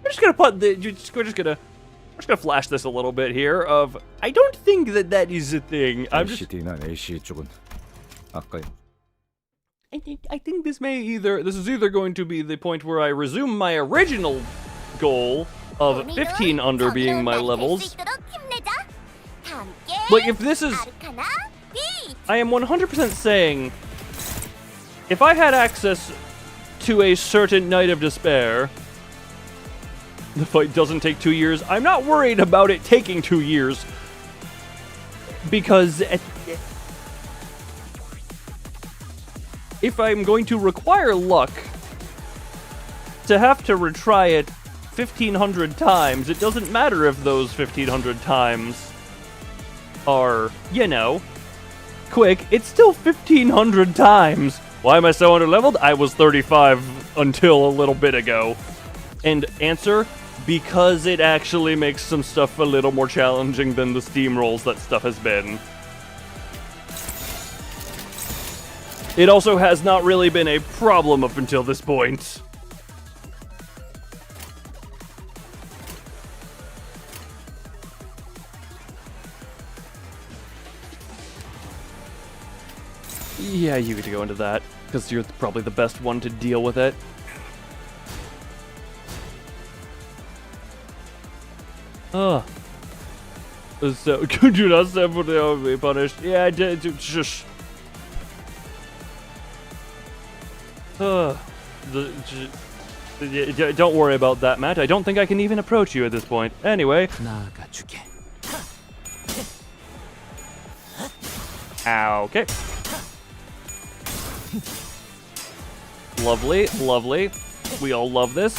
We're just gonna put the... We're just gonna just gonna flash this a little bit here. I don't think that is a thing. I'm just. LCD나 AC 쪽은 아까 I think this is either going to be the point where I resume my original goal of 15 under being my levels. Like, if this is... I am 100% saying, if I had access to a certain Night of Despair, the fight doesn't take 2 years, I'm not worried about it taking 2 years. Because if I'm going to require luck to have to retry it 1,500 times, it doesn't matter if those 1,500 times are, you know, quick. It's still 1,500 times. Why am I so underleveled? I was 35 until a little bit ago. And answer, because it actually makes some stuff a little more challenging than the steamrolls that stuff has been. It also has not really been a problem up until this point. Yeah, you get to go into that, because you're probably the best one to deal with it. So, could you not separately be punished? Yeah, I did. Shush. Don't worry about that, Matt. I don't think I can even approach you at this point. Anyway. Okay. Lovely, lovely. We all love this.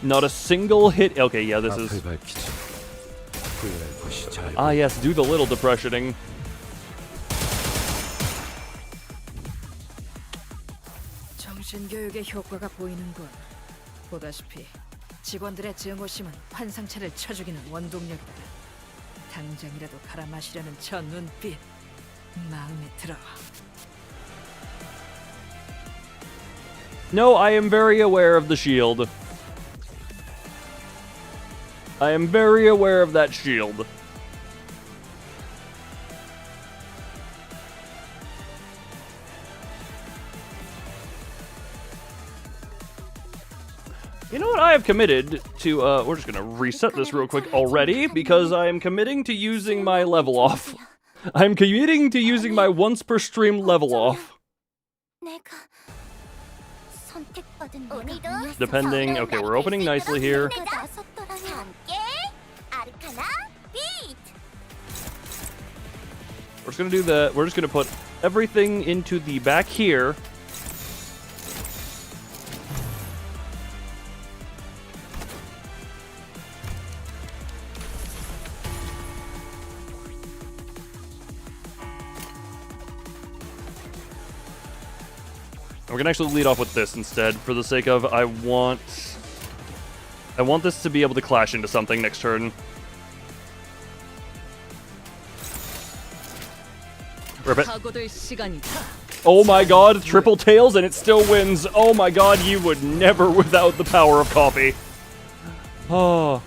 Not a single hit. Okay, yeah, this is... Ah, yes, do the little depressioning. 정신교육의 효과가 보이는군. 보다시피 직원들의 증오심은 환상체를 쳐죽이는 원동력이다. 당장이라도 갈아마시려는 저 눈빛 마음에 들어. No, I am very aware of the shield. I am very aware of that shield. You know what? I have committed to, we're just gonna reset this real quick already, because I am committing to using my level off. I'm committing to using my once per stream level off. Depending, okay, we're opening nicely here. We're just gonna do that. We're just gonna put everything into the back here. We're gonna actually lead off with this instead, for the sake of I want this to be able to clash into something next turn. Rip it. Oh my god, triple tails and it still wins. Oh my god, you would never without the power of coffee. Oh.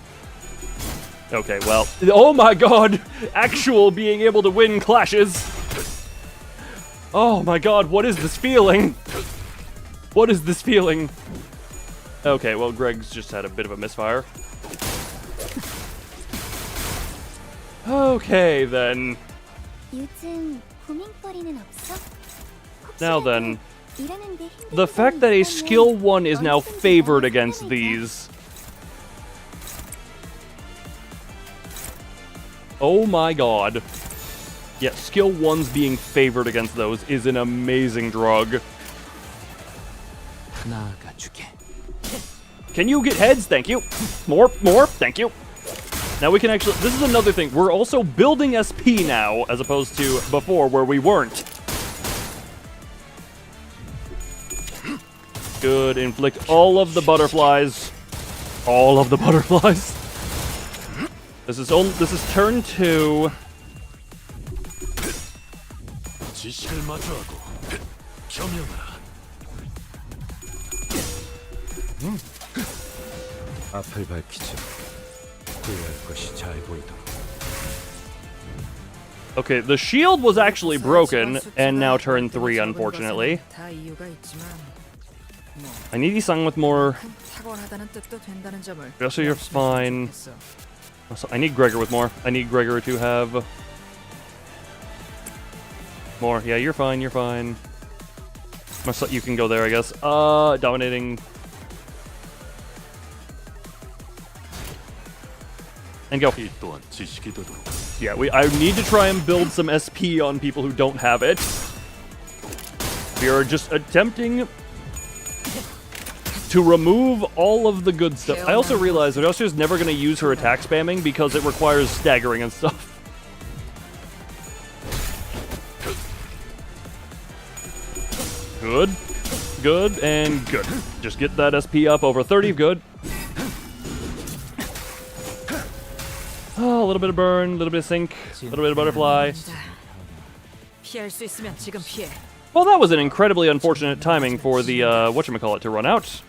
Okay, well. Oh my god, actual being able to win clashes. Oh my god, what is this feeling? What is this feeling? Okay, well, Greg's just had a bit of a misfire. Okay, then. Now then, the fact that a skill 1 is now favored against these. Oh my god. Yeah, skill 1's being favored against those is an amazing drug. Can you get heads? Thank you. More, thank you. Now we can actually, this is another thing, we're also building SP now, as opposed to before where we weren't. Good, inflict all of the butterflies. All of the butterflies. This is turn 2. 앞을 밝히지. 후회할 것이 잘 보이도록. Okay, the shield was actually broken, and now turn 3, unfortunately. I need Isang with more. Just so you're fine. Also, I need Gregor with more. I need Gregor to have more. Yeah, you're fine, you're fine. You can go there, I guess. Dominating. And go. Yeah, I need to try and build some SP on people who don't have it. We are just attempting to remove all of the good stuff. I also realized that Oscar's never going to use her attack spamming because it requires staggering and stuff. Good, good, and good. Just get that SP up over 30, good. Oh, a little bit of burn, a little bit of sync, a little bit of butterfly. Well, that was an incredibly unfortunate timing for the, whatchamacallit to run out.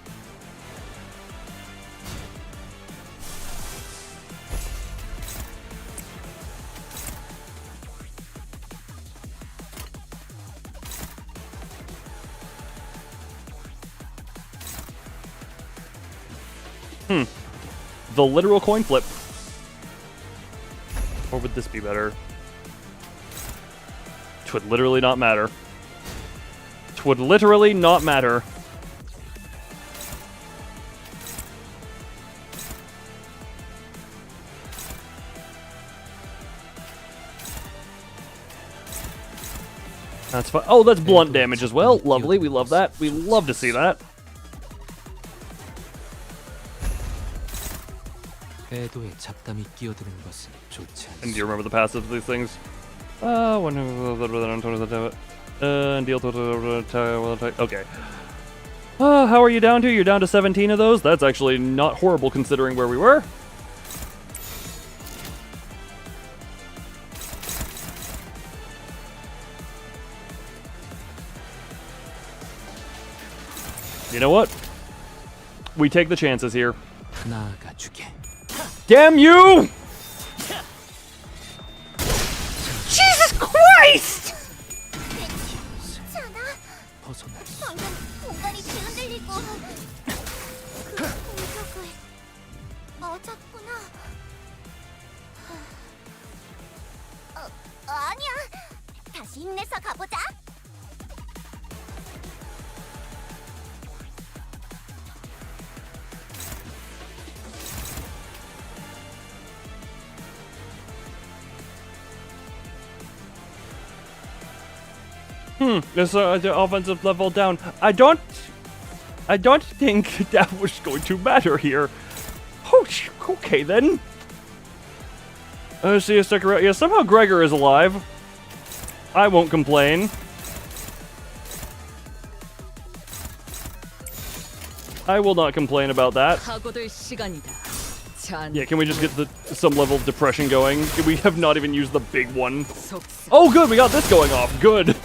The literal coin flip. Or would this be better? Twould literally not matter. Twould literally not matter. That's fine. Oh, that's blunt damage as well. Lovely. We love that. We love to see that. And do you remember the passives of these things? Okay. How are you down to? You're down to 17 of those? That's actually not horrible considering where we were. You know what? We take the chances here. Damn you! Jesus Christ! 방금 공간이 흔들리고 그 공격을 맞았구나. 아니야. 다시 힘내서 가보자. There's the offensive level down. I don't think that was going to matter here. Oh, okay then. See a stick around. Yeah, somehow Gregor is alive. I won't complain. I will not complain about that. Yeah, can we just get some level of depression going? We have not even used the big one. Oh, good, we got this going off. Good.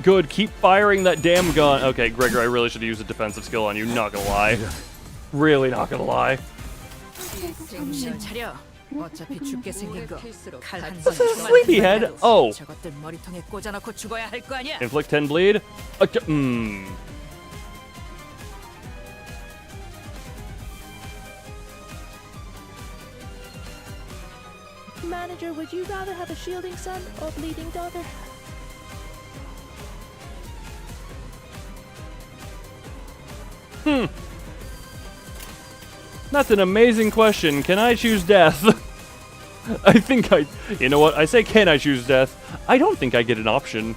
Good, keep firing that damn gun. Okay, Gregor, I really should have used a defensive skill on you, not gonna lie. Really not gonna lie. What's a sleepyhead? Oh. Inflict 10 bleed? Manager, would you rather have a shielding son or bleeding daughter? That's an amazing question. Can I choose death? I think you know what? I say can I choose death? I don't think I get an option.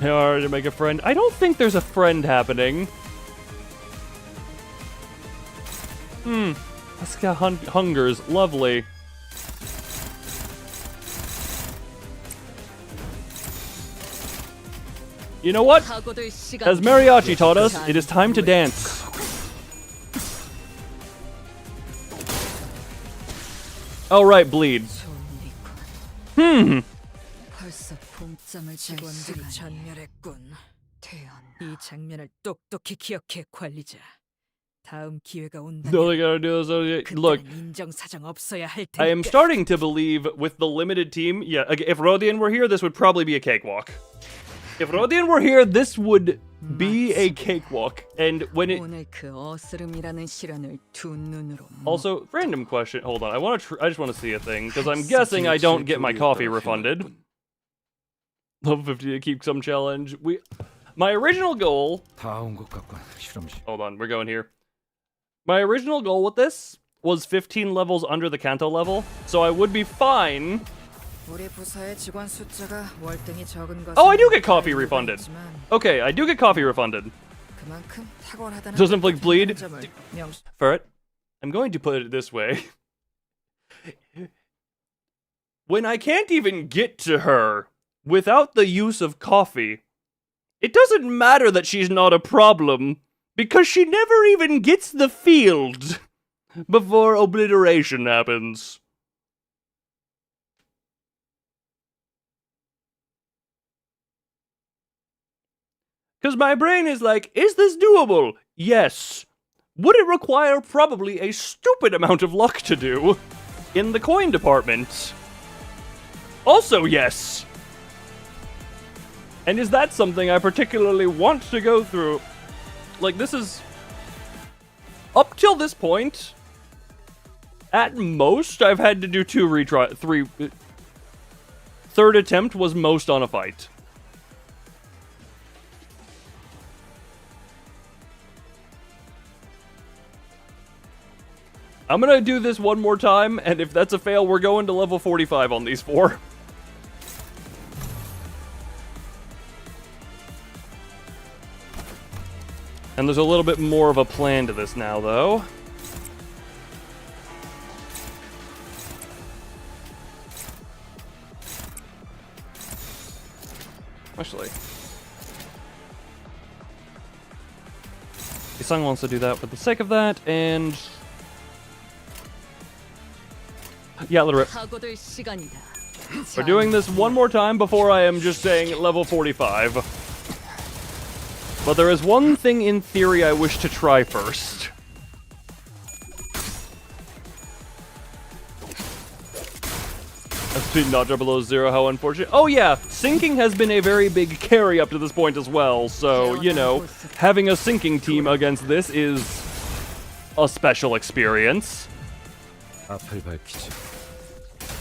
Hard to make a friend. I don't think there's a friend happening. Let's get hungers. Lovely. You know what? As Mariachi taught us, it is time to dance. Oh, right, bleeds. 이 장면을 똑똑히 기억해, 관리자. 다음 기회가 온다. All they gotta do is look. 인정사정 없어야 할 I am 테니까. starting to believe with the limited team. Yeah, if Rodian were here, this would probably be a cakewalk. If Rodian were here, this would be a cakewalk. And when it 오늘 그 어스름이라는 시련을 두 눈으로. also random question. Hold on, I just want to see a thing because I'm guessing I don't get my coffee refunded. Level 50 to keep some challenge. My original goal. 다 온 것 같군. 실험실. Hold on, we're going here. My original goal with this was 15 levels under the Canto level, so I would be fine. 우리 부서의 직원 숫자가 월등히 적은 것은 Oh, I do get coffee refunded. 있지만 Okay, I do get coffee refunded. 그만큼 탁월하다는 Doesn't Blink bleed? 점을 명시- Ferret, I'm going to put it this way. When I can't even get to her without the use of coffee, it doesn't matter that she's not a problem, because she never even gets the field before obliteration happens. Because my brain is like, is this doable? Yes. Would it require probably a stupid amount of luck to do in the coin department? Also, yes. And is that something I particularly want to go through? Like, this is... Up till this point, at most, I've had to do 2 retry... 3... Third attempt was most on a fight. I'm gonna do this one more time, and if that's a fail, we're going to level 45 on these 4. And there's a little bit more of a plan to this now, though. Actually, Isang wants to do that for the sake of that, and... Yeah, let it rip. 하고들 시간이다. We're doing this one more time before I am just saying level 45. But there is one thing in theory I wish to try first. SP not drop below 0, how unfortunate. Oh yeah, sinking has been a very big carry up to this point as well, so, you know, having a sinking team against this is a special experience. 앞을 밝히지.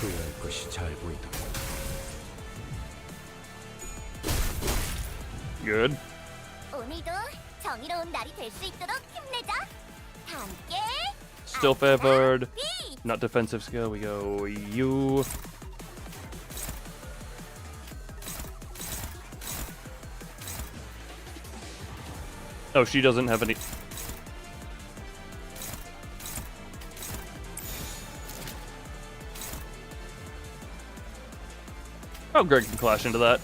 후회할 것이 잘 보인다. Good. 오늘도 정의로운 날이 될 수 있도록 힘내자. 다 함께 Still favored. Not defensive skill, we go U. Oh, she doesn't have any... Oh, Greg can clash into that.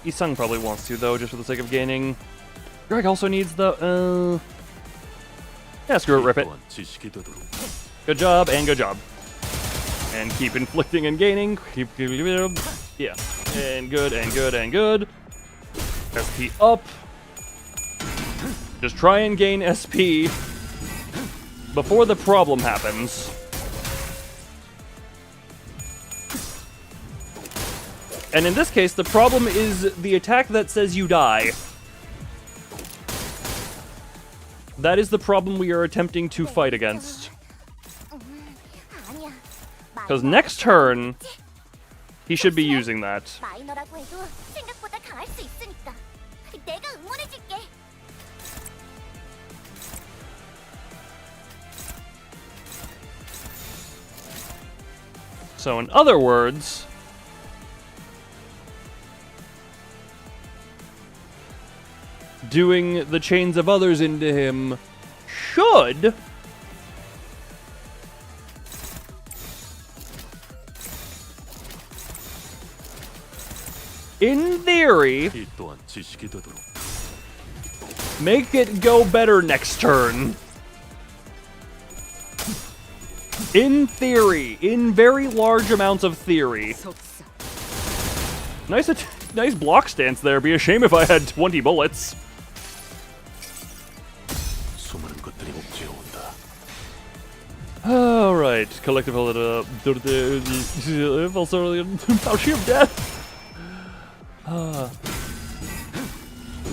Isung probably wants to, though, just for the sake of gaining. Greg also needs the, Yeah, screw it, rip it. Good job, and good job. And keep inflicting and gaining. Yeah. And good, and good, and good. SP up. Just try and gain SP before the problem happens. And in this case, the problem is the attack that says you die. That is the problem we are attempting to fight against. Because next turn, he should be using that. 마이너라고 해도 생각보다 강할 수 있으니까 내가 응원해줄게. So in other words, doing the chains of others into him should in theory 이 또한 지식이 되도록. make it go better next turn. In theory, in very large amounts of theory. 속사. Nice block stance there. Be a shame if I had 20 bullets. 수많은 것들이 옥죄어 All right, collective also Pouchy of Death.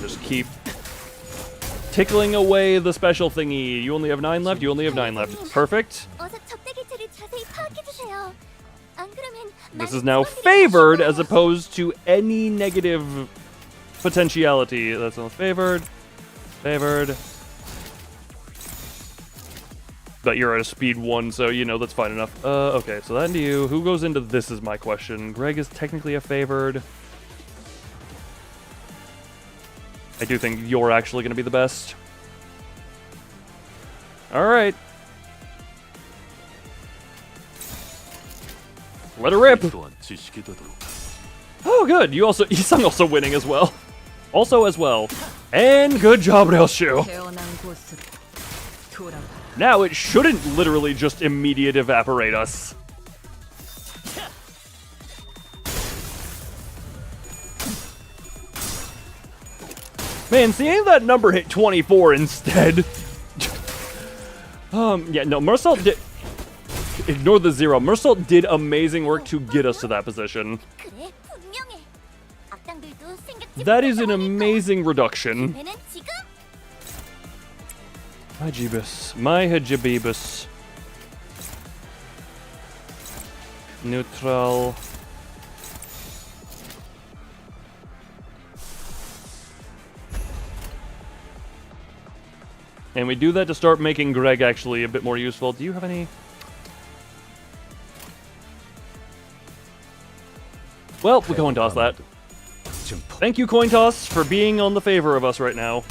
Just keep tickling away the special thingy. You only have 9 left. You only have 9 left. Perfect. 어서 적대 기체를 자세히 파악해 주세요. 안 그러면 This is now favored as opposed to any negative potentiality. That's not favored. Favored. But you're at a speed 1, so, you know, that's fine enough. Okay, so that into you. Who goes into this is my question. Greg is technically a favored. I do think you're actually going to be the best. Alright. Let her rip! Oh, good. Isang also winning as well. Also as well. And good job, Reoshu. 태어난 곳으로 돌아가. Now it shouldn't literally just immediate evaporate us. Man, seeing that number hit 24 instead. Yeah, no, Marcel did... Ignore the 0. Marcel did amazing work to get us to that position. 그래, 분명해. 악당들도 생각지 That is an 못했다고 amazing reduction. 하니까. 기회는 지금. My Jeebus. My Hajibibus. Neutral. And we do that to start making Greg actually a bit more useful. Do you have any? Well, we coin toss that. Thank you, coin toss, for being on the favor of us right now.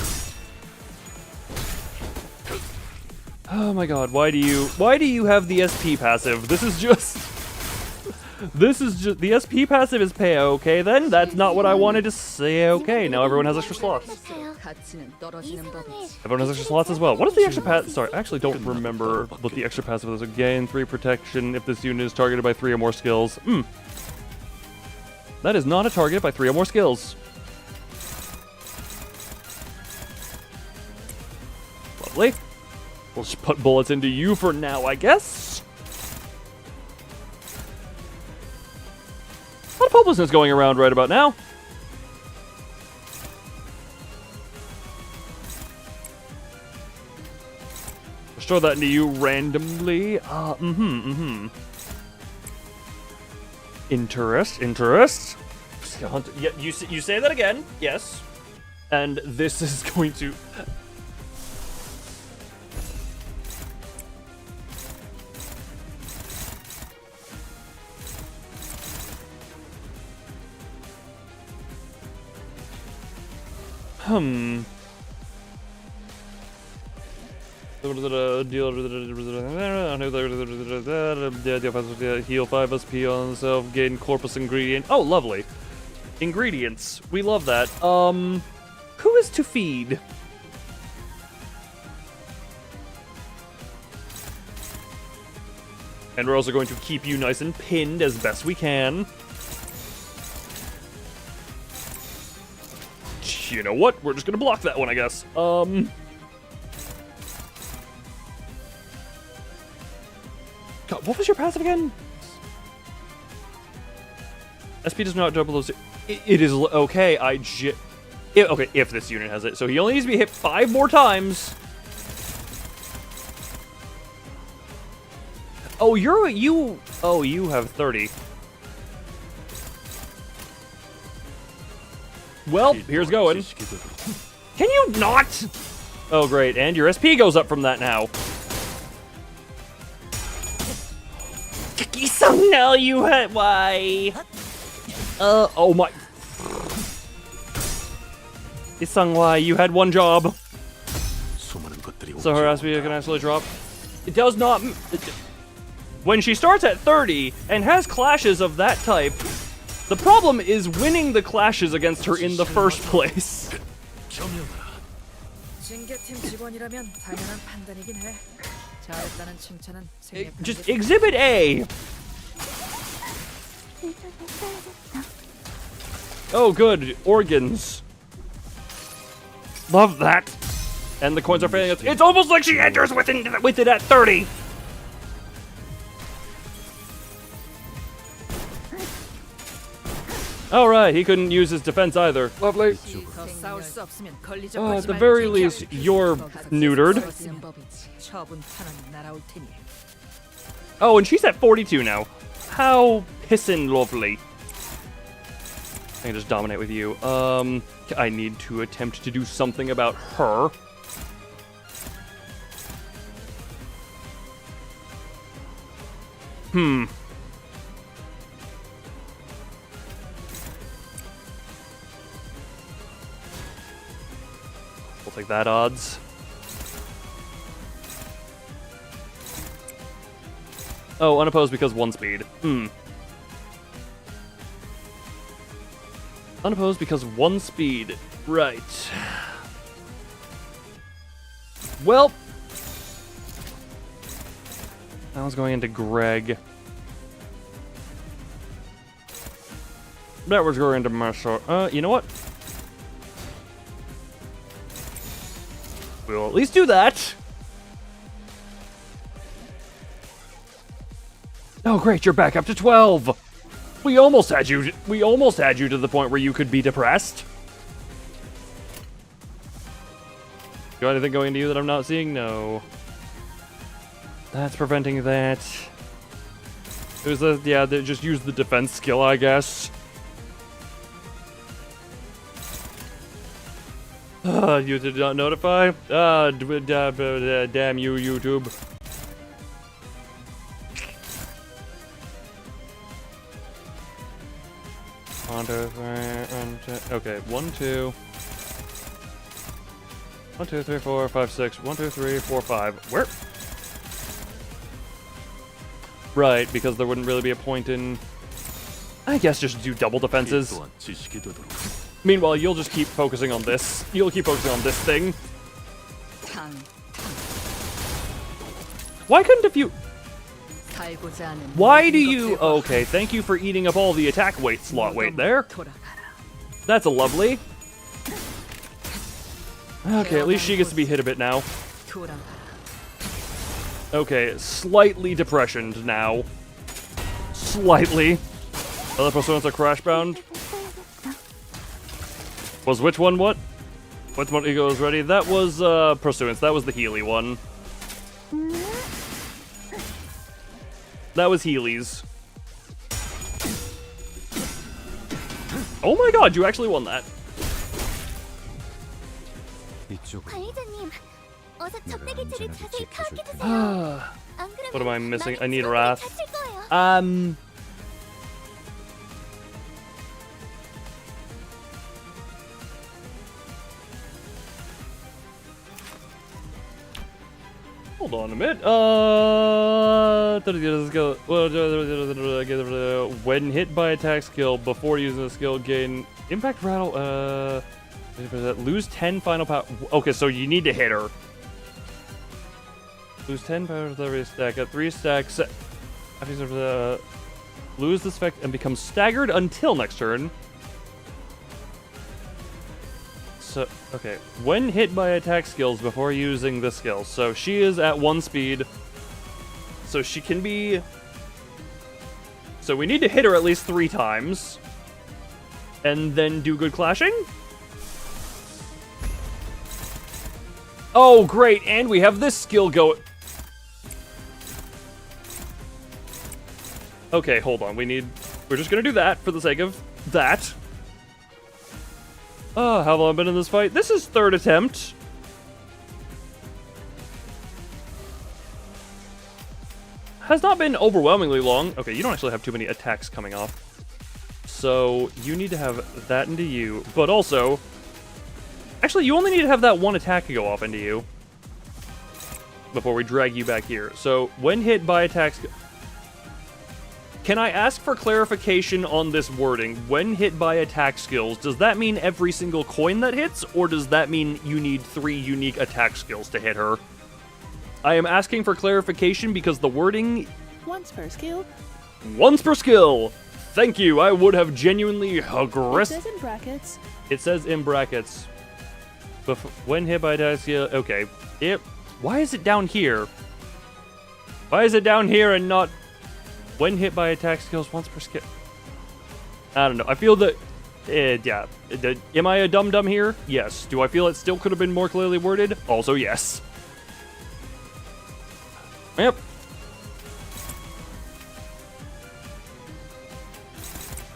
Oh my god, why do you have the SP passive? This is just the SP passive is pay okay then? That's not what I wanted to say. Okay, now everyone has extra slots. Everyone has extra slots as well. What is the extra pass? Sorry, I actually don't remember what the extra passive is. Gain 3 protection if this unit is targeted by 3 or more skills. That is not a target by 3 or more skills. Lovely. We'll just put bullets into you for now, I guess. A lot of hopelessness going around right about now. Let's throw that into you randomly. Interest. Yeah, you say that again. Yes. And this is going to... Heal 5 SP on himself, gain corpus ingredient. Oh, lovely. Ingredients. We love that. Who is to feed? And we're also going to keep you nice and pinned as best we can. You know what? We're just gonna block that one, I guess. God, what was your passive again? SP does not double those. It is okay. Okay, if this unit has it, so he only needs to be hit 5 more times. Oh, you have 30. Well, here's going. Can you not? Oh, great. And your SP goes up from that now. Kiki-san, now you had... Why? Oh my... Isang, why? You had 1 job. So her SP can actually drop. It does not... When she starts at 30 and has clashes of that type... The problem is winning the clashes against her in the first place. Just Exhibit A! Oh good, organs. Love that. And the coins are failing us. It's almost like she enters with it at 30! All right, he couldn't use his defense either. Lovely. 더 싸울 수 없으면 걸리적 At 거지 the 말고 very 비켜. least, you're neutered. 쓰는 법이지. 처분 탄원이 날아올 테니. Oh, and she's at 42 now. How pissin' lovely. I can just dominate with you. I need to attempt to do something about her. We'll take that odds. Oh, unopposed because 1 speed. Unopposed because 1 speed. Right. Well. I was going into Greg. That was going into Marshall. You know what? We'll at least do that. Oh, great! You're back up to 12. We almost had you. We almost had you to the point where you could be depressed. Got anything going into you that I'm not seeing? No. That's preventing that. It was a they just use the defense skill, I guess. You did not notify? Damn you, YouTube. Okay, 1, 2. 1, 2, 3, 4, 5, 6. 1, 2, 3, 4, 5. Where? Right, because there wouldn't really be a point in... I guess just do double defenses. Meanwhile, you'll just keep focusing on this. You'll keep focusing on this thing. Why couldn't if you... Why do you... Okay, thank you for eating up all the attack weight slot weight there. That's a lovely. Okay, at least she gets to be hit a bit now. Okay, slightly depressioned now. Slightly. Other personas are crash-bound. Was which one what? Which one ego is ready? That was, Pursuance. That was the Healy one. That was Healy's. Oh my god, you actually won that. 관리자님, 어서 적대기체를 자세히 파악해주세요. 안 그러면 What am I missing? I 많은 need 지원이 Wrath. 닫힐 거예요. Hold on a minute. When hit by attack skill before using the skill, gain impact rattle. Lose 10 final power. Okay, so you need to hit her. Lose 10 power with every stack. At 3 stacks. Lose this effect and become staggered until next turn. So, okay. When hit by attack skills before using the skill. So she is at 1 speed. So she can be... So we need to hit her at least 3 times. And then do good clashing? Oh, great. And we have this skill go... Okay, hold on. We're just gonna do that for the sake of that. Oh, how long have I been in this fight? This is 3rd attempt. Has not been overwhelmingly long. Okay, you don't actually have too many attacks coming off. So, you need to have that into you. But also... Actually, you only need to have that 1 attack go off into you. Before we drag you back here. So, when hit by attacks... Can I ask for clarification on this wording? When hit by attack skills, does that mean every single coin that hits, or does that mean you need 3 unique attack skills to hit her? I am asking for clarification because the wording... Once per skill. Once per skill! Thank you, I would have genuinely aggressed... It says in brackets. It says in brackets. When hit by attack skill... Okay. Why is it down here? Why is it down here and not... When hit by attack skills once per skill. I don't know. I feel that, yeah. Am I a dum-dum here? Yes. Do I feel it still could have been more clearly worded? Also, yes. Yep.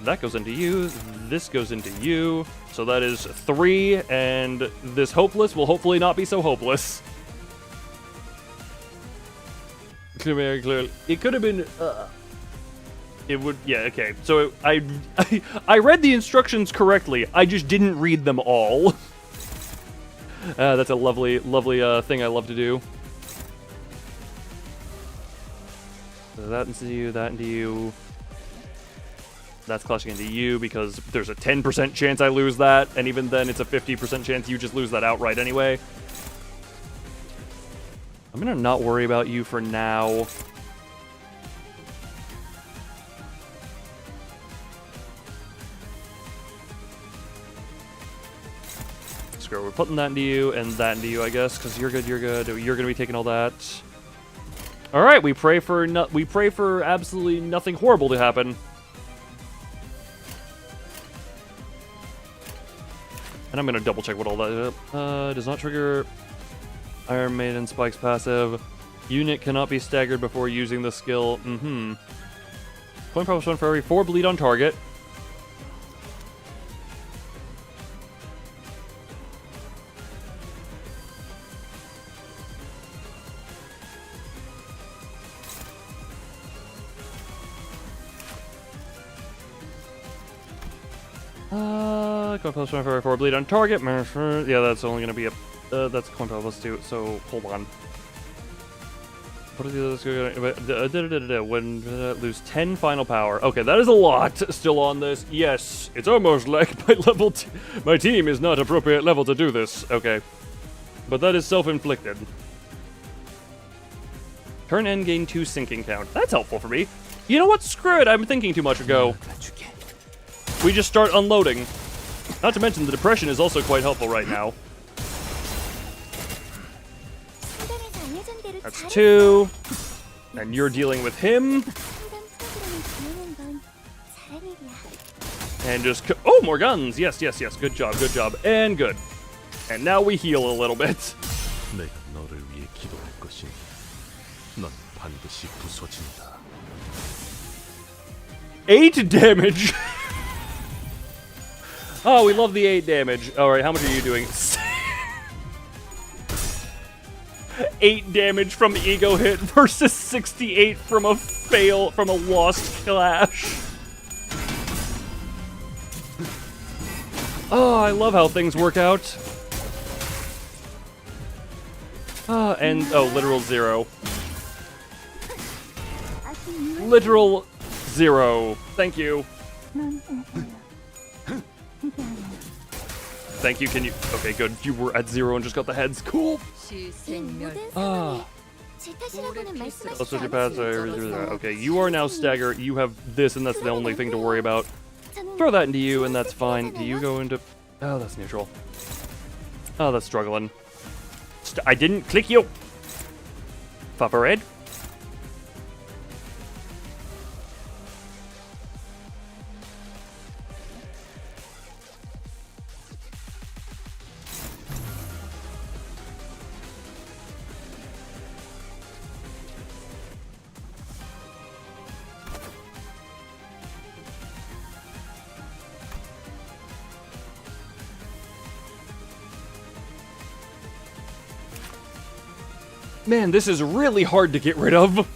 That goes into you. This goes into you. So that is 3, and this hopeless will hopefully not be so hopeless. Very clearly. It could have been... It would... Yeah, okay. So I read the instructions correctly. I just didn't read them all. That's a lovely, lovely thing I love to do. So that into you, that into you. That's clutching into you because there's a 10% chance I lose that, and even then it's a 50% chance you just lose that outright anyway. I'm gonna not worry about you for now. Screw it, we're putting that into you and that into you, I guess, because you're good, you're good. You're gonna be taking all that. All right, we pray for absolutely nothing horrible to happen. And I'm gonna double check what all that is. Does not trigger Iron Maiden Spike's passive. Unit cannot be staggered before using the skill. Coin power +1 for every 4 bleed on target. Coin plus 1 for every 4 bleed on target. Yeah, that's only gonna be a. That's coin plus 2. So hold on. What is this? When lose 10 final power. Okay, that is a lot still on this. Yes, it's almost like my level. My team is not appropriate level to do this. Okay, but that is self-inflicted. Turn end gain 2 sinking count. That's helpful for me. You know what? Screw it. I'm thinking too much ago. We just start unloading. Not to mention the depression is also quite helpful right now. That's 2. And you're dealing with him. And just... Oh, more guns. Yes, yes, yes. Good job, good job. And good. And now we heal a little bit. 8 damage. Oh, we love the 8 damage. Alright, how much are you doing? 8 damage from ego hit versus 68 from a fail, from a lost clash. Oh, I love how things work out. And, oh, literal 0. Literal 0. Thank you. Thank you, can you... Okay, good. You were at 0 and just got the heads. Cool. Let's switch your paths. Okay, you are now stagger. You have this, and that's the only thing to worry about. Throw that into you, and that's fine. Do you go into... Oh, that's neutral. Oh, that's struggling. I didn't click you. Papa Red. Man, this is really hard to get rid of.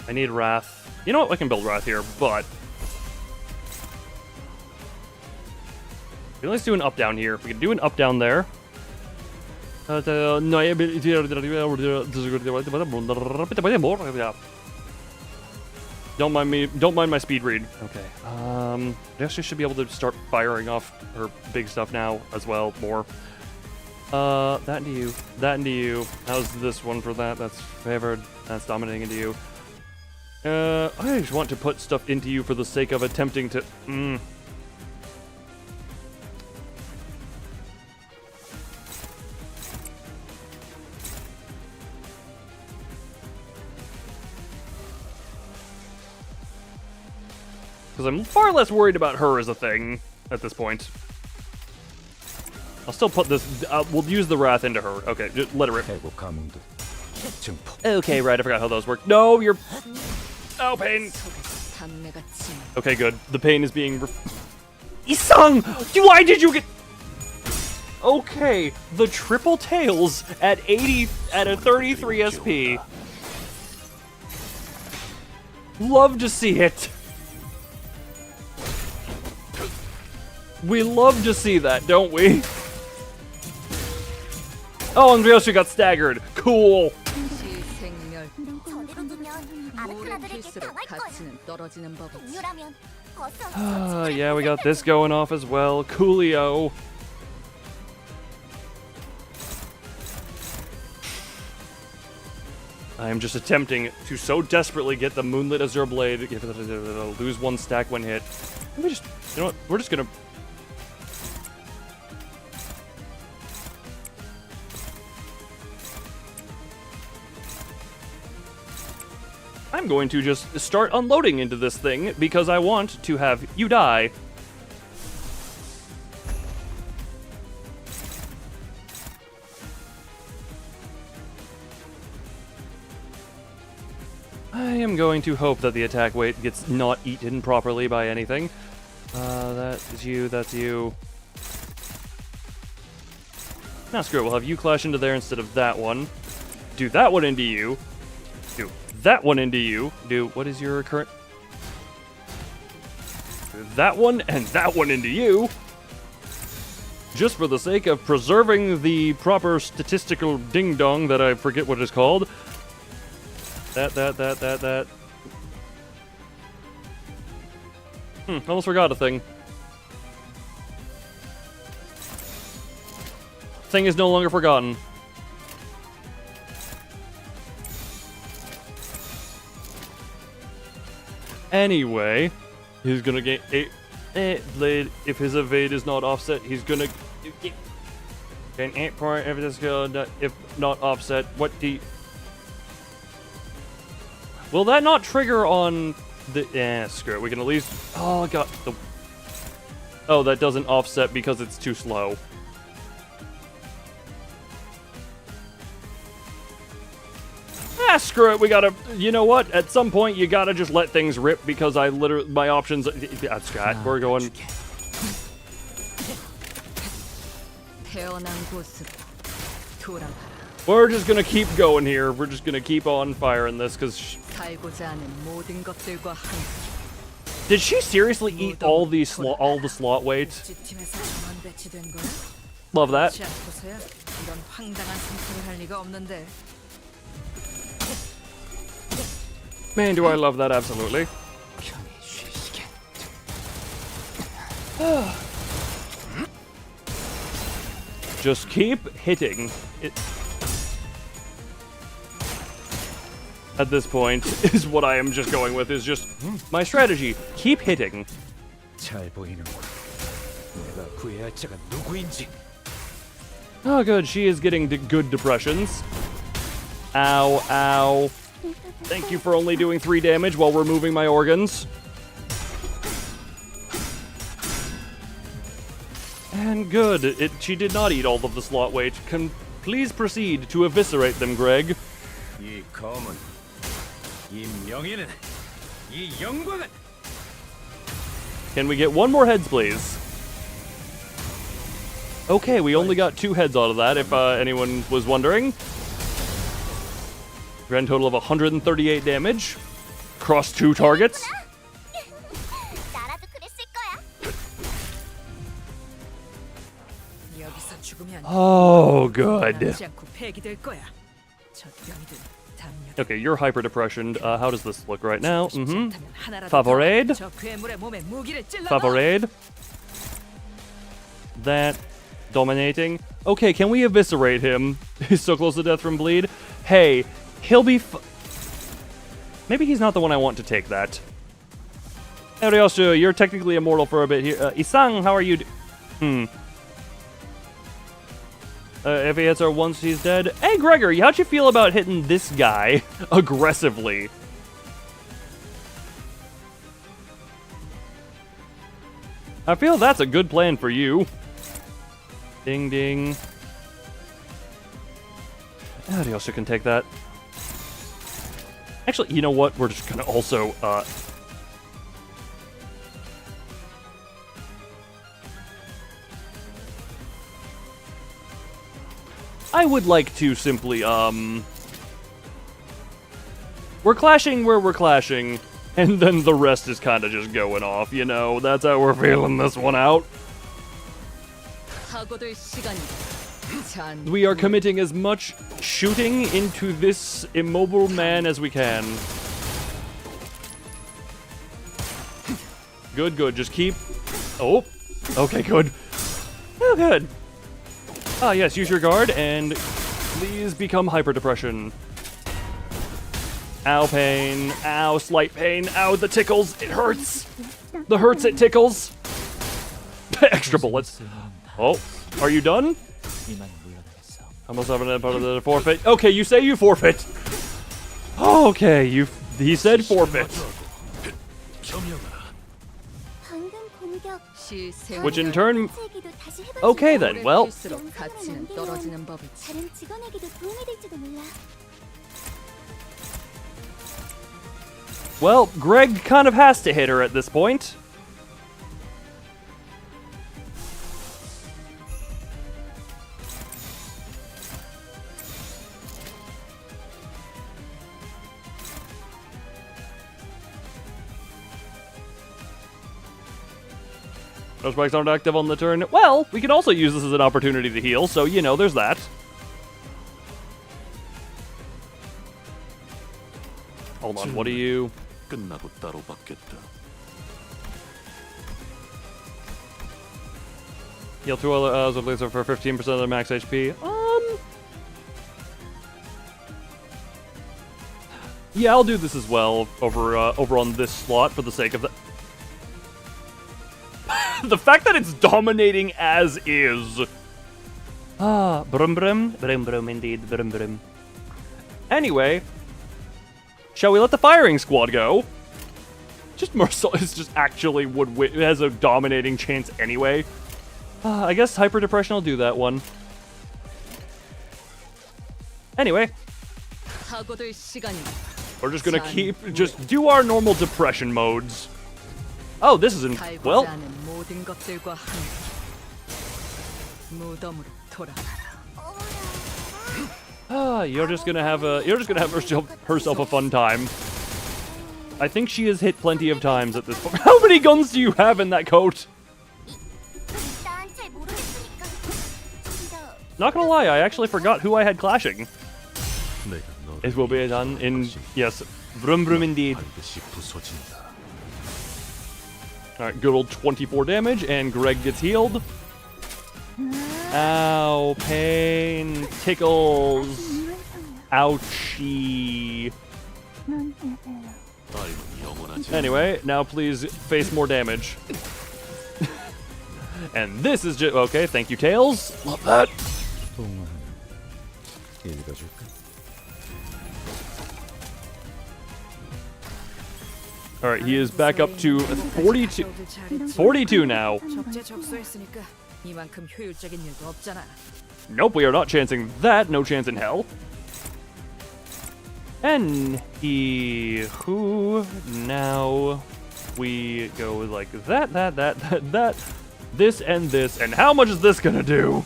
I need Wrath. You know what? I can build Wrath here, but... Let's do an up-down here. We can do an up-down there. Don't mind my speed read. Okay. I actually should be able to start firing off her big stuff now as well, more. That into you. That into you. How's this one for that? That's favored. That's dominating into you. I just want to put stuff into you for the sake of attempting to... Because I'm far less worried about her as a thing at this point. I'll still put this... we'll use the Wrath into her. Okay, just let her rip. Okay, right, I forgot how those work. No, you're... Oh, pain. Okay, good. The pain is being... Isang! Why did you get... Okay, the triple tails at 80... at a 33 SP. Love to see it. We love to see that, don't we? Oh, and Ryoshi got staggered. Cool. Yeah, we got this going off as well. Coolio. I am just attempting to so desperately get the Moonlit Azure Blade. Lose one stack when hit. Let me just... You know what? We're just gonna... I'm going to just start unloading into this thing because I want to have you die. I am going to hope that the attack weight gets not eaten properly by anything. That is you, that's you. Now screw it, we'll have you clash into there instead of that one. Do that one into you. Do that one into you. Do, what is your current? Do that one and that one into you. Just for the sake of preserving the proper statistical ding-dong that I forget what it's called. That. Almost forgot a thing. Thing is no longer forgotten. Anyway, he's gonna get a blade. If his evade is not offset, he's gonna get an 8 point if this skill, if not offset. What the? Will that not trigger on the... screw it. We can at least... Oh, I got the... Oh, that doesn't offset because it's too slow. Screw it. We gotta... You know what? At some point, you gotta just let things rip because I literally... My options... Scott, we're going... We're just gonna keep going here. We're just gonna keep on firing this because... Did she seriously eat all the slot weight? Love that. Man, do I love that absolutely. Just keep hitting it. At this point, is what I am just going with, is just my strategy. Keep hitting. Oh, good. She is getting good depressions. Ow, ow. Thank you for only doing 3 damage while removing my organs. And good. She did not eat all of the slot weight. Please proceed to eviscerate them, Greg. Can we get one more heads, please? Okay, we only got 2 heads out of that, if anyone was wondering. Grand total of 138 damage. Cross 2 targets. Oh, good. Okay, you're hyper depressioned. How does this look right now? Favorade. Favorade. That. Dominating. Okay, can we eviscerate him? He's so close to death from bleed. Hey, he'll be Maybe he's not the one I want to take that. Arioshu, you're technically immortal for a bit here. Isang, how are you? If he hits her once, he's dead. Hey, Gregory, how'd you feel about hitting this guy aggressively? I feel that's a good plan for you. Ding, ding. Arioshu can take that. Actually, you know what? We're just gonna also, I would like to simply, we're clashing where we're clashing, and then the rest is kind of just going off, you know? That's how we're feeling this one out. We are committing as much shooting into this immobile man as we can. Good, good. Just keep... Oh. Okay, good. Oh, good. Ah, yes, use your guard, and please become hyper-depression. Ow, pain. Ow, slight pain. Ow, the tickles. It hurts. The hurts, it tickles. Extra bullets. Oh, are you done? I must have an part of the forfeit. Okay, you say you forfeit. Okay, he said forfeit. Which in turn... Okay then, well... Well, Greg kind of has to hit her at this point. No spikes aren't active on the turn. Well, we can also use this as an opportunity to heal, so, you know, there's that. Hold on, what are you? Heal 2 other with laser for 15% of their max HP. Yeah, I'll do this as well over on this slot for the sake of the... The fact that it's dominating as is. Ah, brum brum. Brum brum indeed, brum brum. Anyway, shall we let the firing squad go? Just Mercil is just actually would win, has a dominating chance anyway. I guess Hyper Depression will do that one. Anyway. We're just gonna just do our normal depression modes. Oh, this is in, well. You're just gonna have herself a fun time. I think she has hit plenty of times at this point. How many guns do you have in that coat? Not gonna lie, I actually forgot who I had clashing. It will be done in, yes, vroom vroom indeed. Alright, good old 24 damage, and Greg gets healed. Ow, pain, tickles, ouchie. Anyway, now please face more damage. And this is just, okay, thank you, Tails. Love that. Alright, he is back up to 42. 42 now. Nope, we are not chancing that. No chance in hell. And who now we go like that, this and this, and how much is this gonna do?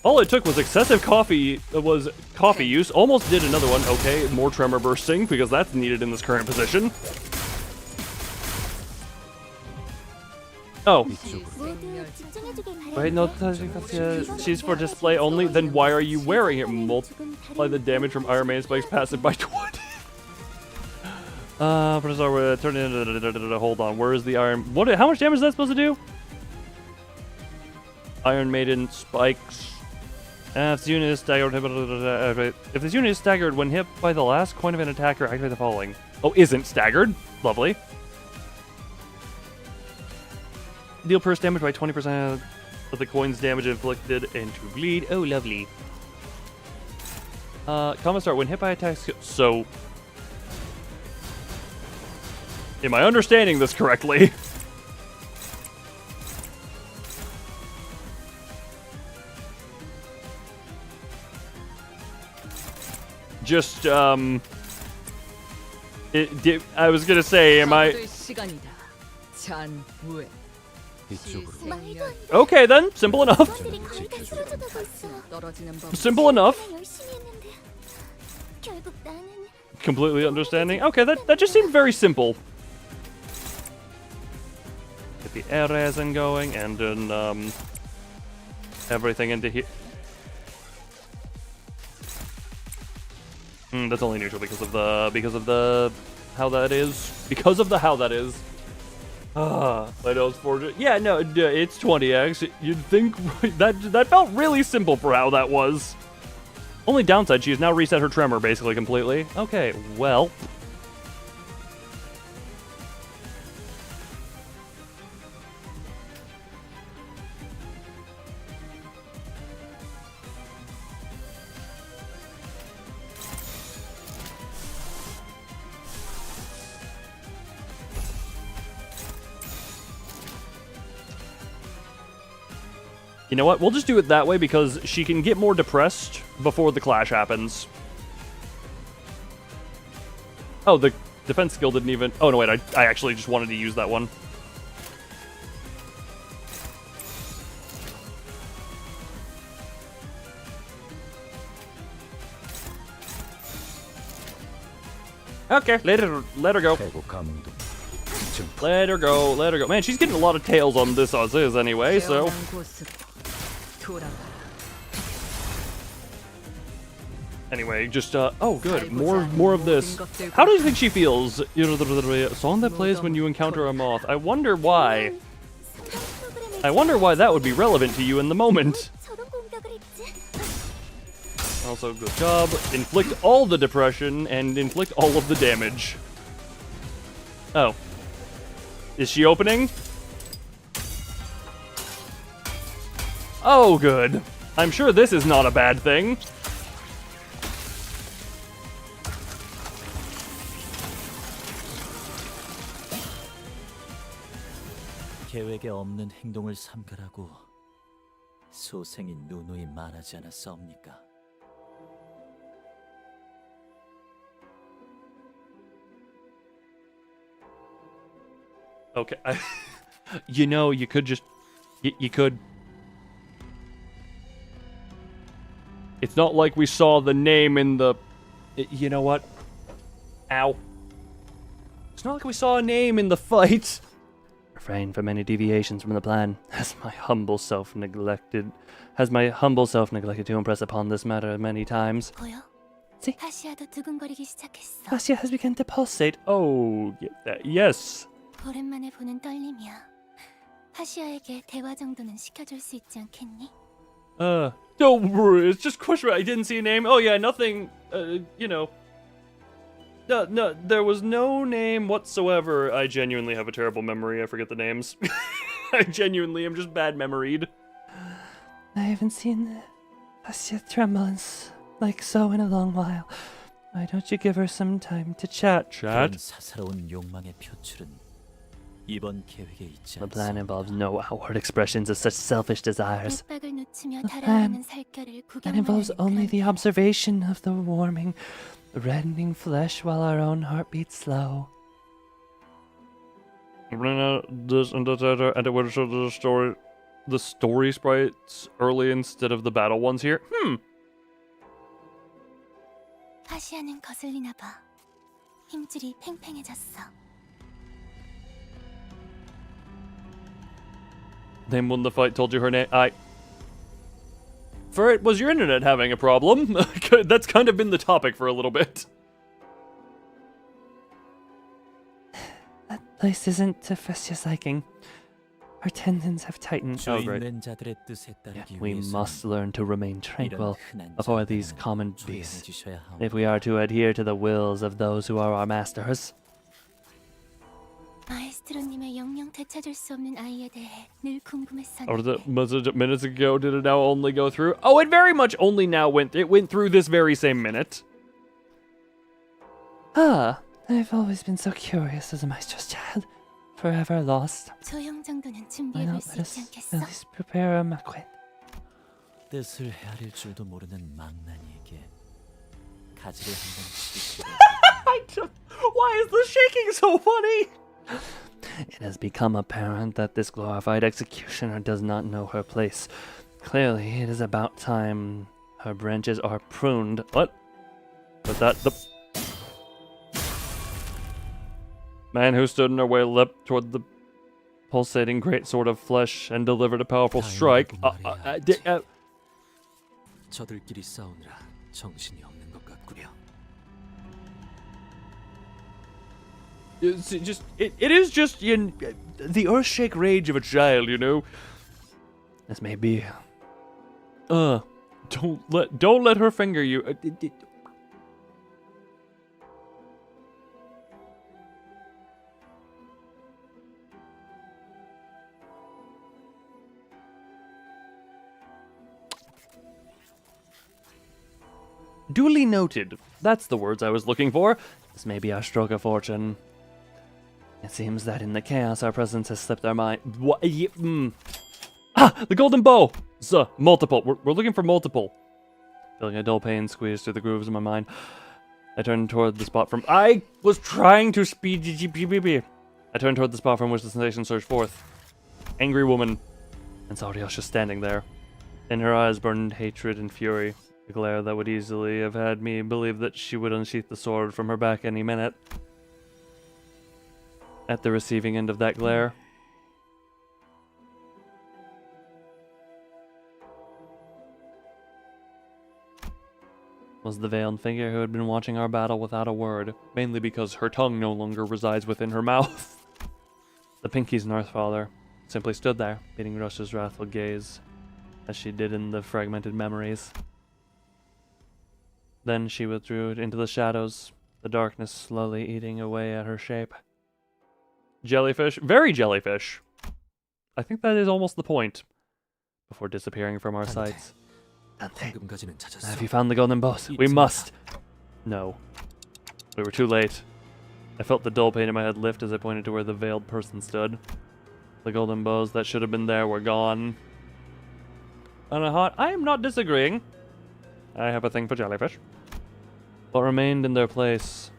All it took was excessive coffee use. Almost did another one. Okay, more tremor bursting because that's needed in this current position. Oh. Wait, no, she's for display only. Then why are you wearing it? Multiply the damage from Iron Maiden spikes passive by 20. Turn into hold on. Where is the Iron? How much damage is that supposed to do? Iron Maiden spikes. If the unit is staggered when hit by the last coin of an attacker, activate the following. Oh, isn't staggered. Lovely. Deal burst damage by 20% of the coin's damage inflicted and to bleed. Oh, lovely. Combat start when hit by attack skill. So, am I understanding this correctly? Just, I was gonna say, am I... 이쪽으로. 말도 안 돼. Okay then, simple enough. 직원들이 거의 다 쓰러져가고 있어. Simple enough. 내가 열심히 했는데 결국 나는 Completely understanding. Okay, that just seemed very simple. Get the air resin going and then, everything into here. That's only neutral because of the how that is. Because of the how that is. I know it's 4. Yeah, no, it's 20x. You'd think that felt really simple for how that was. Only downside, she has now reset her tremor basically completely. Okay, well. You know what? We'll just do it that way because she can get more depressed before the clash happens. Oh, the defense skill didn't even... Oh, no, wait. I actually just wanted to use that one. Okay, let her go. Let her go, let her go. Man, she's getting a lot of tails on this as is anyway, so... Anyway, just, oh, good. More of this. How do you think she feels? A song that plays when you encounter a moth. I wonder why. I wonder why that would be relevant to you in the moment. 저런 공격을 했지. Also, good job. Inflict all the depression and inflict all of the damage. Oh. Is she opening? Oh, good. I'm sure this is not a bad thing. 계획에 없는 행동을 삼가라고 소생이 누누이 말하지 않았사옵니까? Okay, you know, you could just, you could. It's not like we saw the name in the, you know what? Ow. It's not like we saw a name in the fight. Refrain from any deviations from the plan. Has my humble self neglected to impress upon this matter many times. 보여? See? 하시아도 두근거리기 시작했어. Vasya has begun to pulsate. Oh, yes. 오랜만에 보는 떨림이야. 하시아에게 대화 정도는 시켜줄 수 있지 않겠니? Don't worry, it's just question. I didn't see a name. Oh yeah, nothing, you know. No, there was no name whatsoever. I genuinely have a terrible memory. I forget the names. I genuinely am just bad memoried. I haven't seen Vasya tremble like so in a long while. Why don't you give her some time to chat? 그런 사사로운 욕망의 표출은 이번 계획에 있지 The plan 않소. involves no outward expressions of such selfish desires. 맥박을 놓치며 The 달아나는 살결을 That 구경만 involves 하는 only 그런 the observation of the warming, reddening flesh while our own heart beats slow. This and it would show the story sprites early instead of the battle ones here. 하시아는 거슬리나 봐. 힘줄이 팽팽해졌어. Name when the fight told you her name. For it, was your internet having a problem? That's kind of been the topic for a little bit. That place isn't to Vasya's liking. Our tendons have tightened. Oh, great. 주인된 자들의 뜻에 Yeah, 따르기 we 위해서는 must learn to remain tranquil 이런 흔한 before these 절차는 common beasts, 조용해지셔야 하오. if we are to adhere to the wills of those who are our masters. 마에스트로님의 영영 되찾을 수 없는 아이에 대해 늘 Or 궁금했었는데 was it minutes ago? Did it now only go through? Oh, it very much only now went. It went through this very same minute. Ah, I've always been so curious as a maestro's child, forever lost. 조형 정도는 Why 준비해볼 not 수 let 있지 us 않겠어? at least prepare a maquette? 뜻을 헤아릴 줄도 모르는 망나니에게 가지를 한번 치고 Why is the shaking so funny? It has become apparent that this glorified executioner does not know her place. Clearly, it is about time her branches are pruned. What? Was that the man who stood in her way leapt toward the pulsating great sword of flesh and delivered a powerful strike? 저들끼리 싸우느라 정신이 없는 것 같구려. It is just the earthshake rage of a child, you know. This may be. Don't let her finger you. Duly noted. That's the words I was looking for. This may be our stroke of fortune. It seems that in the chaos our presence has slipped our mind. What? Ah, the golden bow. Multiple. We're looking for multiple. Feeling a dull pain squeeze through the grooves of my mind, I turned toward the spot from. I was trying to speed. I turned toward the spot from which the sensation surged forth. Angry woman, and saw Ryosha standing there. in her eyes burned hatred and fury, a glare that would easily have had me believe that she would unsheath the sword from her back any minute. At the receiving end of that glare, was the veiled figure who had been watching our battle without a word, mainly because her tongue no longer resides within her mouth. The Pinky's Northfather simply stood there, meeting Rush's wrathful gaze, as she did in the fragmented memories. Then she withdrew into the shadows, the darkness slowly eating away at her shape. Jellyfish, very jellyfish. I think that is almost the point, before disappearing from our sights. Dante, 방금까지는 찾았어. have you found the golden boss? We must. No. We were too late. I felt the dull pain in my head lift as I pointed to where the veiled person stood. The golden bows that should have been there were gone. I am not disagreeing. I have a thing for jellyfish. What remained in their place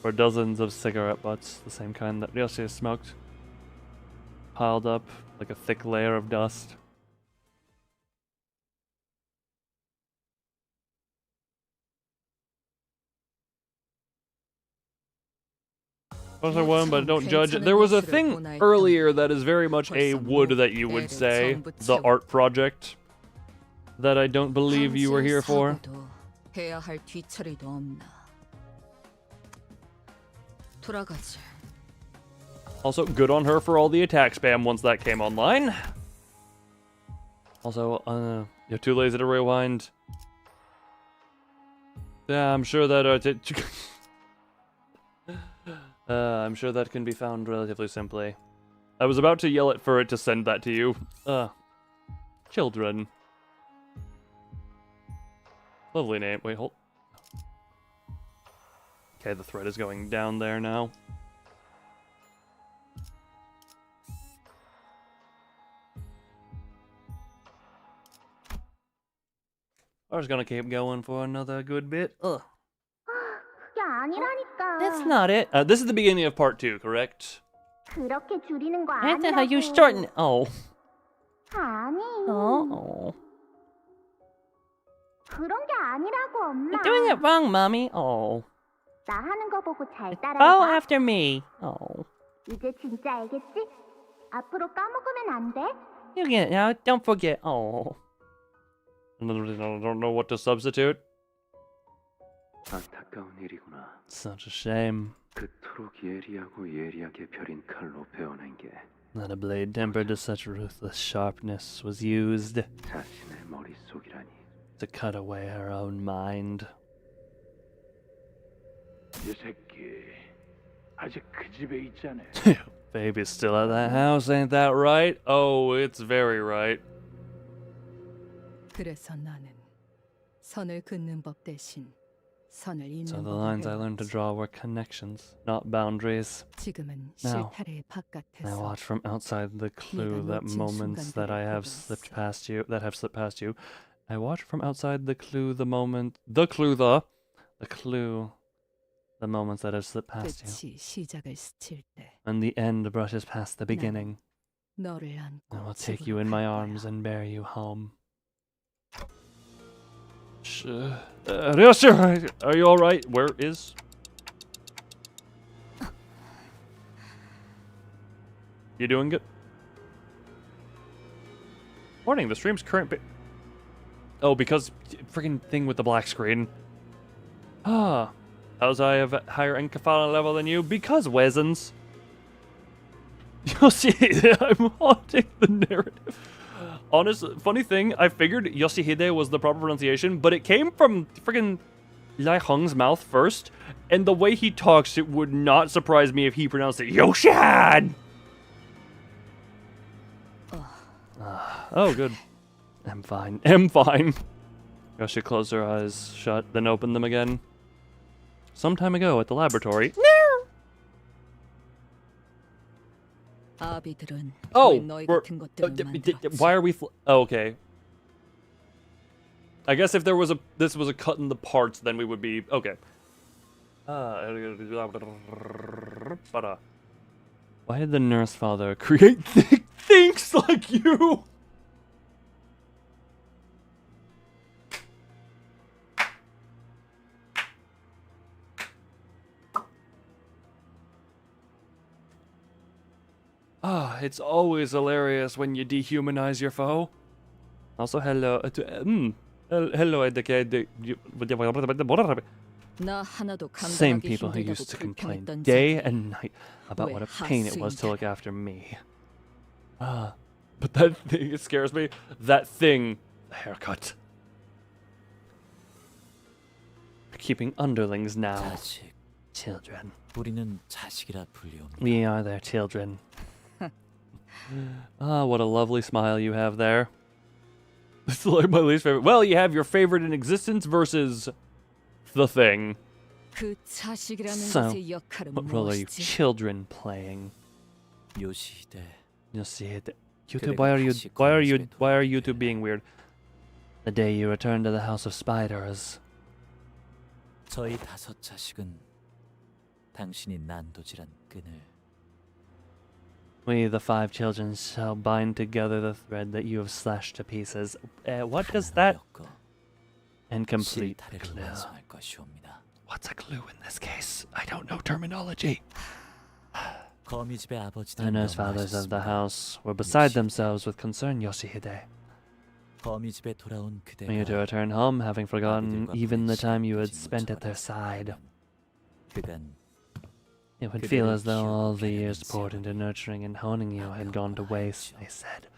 were dozens of cigarette butts, the same kind that Ryoshi smoked, piled up like a thick layer of dust. Also one, but don't judge it. There was a thing earlier that is very much a wood that you would say, the art project, that I don't believe you were here for. 해야 할 뒤처리도 없나. 돌아가지. Also, good on her for all the attack spam once that came online. Also, you're too lazy to rewind. Yeah, I'm sure that I'm sure that can be found relatively simply. I was about to yell it for it to send that to you. Children. Lovely name. Wait, hold. Okay, the thread is going down there now. I was gonna keep going for another good bit. Ugh. 그게 아니라니까. That's not it. This is the beginning of part 2, correct? 그렇게 줄이는 거 That's 아니라고. how you shorten. Oh. 아니. Oh. 그런 게 아니라고 엄마. You're doing it wrong, mommy. Oh. 나 하는 거 보고 잘 Follow 따라해봐. after me. Oh. 이제 진짜 알겠지? 앞으로 까먹으면 안 돼. You get it now. Don't forget. Oh. I don't know what to substitute. 안타까운 일이구나. Such a shame. 그토록 예리하고 예리하게 펴린 칼로 베어낸 게 That a blade tempered to such ruthless sharpness was used to cut away her own mind. Baby's still at that house, ain't that right? Oh, it's very right. 그래서 나는 선을 긋는 법 대신 선을 잇는 So the 법을 lines I learned to 배웠지. draw were connections, not boundaries. 지금은 Now, 실타래 I 바깥에서 watch from outside the clue that moments that I have slipped past you, I watch from outside the clue the moments that have slipped past you. 끝이 시작을 스칠 때 And the end brushes past the beginning. 너를 I 안고 will take 집으로 you in my 갈 거야. arms and bear you home. Ryosha, are you alright? Where is... You doing good? Warning, the stream's current oh, because freaking thing with the black screen. Ah. How's I have a higher encephalic level than you? Because Wesens. You'll see, I'm haunting the narrative. Honest, funny thing, I figured Yoshihide was the proper pronunciation, but it came from friggin' Lai Hong's mouth first, and the way he talks, it would not surprise me if he pronounced it Yoshihad! Oh, good. I'm fine. Yoshi closed her eyes shut, then opened them again. Some time ago at the laboratory. 아비들은 Oh, 왜 너희 같은 것들을 만들었지? why are we? Oh, okay. I guess if this was a cut in the parts, then we would be okay. Why did the nurse father create things like you? Ah, it's always hilarious when you dehumanize your foe. Also, hello, hello, 나 하나도 same 감당하기 people who 힘들다고 used to complain 불평했던 day 자들이 and night about 왜 what a pain it was to 하수인가? look after me. Ah, but that thing, it scares me. That thing, the haircut. Keeping underlings now. 자식, Children. 우리는 자식이라 불리옵니다. We are their children. Ah, what a lovely smile you have there. It's like my least favorite. Well, you have your favorite in existence versus the thing. 그 자식이라는 So, 것의 역할은 what role are you 무엇이지? children playing? 요시히데, You see it. 그대가 YouTube, 다시 거미집에 why are 돌아오게 YouTube being weird? The day you return to the House of Spiders. 저희 5 자식은 당신이 난도질한 끈을 We, the 5 children, shall bind together the thread that you have slashed to pieces. What does that 엮어 and complete 실타래를 clue? 완성할 것이옵니다. What's a clue in this case? I don't know terminology. 거미집의 The 아버지는 nurse fathers of the 명하셨습니다. house were beside themselves with concern, Yoshihide. 거미집에 돌아온 For you to 그대가 return home, having forgotten 아비들과 even the 보낸 time you 시간을 had spent at their side. 그간 It would feel as though all the years poured into nurturing and honing you had gone to waste, they said.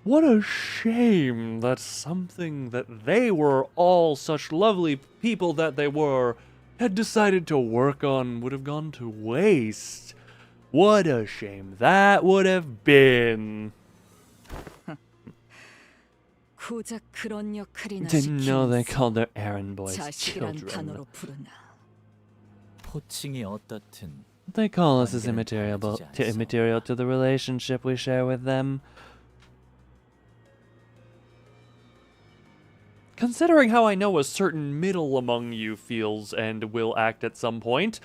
What a shame that something that they were all such lovely people that they were had decided to work on would have gone to waste. What a shame that would have been. 고작 그런 역할이나 Didn't know they 시키면서 called their errand boys 자식이란 children. 단어로 부르나? 호칭이 어떻든 They call us as 관계는 immaterial to the relationship we share with them. Considering how I know a certain middle among you feels and will act at some point,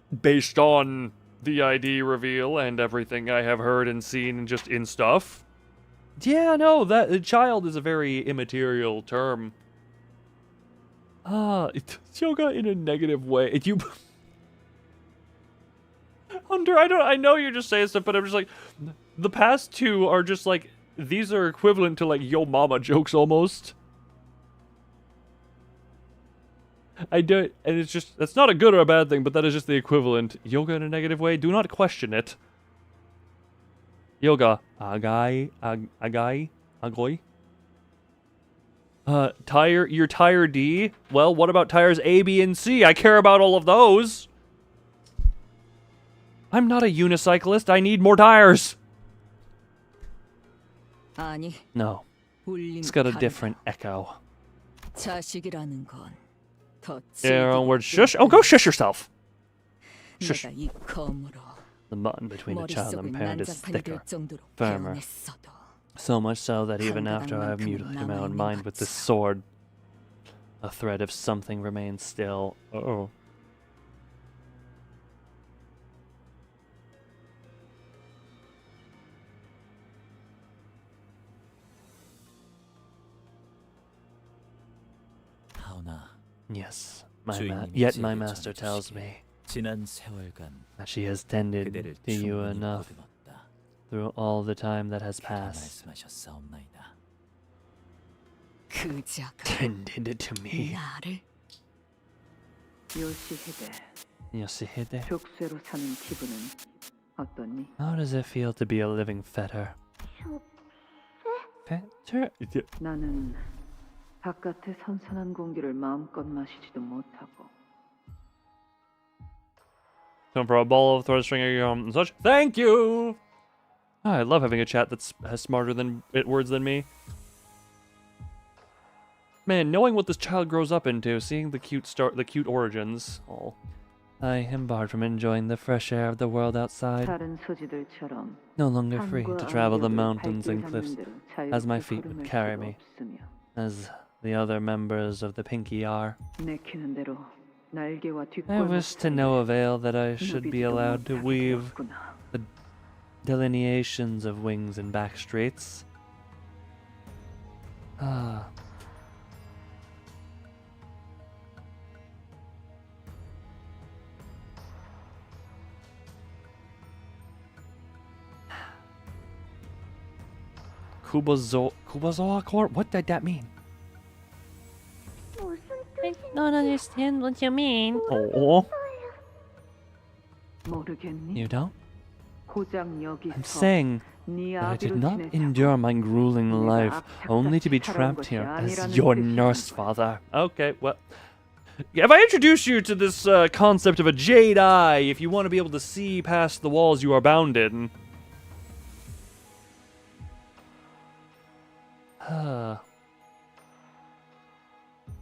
based on the ID reveal and everything I have heard and seen just in stuff, yeah, no, that child is a very immaterial term. It's yoga in a negative way. If you Hunter, I know you're just saying stuff, but I'm just like, the past two are just like, these are equivalent to like yo mama jokes almost. I do, and it's just, that's not a good or a bad thing, but that is just the equivalent. Yoga in a negative way, do not question it. Yoga. Agoi. Your tire D? Well, what about tires A, B, and C? I care about all of those. I'm not a unicyclist. I need more tires. 아니, No. 울림이 It's got a 다르다. different echo. 자식이라는 건 더 In your own 질기고 words, shush. Oh, go shush yourself. Shush. 내가 이 검으로 The button between a child and 머릿속을 parent is 난장판이 thicker. 될 정도로 firmer. 개운했어도 So much so that even after I have mutilated my own mind with this sword, a thread of something remains still. Uh-oh. 하오나, Yes, 주인님이 my 제게 master tells 전해주시길 me 지난 세월간 that she has tended 그대를 to you 충분히 enough 보듬었다. through all the time that has 그렇게 passed. 말씀하셨사옵나이다. 그 자가 Tended to me. 나를 요시히데, Yoshihide. 족쇄로 사는 기분은 어떠니? How does it feel to be a living fetter? Fetter? 나는 바깥의 선선한 공기를 마음껏 마시지도 못하고 Time for a ball of thread string and such. Thank you! I love having a chat that's smarter than words than me. Man, knowing what this child grows up into, seeing the cute origins. Oh, I am barred from enjoying the fresh air of the world outside. 다른 소지들처럼 No longer free 산과 to travel the 암벽을 mountains and 발길 cliffs 잡는 대로 as my 자유롭게 feet would 걸음할 carry 수가 me, 없으며 as the other members of the Pinky are. 내키는 대로 날개와 I 뒷골목 wish to no avail that I should be allowed to weave the delineations of wings and back streets. Ah. Kubazoa Court? What did that mean? I don't understand what you mean. Oh, 모르겠니? you don't? 고작 I'm 여기서 saying 네 that I did 아비로 not 지내자고 endure my grueling life only to be trapped here as your nurse father. Okay, well. If I introduce you to this concept of a jade eye, if you want to be able to see past the walls you are bound in.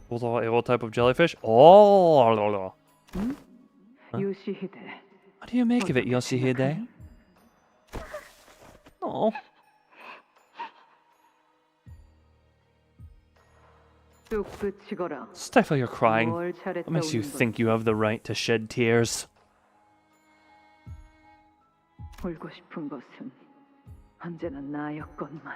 What type of jellyfish? Oh, 요시히데, what do you make of it, Yoshihide? Oh, 뚝 그치거라. stifle your crying. 뭘 잘했다 What makes you 우는 think you have the right to shed tears? 건 울고 싶은 것은 언제나 나였건만.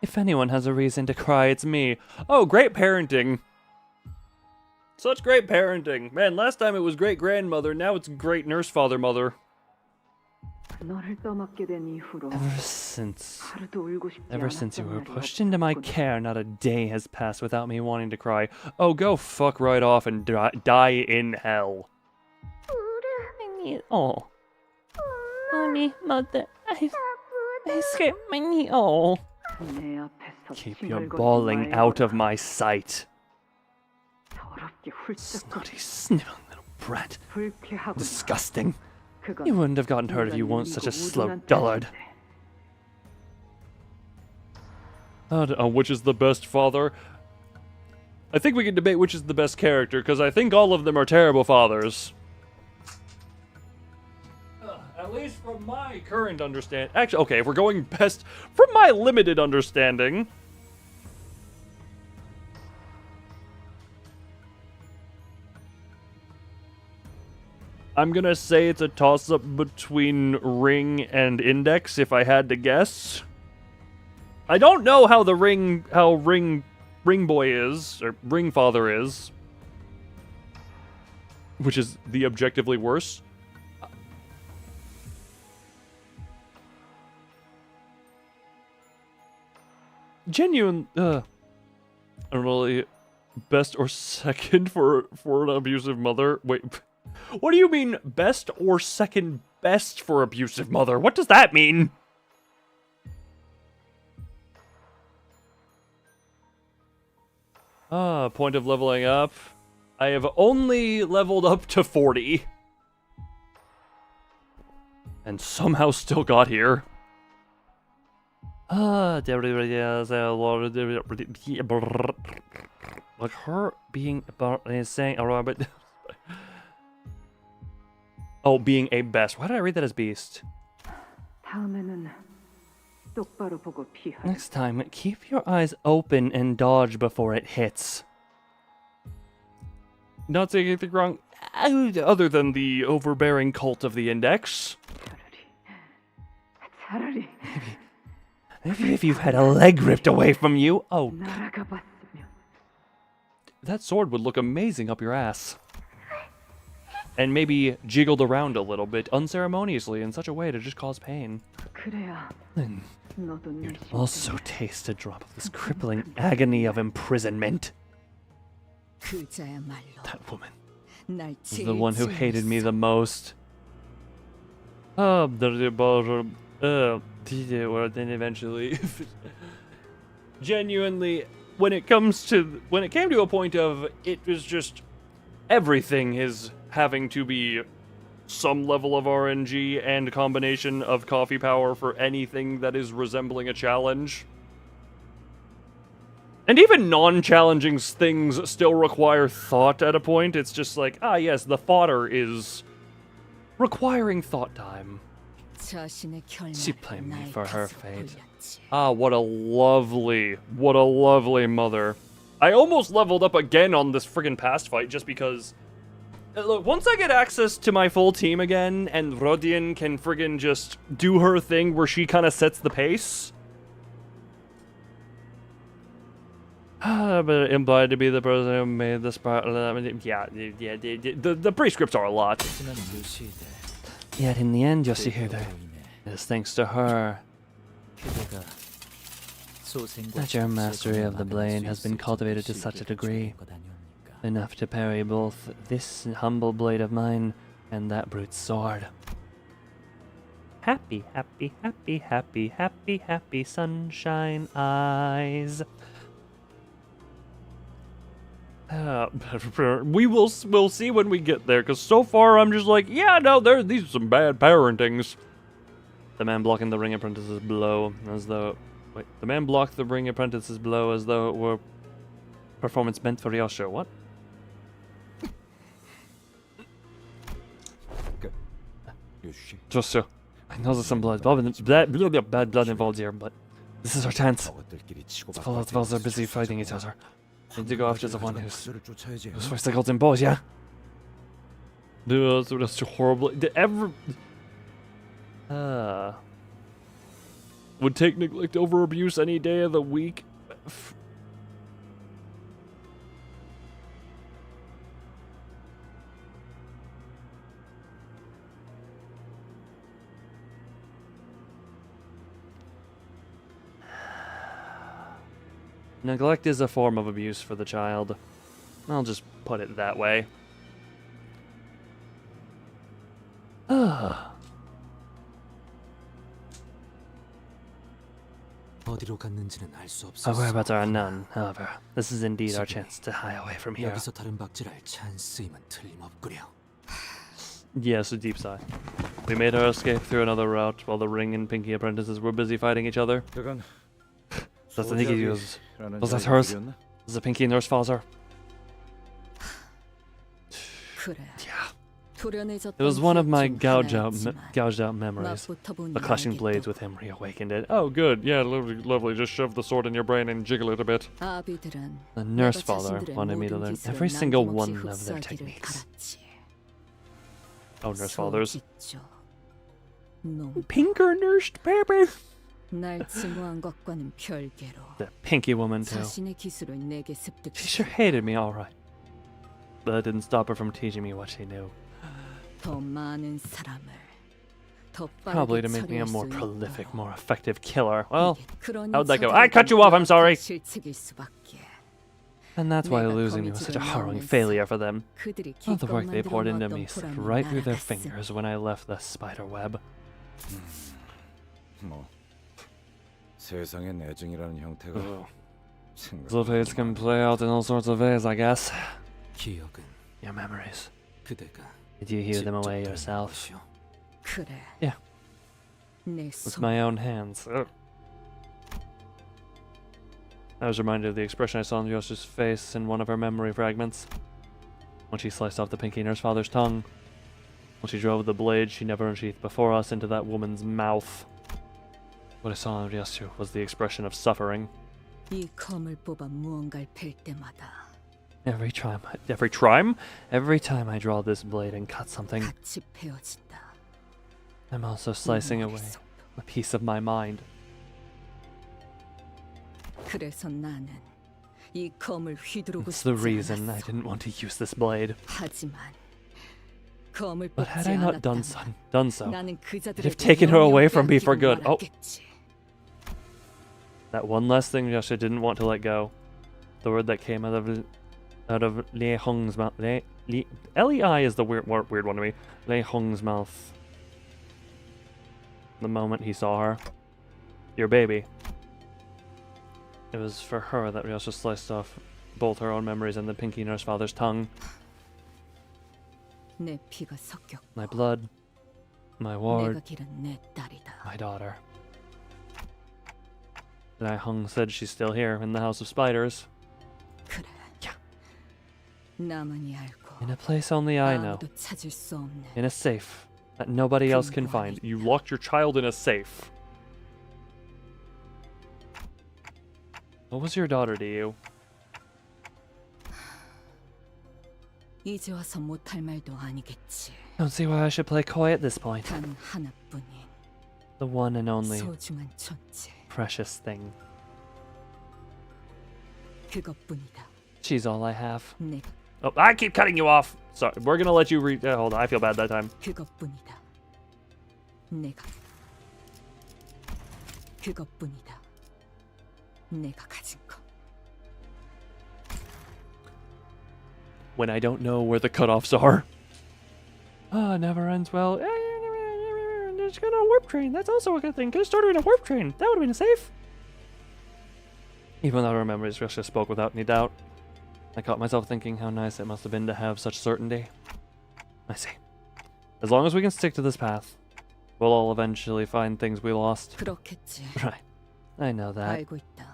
If anyone has a reason to cry, it's me. Oh, great parenting. Such great parenting. Man, last time it was great grandmother, now it's great nurse father mother. 너를 떠맡게 된 이후로 Ever since 하루도 울고 싶지 you were 않았단 pushed into my 말이었군. care, not a day has passed without me wanting to cry. Oh, go fuck right off and die in hell. I need Oh, mommy, mother. I scraped my knee. oh. 내 앞에서 Keep your 칭얼거리지 bawling out of 말거라. my sight. 더럽게 훌쩍거리지. Snotty, sniveling little brat. 불쾌하구나. Disgusting. 그건 You wouldn't have gotten hurt if you 네가 weren't such a 늙고 slow 우둔한 dullard. 탓인데. Which is the best father? I think we can debate which is the best character, because I think all of them are terrible fathers. At least from my current understanding. Actually, okay, if we're going best from my limited understanding. I'm gonna say it's a toss-up between Ring and Index, if I had to guess. I don't know how Ring Boy is, or Ring Father is, which is the objectively worse. Genuine, Unruly, best or second for an abusive mother? Wait, what do you mean best or second best for abusive mother. What does that mean? Point of leveling up. I have only leveled up to 40. And somehow still got here. Like her being saying but oh, being a best. Why did I read that as beast? 다음에는 똑바로 보고 피하. Next time, keep your eyes open and dodge before it hits. Not saying anything wrong, other than the overbearing cult of the index. 차라리 Maybe if you've had a leg ripped away from you. Oh, 날아가 봤으면. that sword would look amazing up your ass. And maybe jiggled around a little bit unceremoniously in such a way to just cause pain. 그래야 Then 너도 네 you'd also taste a drop of this crippling agony of imprisonment. 그자야말로 That woman 날 was the one who hated me the most. Then eventually, genuinely, when it came to a point of it was just everything is having to be some level of RNG and combination of coffee power for anything that is resembling a challenge. And even non-challenging things still require thought at a point. It's just like, yes, the fodder is requiring thought time. She blamed me for her fate. What a lovely mother. I almost leveled up again on this friggin' past fight just because... Look, once I get access to my full team again, and Rodion can friggin' just do her thing where she kind of sets the pace... but implied to be the person who made this part. The pre-scripts are a lot. Yet in the end, Yoshihide, it is thanks to her that your mastery of the blade has been cultivated to such a degree, enough to parry both this humble blade of mine and that brute's sword. Happy, happy, happy, happy, happy, happy sunshine eyes. We'll see when we get there, because so far I'm just like, yeah, no, these are some bad parentings. The man blocking the ring apprentice's blow as though... Wait, the man blocked the ring apprentice's blow as though it were performance meant for Yosho. What? Just so. I know there's some bad blood involved here, but this is our chance. Both of us are busy fighting each other. I need to go after the one who's first the golden balls, yeah? Dude, that's too horrible. Would take neglect over abuse any day of the week. Neglect is a form of abuse for the child. I'll just put it that way. Our whereabouts are unknown, however. This is indeed our chance to hide away from here. Yes, a deep sigh. We made our escape through another route while the Ring and Pinky apprentices were busy fighting each other. That's the Nikki was that hers? Was the Pinky nurse father? Yeah. It was one of my gouged out memories. The clashing blades with him reawakened it. Oh, good. Yeah, lovely. Just shove the sword in your brain and jiggle it a bit. The nurse father wanted me to learn every single one of their techniques. Oh, nurse fathers. Pinker nursed baby. The Pinky woman, too. She sure hated me, alright. But that didn't stop her from teaching me what she knew. Probably to make me a more prolific, more effective killer. Well, how'd that go? I cut you off, I'm sorry! And that's why 내가 losing me was such a harrowing failure for them. All the work they poured into me slipped right through their fingers when I left the spider web. 뭐 세상의 내증이라는 형태가 So fates can play out in all sorts of ways, I guess. 기억은 Your memories. 그대가 Did you hear them away 직접 yourself? 것이오. 그래. Yeah. 내 With 손. my own hands. Ugh. I was reminded of the expression I saw on Yoshi's face in one of her memory fragments. When she sliced off the pinky nurse father's tongue. When she drove the blade she never unsheathed before us into that woman's mouth. What I saw on Yoshi was the expression of suffering. 이 검을 뽑아 무언가를 팰 때마다 Every time I draw this blade and cut something, 같이 베어진다. I'm also slicing away a piece of my mind. 그래서 나는 이 검을 휘두르고 It's the 싶지 reason I 않았어. didn't want to use this blade. 하지만 검을 But had 뽑지 I not done 않았다면 so, 나는 they'd 그자들에게 have taken her away from me for 영영 good. Oh, 빼앗기고 말았겠지. that one last thing Yosha didn't want to let go. The word that came out of Lei Hong's mouth. Lei is the weird one to me. Lei Hong's mouth. The moment he saw her. Your baby. It was for her that Yosha sliced off both her own memories and the pinky nurse father's tongue. 내 피가 섞였고 My blood. My 내가 ward. 기른 내 딸이다. My daughter. Lei Hong said she's still here in the House of Spiders. 그래. Yeah. 나만이 알고 In a place only I know. 아무도 찾을 수 없는 In a safe that nobody else can find. You locked your child in a safe. What was your daughter to you? 이제 와서 못할 말도 아니겠지. Don't see why I should play coy at this point. 단 하나뿐인 The one and only 소중한 존재. precious thing. 그것뿐이다. She's all I have. 내가 Oh, I keep cutting you off. Sorry, we're gonna let you read. Hold on, I feel bad that time. 그것뿐이다. 내가 그것뿐이다. 내가 가진 것. When I don't know where the cutoffs are. Ah, it never ends well. Just got on a warp train. That's also a good thing. Could have started in a warp train. That would have been safe. Even though her memories just spoke without any doubt, I caught myself thinking how nice it must have been to have such certainty. I see. As long as we can stick to this path, we'll all eventually find things we lost. 그렇겠지. Right. I know that. 알고 있다.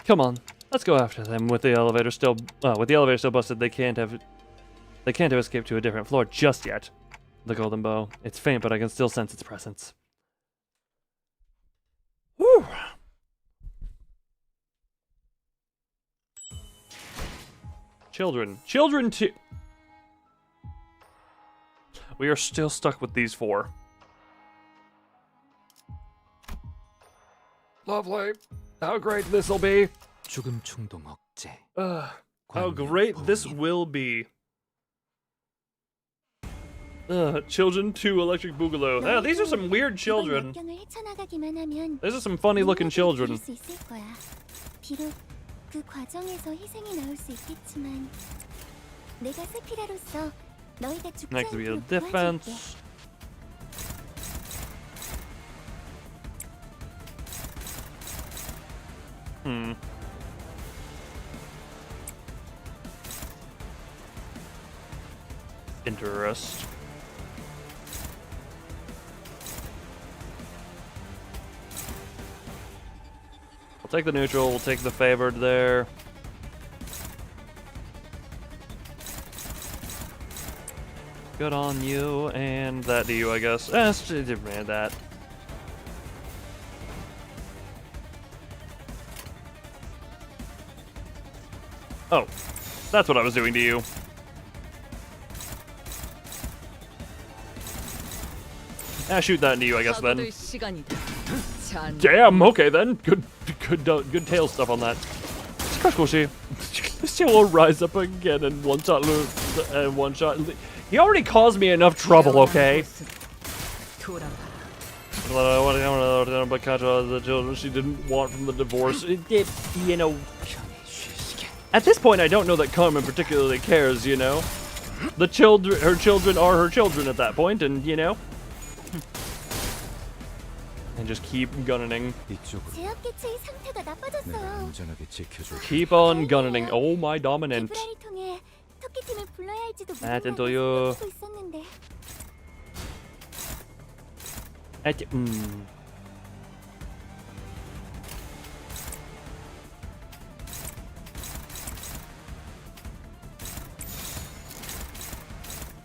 Come on, let's go after them. With the elevator still busted, they can't have escaped to a different floor just yet. The golden bow. It's faint, but I can still sense its presence. Whew. Children too. We are still stuck with these four. Lovely. How great this'll be. 죽음 충동 억제. How great this will be. Children 2 Electric Boogaloo. Yeah, these are some weird children. These are some funny looking children. 비록 그 과정에서 희생이 나올 수 있겠지만 내가 세피라로서 너희가 죽지 Next to be a 않도록 도와줄게. defense. Interest. We'll take the neutral, we'll take the favored there. Good on you, and that to you, I guess. Man, that. Oh, that's what I was doing to you. Shoot that into you, I guess, then. 파고들 시간이다. 잔. Damn, okay then. Good tail stuff on that. Squishy. This tail will rise up again and one shot lose and one shot. He already caused me enough trouble, okay? 돌아가. I want to but catch the children she didn't want from the divorce. It did, you know. At this point, I don't know that Carmen particularly cares, you know? Her children are her children at that point, and, you know? And just keep gunning. 제약개체의 상태가 나빠졌어요. Keep on gunning. Oh, my dominant. 기브라를 통해 토끼팀을 불러야 할지도 아, 모르는 땐또요. 생각도 있었는데.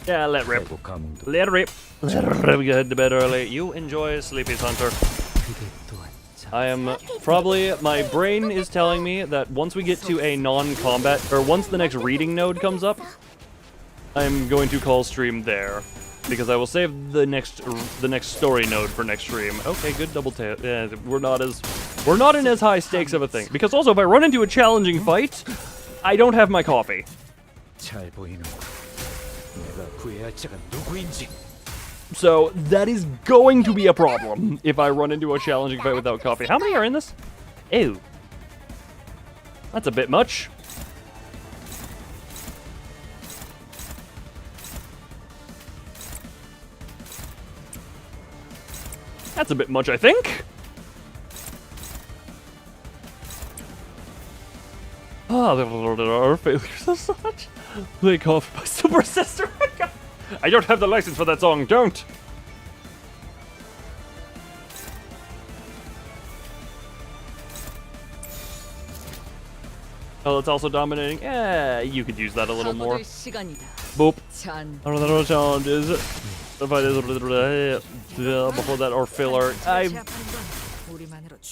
Yeah, let rip. Let rip. Let rip. We head to bed early. You enjoy Sleepy Hunter. I am probably, my brain is telling me that once we get to a non-combat, or once the next reading node comes up, I'm going to call stream there. Because I will save the next story node for next stream. Okay, good double tail. Yeah, we're not in as high stakes of a thing. Because also, if I run into a challenging fight, I don't have my coffee. So that is going to be a problem if I run into a challenging fight without coffee. How many are in this? Ew. That's a bit much. That's a bit much, I think. Ah, there are failures as such. They call for my super sister. I don't have the license for that song. Don't. Oh, it's also dominating. Yeah, you could use that a little more. Boop. Another challenge is before that or filler.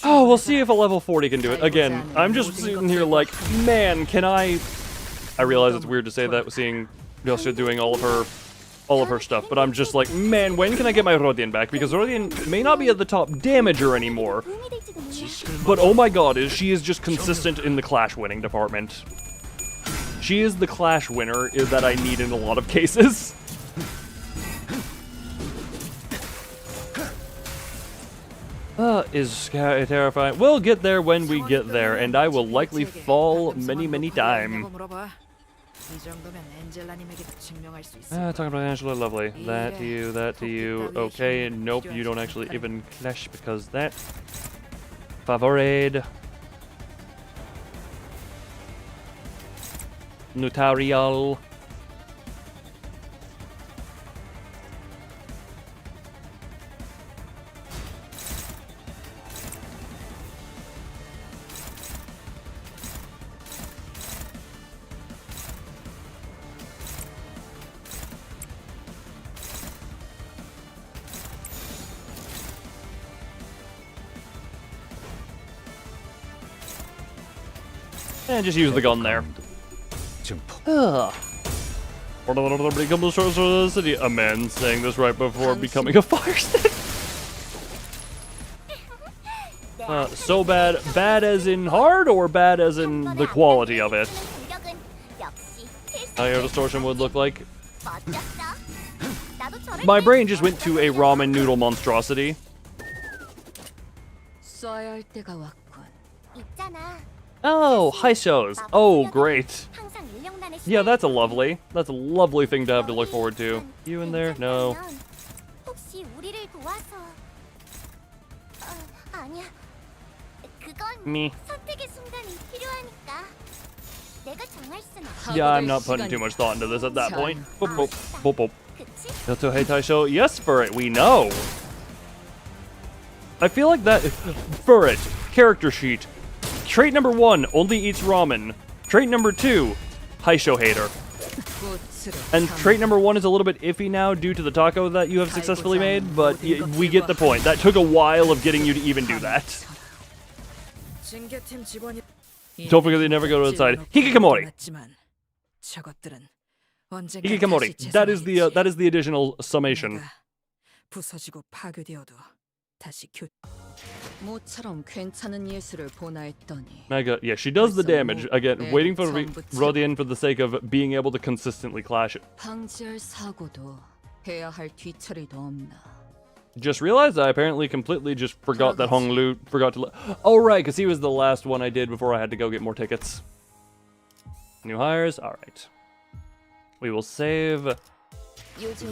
Oh, we'll see if a level 40 can do it. Again, I'm just sitting here like, man, can I realize it's weird to say that, seeing Yosha doing all of her stuff, but I'm just like, man, when can I get my Rodian back? Because Rodian may not be at the top damager anymore, but oh my god, she is just consistent in the clash winning department. She is the clash winner that I need in a lot of cases. Is scary, terrifying. We'll get there when we get there, and I will likely fall many, many times. Talking about Angela, lovely. That to you. Okay, nope, you don't actually even clash because that. Favorade. Notarial. And just use the gun there. Ugh. A man saying this right before becoming a fire stick. So bad. Bad as in hard, or bad as in the quality of it? How your distortion would look like. My brain just went to a ramen noodle monstrosity. Oh, high shows. Oh, great. Yeah, that's a lovely thing to have to look forward to. You in there? No. Me. Yeah, I'm not putting too much thought into this at that point. Boop, boop, boop, boop. Yoto Hei Taisho, yes, Furret, we know. I feel like that. Furret, character sheet. Trait number 1, only eats ramen. Trait number 2, Haisho hater. And trait number 1 is a little bit iffy now due to the taco that you have successfully made, but we get the point. That took a while of getting you to even do that. Don't forget they never go to the side. Hikikomori. Hikikomori. That is the additional summation. Mega, yeah, she does the damage. Again, waiting for Rodian for the sake of being able to consistently clash it. Just realized I apparently completely just forgot that Honglu forgot to... Oh, right, because he was the last one I did before I had to go get more tickets. New hires. All right. We will save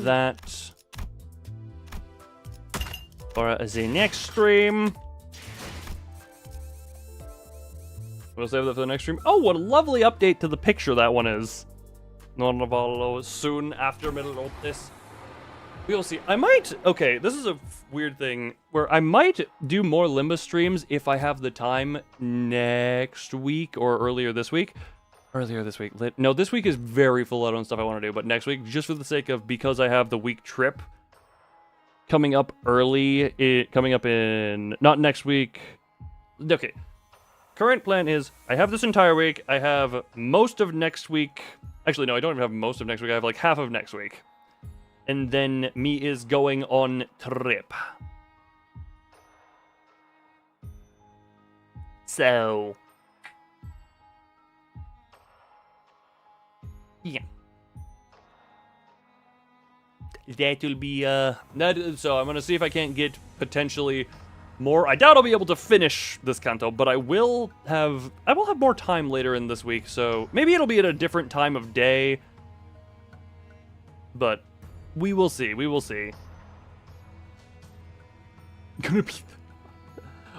that for the next stream. We'll save that for the next stream. Oh, what a lovely update to the picture that one is. Soon after middle of this. We'll see. I might... Okay, this is a weird thing where I might do more Limbus streams if I have the time next week or earlier this week. No, this week is very full out on stuff I want to do, but next week, just for the sake of, because I have the week trip coming up early, coming up in... Not next week. Okay. Current plan is I have this entire week. I have most of next week. Actually, no, I don't even have most of next week. I have like half of next week. And then me is going on trip. So. Yeah. That will be, so I'm gonna see if I can't get potentially more. I doubt I'll be able to finish this Canto, but I will have more time later in this week, so maybe it'll be at a different time of day. But we will see. We will see.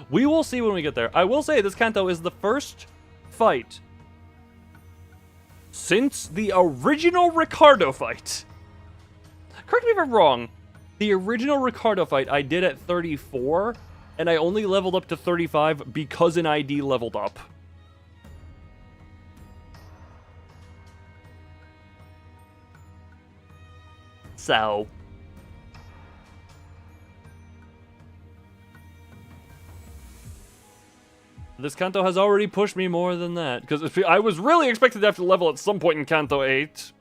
We will see when we get there. I will say this Canto is the first fight since the original Ricardo fight. Correct me if I'm wrong. The original Ricardo fight I did at 34, and I only leveled up to 35 because an ID leveled up. So. This Canto has already pushed me more than that, because I was really expected to have to level at some point in Canto 8.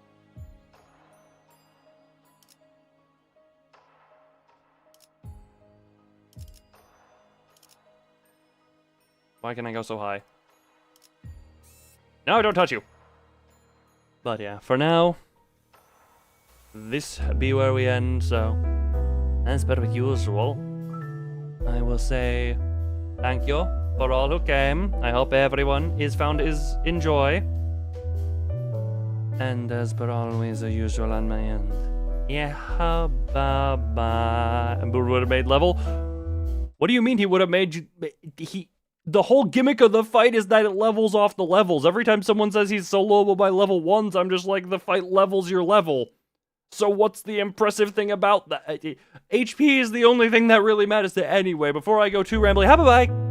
Why can I go so high? No, don't touch you. But yeah, for now, this be where we end, so as per usual, I will say thank you for all who came. I hope everyone is enjoy. And as per always, the usual on my end. Yeah, bye-bye. And would have made level? What do you mean he would have made you... The whole gimmick of the fight is that it levels off the levels. Every time someone says he's soloable by level 1s, I'm just like, the fight levels your level. So what's the impressive thing about that? HP is the only thing that really matters to anyway. Before I go too rambly, bye-bye!